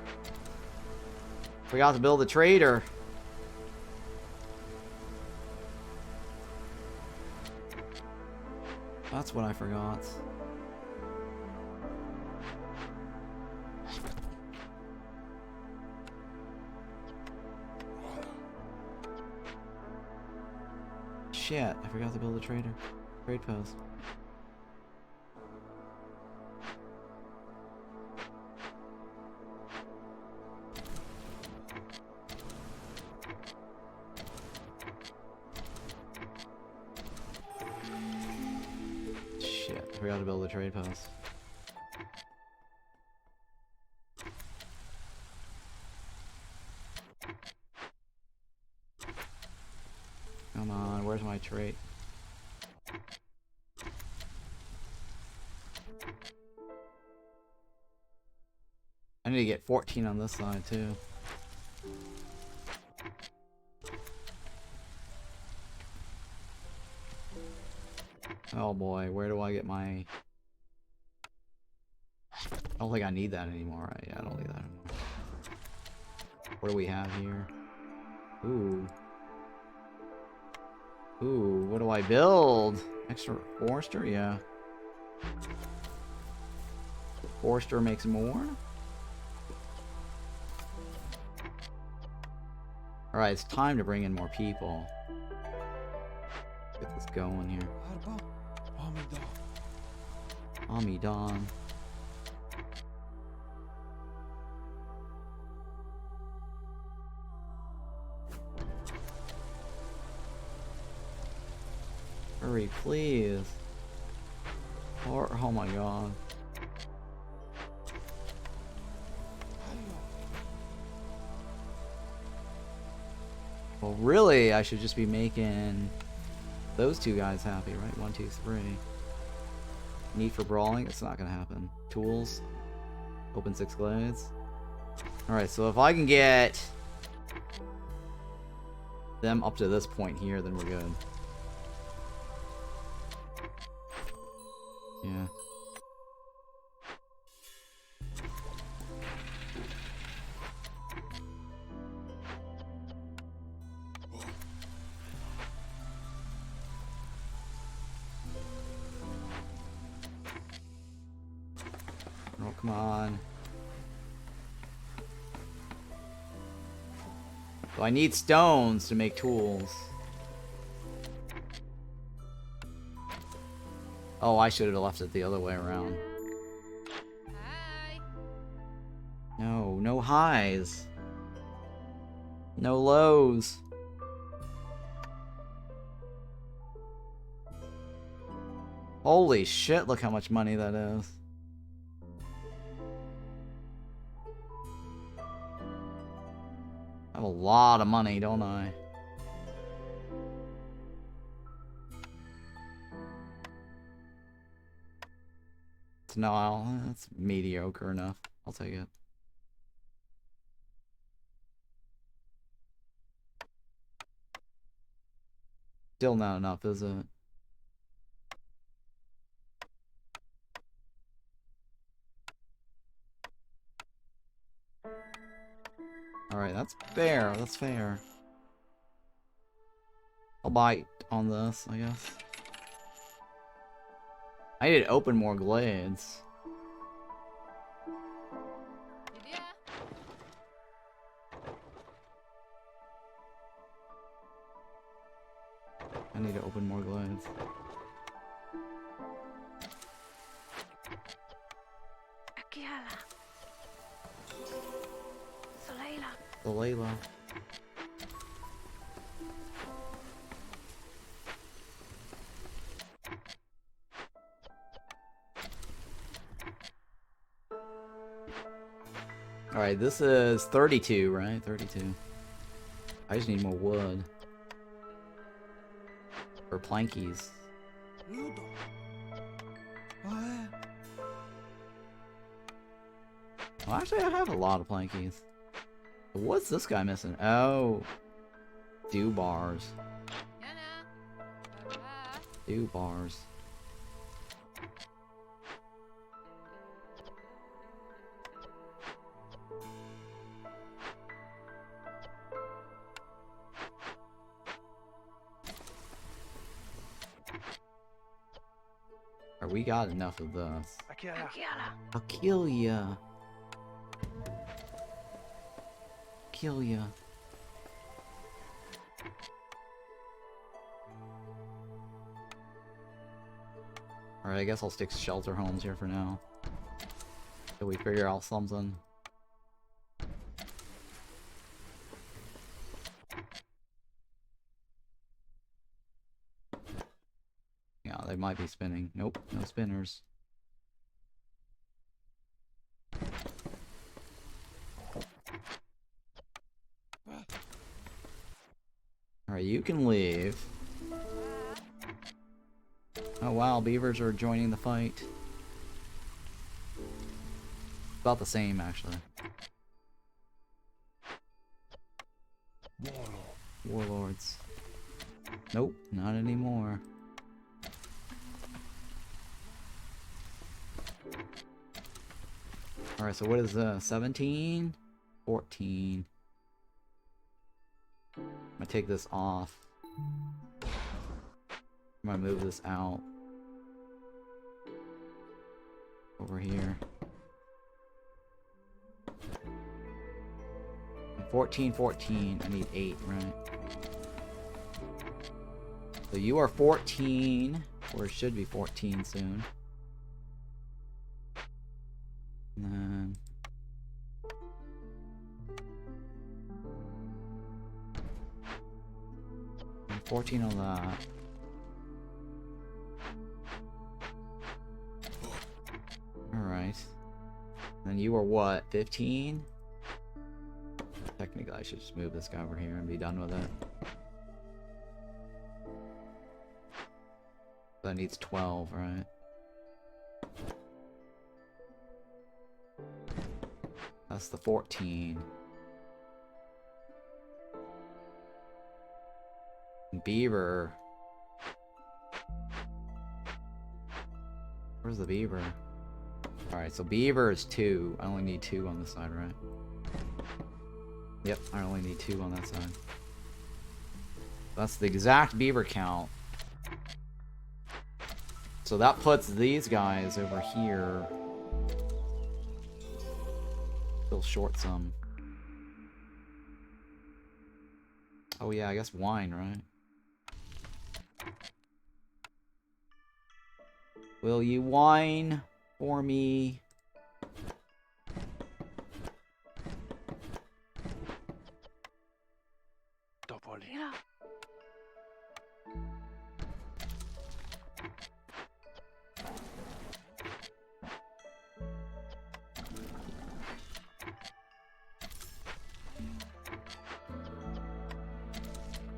Forgot to build the trader. That's what I forgot. Shit, I forgot to build a trader. Trade post. Shit, I forgot to build a trade post. Come on, where's my trait? I need to get 14 on this side too. Oh boy, where do I get my... I don't think I need that anymore, right? Yeah, I don't need that anymore. What do we have here? Ooh. Ooh, what do I build? Extra Forester? Yeah. Forester makes more? Alright, it's time to bring in more people. Get this going here. Amidon. Hurry, please. Oh my god. Well, really, I should just be making those two guys happy, right? 1, 2, 3. Need for brawling? It's not gonna happen. Tools. Open 6 glades. Alright, so if I can get them up to this point here, then we're good. Yeah. Oh, come on. So I need stones to make tools. Oh, I should have left it the other way around. Hi. No, no highs. No lows. Holy shit, look how much money that is. I have a lot of money, don't I? No, that's mediocre enough. I'll take it. Still not enough, is it? Alright, that's fair. That's fair. I'll bite on this, I guess. I need to open more glades. I need to open more glades. Layla. Alright, this is 32, right? 32. I just need more wood. For plankies. Well, actually, I have a lot of plankies. What's this guy missing? Oh. Dew bars. Dew bars. We got enough of this. I'll kill ya. Kill ya. Alright, I guess I'll stick shelter homes here for now. Till we figure out something. Yeah, they might be spinning. Nope, no spinners. Alright, you can leave. Oh wow, beavers are joining the fight. About the same, actually. Warlords. Nope, not anymore. Alright, so what is 17? 14. I'm gonna take this off. I'm gonna move this out. Over here. 14, 14. I need 8, right? So you are 14, or it should be 14 soon. And then 14 on that. Alright. Then you are what? 15? Technically I should just move this guy over here and be done with it. That needs 12, right? That's the 14. Beaver. Where's the beaver? Alright, so beaver is 2. I only need 2 on this side, right? Yep, I only need 2 on that side. That's the exact beaver count. So that puts these guys over here. Still short some. Oh yeah, I guess wine, right? Will you wine for me?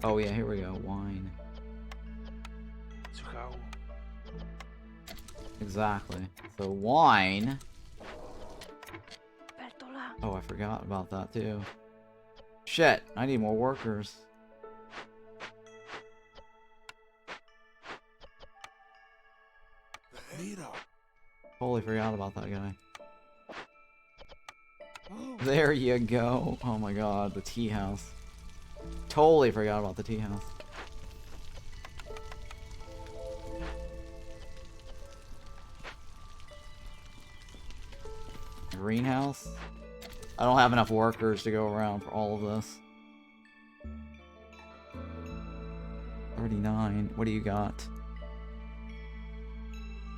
Oh yeah, here we go. Wine. Exactly. So wine. Oh, I forgot about that too. Shit, I need more workers. Totally forgot about that guy. There you go. Oh my god, the tea house. Totally forgot about the tea house. Greenhouse? I don't have enough workers to go around for all of this. 39. What do you got?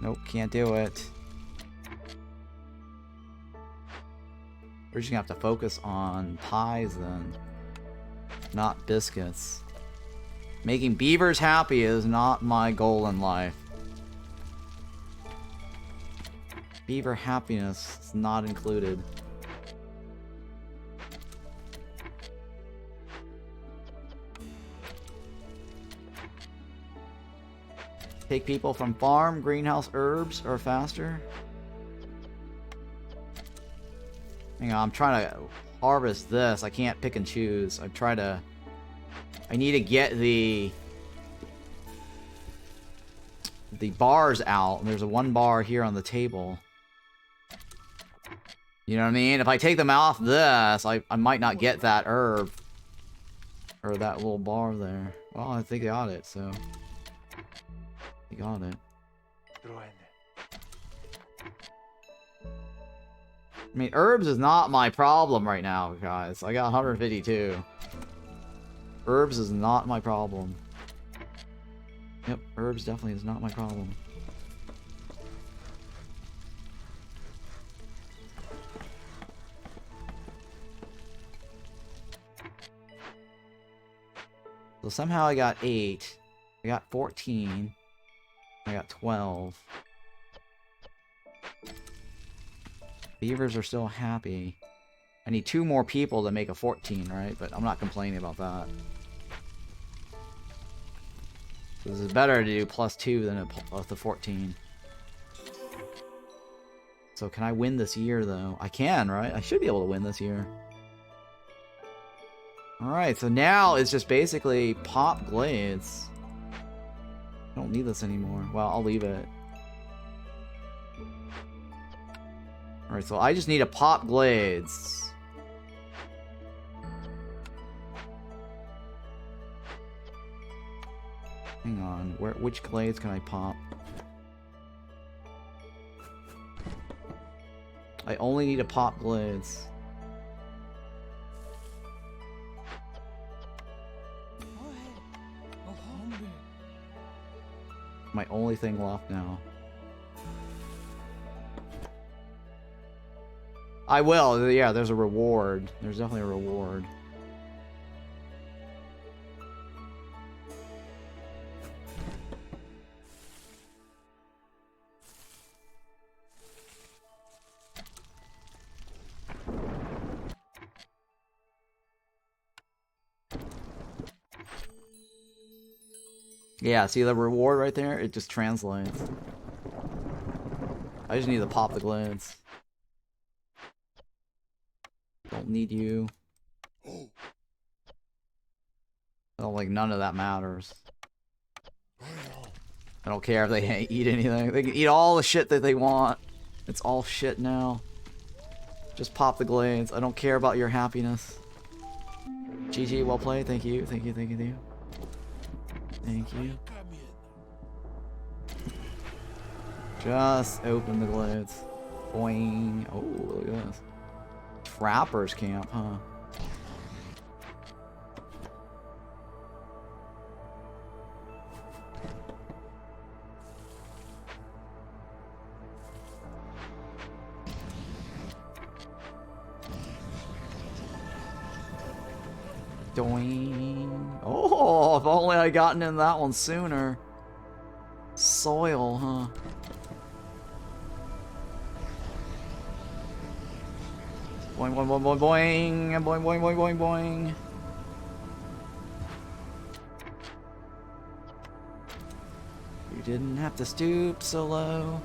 Nope, can't do it. We're just gonna have to focus on pies then. Not biscuits. Making beavers happy is not my goal in life. Beaver happiness is not included. Take people from farm, greenhouse, herbs, or faster. Hang on, I'm trying to harvest this. I can't pick and choose. I need to get the bars out. There's a 1 bar here on the table. You know what I mean? If I take them off this, I might not get that herb. Or that little bar there. Well, I think I got it, so. I got it. I mean, herbs is not my problem right now, guys. I got 152. Herbs is not my problem. Yep, herbs definitely is not my problem. So somehow I got 8. I got 14. I got 12. Beavers are still happy. I need 2 more people to make a 14, right? But I'm not complaining about that. So this is better to do +2 than the 14. So can I win this year, though? I can, right? I should be able to win this year. Alright, so now it's just basically pop glades. I don't need this anymore. Well, I'll leave it. Alright, so I just need to pop glades. Hang on, which glades can I pop? I only need to pop glades. My only thing left now. I will, yeah, there's a reward. There's definitely a reward. Yeah, see the reward right there? It just translates. I just need to pop the glades. Don't need you. I don't like none of that matters. I don't care if they eat anything. They can eat all the shit that they want. It's all shit now. Just pop the glades. I don't care about your happiness. GG, well played. Thank you. Thank you. Thank you. Thank you. Thank you. Just open the glades. Boing. Oh, look at this. Trappers camp, huh? Doing. Oh, if only I gotten in that one sooner. Soil, huh? Boing, boing, boing, boing, boing, boing, boing, boing, boing, boing. You didn't have to stoop so low.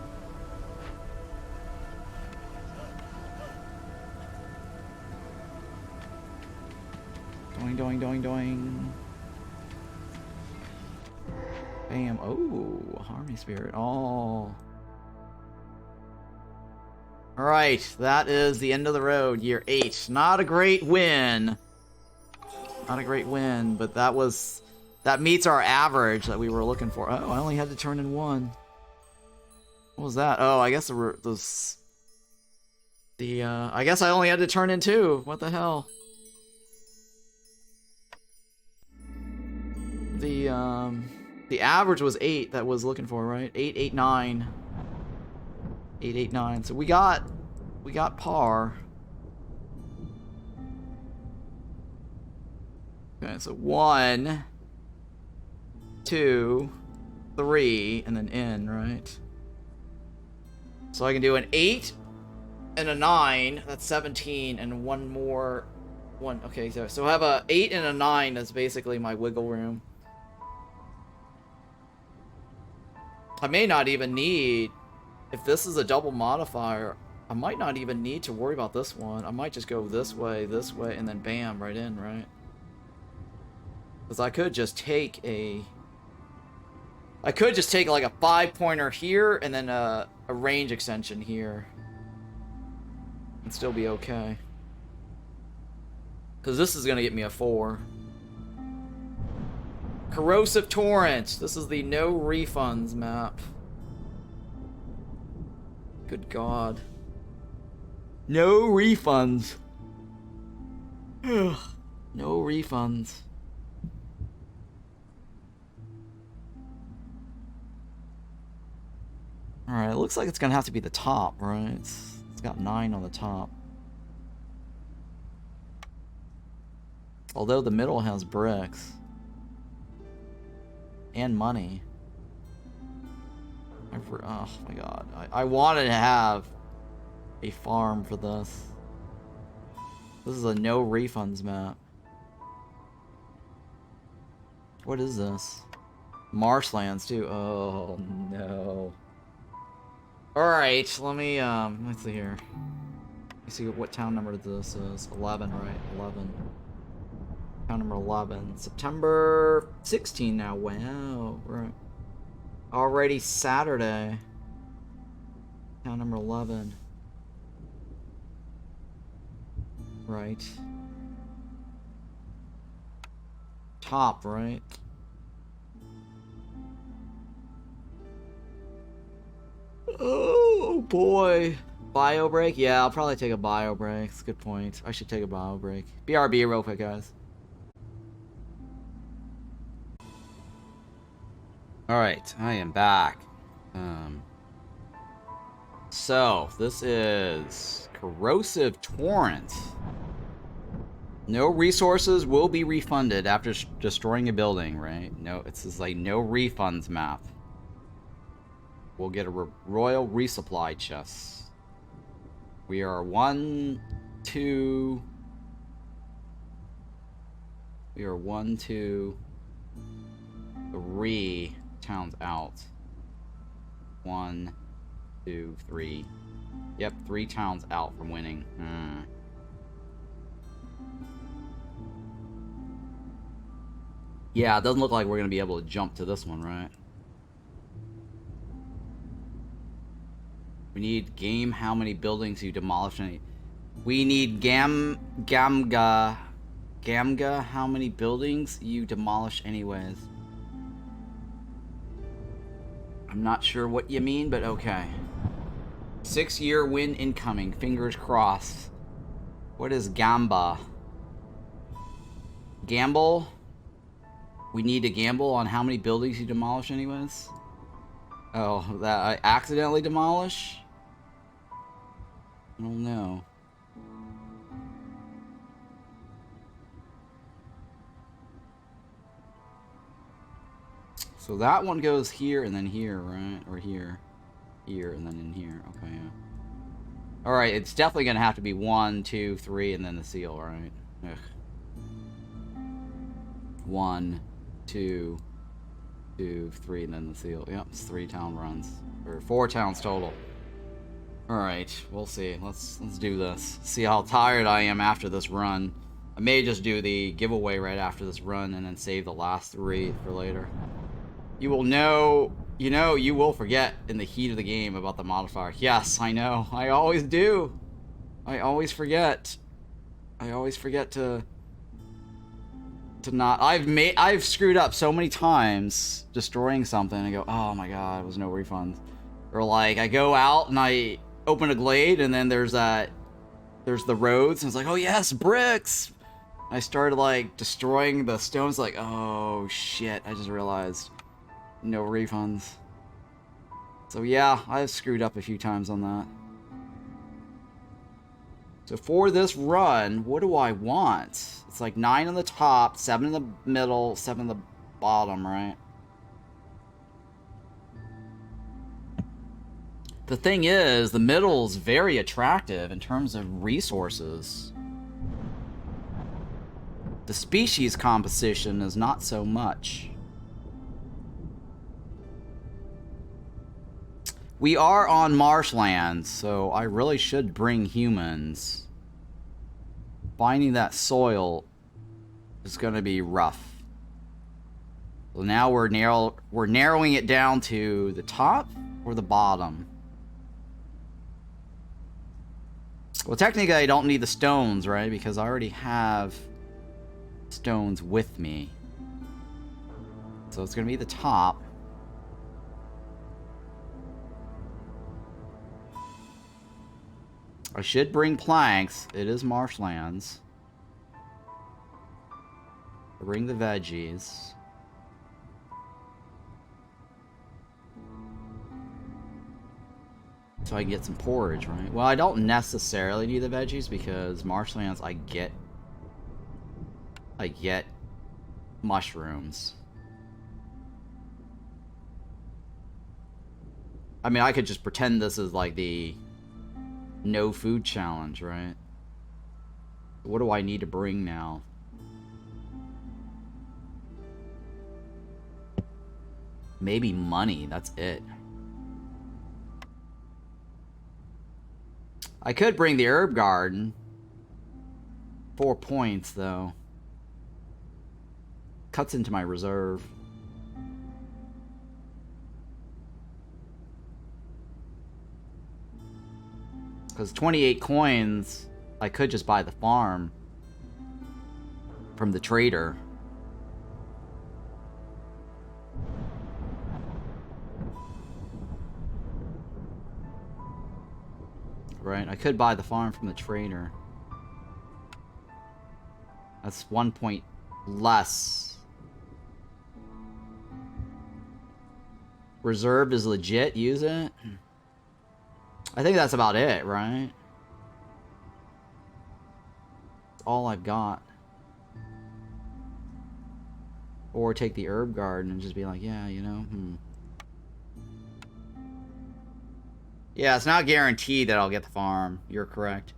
Doing, doing, doing, doing. Bam. Oh, Harmony Spirit. Oh. Alright, that is the end of the road, year 8. Not a great win. Not a great win, but that meets our average that we were looking for. Oh, I only had to turn in 1. What was that? Oh, I guess I guess I only had to turn in 2. What the hell? The average was 8 that was looking for, right? 8, 8, 9. 8, 8, 9. So we got par. Okay, so 1, 2, 3, and then in, right? So I can do an 8 and a 9. That's 17, and one more. Okay, so I have a 8 and a 9. That's basically my wiggle room. I may not even need, if this is a double modifier, I might not even need to worry about this one. I might just go this way, and then bam, right in, right? Because I could just take like a 5-pointer here, and then a range extension here. And still be okay. Because this is going to get me a 4. Corrosive Torrents. This is the no refunds map. Good God. No refunds. No refunds. Alright, it looks like it's going to have to be the top, right? It's got 9 on the top. Although the middle has bricks. And money. Oh my god. I wanted to have a farm for this. This is a no refunds map. What is this? Marshlands too. Oh no. Alright, let's see here. Let's see what town number this is. 11, right? 11. Town number 11. September 16 now. Wow. We're already Saturday. Town number 11. Right. Top, right? Oh boy. Bio break? Yeah, I'll probably take a bio break. That's a good point. I should take a bio break. BRB real quick, guys. Alright, I am back. So, this is Corrosive Torrent. No resources will be refunded after destroying a building, right? No, it's just like no refunds map. We'll get a royal resupply chest. We are 1, 2... We are 1, 2, 3 towns out. 1, 2, 3. Yep, 3 towns out from winning. Yeah, it doesn't look like we're going to be able to jump to this one, right? We need game how many buildings you demolish. We need Gamga how many buildings you demolish anyways. I'm not sure what you mean, but okay. 6-year win incoming. Fingers crossed. What is Gamba? Gamble? We need to gamble on how many buildings you demolish anyways? Oh, that I accidentally demolish? I don't know. So that one goes here and then here, right? Or here. Here and then in here. Okay, yeah. Alright, it's definitely gonna have to be 1, 2, 3, and then the seal, right? Ugh. 1, 2, 2, 3, and then the seal. Yep, it's 3 town runs. Or 4 towns total. Alright, we'll see. Let's do this. See how tired I am after this run. I may just do the giveaway right after this run and then save the last 3 for later. You will know, you will forget in the heat of the game about the modifier. Yes, I know. I always do. I always forget. I always forget to not. I've screwed up so many times destroying something and I go, oh my god, it was no refunds. Or like I go out and I open a glade and then there's the roads and it's like, oh yes, bricks. I started like destroying the stones, like, oh shit, I just realized no refunds. So yeah, I've screwed up a few times on that. So for this run, what do I want? It's like 9 on the top, 7 in the middle, 7 in the bottom, right? The thing is, the middle is very attractive in terms of resources. The species composition is not so much. We are on Marshlands, so I really should bring humans. Finding that soil is going to be rough. So now we're narrowing it down to the top or the bottom. Well, technically I don't need the stones, right? Because I already have stones with me. So it's going to be the top. I should bring planks. It is Marshlands. Bring the veggies. So I can get some porridge, right? Well, I don't necessarily need the veggies because Marshlands I get mushrooms. I mean, I could just pretend this is like the no food challenge, right? What do I need to bring now? Maybe money, that's it. I could bring the herb garden. 4 points, though. Cuts into my reserve. Because 28 coins, I could just buy the farm from the trader. Right, I could buy the farm from the trader. That's 1 point less. Reserved is legit, use it. I think that's about it, right? That's all I've got. Or take the herb garden and just be like, yeah, you know, Yeah, it's not guaranteed that I'll get the farm. You're correct.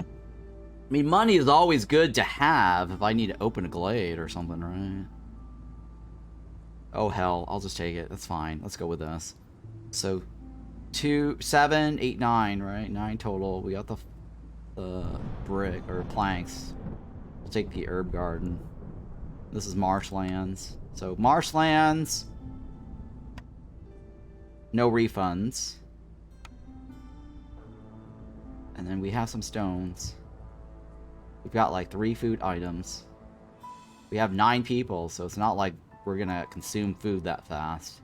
I mean, money is always good to have if I need to open a glade or something, right? Oh, hell. I'll just take it. That's fine. Let's go with this. So, 2, 7, 8, 9, right? 9 total. We got the brick, or planks. We'll take the herb garden. This is Marshlands. So, Marshlands. No refunds. And then we have some stones. We've got like 3 food items. We have 9 people, so it's not like we're gonna consume food that fast.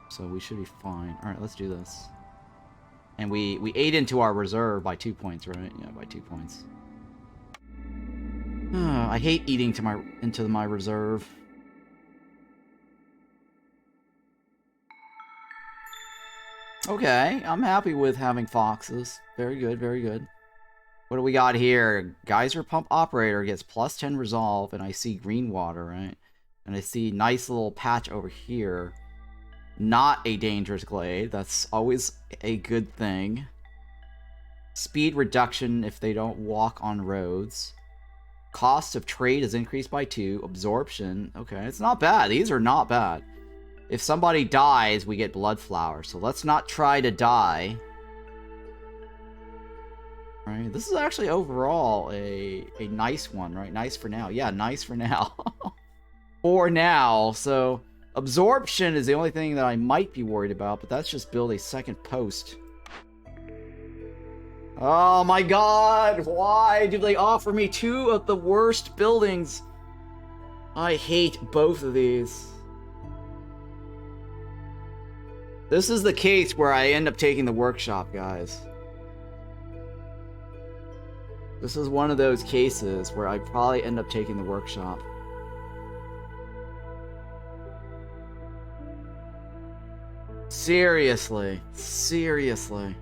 So we should be fine. Alright, let's do this. And we ate into our reserve by 2 points, right? Yeah, by 2 points. I hate eating into my reserve. Okay, I'm happy with having foxes. Very good, very good. What do we got here? Geyser pump operator gets plus 10 resolve, and I see green water, right? And I see nice little patch over here. Not a dangerous glade. That's always a good thing. Speed reduction if they don't walk on roads. Cost of trade is increased by 2. Absorption. Okay, it's not bad. These are not bad. If somebody dies, we get blood flower. So let's not try to die. Right? This is actually overall a nice one, right? Nice for now. Yeah, nice for now. For now. So absorption is the only thing that I might be worried about, but that's just build a second post. Oh my god, why do they offer me two of the worst buildings? I hate both of these. This is the case where I end up taking the workshop, guys. This is one of those cases where I probably end up taking the workshop. Seriously. Seriously.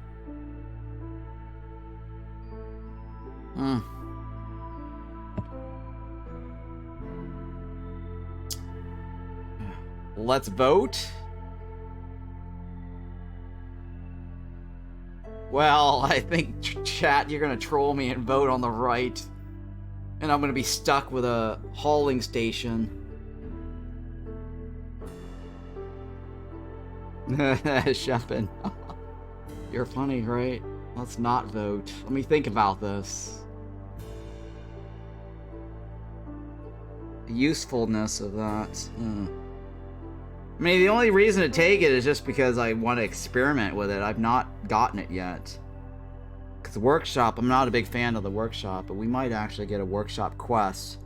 Let's vote. Well, I think, chat, you're gonna troll me and vote on the right. And I'm gonna be stuck with a hauling station. Shepin. You're funny, right? Let's not vote. Let me think about this. The usefulness of that. I mean, the only reason to take it is just because I want to experiment with it. I've not gotten it yet. Because the workshop, I'm not a big fan of the workshop, but we might actually get a workshop quest.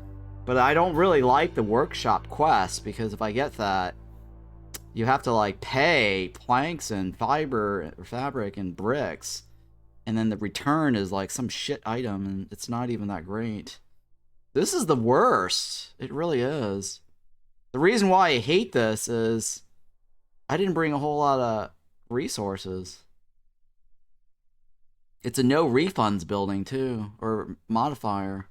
But I don't really like the workshop quest, because if I get that, you have to, like, pay planks and fiber, or fabric and bricks. And then the return is, like, some shit item, and it's not even that great. This is the worst. It really is. The reason why I hate this is I didn't bring a whole lot of resources. It's a no refunds building too, or modifier.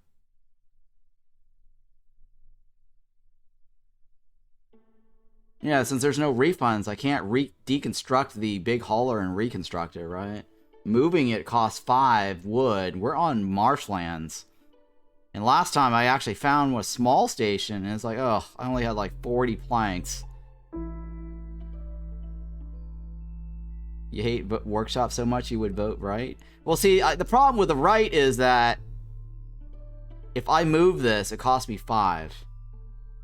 Yeah, since there's no refunds, I can't deconstruct the big hauler and reconstruct it, right? Moving it costs 5 wood. We're on Marshlands. And last time I actually found a small station, and it's like, oh, I only had like 40 planks. You hate workshop so much you would vote right? Well, see, the problem with the right is that if I move this, it costs me 5.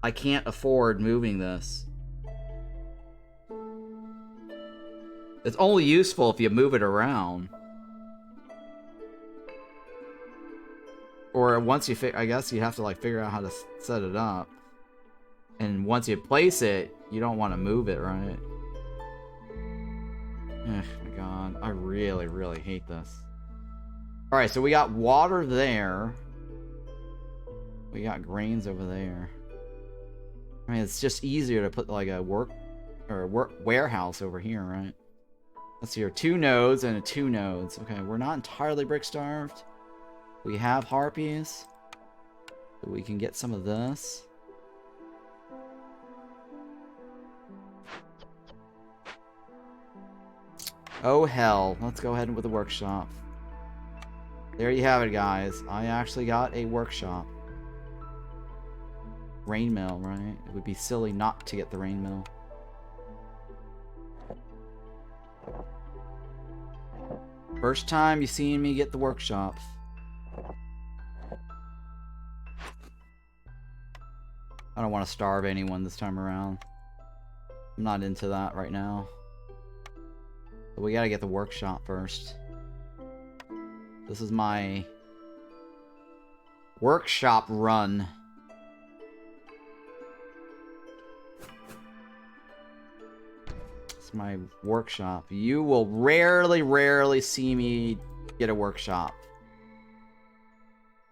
I can't afford moving this. It's only useful if you move it around. Or once you I guess you have to like figure out how to set it up. And once you place it, you don't want to move it, right? Oh my god, I really, really hate this. Alright, so we got water there. We got grains over there. I mean, it's just easier to put like a warehouse over here, right? Let's see here, 2 nodes and 2 nodes. Okay, we're not entirely brick starved. We have Harpies. So we can get some of this. Oh hell, let's go ahead with the workshop. There you have it, guys. I actually got a workshop. Rain mill, right? It would be silly not to get the rain mill. First time you seen me get the workshop. I don't want to starve anyone this time around. I'm not into that right now. But we gotta get the workshop first. This is my workshop run. It's my workshop. You will rarely see me get a workshop.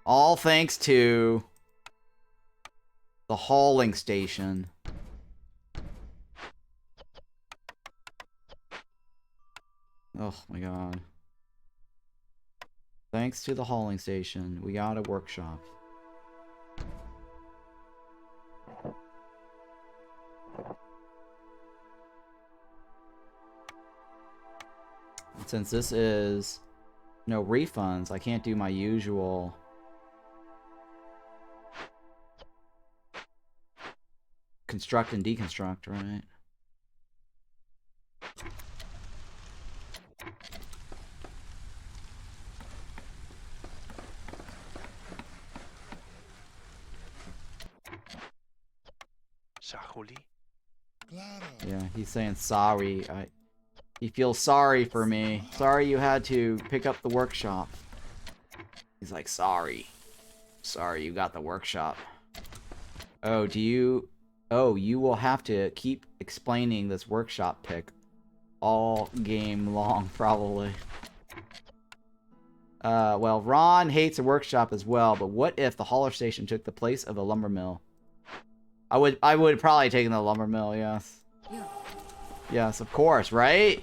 All thanks to the hauling station. Oh my god. Thanks to the hauling station, we got a workshop. And since this is no refunds, I can't do my usual construct and deconstruct, right? Sahuli. Yeah, he's saying sorry. He feels sorry for me. Sorry you had to pick up the workshop. He's like, sorry. Sorry you got the workshop. Oh, you will have to keep explaining this workshop pick all game long, probably. Well, Ron hates a workshop as well, but what if the hauler station took the place of a lumber mill? I would probably take the lumber mill, yes. Yes, of course, right?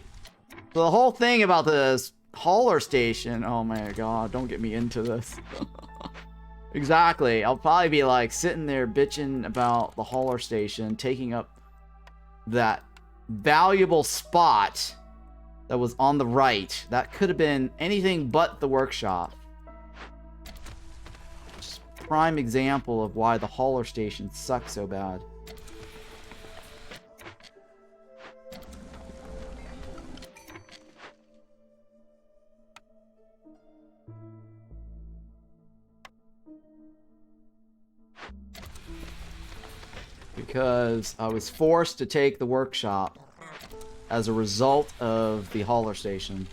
So the whole thing about this hauler station, oh my god, don't get me into this. Exactly. I'll probably be like sitting there bitching about the hauler station taking up that valuable spot that was on the right. That could have been anything but the workshop. Just prime example of why the hauler station sucks so bad. Because I was forced to take the workshop as a result of the hauler station.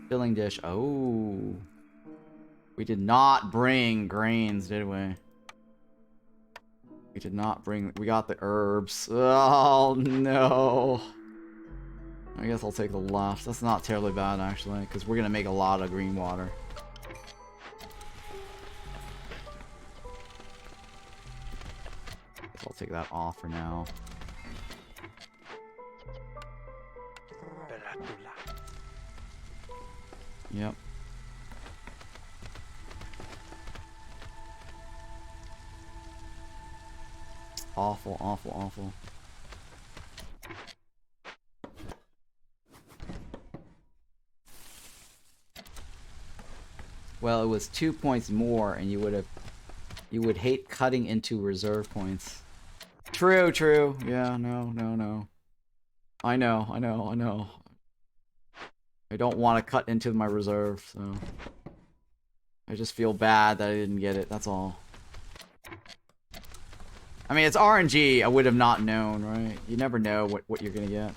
Filling dish. Oh. We did not bring grains, did we? We did not bring... We got the herbs. Oh, no. I guess I'll take the left. That's not terribly bad, actually, because we're going to make a lot of green water. I'll take that off for now. Yep. Awful, awful, awful. Well, it was 2 points more, and you would hate cutting into reserve points. True, true. Yeah, no. I know. I don't want to cut into my reserve, so... I just feel bad that I didn't get it, that's all. I mean, it's RNG, I would have not known, right? You never know what you're gonna get.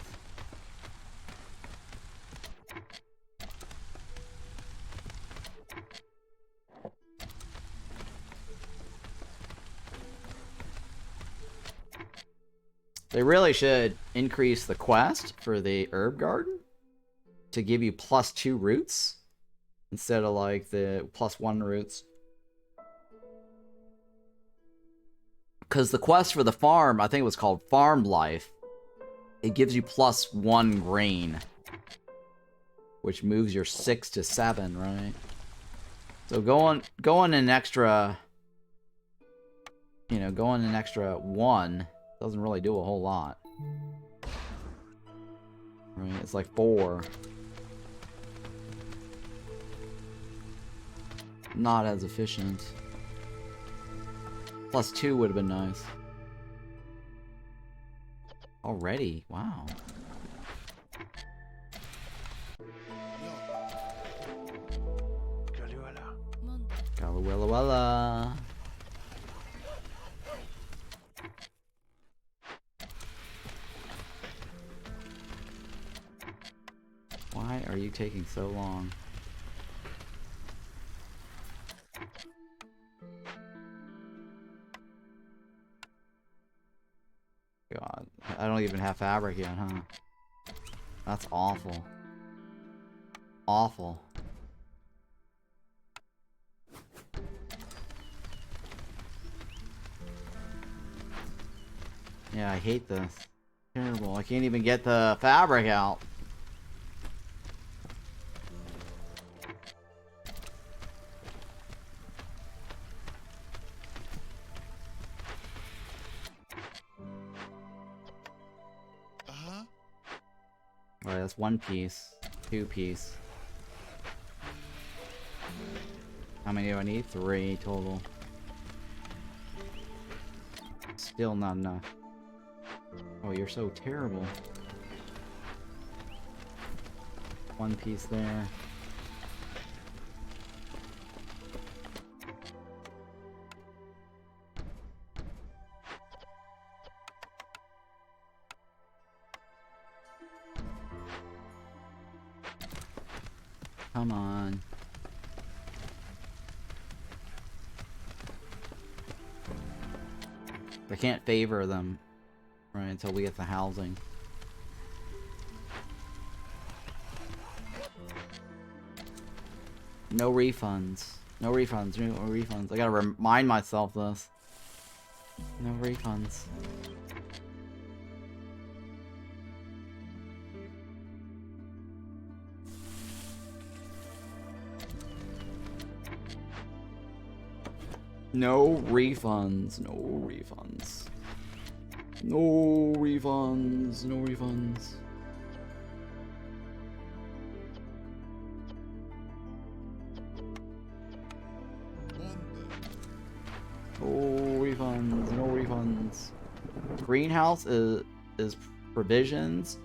They really should increase the quest for the herb garden to give you +2 roots instead of like the +1 roots. Because the quest for the farm, I think it was called Farm Life, it gives you +1 grain, which moves your 6 to 7, right? So going an extra, you know, going an extra 1 doesn't really do a whole lot. Right, it's like 4. Not as efficient. +2 would have been nice. Already? Wow. Wella. Why are you taking so long? God, I don't even have fabric yet, huh? That's awful. Awful. Yeah, I hate this. Terrible. I can't even get the fabric out. Alright, that's 1 piece. 2 piece. How many do I need? 3 total. Still not enough. Oh, you're so terrible. 1 piece there. Come on. I can't favor them, right, until we get the housing. No refunds. No refunds. No refunds. I gotta remind myself this. No refunds. No refunds. No refunds. No refunds. No refunds. No refunds. No refunds. Greenhouse is provisions,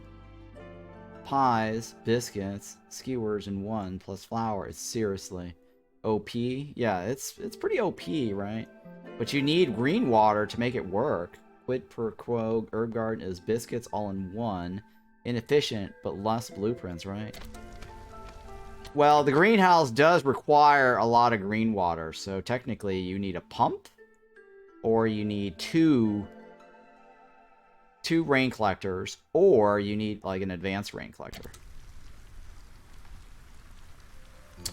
pies, biscuits, skewers in one plus flour. It's seriously OP. Yeah, it's pretty OP, right? But you need green water to make it work. Quid per quo herb garden is biscuits all in one. Inefficient, but less blueprints, right? Well, the greenhouse does require a lot of green water, so technically you need a pump, or you need two rain collectors, or you need like an advanced rain collector.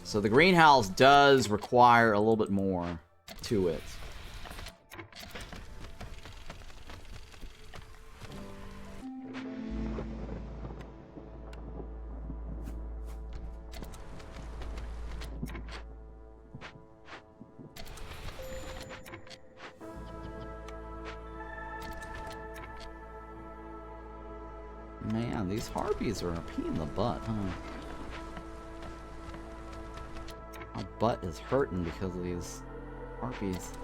So the greenhouse does require a little bit more to it. Man, these harpies are a pain in the butt, huh? My butt is hurting because of these harpies.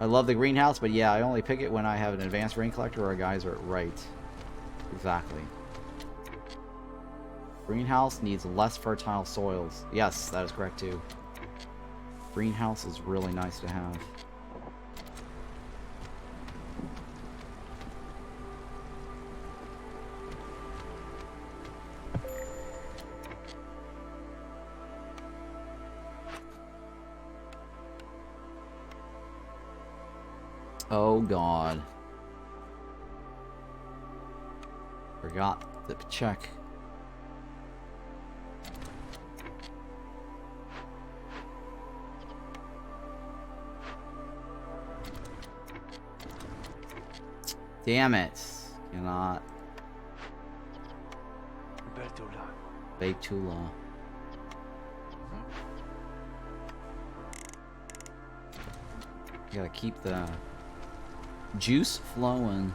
I love the greenhouse, but yeah, I only pick it when I have an advanced rain collector or a geyser. Right. Exactly. Greenhouse needs less fertile soils. Yes, that is correct too. Greenhouse is really nice to have. Oh god. Forgot to check. Damn it. Cannot. Betula. You gotta keep the juice flowing.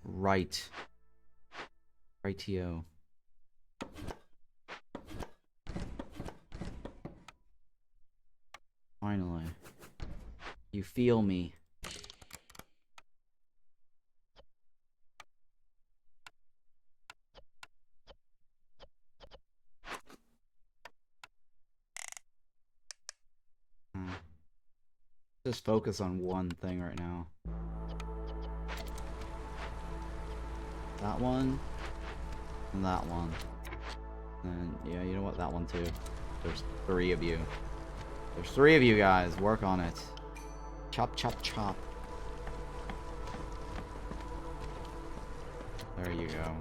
Right. Rightio. Finally. You feel me. Just focus on one thing right now. That one. And that one. And yeah, you know what? That one too. There's 3 of you. There's 3 of you guys. Work on it. Chop, chop, chop. There you go.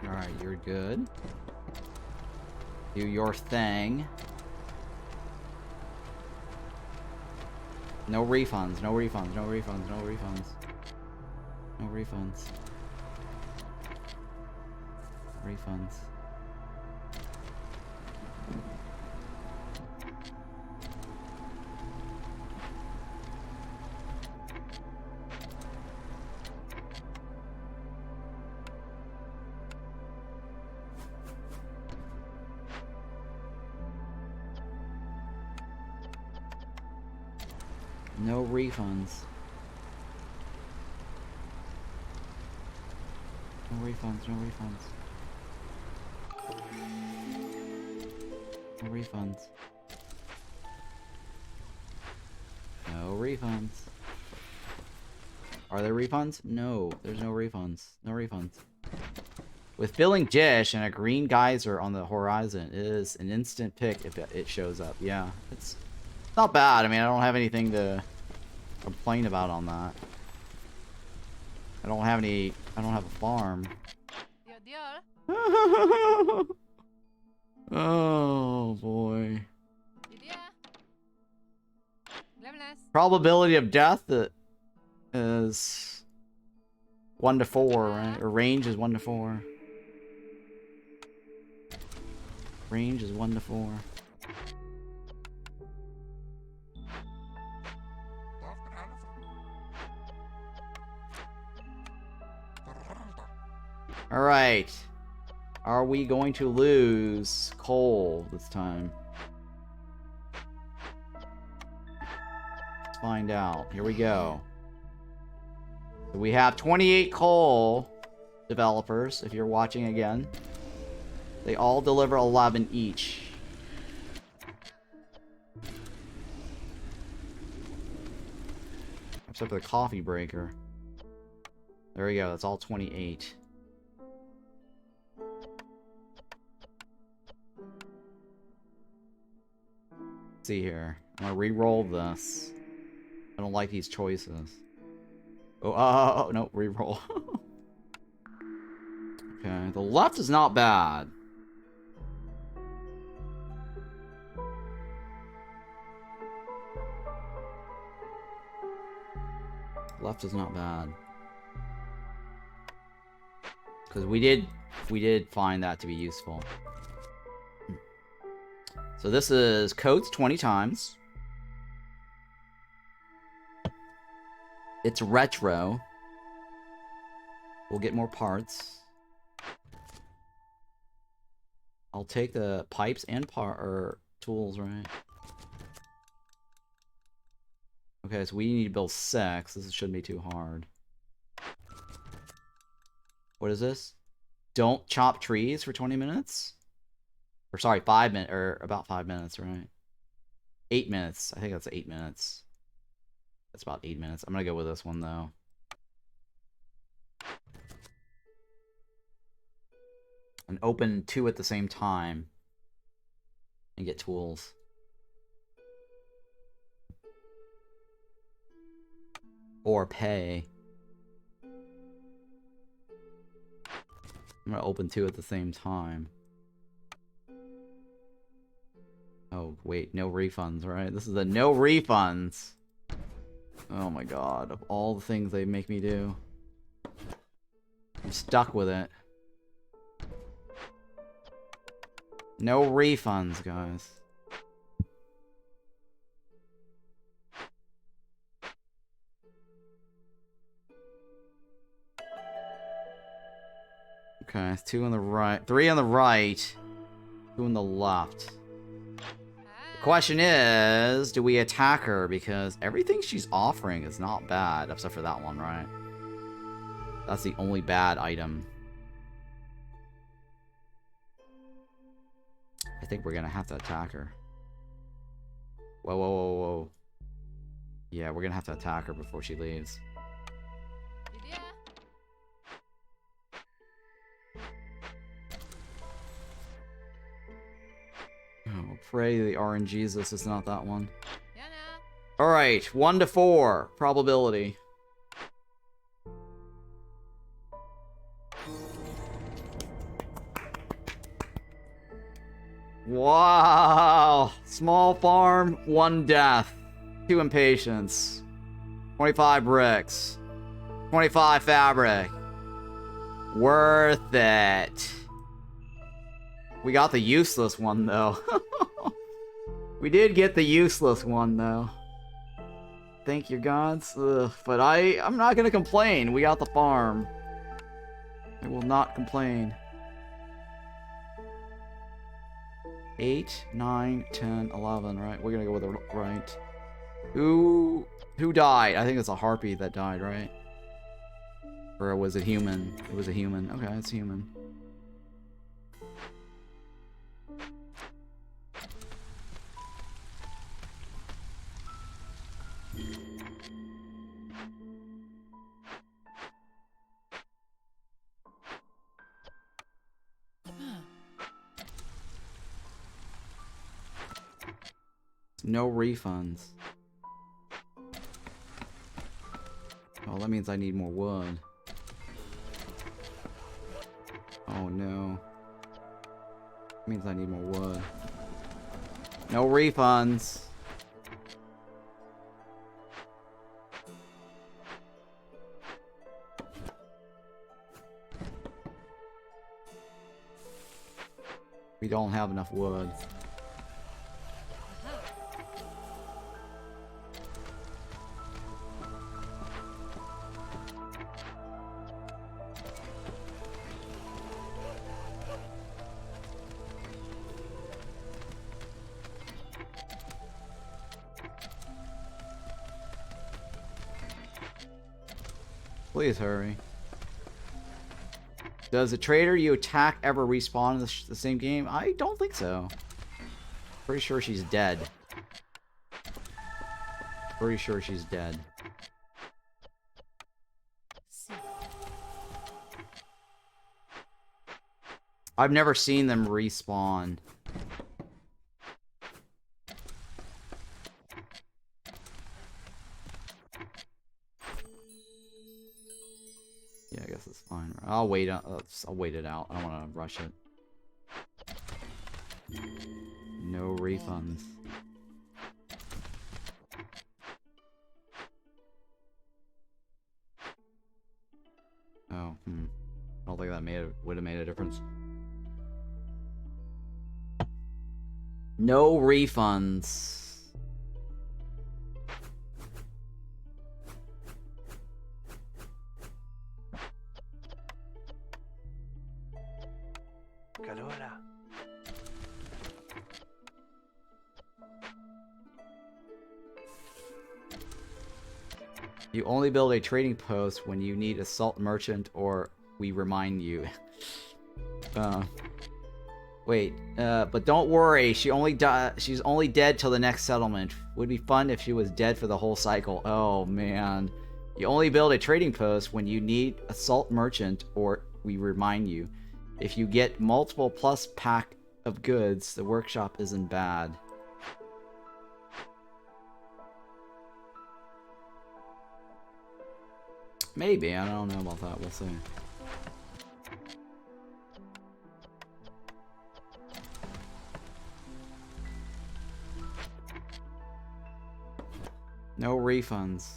Alright, you're good. Do your thing. No refunds, no refunds, no refunds, no refunds. No refunds. Refunds. No refunds. No refunds, no refunds. No refunds. No refunds. Are there refunds? No, there's no refunds. No refunds. With filling dish and a green geyser on the horizon, it is an instant pick if it shows up. Yeah, it's not bad. I mean, I don't have anything to complain about on that. I don't have a farm. Oh boy. Probability of death is 1 to 4, right? Or range is 1 to 4. Range is 1 to 4. Alright. Are we going to lose coal this time? Let's find out. Here we go. So we have 28 coal developers, if you're watching again. They all deliver 11 each. Except for the coffee breaker. There we go, that's all 28. Let's see here. I'm gonna re-roll this. I don't like these choices. Oh, no, re-roll. Okay, the left is not bad. Left is not bad. Because we did find that to be useful. So this is coats 20 times. It's retro. We'll get more parts. I'll take the pipes and tools, right? Okay, so we need to build 6. This shouldn't be too hard. What is this? Don't chop trees for 20 minutes? Or sorry, 5 minutes, or about 5 minutes, right? 8 minutes. I think that's 8 minutes. That's about 8 minutes. I'm gonna go with this one, though. And open 2 at the same time. And get tools. Or pay. I'm gonna open 2 at the same time. Oh, wait, no refunds, right? This is a no refunds. Oh my god, of all the things they make me do. I'm stuck with it. No refunds, guys. Okay, 2 on the right, 3 on the right, 2 on the left. The question is, do we attack her? Because everything she's offering is not bad, except for that one, right? That's the only bad item. I think we're gonna have to attack her. Whoa, whoa, whoa, whoa. Yeah, we're gonna have to attack her before she leaves. Oh, pray the RNG's this is not that one. Alright, 1 to 4. Probability. Wow! Small farm, 1 death. 2 impatience. 25 bricks. 25 fabric. Worth it. We got the useless one, though. We did get the useless one, though. Thank your gods. Ugh, but I'm not gonna complain. We got the farm. I will not complain. 8, 9, 10, 11, right? We're gonna go with the right. Who died? I think it's a harpy that died, right? Or was it human? It was a human. Okay, it's human. No refunds. Oh, that means I need more wood. Oh no. That means I need more wood. No refunds. We don't have enough wood. Please hurry. Does the trader you attack ever respawn in the same game? I don't think so. Pretty sure she's dead. Pretty sure she's dead. I've never seen them respawn. Yeah, I guess it's fine. I'll wait. I'll wait it out. I don't want to rush it. No refunds. Oh, I don't think that would have made a difference. No refunds. You only build a trading post when you need a salt merchant or we remind you. Wait, but don't worry, she's only dead till the next settlement. Would be fun if she was dead for the whole cycle. Oh man. You only build a trading post when you need a salt merchant or we remind you. If you get multiple plus pack of goods, the workshop isn't bad. Maybe, I don't know about that, we'll see. No refunds.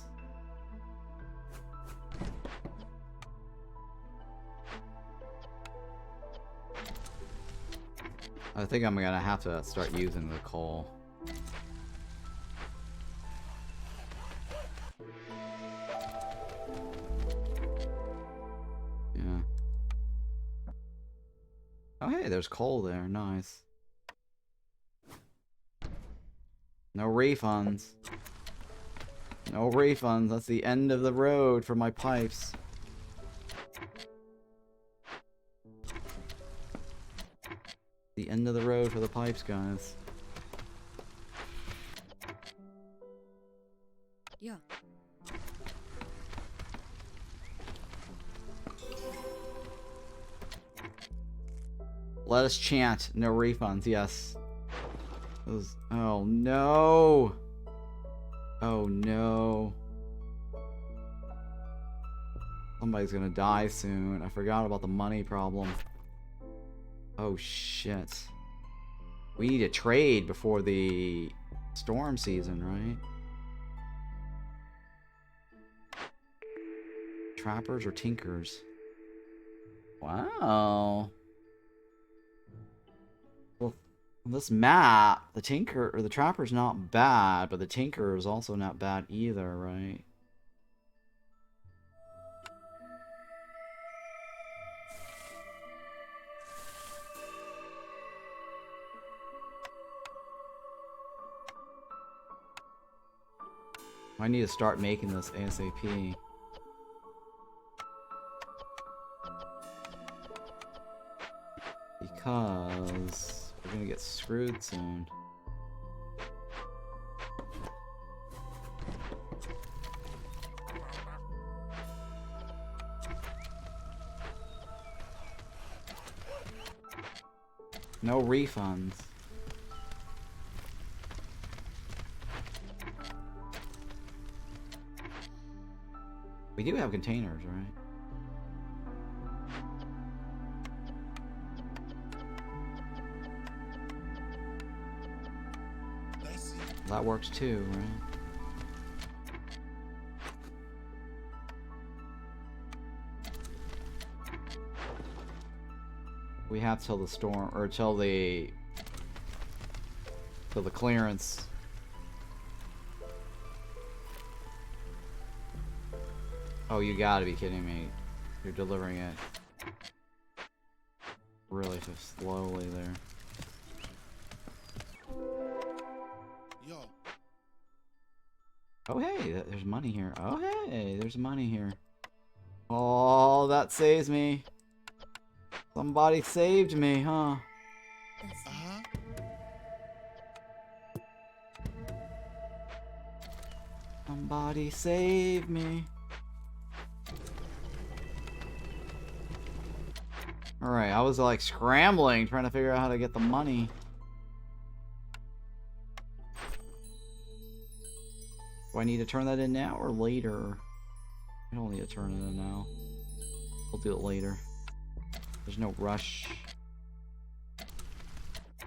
I think I'm gonna have to start using the coal. Yeah. Oh hey, there's coal there, nice. No refunds. No refunds, that's the end of the road for my pipes. The end of the road for the pipes, guys. Yeah. Let us chant. No refunds, yes. Oh no! Oh no. Somebody's gonna die soon. I forgot about the money problem. Oh shit. We need to trade before the storm season, right? Trappers or tinkers? Wow. Well, this map, the tinker or the trapper's not bad, but the tinker is also not bad either, right? I need to start making this ASAP. Because we're gonna get screwed soon. No refunds. We do have containers, right? That works too, right? We have till the storm, or till the clearance. Oh, you gotta be kidding me. You're delivering it really slowly there. Yo. Oh, hey, there's money here. Oh, hey, there's money here. Oh, that saves me. Somebody saved me, huh? Uh-huh. Somebody save me. Alright, I was like scrambling, trying to figure out how to get the money. Do I need to turn that in now or later? I don't need to turn it in now. We'll do it later. There's no rush.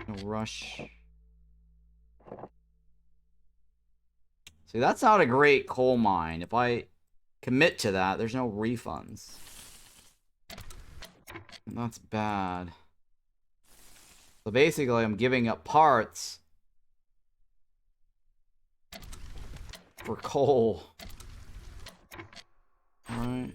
No rush. See, that's not a great coal mine. If I commit to that, there's no refunds. And that's bad. So basically, I'm giving up parts for coal. Alright.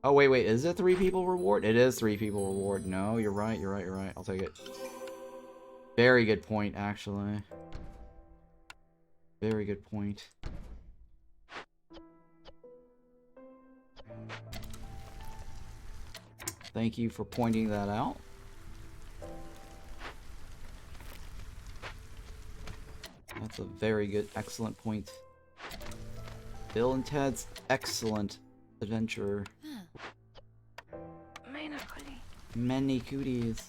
Oh, wait. Is it 3 people reward? It is 3 people reward. No, you're right. I'll take it. Very good point, actually. Very good point. Thank you for pointing that out. That's a very good, excellent point. Bill and Ted's excellent adventure. Many cooties.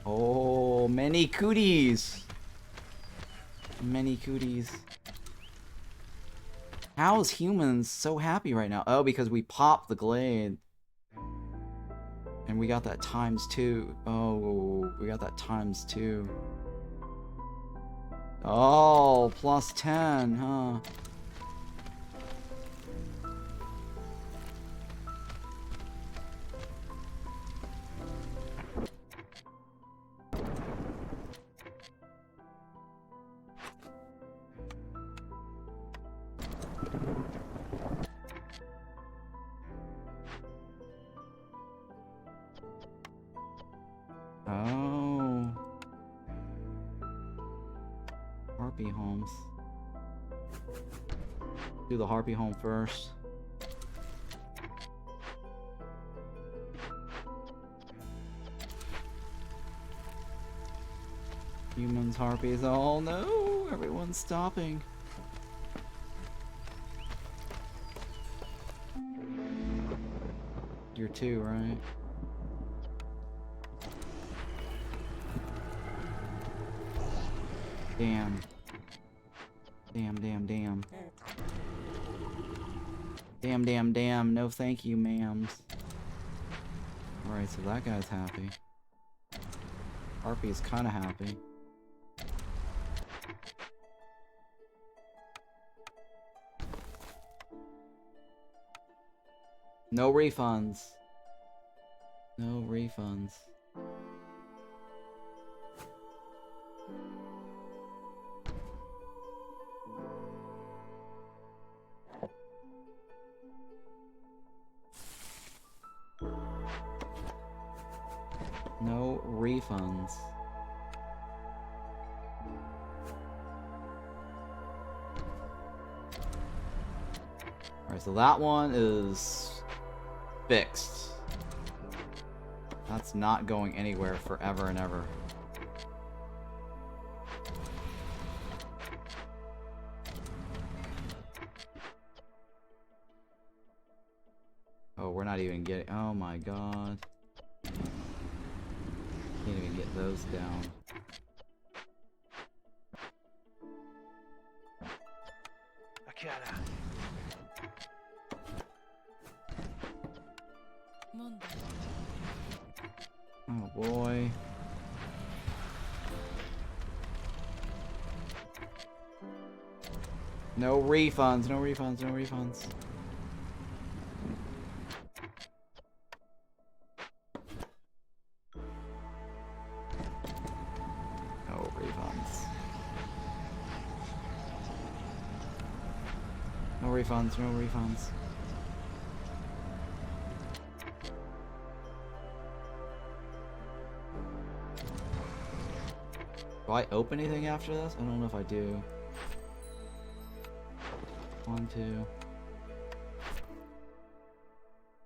Oh, many cooties. Many cooties. How is humans so happy right now? Oh, because we popped the glade. And we got that ×2. Oh, we got that ×2. Oh, +10, huh? Oh. Harpy homes. Do the Harpy home first. Humans, Harpies. Oh no! Everyone's stopping. You're 2, right? Damn. Damn. No thank you, ma'ams. Alright, so that guy's happy. Harpy's kinda happy. No refunds. No refunds. No refunds. Alright, so that one is fixed. That's not going anywhere forever and ever. Oh, we're not even getting... Oh my god. Can't even get those down. Oh boy. No refunds, no refunds, no refunds. No refunds. No refunds, no refunds. Do I open anything after this? I don't know if I do. 1, 2.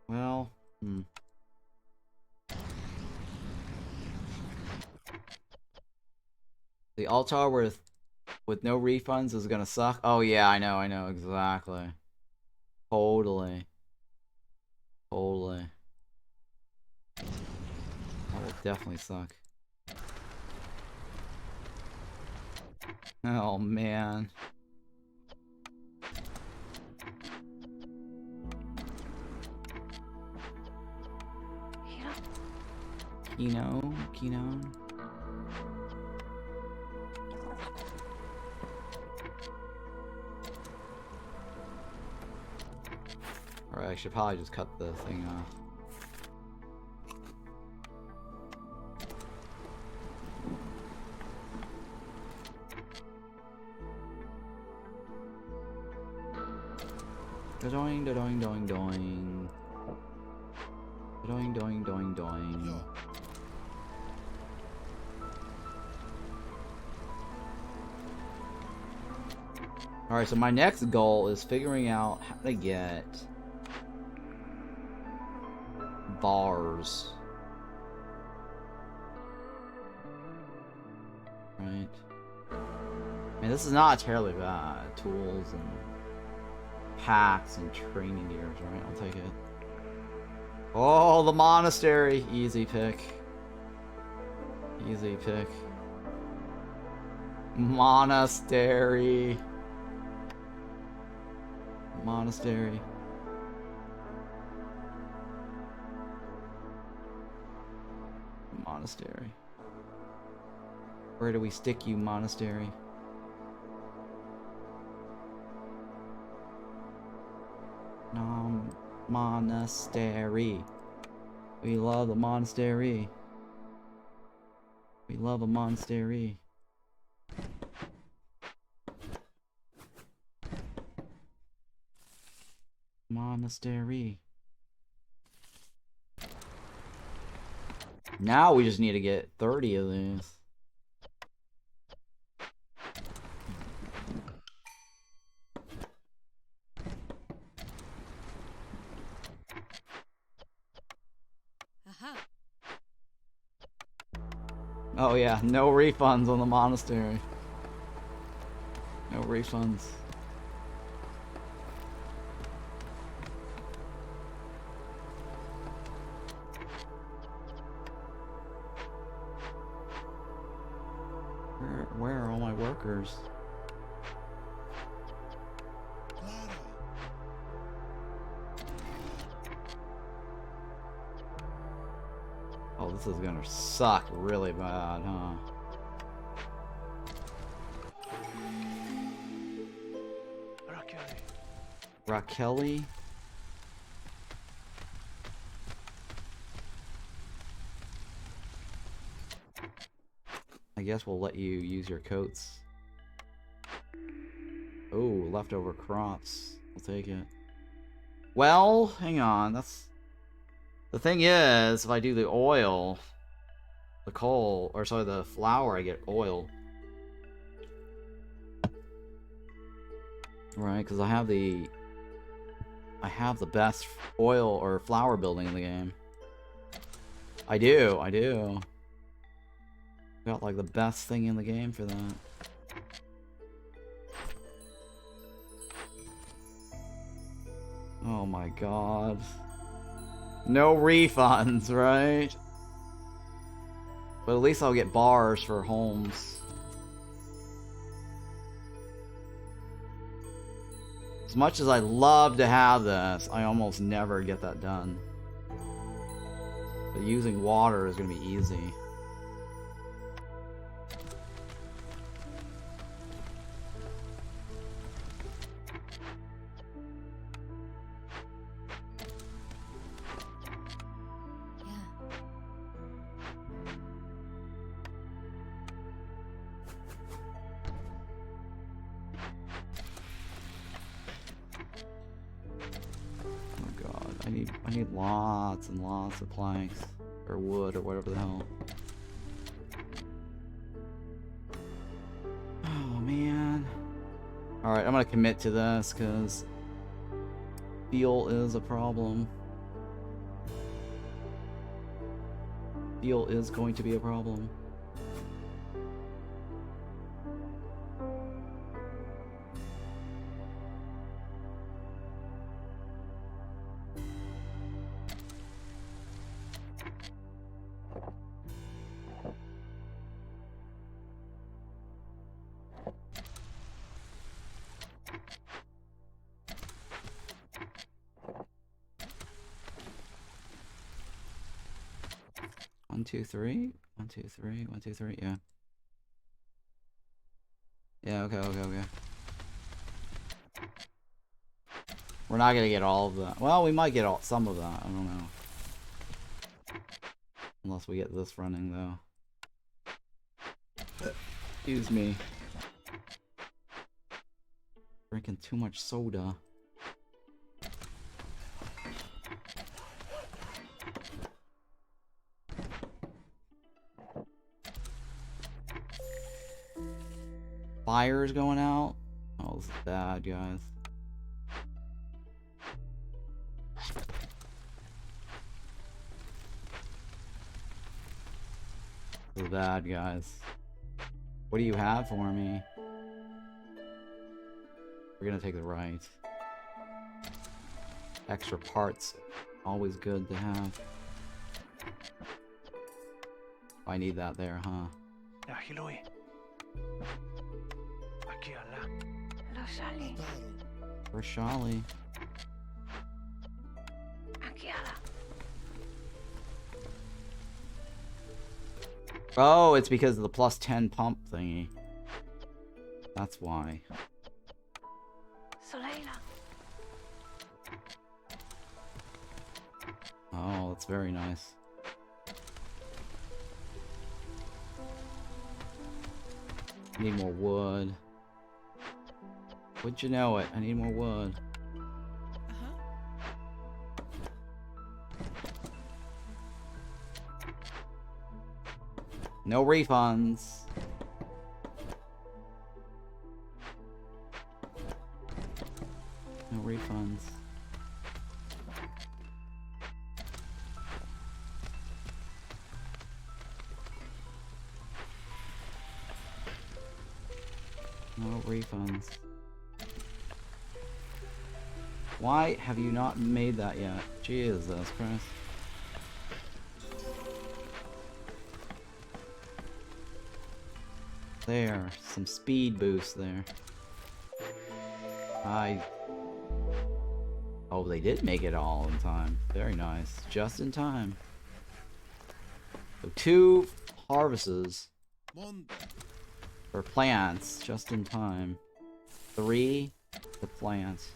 Well, The altar with no refunds is gonna suck. Oh yeah, I know, exactly. Totally. Totally. That will definitely suck. Oh man. Kino. Alright, I should probably just cut the thing off. Doing, doing, doing, doing. Doing, doing, doing, doing. Yo. Alright, so my next goal is figuring out how to get bars. Right. I mean, this is not terribly bad. Tools and packs and training gears, right? I'll take it. Oh, the monastery. Easy pick. Easy pick. Monastery. Monastery. Monastery. Where do we stick you, monastery? Monastery. We love the monastery. We love a monastery. Monastery. Now we just need to get 30 of these. Oh yeah, no refunds on the monastery. No refunds. Where are all my workers? Oh, this is gonna suck really bad, huh? Raquel. I guess we'll let you use your coats. Oh, leftover crops. I'll take it. Well, hang on. That's... The thing is, if I do the oil... the coal, or sorry, the flour, I get oil. Right, because I have the best oil or flour building in the game. I do. Got like the best thing in the game for that. Oh my god. No refunds, right? But at least I'll get bars for homes. As much as I love to have this, I almost never get that done. But using water is going to be easy. I need lots and lots of planks, or wood, or whatever the hell. Oh, man. Alright, I'm gonna commit to this, because fuel is a problem. Fuel is going to be a problem. One, two, three. 1, 2, 3. 1, 2, 3. Yeah. Yeah. Okay. We're not gonna get all of that. Well, we might get some of that. I don't know. Unless we get this running, though. Excuse me. Drinking too much soda. Fire's going out. Oh, this is bad, guys. This is bad, guys. What do you have for me? We're gonna take the right. Extra parts. Always good to have. I need that there, huh? For Shali. Oh, it's because of the plus 10 pump thingy. That's why. Oh, that's very nice. Need more wood. Would you know it? I need more wood. No refunds. No refunds. No refunds. Why have you not made that yet? Jesus Christ. There, some speed boost there. Oh, they did make it all in time. Very nice. Just in time. So 2 harvests for plants, just in time. 3 to plants.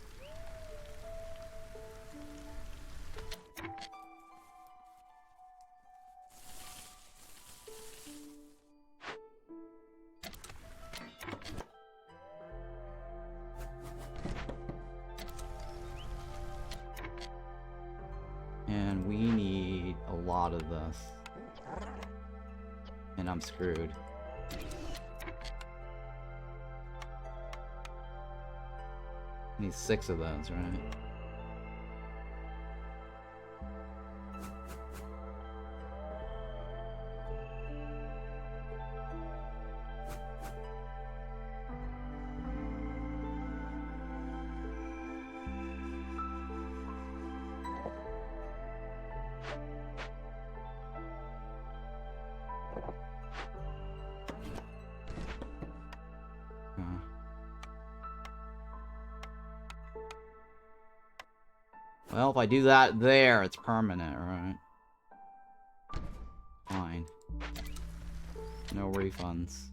And we need a lot of this. And I'm screwed. I need 6 of those, right? Well, if I do that there, it's permanent, right? Fine. No refunds.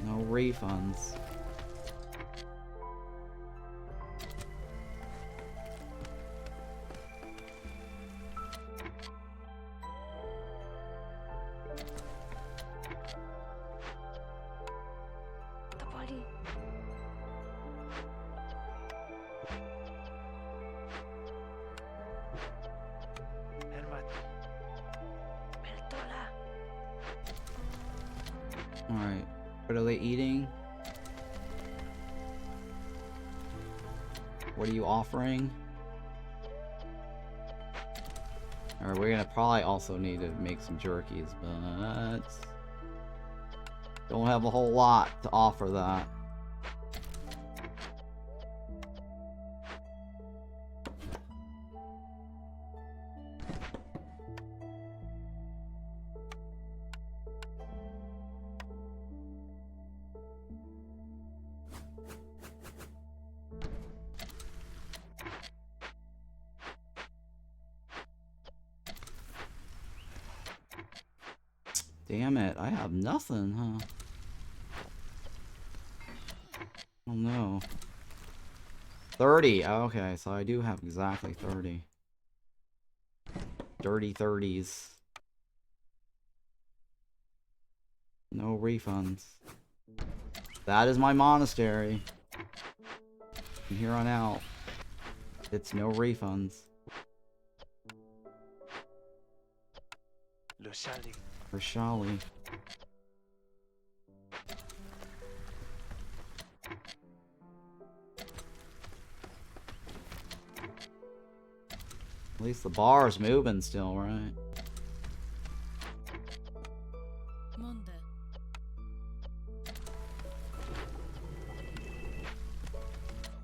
No refunds. Alright, what are they eating? What are you offering? Alright, we're gonna probably also need to make some jerkies, but don't have a whole lot to offer that. Damn it, I have nothing, huh? Oh no. 30, okay, so I do have exactly 30. Dirty 30s. No refunds. That is my monastery. From here on out, it's no refunds. For Shali. At least the bar is moving still, right? Monday.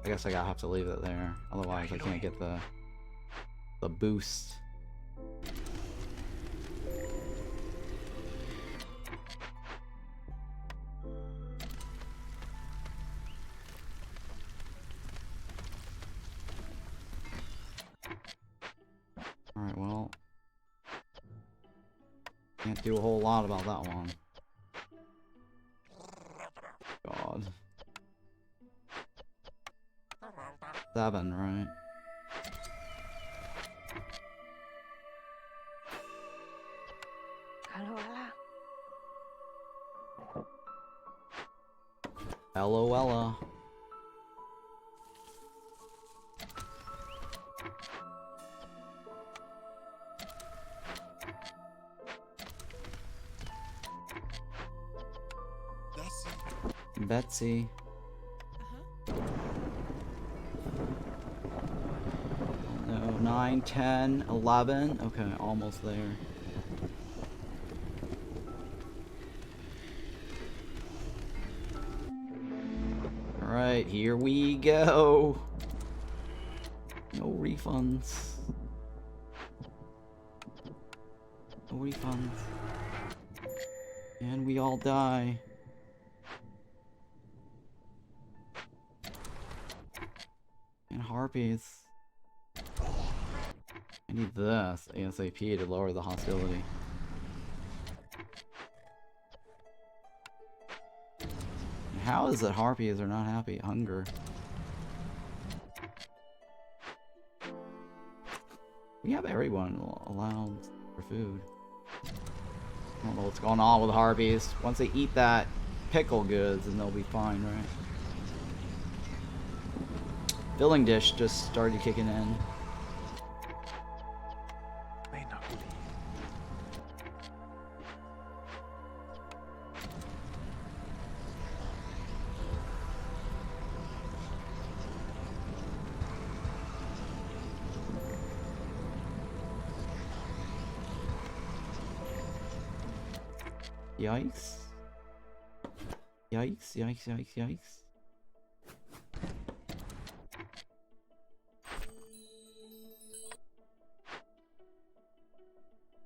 I guess I gotta have to leave it there. Otherwise I can't get the boost. Alright, well. Can't do a whole lot about that one. God. 7, right? LOL. Betsy. No, 9, 10, 11. Okay, almost there. Alright, here we go. No refunds. No refunds. And we all die. And Harpies. I need this ASAP to lower the hostility. How is it Harpies are not happy? Hunger. We have everyone allowed for food. I don't know what's going on with Harpies. Once they eat that pickle goods, then they'll be fine, right? Filling dish just started kicking in. Yikes. Yikes, yikes, yikes, yikes.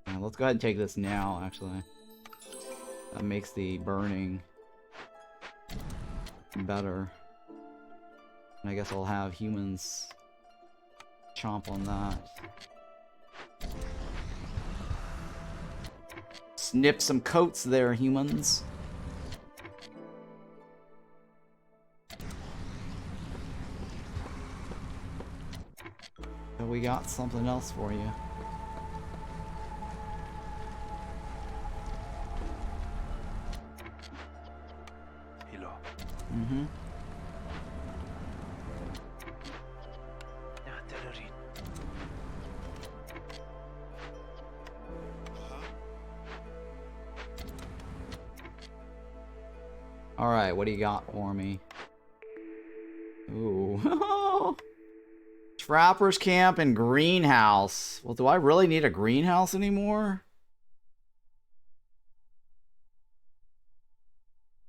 Yeah, let's go ahead and take this now, actually. That makes the burning better. And I guess I'll have humans chomp on that. Snip some coats there, humans. But we got something else for you. Hello. Mm-hmm. Alright, what do you got for me? Ooh. Trapper's Camp and Greenhouse. Well, do I really need a greenhouse anymore?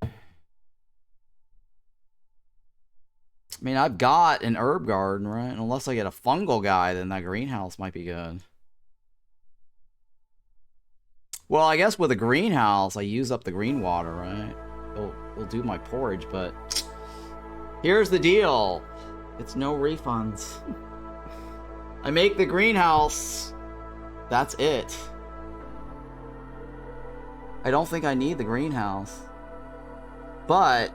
I mean, I've got an herb garden, right? Unless I get a fungal guy, then that greenhouse might be good. Well, I guess with a greenhouse, I use up the green water, right? It'll do my porridge, but here's the deal. It's no refunds. I make the greenhouse. That's it. I don't think I need the greenhouse. But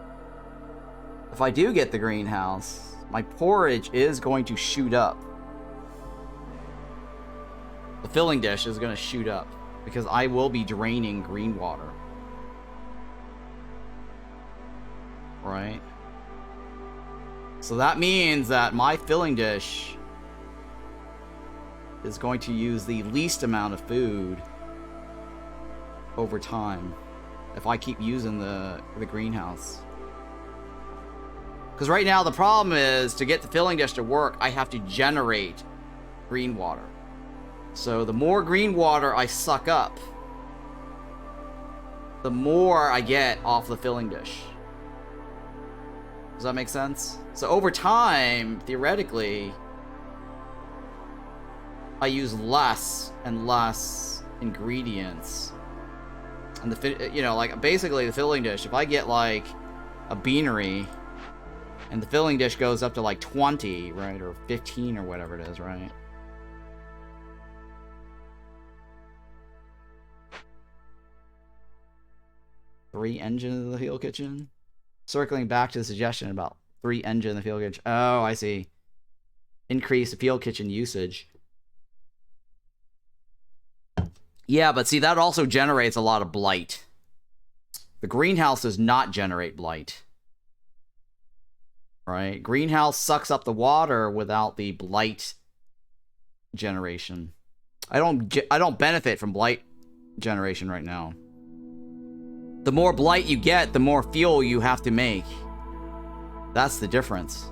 if I do get the greenhouse, my porridge is going to shoot up. The filling dish is going to shoot up because I will be draining green water. Right? So that means that my filling dish is going to use the least amount of food over time if I keep using the greenhouse. Because right now the problem is, to get the filling dish to work, I have to generate green water. So the more green water I suck up, the more I get off the filling dish. Does that make sense? So over time, theoretically, I use less and less ingredients. And like basically the filling dish, if I get like a beanery and the filling dish goes up to like 20, right? Or 15 or whatever it is, right? Three engine in the field kitchen? Circling back to the suggestion about 3 engine in the field kitchen. Oh, I see. Increase the field kitchen usage. Yeah, but see, that also generates a lot of blight. The greenhouse does not generate blight. Right? Greenhouse sucks up the water without the blight generation. I don't benefit from blight generation right now. The more blight you get, the more fuel you have to make. That's the difference.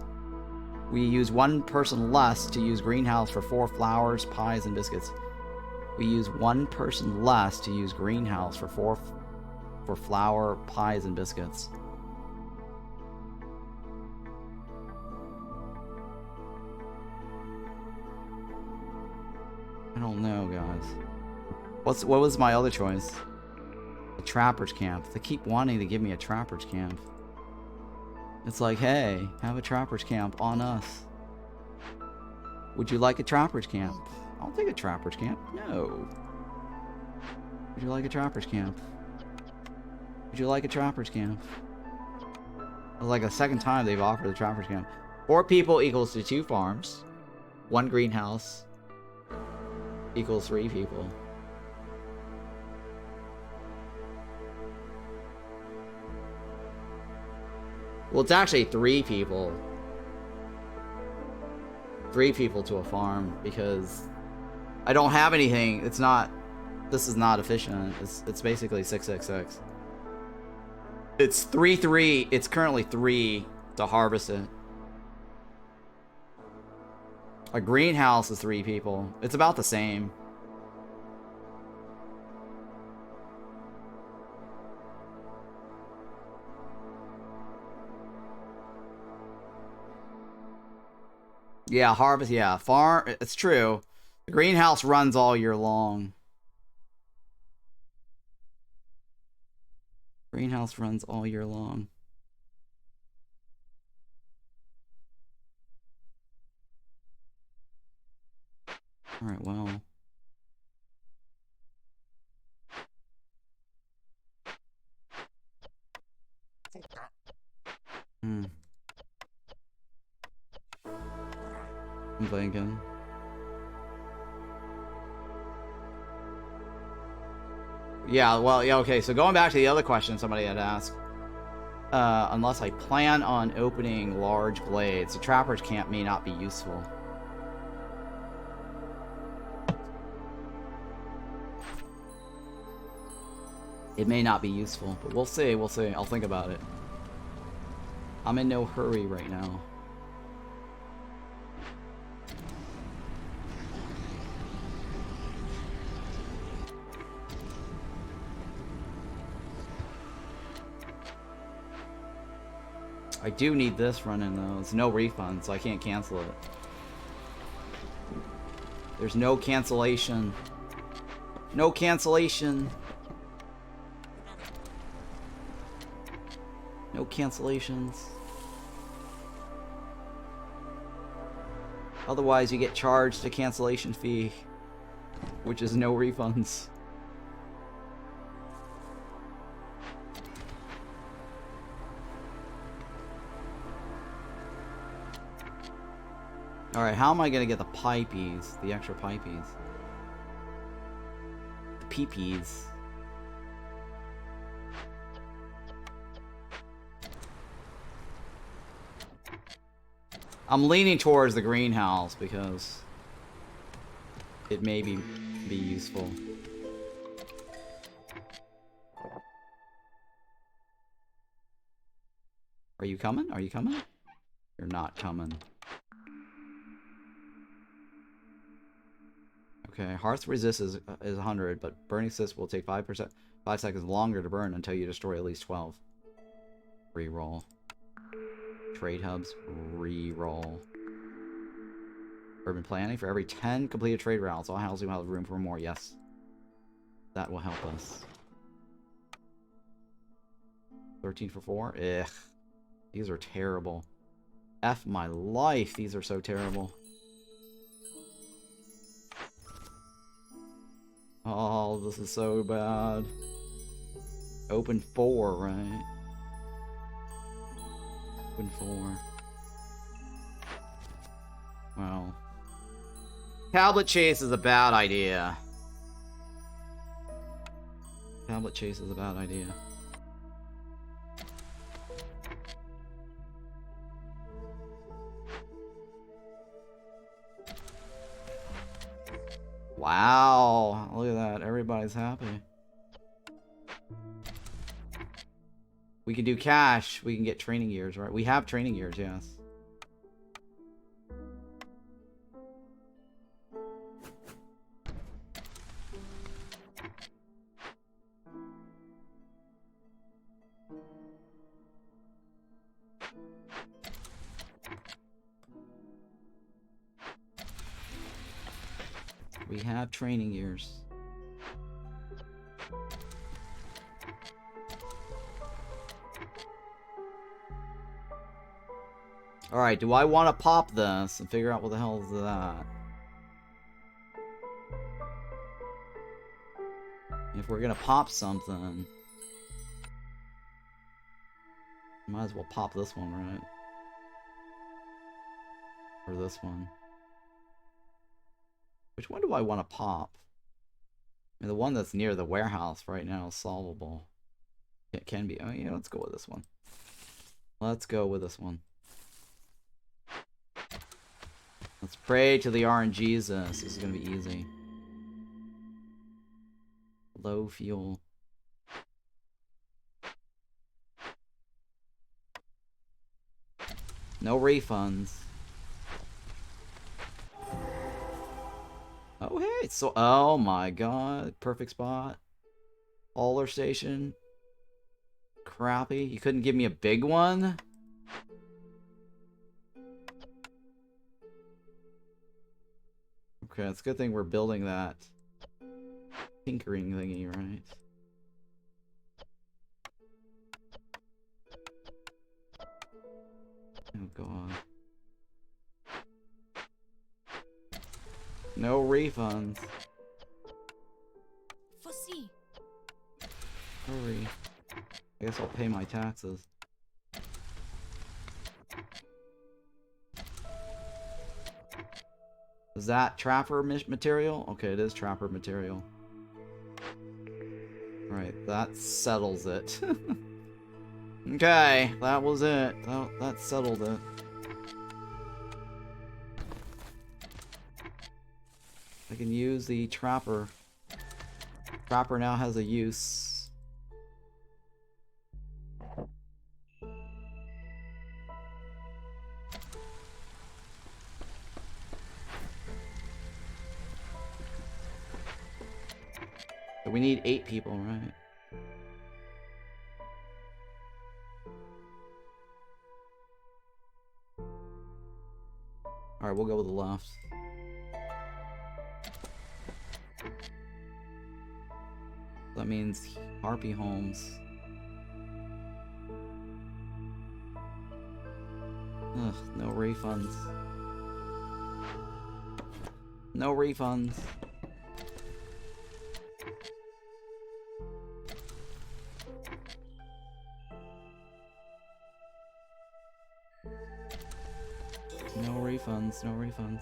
We use 1 person less to use greenhouse for 4 flowers, pies, and biscuits. We use 1 person less to use greenhouse for 4 flour, pies, and biscuits. I don't know, guys. What was my other choice? A trapper's camp. They keep wanting to give me a trapper's camp. It's like, hey, have a trapper's camp on us. Would you like a trapper's camp? I'll take a trapper's camp. No. Would you like a trapper's camp? Would you like a trapper's camp? Like a second time they've offered the trapper's camp. 4 people equals to 2 farms. 1 greenhouse equals 3 people. Well, it's actually 3 people. 3 people to a farm, because I don't have anything. It's not... This is not efficient. It's basically 666. It's 3-3. It's currently 3 to harvest it. A greenhouse is 3 people. It's about the same. Yeah, harvest. Yeah, farm. It's true. The greenhouse runs all year long. Greenhouse runs all year long. All right. Well. I'm thinking. Yeah, well, yeah, okay, so going back to the other question somebody had asked. Unless I plan on opening large glades, the trapper's camp may not be useful. It may not be useful, but we'll see, we'll see. I'll think about it. I'm in no hurry right now. I do need this running though. It's no refund, so I can't cancel it. There's no cancellation. No cancellation. No cancellations. Otherwise, you get charged a cancellation fee, which is no refunds. Alright, how am I gonna get the pipies? The extra pipies? The peepees. I'm leaning towards the greenhouse because it may be useful. Are you coming? Are you coming? You're not coming. Okay, Hearth Resist is 100, but Burning Assist will take 5 seconds longer to burn until you destroy at least 12. Reroll. Trade hubs, reroll. Urban planning, for every 10 completed trade routes, all houses will have room for more. Yes. That will help us. 13 for 4? Ugh. These are terrible. F my life, these are so terrible. Oh, this is so bad. Open 4, right? Open 4. Well. Tablet chase is a bad idea. Tablet chase is a bad idea. Wow, look at that. Everybody's happy. We can do cash. We can get training years, right? We have training years, yes. We have training years. Alright, do I want to pop this and figure out what the hell is that? If we're gonna pop something, might as well pop this one, right? Or this one. Which one do I want to pop? I mean, the one that's near the warehouse right now is solvable. It can be. Oh, yeah, let's go with this one. Let's go with this one. Let's pray to the RNGs. This is going to be easy. Low fuel. No refunds. Oh, hey. So, oh my god. Perfect spot. Hauler station. Crappy. You couldn't give me a big one? Okay, it's a good thing we're building that tinkering thingy, right? Oh god. No refunds. Fosse. Hurry. I guess I'll pay my taxes. Is that trapper material? Okay, it is trapper material. Alright, that settles it. Okay, that was it. That settled it. I can use the trapper. Trapper now has a use. But we need 8 people, right? Alright, we'll go with the left. That means Harpy homes. Ugh, no refunds. No refunds. No refunds, no refunds.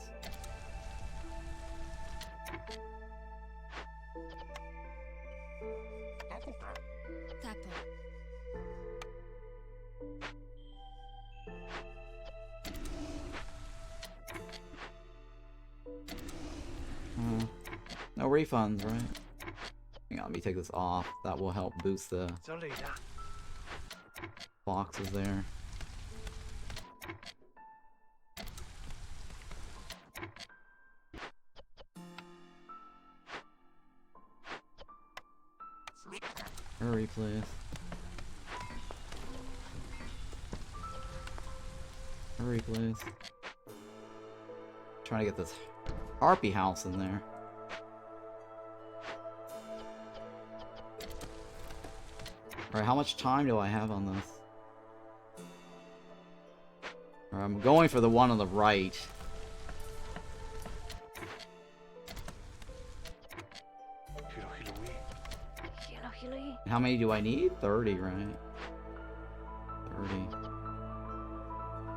Tapo. No refunds, right? Hang on, let me take this off. That will help boost the Solida. boxes there. Hurry, please. Hurry, please. Trying to get this Harpy house in there. Alright, how much time do I have on this? Alright, I'm going for the one on the right. How many do I need? 30, right? 30.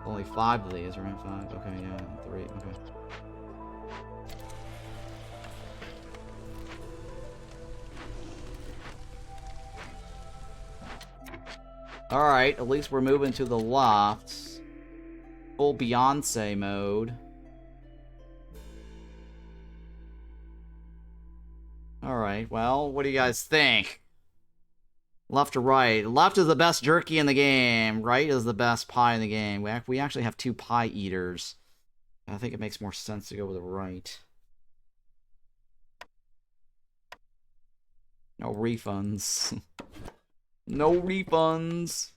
Only 5 of these, right? 5. Okay, yeah. 3. Okay. Alright, at least we're moving to the lofts. Full Beyonce mode. Alright, well, what do you guys think? Left or right? Left is the best jerky in the game. Right is the best pie in the game. We actually have 2 pie eaters. I think it makes more sense to go with the right. No refunds. No refunds.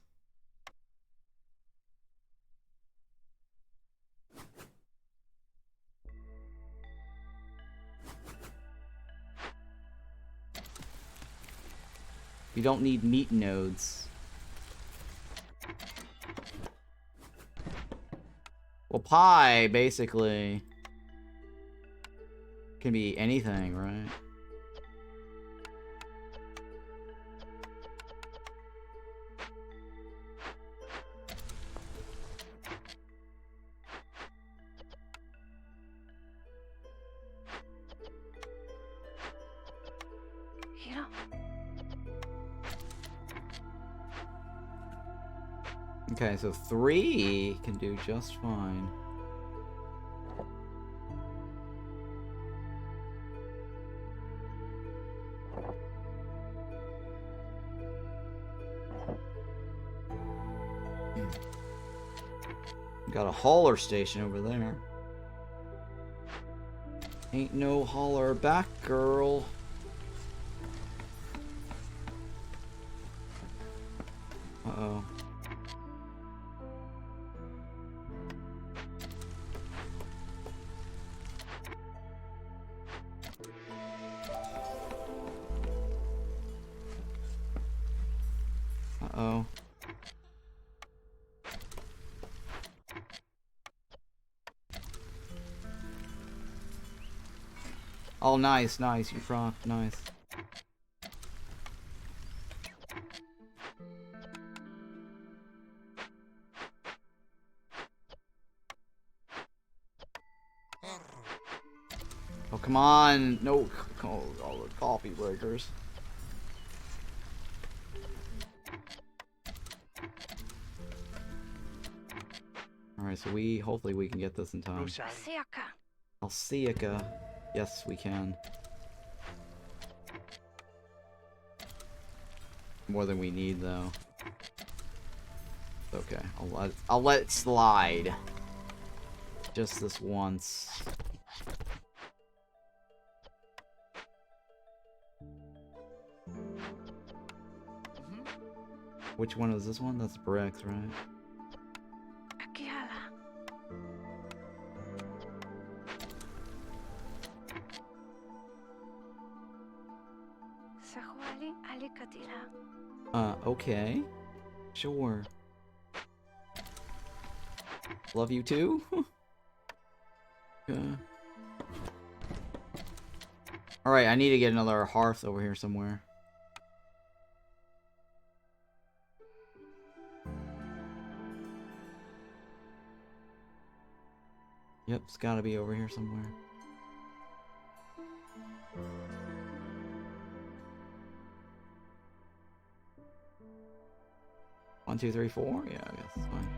You don't need meat nodes. Well, pie, basically, can be anything, right? Okay, so 3 can do just fine. Got a hauler station over there. Ain't no hauler back, girl. Uh-oh. Uh-oh. Oh, nice, nice. You proc, nice. Oh, come on. No, oh, all the coffee breakers. Alright, so hopefully we can get this in time. Siaka. Alciaca. Yes, we can. More than we need, though. Okay, I'll let it slide. Just this once. Which one is this one? That's bricks, right? Akiala. Sahuali alikatila. Okay. Sure. Love you too? Okay. Alright, I need to get another hearth over here somewhere. Yep, it's gotta be over here somewhere. One, two, three, four? Yeah, I guess it's fine.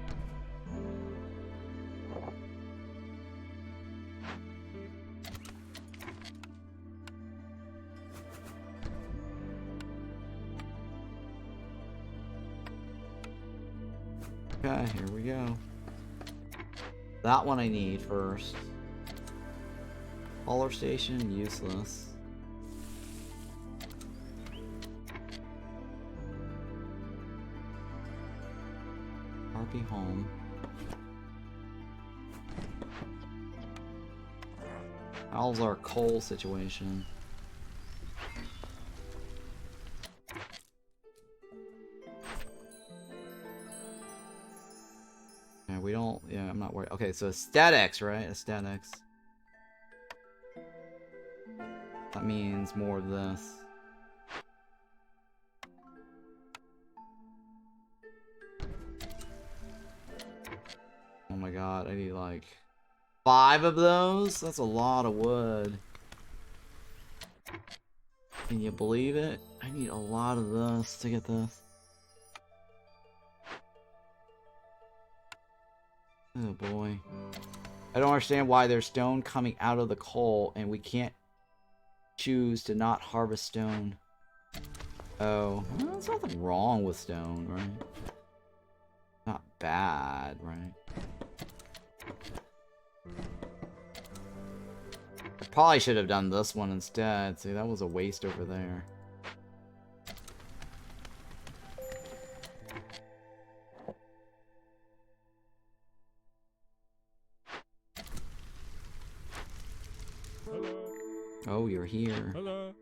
Okay, here we go. That one I need first. Hauler station, useless. Harpy home. How's our coal situation? Yeah, we don't. Yeah, I'm not worried. Okay, so aesthetics, right? Aesthetics. That means more of this. Oh my god, I need like 5 of those? That's a lot of wood. Can you believe it? I need a lot of this to get this. Oh boy. I don't understand why there's stone coming out of the coal and we can't choose to not harvest stone. Oh, well, there's nothing wrong with stone, right? Not bad, right? I probably should have done this one instead. See, that was a waste over there. Oh, you're here. Hello.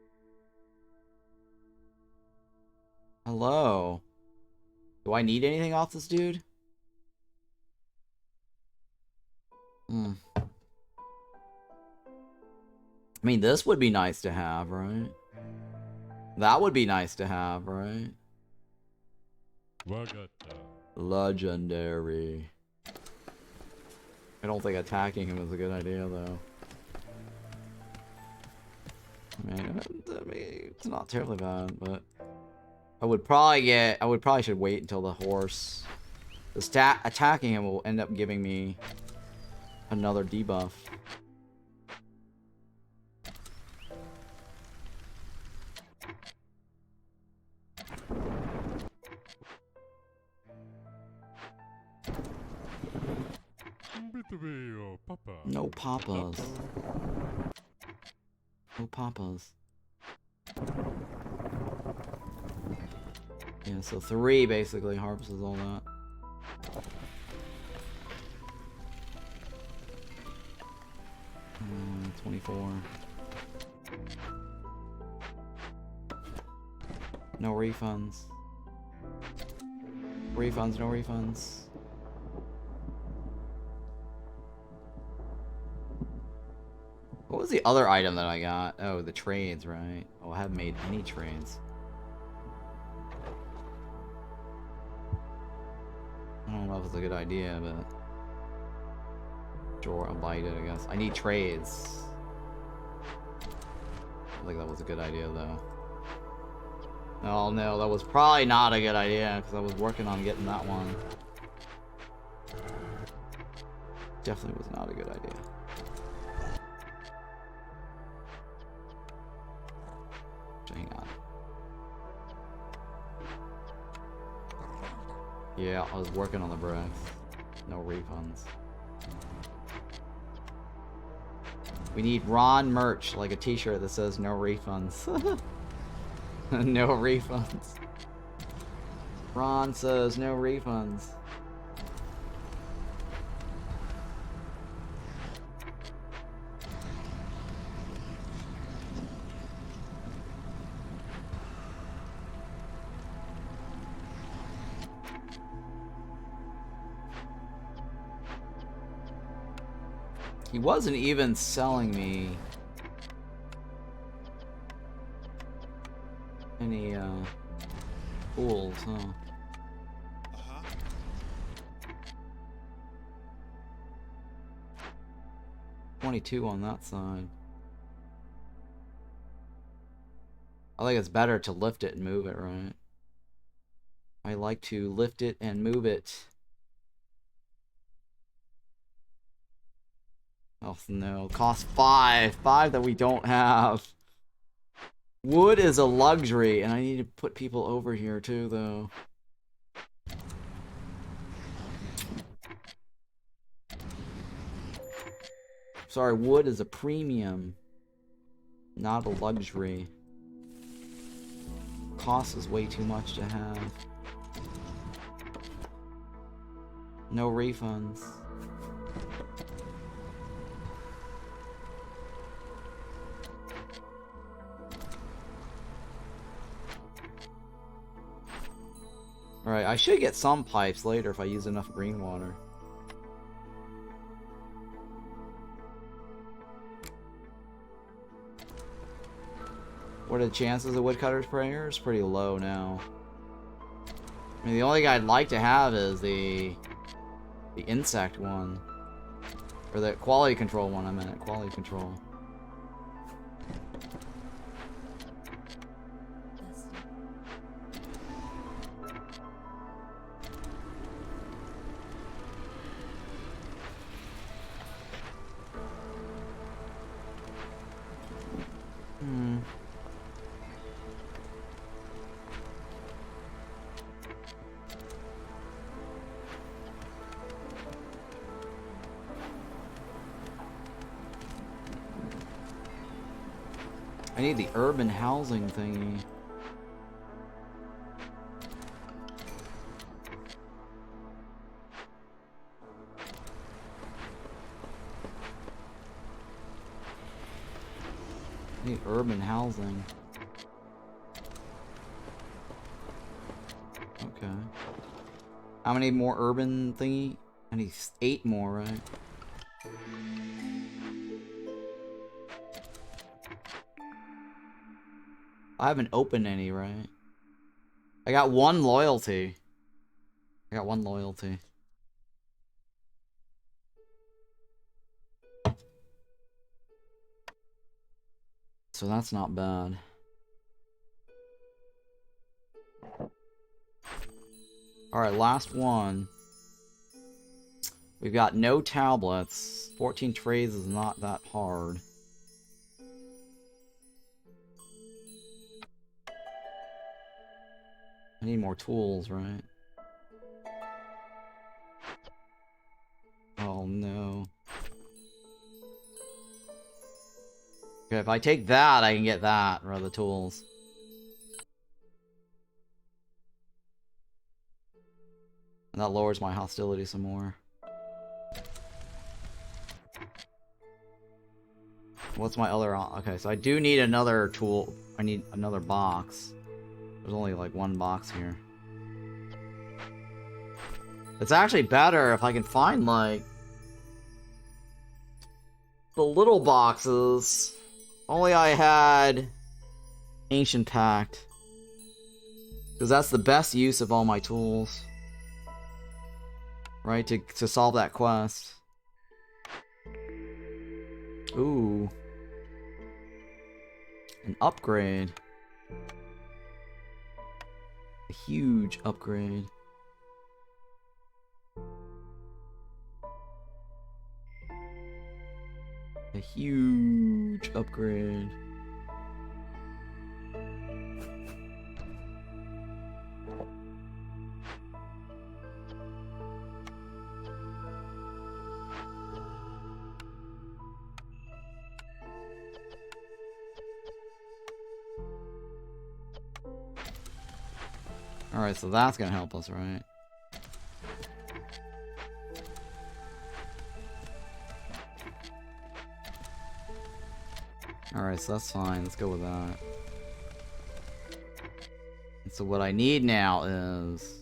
Hello. Do I need anything off this dude? Hmm. I mean, this would be nice to have, right? That would be nice to have, right? Wagata. Legendary. I don't think attacking him is a good idea, though. I mean, it's not terribly bad, but I would probably should wait until the horse. The attacking him will end up giving me another debuff. No papas. No papas. Yeah, so 3 basically harvests all that. Uh, 24. No refunds. Refunds, no refunds. What was the other item that I got? Oh, the trades, right? Oh, I haven't made any trades. I don't know if it's a good idea, but... Sure, I'll bite it, I guess. I need trades. I think that was a good idea, though. Oh, no, that was probably not a good idea, because I was working on getting that one. Definitely was not a good idea. Hang on. Yeah, I was working on the breath. No refunds. We need Ron merch, like a t-shirt that says no refunds. No refunds. Ron says no refunds. He wasn't even selling me any tools, huh? 22 on that side. I think it's better to lift it and move it, right? I like to lift it and move it. Oh no, cost 5. 5 that we don't have. Wood is a luxury, and I need to put people over here too, though. Sorry, wood is a premium, not a luxury. Cost is way too much to have. No refunds. Alright, I should get some pipes later if I use enough green water. What are the chances of woodcutter sprayers? Pretty low now. I mean, the only guy I'd like to have is the insect one. Or the quality control one, I meant. Quality control. I need the urban housing thingy. I need urban housing. Okay. How many more urban thingy? I need 8 more, right? I haven't opened any, right? I got 1 loyalty. I got 1 loyalty. So that's not bad. Alright, last one. We've got no tablets. 14 trays is not that hard. I need more tools, right? Oh no. Okay, if I take that, I can get that, or the tools. And that lowers my hostility some more. What's my other... Okay, so I do need another tool. I need another box. There's only like 1 box here. It's actually better if I can find, like, the little boxes. Only I had Ancient Pact. Because that's the best use of all my tools. Right, to solve that quest. Ooh. An upgrade. A huge upgrade. A huge upgrade. Alright, so that's gonna help us, right? Alright, so that's fine. Let's go with that. And so what I need now is...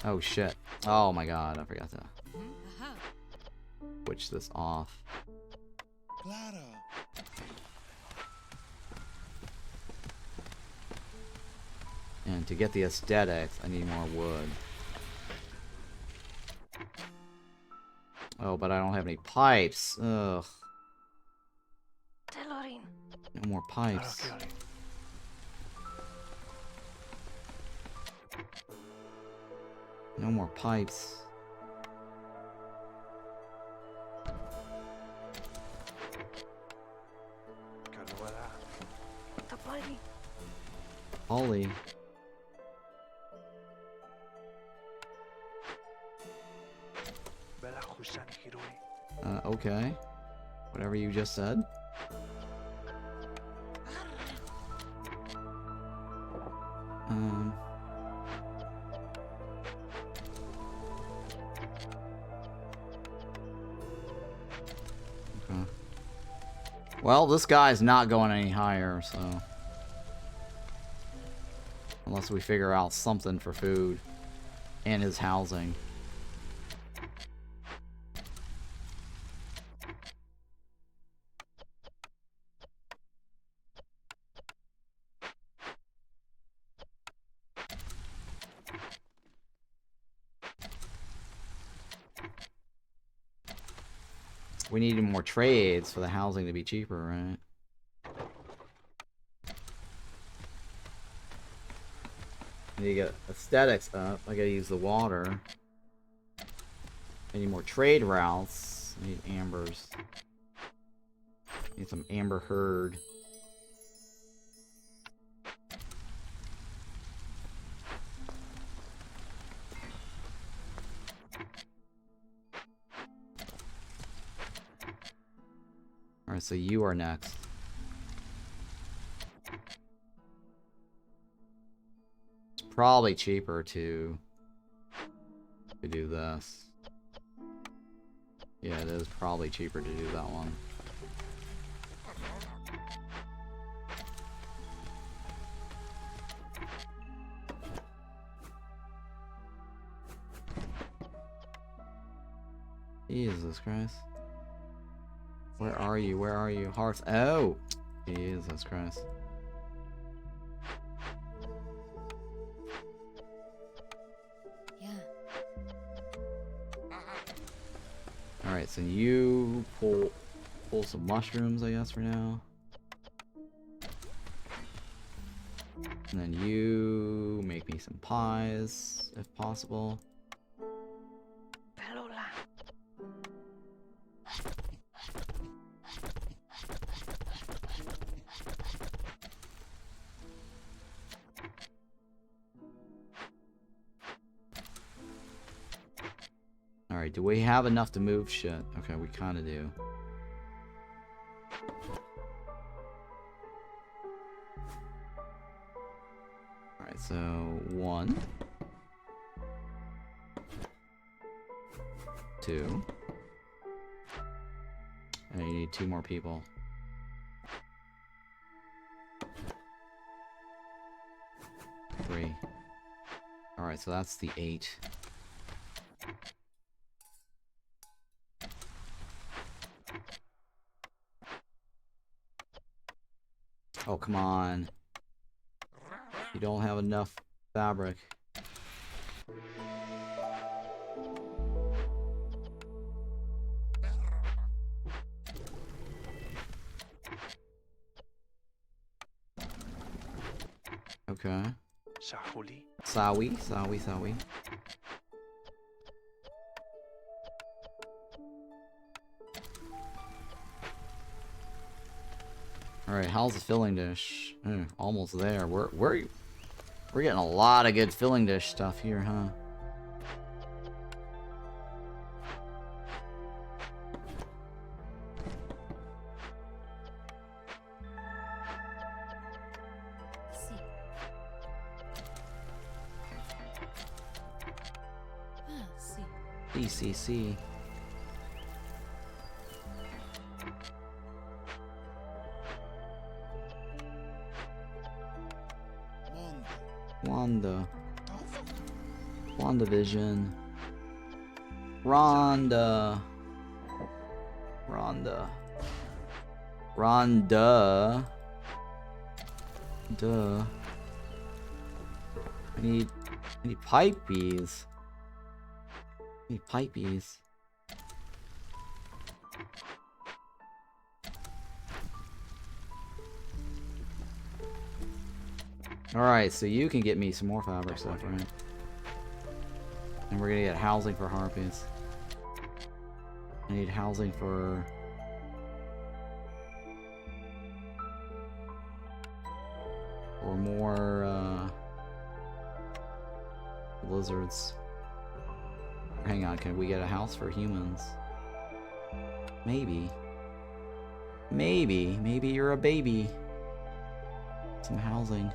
Oh shit. Oh my god, I forgot to switch this off. Clara. And to get the aesthetics, I need more wood. Oh, but I don't have any pipes. Ugh. Telorin. No more pipes. No more pipes. Topoli. Ollie. Okay. Whatever you just said. Okay. Well, this guy's not going any higher, so... Unless we figure out something for food. And his housing. We needed more trades for the housing to be cheaper, right? I need to get aesthetics up. I gotta use the water. I need more trade routes. I need ambers. I need some amber herd. Alright, so you are next. It's probably cheaper to do this. Yeah, it is probably cheaper to do that one. Jesus Christ. Where are you? Where are you? Hearth. Oh! Jesus Christ. Yeah. Alright, so you pull some mushrooms, I guess, for now. And then you make me some pies, if possible. Pelola. Alright, do we have enough to move shit? Okay, we kinda do. Alright, so 1, 2, and you need 2 more people. 3. 3. Alright, so that's the 8. Oh, come on. You don't have enough fabric. Okay. Sahuli. Sawi. Alright, how's the filling dish? Almost there. We're getting a lot of good filling dish stuff here, huh? See. See. DCC. Mondo. WandaVision. Rhonda. Duh. I need pipeys. Alright, so you can get me some more fabric stuff, right? And we're gonna get housing for Harpies. I need housing for... or more, lizards. Hang on, can we get a house for humans? Maybe. Maybe you're a baby. Some housing.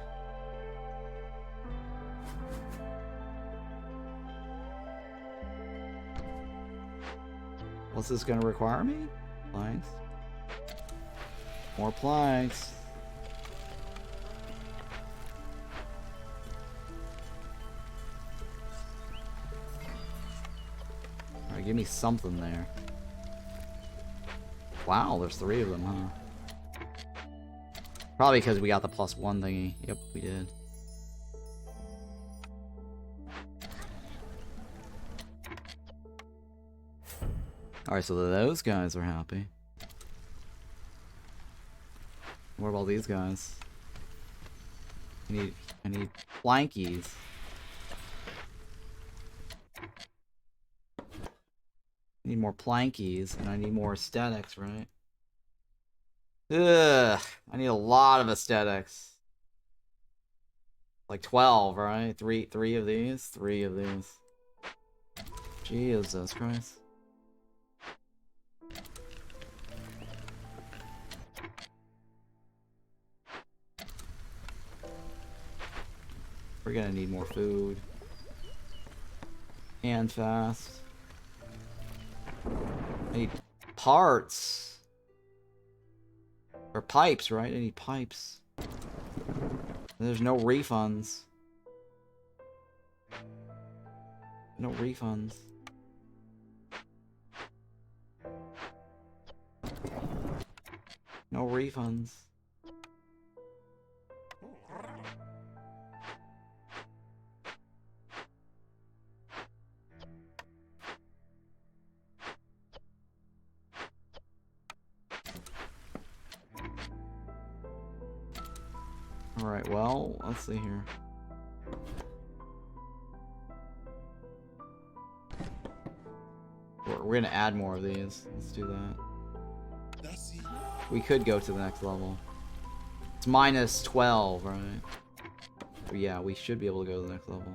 What's this gonna require me? Planks. More planks. Alright, give me something there. Wow, there's 3 of them, huh? Probably because we got the +1 thingy. Yep, we did. Alright, so those guys are happy. What about these guys? I need plankies. I need more plankies, and I need more aesthetics, right? Ugh, I need a lot of aesthetics. Like 12, right? Three of these? 3 of these. Jesus Christ. We're gonna need more food. And fast. I need parts. Or pipes, right? I need pipes. There's no refunds. No refunds. No refunds. Alright, well, let's see here. We're gonna add more of these. Let's do that. We could go to the next level. It's -12, right? But yeah, we should be able to go to the next level.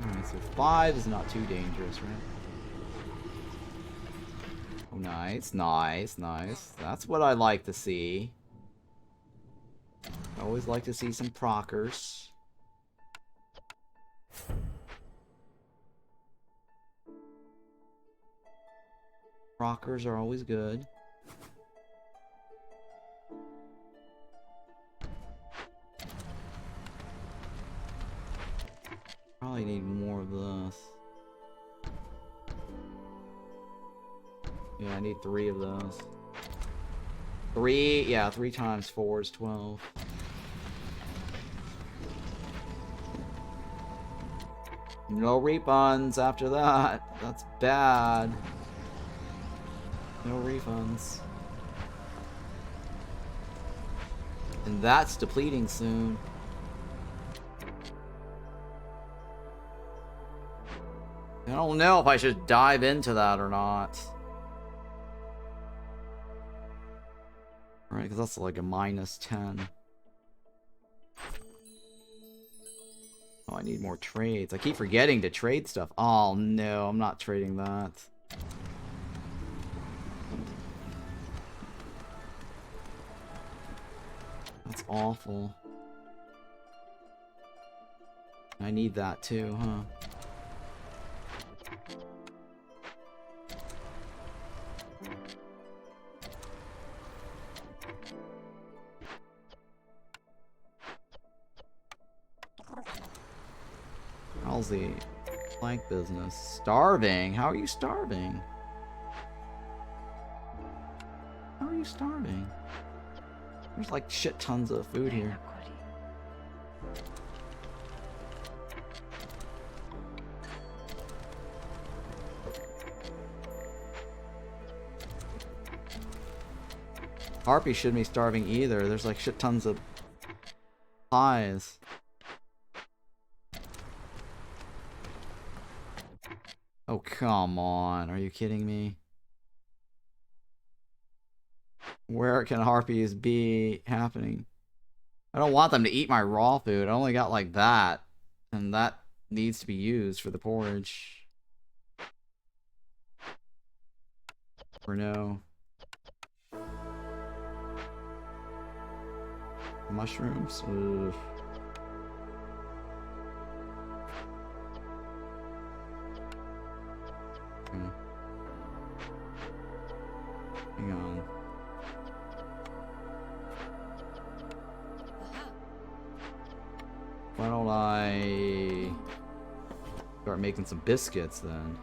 Alright, so 5 is not too dangerous, right? Oh, nice. That's what I like to see. Always like to see some proccers. Proccers are always good. Probably need more of this. Yeah, I need 3 of those. 3, yeah, 3 times 4 is 12. No refunds after that. That's bad. No refunds. And that's depleting soon. I don't know if I should dive into that or not. Right, because that's like a -10. Oh, I need more trades. I keep forgetting to trade stuff. Oh no, I'm not trading that. That's awful. I need that too, huh? How's the plank business? Starving? How are you starving? How are you starving? There's like shit tons of food here. Harpies shouldn't be starving either. There's like shit tons of pies. Oh, come on. Are you kidding me? Where can Harpies be happening? I don't want them to eat my raw food. I only got like that. And that needs to be used for the porridge. Or no. Mushrooms? Ugh. Hang on. Why don't I start making some biscuits then?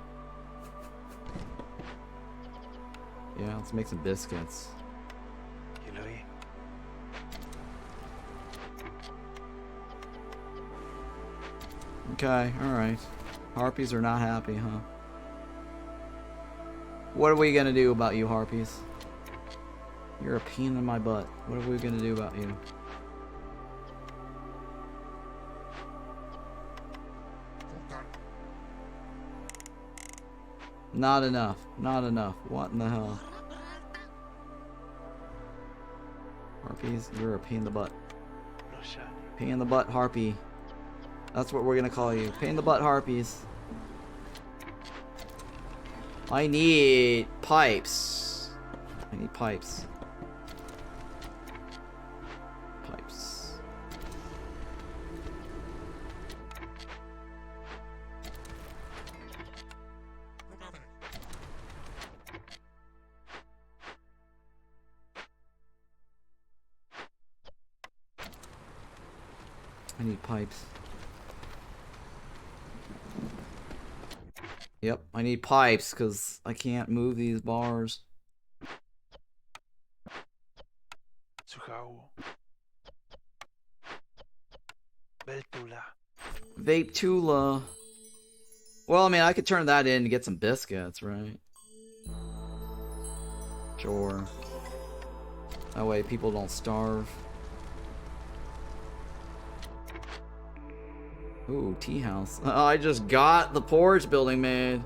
Yeah, let's make some biscuits. Okay, alright. Harpies are not happy, huh? What are we gonna do about you, Harpies? You're a pain in my butt. What are we gonna do about you? Not enough. Not enough. What in the hell? Harpies, you're a pain in the butt. Pain in the butt, Harpy. That's what we're gonna call you. Pain in the butt, Harpies. I need pipes. I need pipes. Pipes. I need pipes. Yep, I need pipes because I can't move these bars. Vape Tula. Well, I mean, I could turn that in to get some biscuits, right? Sure. That way people don't starve. Ooh, tea house. Oh, I just got the porridge building made.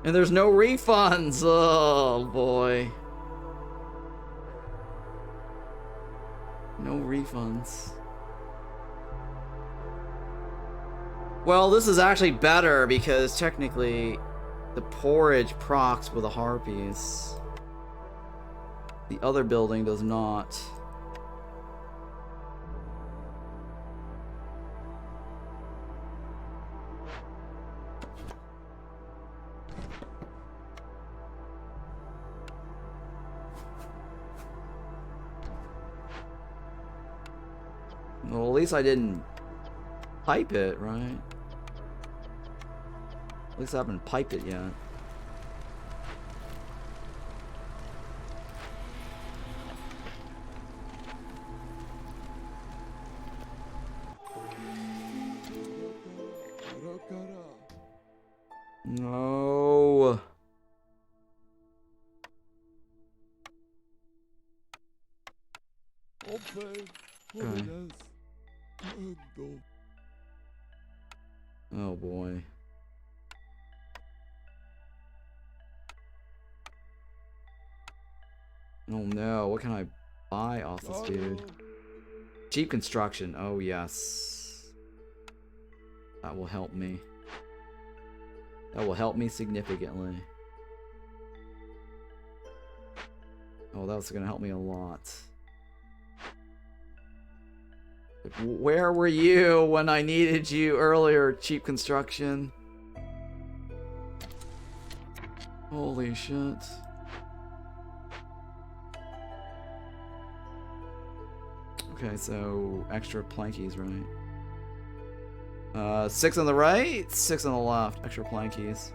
And there's no refunds. Oh, boy. No refunds. Well, this is actually better because technically the porridge procs with the Harpies. The other building does not. Well, at least I didn't pipe it, right? At least I haven't piped it yet. No. Oh boy. Oh no, what can I buy off this dude? Cheap construction, oh yes. That will help me. That will help me significantly. Oh, that's gonna help me a lot. Where were you when I needed you earlier, cheap construction? Holy shit. Okay, so extra plankies, right? 6 on the right, 6 on the left. Extra plankies.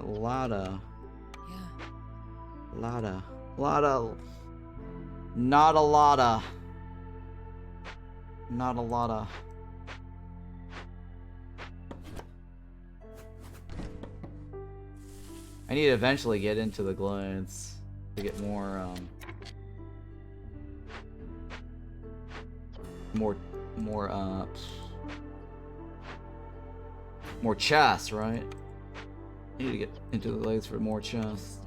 Lotta. Yeah. Lotta. Lotta. Not a lotta. Not a lotta. I need to eventually get into the glades to get more, more chests, right? I need to get into the glades for more chests.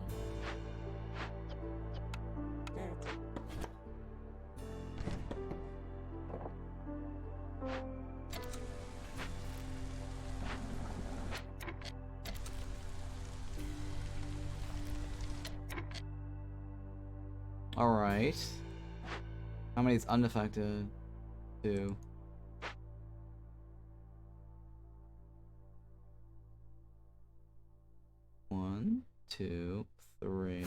Alright. How many is unaffected? 2. One, 2, 3.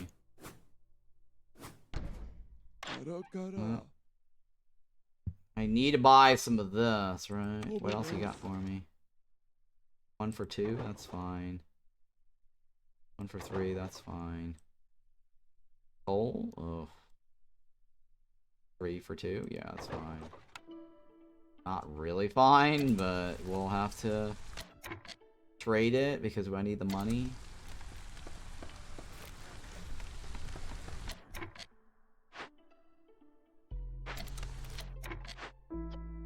I need to buy some of this, right? What else you got for me? 1 for 2, that's fine. 1 for 3, that's fine. Coal? Oh. 3 for 2? Yeah, that's fine. Not really fine, but we'll have to trade it because I need the money.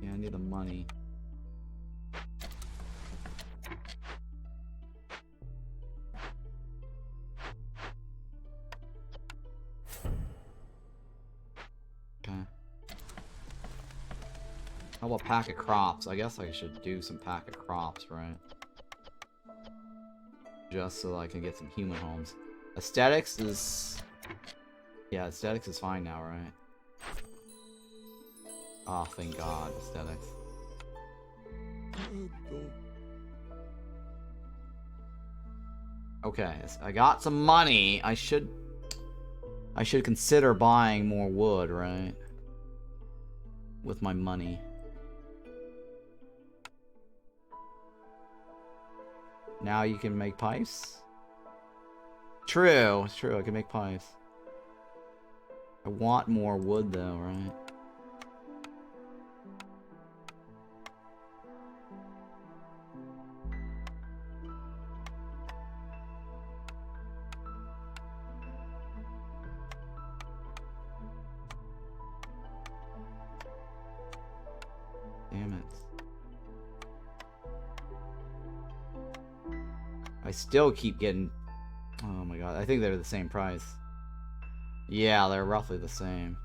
Yeah, I need the money. How about pack of crops? I guess I should do some pack of crops, right? Just so I can get some human homes. Aesthetics is... Yeah, aesthetics is fine now, right? Oh, thank God, aesthetics. Okay, I got some money. I should consider buying more wood, right? With my money. Now you can make pipes? True, it's true, I can make pipes. I want more wood though, right? Damn it. I still keep getting... Oh my god, I think they're the same price. Yeah, they're roughly the same.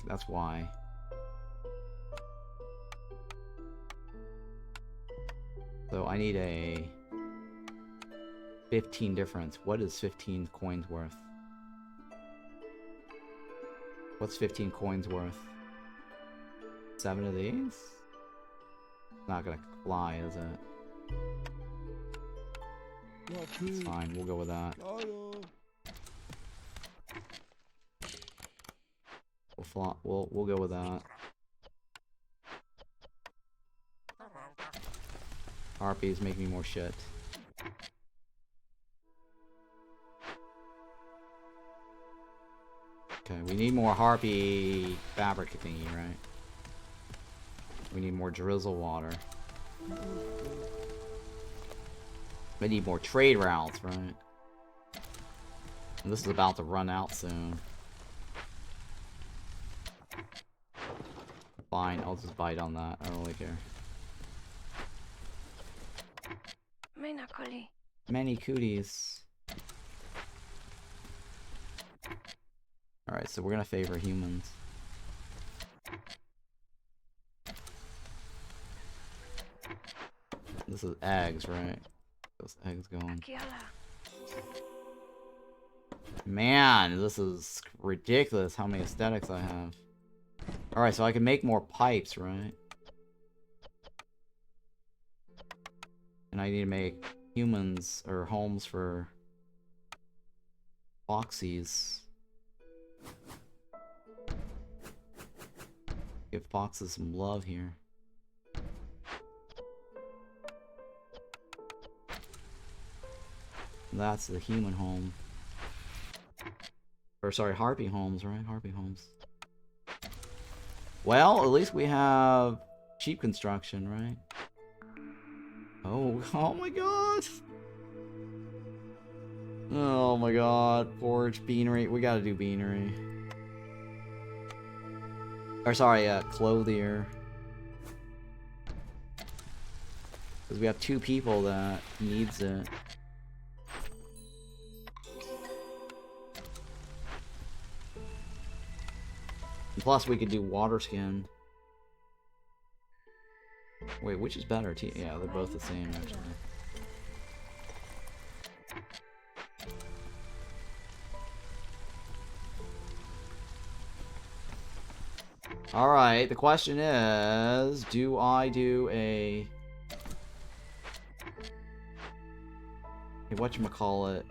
That's why. So I need a 15 difference. What is 15 coins worth? What's 15 coins worth? 7 of these? Not gonna fly, is it? It's fine, we'll go with that. We'll go with that. Harpies make me more shit. Okay, we need more harpy fabric thingy, right? We need more drizzle water. We need more trade routes, right? And this is about to run out soon. Fine, I'll just bite on that. I don't really care. Many cooties. Alright, so we're gonna favor humans. This is eggs, right? Those eggs going. Man, this is ridiculous how many aesthetics I have. Alright, so I can make more pipes, right? And I need to make humans, or homes for foxies. Give foxes some love here. That's the human home. Or sorry, harpy homes, right? Harpy homes. Well, at least we have cheap construction, right? Oh my god! Oh my god, forge, beanery. We gotta do beanery. Or sorry, clothier. Because we have 2 people that needs it. And plus, we could do water skin. Wait, which is better? Yeah, they're both the same, actually. Alright, the question is, do I do a whatchamacallit?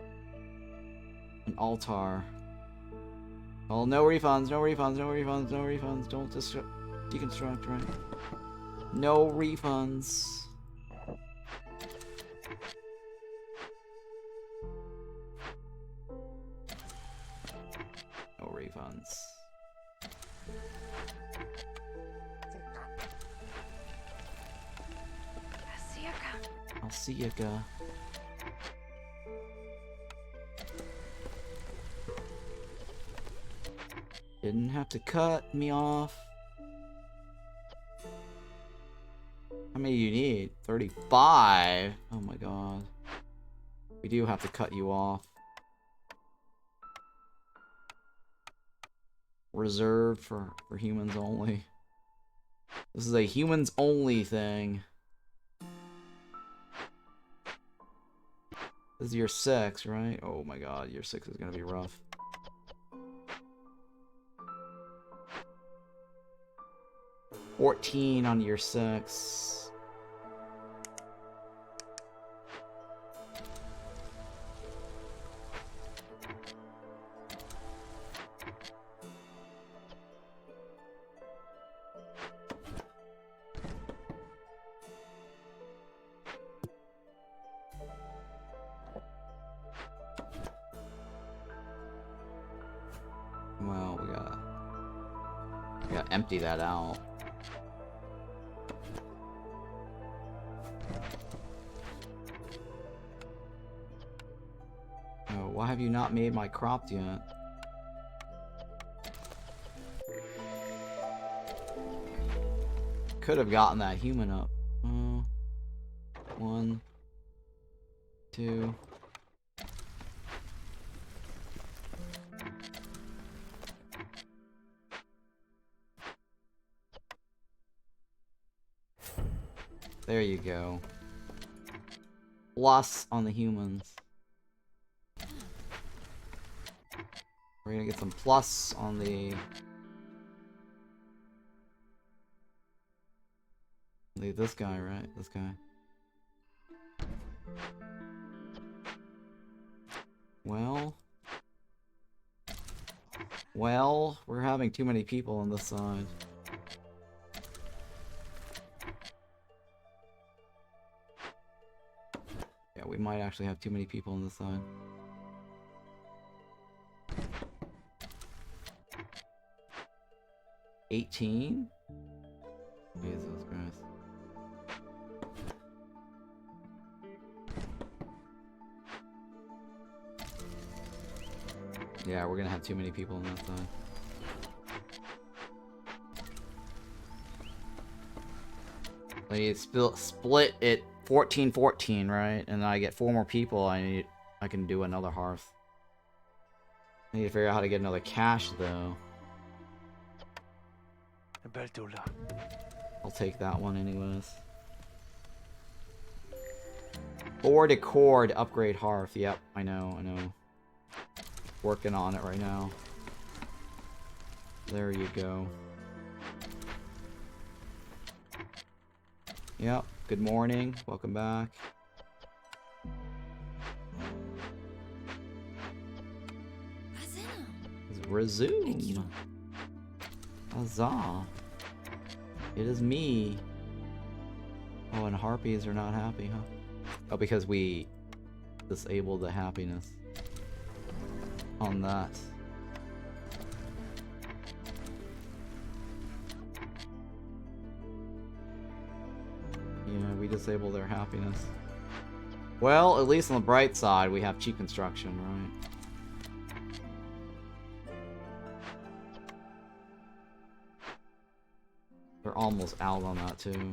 An altar. Oh, no refunds, no refunds, no refunds, no refunds. Don't deconstruct, right? No refunds. No refunds. I'll see ya, guy. Didn't have to cut me off. How many do you need? 35? Oh my god. We do have to cut you off. Reserved for humans only. This is a humans only thing. This is year 6, right? Oh my god, year 6 is gonna be rough. $14 on year 6. Well, we gotta empty that out. Oh, why have you not made my cropped yet? Could have gotten that human up. 1, 2. There you go. Plus on the humans. We're gonna get some plus on the Leave this guy, right? This guy. Well, we're having too many people on this side. Yeah, we might actually have too many people on this side. $18? Jesus Christ. Yeah, we're gonna have too many people on that side. I need to split it 14-14, right? And then I get 4 more people. I can do another hearth. I need to figure out how to get another cache though. I'll take that one anyways. 4 decor to upgrade hearth. Yep, I know. Working on it right now. There you go. Yep, good morning. Welcome back. Resume. Huzzah. It is me. Oh, and Harpies are not happy, huh? Oh, because we disabled the happiness on that. Yeah, we disable their happiness. Well, at least on the bright side, we have cheap construction, right? They're almost out on that, too.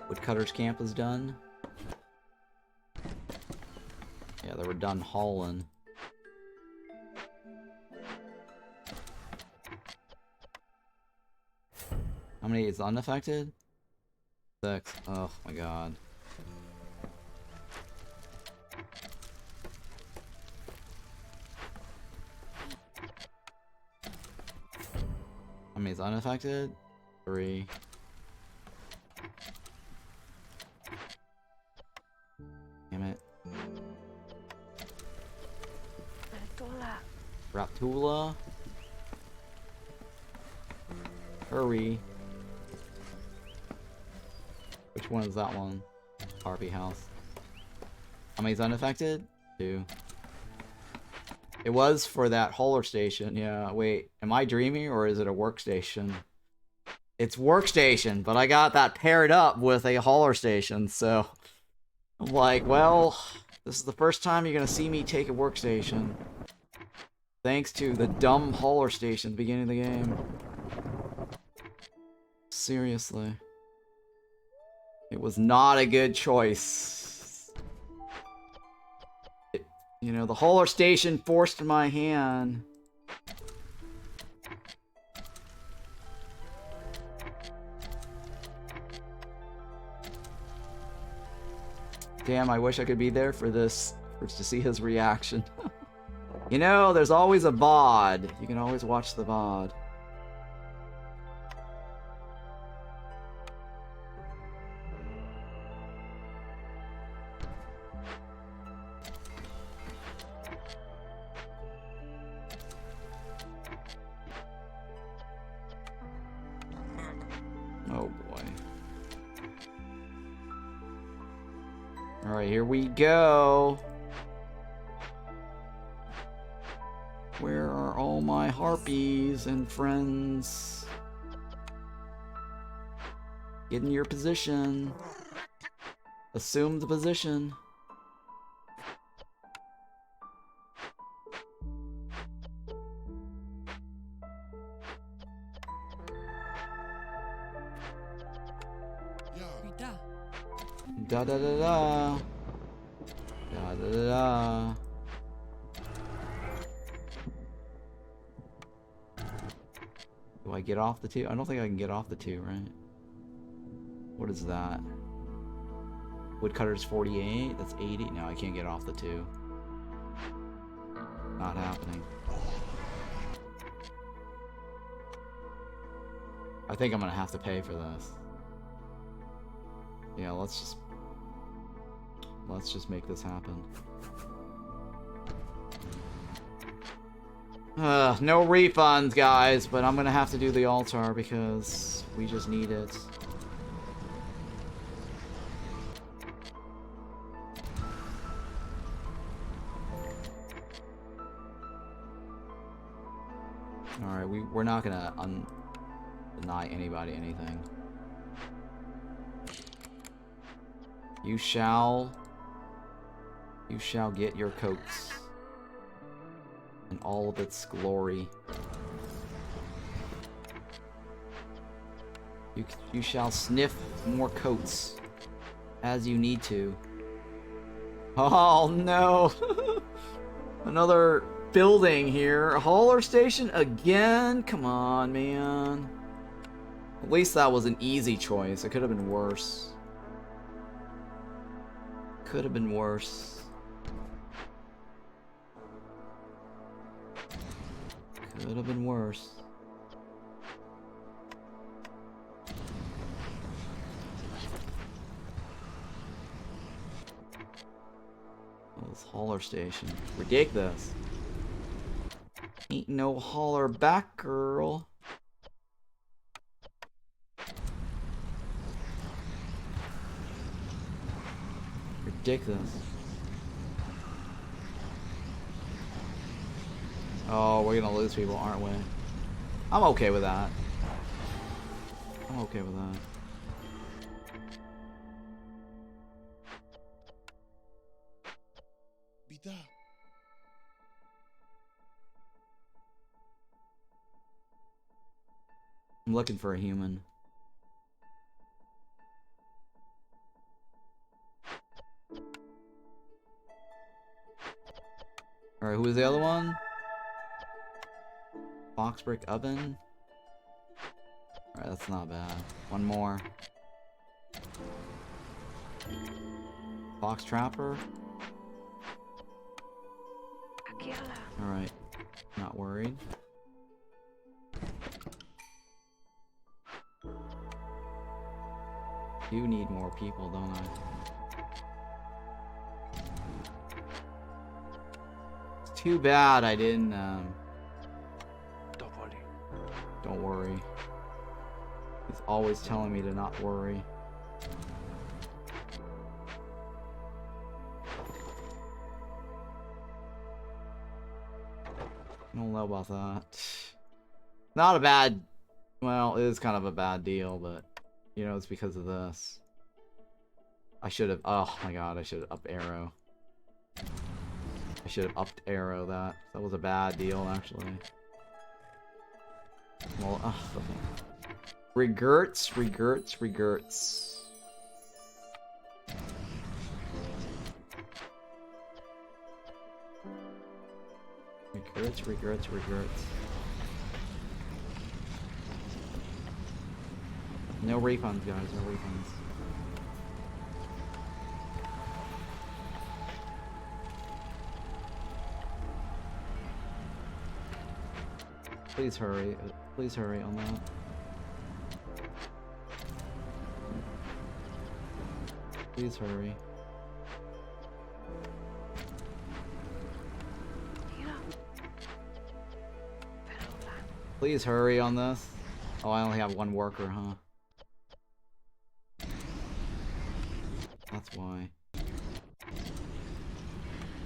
Woodcutter's camp is done. Yeah, they were done hauling. How many is unaffected? 6. Oh my god. How many is unaffected? 3. Damn it. Raptula. Hurry. Which one is that one? Harpy house. How many's unaffected? 2. It was for that hauler station. Yeah, wait. Am I dreaming or is it a workstation? It's workstation, but I got that paired up with a hauler station, so I'm like, well, this is the first time you're gonna see me take a workstation. Thanks to the dumb hauler station at the beginning of the game. Seriously. It was not a good choice. You know, the hauler station forced my hand. Damn, I wish I could be there for this, to see his reaction. You know, there's always a VOD. You can always watch the VOD. Oh boy. Alright, here we go. Where are all my harpies and friends? Get in your position. Assume the position. Da da da da. Da da da da. Do I get off the 2? I don't think I can get off the 2, right? What is that? Woodcutter's 48. That's 80. No, I can't get off the 2. Not happening. I think I'm gonna have to pay for this. Yeah, let's just make this happen. No refunds, guys, but I'm gonna have to do the altar because we just need it. Alright, we're not gonna deny anybody anything. You shall get your coats in all of its glory. You shall sniff more coats as you need to. Oh no! Another building here. A hauler station again? Come on, man. At least that was an easy choice. It could have been worse. Could have been worse. Could have been worse. Oh, this hauler station. Ridiculous. Ain't no hauler back, girl. Ridiculous. Oh, we're gonna lose people, aren't we? I'm okay with that. I'm okay with that. Bida. I'm looking for a human. Alright, who was the other one? Box brick oven. Alright, that's not bad. One more. Box trapper. Alright. Not worried. You need more people, don't I? It's too bad I didn't, Don't worry. Don't worry. He's always telling me to not worry. I don't know about that. Not a bad... Well, it is kind of a bad deal, but... You know, it's because of this. I should have... Oh my god, I should have upped arrow. I should have upped arrow that. That was a bad deal, actually. Well, regrets. Regrets. No refunds, guys. No refunds. Please hurry. Please hurry on that. Please hurry. Please hurry on this. Oh, I only have one worker, huh? That's why.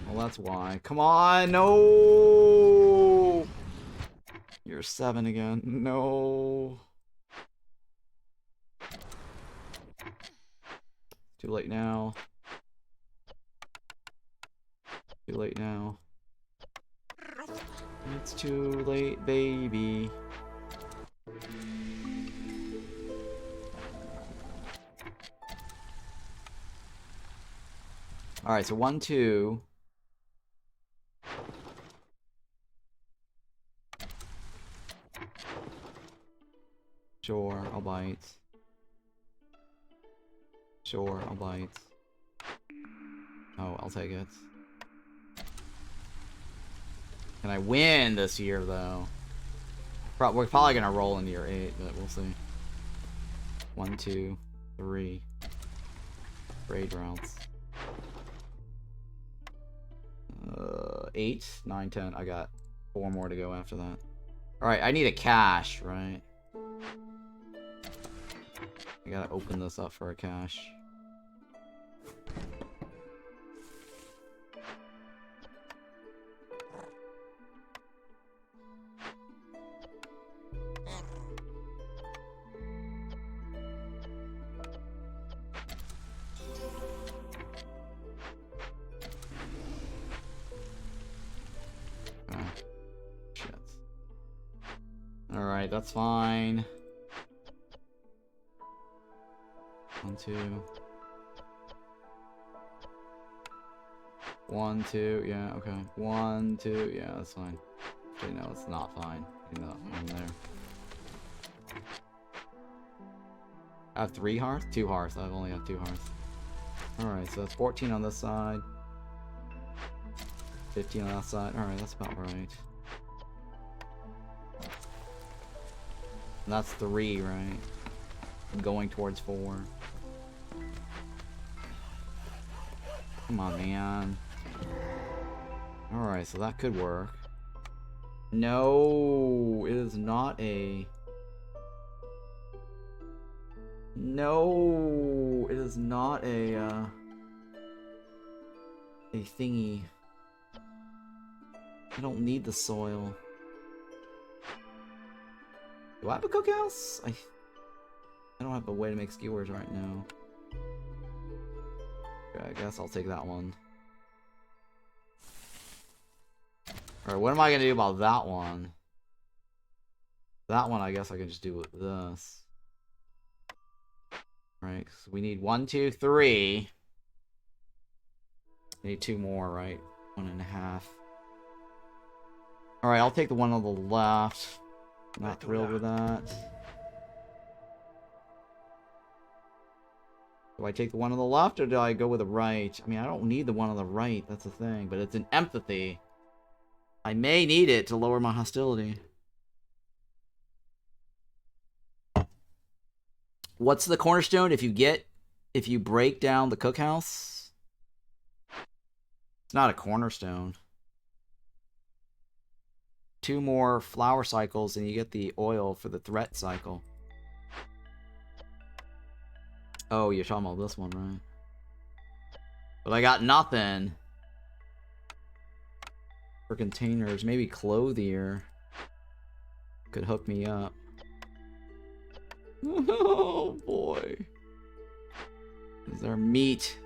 Well, that's why. Come on, no! You're 7 again. No. Too late now. Too late now. It's too late, baby. Alright, so 1, 2. Sure, I'll bite. Sure, I'll bite. Oh, I'll take it. Can I win this year, though? We're probably gonna roll in year 8, but we'll see. 1, 2, 3. Raid rounds. 8, 9, 10. I got 4 more to go after that. Alright, I need a cache, right? I gotta open this up for a cache. Alright, that's fine. 1, 2. 1, 2, yeah, okay. 1, 2, yeah, that's fine. Okay, no, it's not fine. Putting that one there. I have 3 hearths? 2 hearths. I only have 2 hearths. Alright, so that's 14 on this side. 15 on that side. Alright, that's about right. And that's 3, right? I'm going towards 4. Come on, man. Alright, so that could work. No, it is not a... No, it is not a thingy. I don't need the soil. Do I have a cookhouse? I don't have a way to make skewers right now. Okay, I guess I'll take that one. Alright, what am I gonna do about that one? That one I guess I can just do with this. Right, so we need 1, 2, 3. Need 2 more, right? 1.5. Alright, I'll take the one on the left. Not thrilled with that. Do I take the one on the left or do I go with the right? I mean, I don't need the one on the right, that's the thing. But it's an empathy. I may need it to lower my hostility. What's the cornerstone if you break down the cookhouse? It's not a cornerstone. 2 more flower cycles and you get the oil for the threat cycle. Oh, you're talking about this one, right? But I got nothing for containers. Maybe clothier could hook me up. Oh boy. Is there meat?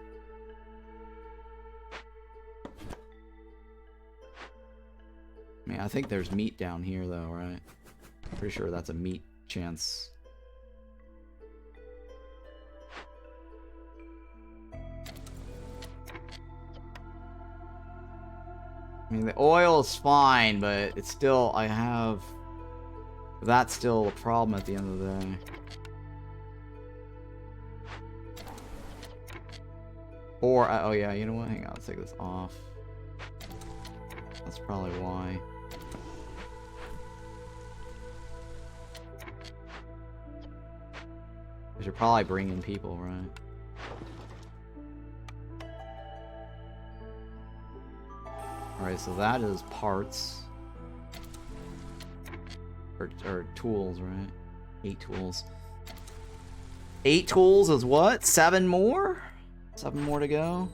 I mean, I think there's meat down here though, right? Pretty sure that's a meat chance. I mean, the oil is fine, but it's still, that's still a problem at the end of the day. Or, oh yeah, you know what? Hang on, let's take this off. That's probably why. I should probably bring in people, right? Alright, so that is parts. Or tools, right? 8 tools. 8 tools is what? 7 more? 7 more to go?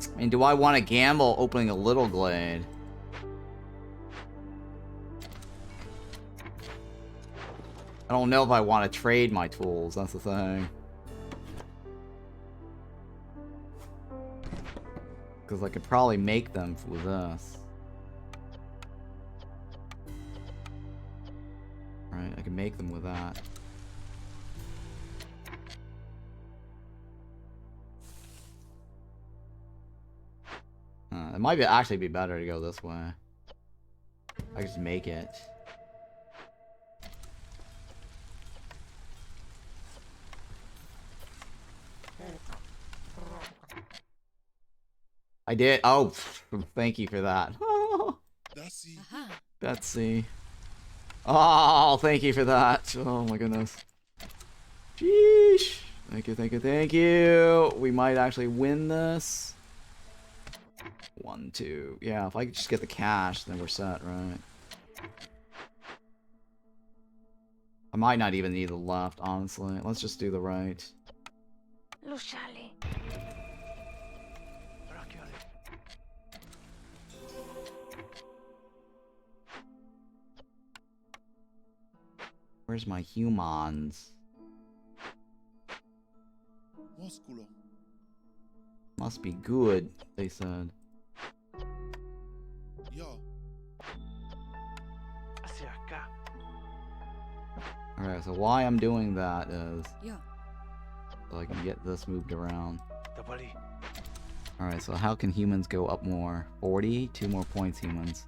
I mean, do I want to gamble opening a little glade? I don't know if I want to trade my tools, that's the thing. Because I could probably make them with this. Right, I can make them with that. It might actually be better to go this way. I just make it. I did. Oh, thank you for that. Dasi. Betsy. Oh, thank you for that. Oh my goodness. Sheesh. Thank you, thank you, thank you. We might actually win this. 1, 2. Yeah, if I could just get the cash, then we're set, right? I might not even need the left, honestly. Let's just do the right. Lushali. Where's my humans? Musculo. Must be good, they said. Yo. Hacia acá. Alright, so why I'm doing that is Yeah. so I can get this moved around. Tabali. Alright, so how can humans go up more? 40? 2 more points, humans.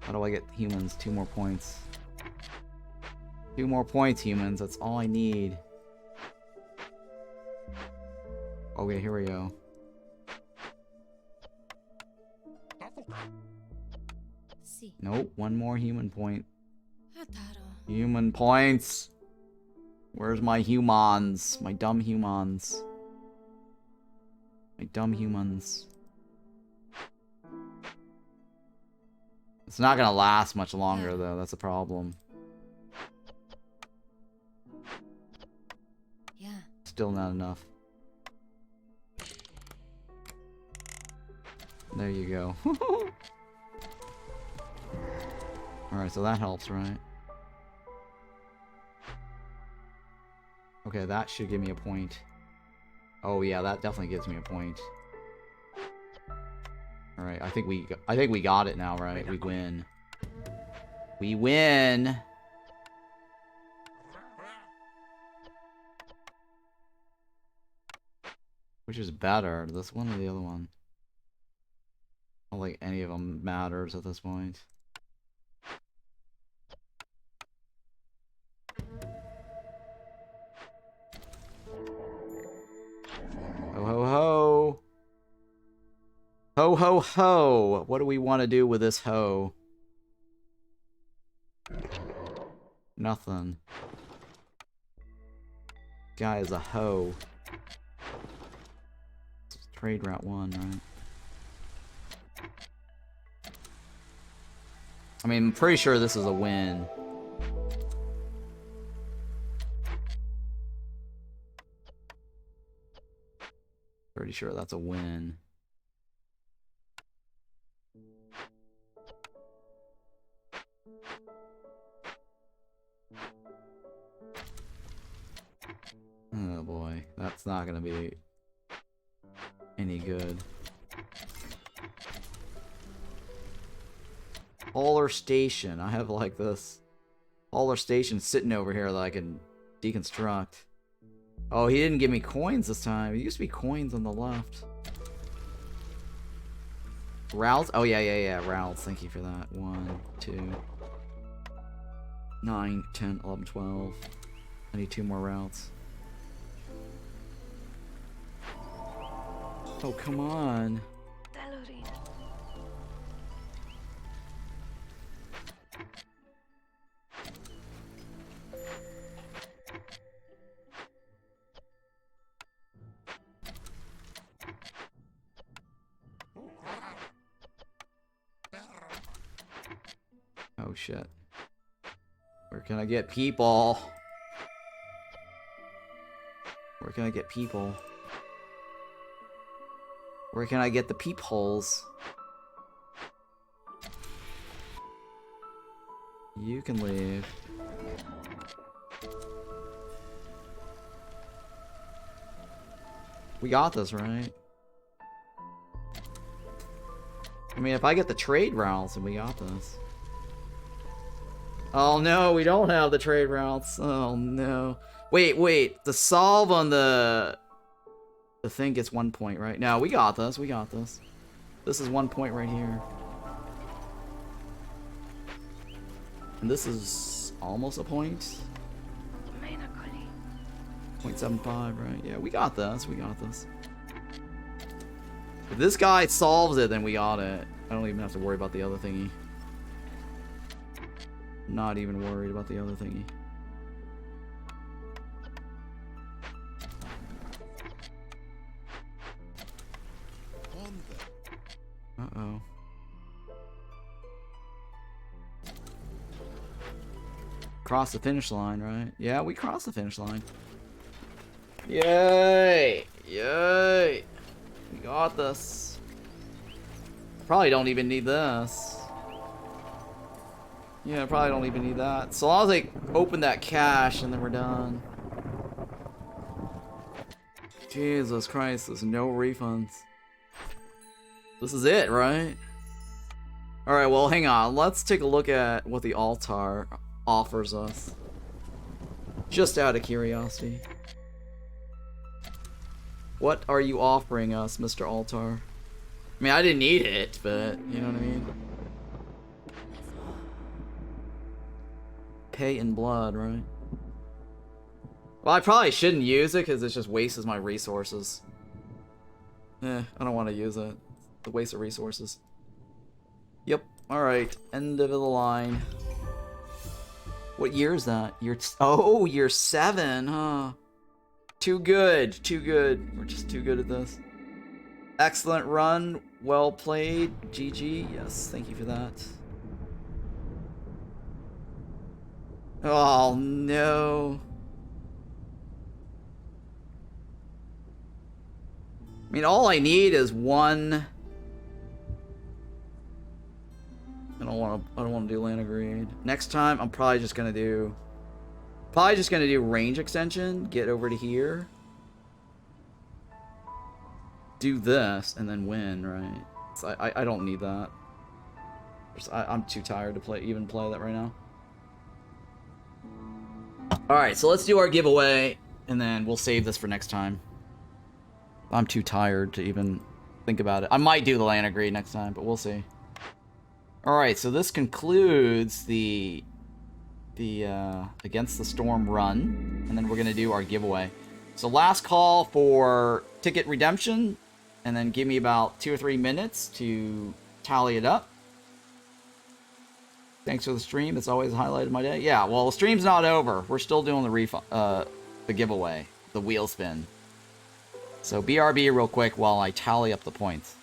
How do I get humans 2 more points? 2 more points, humans. That's all I need. Okay, here we go. Si. Nope, 1 more human point. Hataro. Human points! Where's my humans? My dumb humans. My dumb humans. It's not gonna last much longer, though. That's a problem. Yeah. Still not enough. There you go. Alright, so that helps, right? Okay, that should give me a point. Oh yeah, that definitely gives me a point. Alright, I think we got it now, right? We win. We win! Which is better, this one or the other one? I don't think any of them matters at this point. Ho ho ho! Ho ho ho! What do we want to do with this hoe? Nothing. Guy is a hoe. Trade route 1, right? I mean, I'm pretty sure this is a win. Pretty sure that's a win. Oh boy, that's not gonna be any good. Polar Station. I have like this Polar Station sitting over here that I can deconstruct. Oh, he didn't give me coins this time. It used to be coins on the left. Routes? Oh, yeah. Routes. Thank you for that. 1, 2, 9, 10, 11, 12. I need 2 more routes. Oh, come on. Talorina. Oh, shit. Where can I get people? Where can I get people? Where can I get the peepholes? You can leave. We got this, right? I mean, if I get the trade routes, then we got this. Oh no, we don't have the trade routes. Oh no. Wait. The solve on the thing gets 1 point, right? No, we got this. We got this. This is 1 point right here. And this is almost a point. Menacoli. 0.75, right? Yeah, we got this. We got this. If this guy solves it, then we got it. I don't even have to worry about the other thingy. Not even worried about the other thingy. On them. Uh-oh. Cross the finish line, right? Yeah, we crossed the finish line. Yay! Yay! We got this. Probably don't even need this. Yeah, probably don't even need that. So I'll like open that cache and then we're done. Jesus Christ, there's no refunds. This is it, right? Alright, well hang on. Let's take a look at what the altar offers us. Just out of curiosity. What are you offering us, Mr. Altar? I mean, I didn't need it, but you know what I mean? Pay in blood, right? Well, I probably shouldn't use it because it just wastes my resources. I don't want to use it. The waste of resources. Yep. Alright. End of the line. What year is that? Year 7, huh? Too good. Too good. We're just too good at this. Excellent run. Well played. GG. Yes, thank you for that. Oh, no. I mean, all I need is one. I don't want to do land agreed. Next time, I'm probably just gonna do range extension. Get over to here. Do this and then win, right? So I don't need that. I'm too tired to even play that right now. Alright, so let's do our giveaway, and then we'll save this for next time. I'm too tired to even think about it. I might do the land agreed next time, but we'll see. Alright, so this concludes the Against the Storm run, and then we're going to do our giveaway. So last call for ticket redemption, and then give me about 2 or 3 minutes to tally it up. Thanks for the stream. It's always a highlight of my day. Yeah, well, the stream's not over. We're still doing the giveaway, the wheel spin. So BRB real quick while I tally up the points.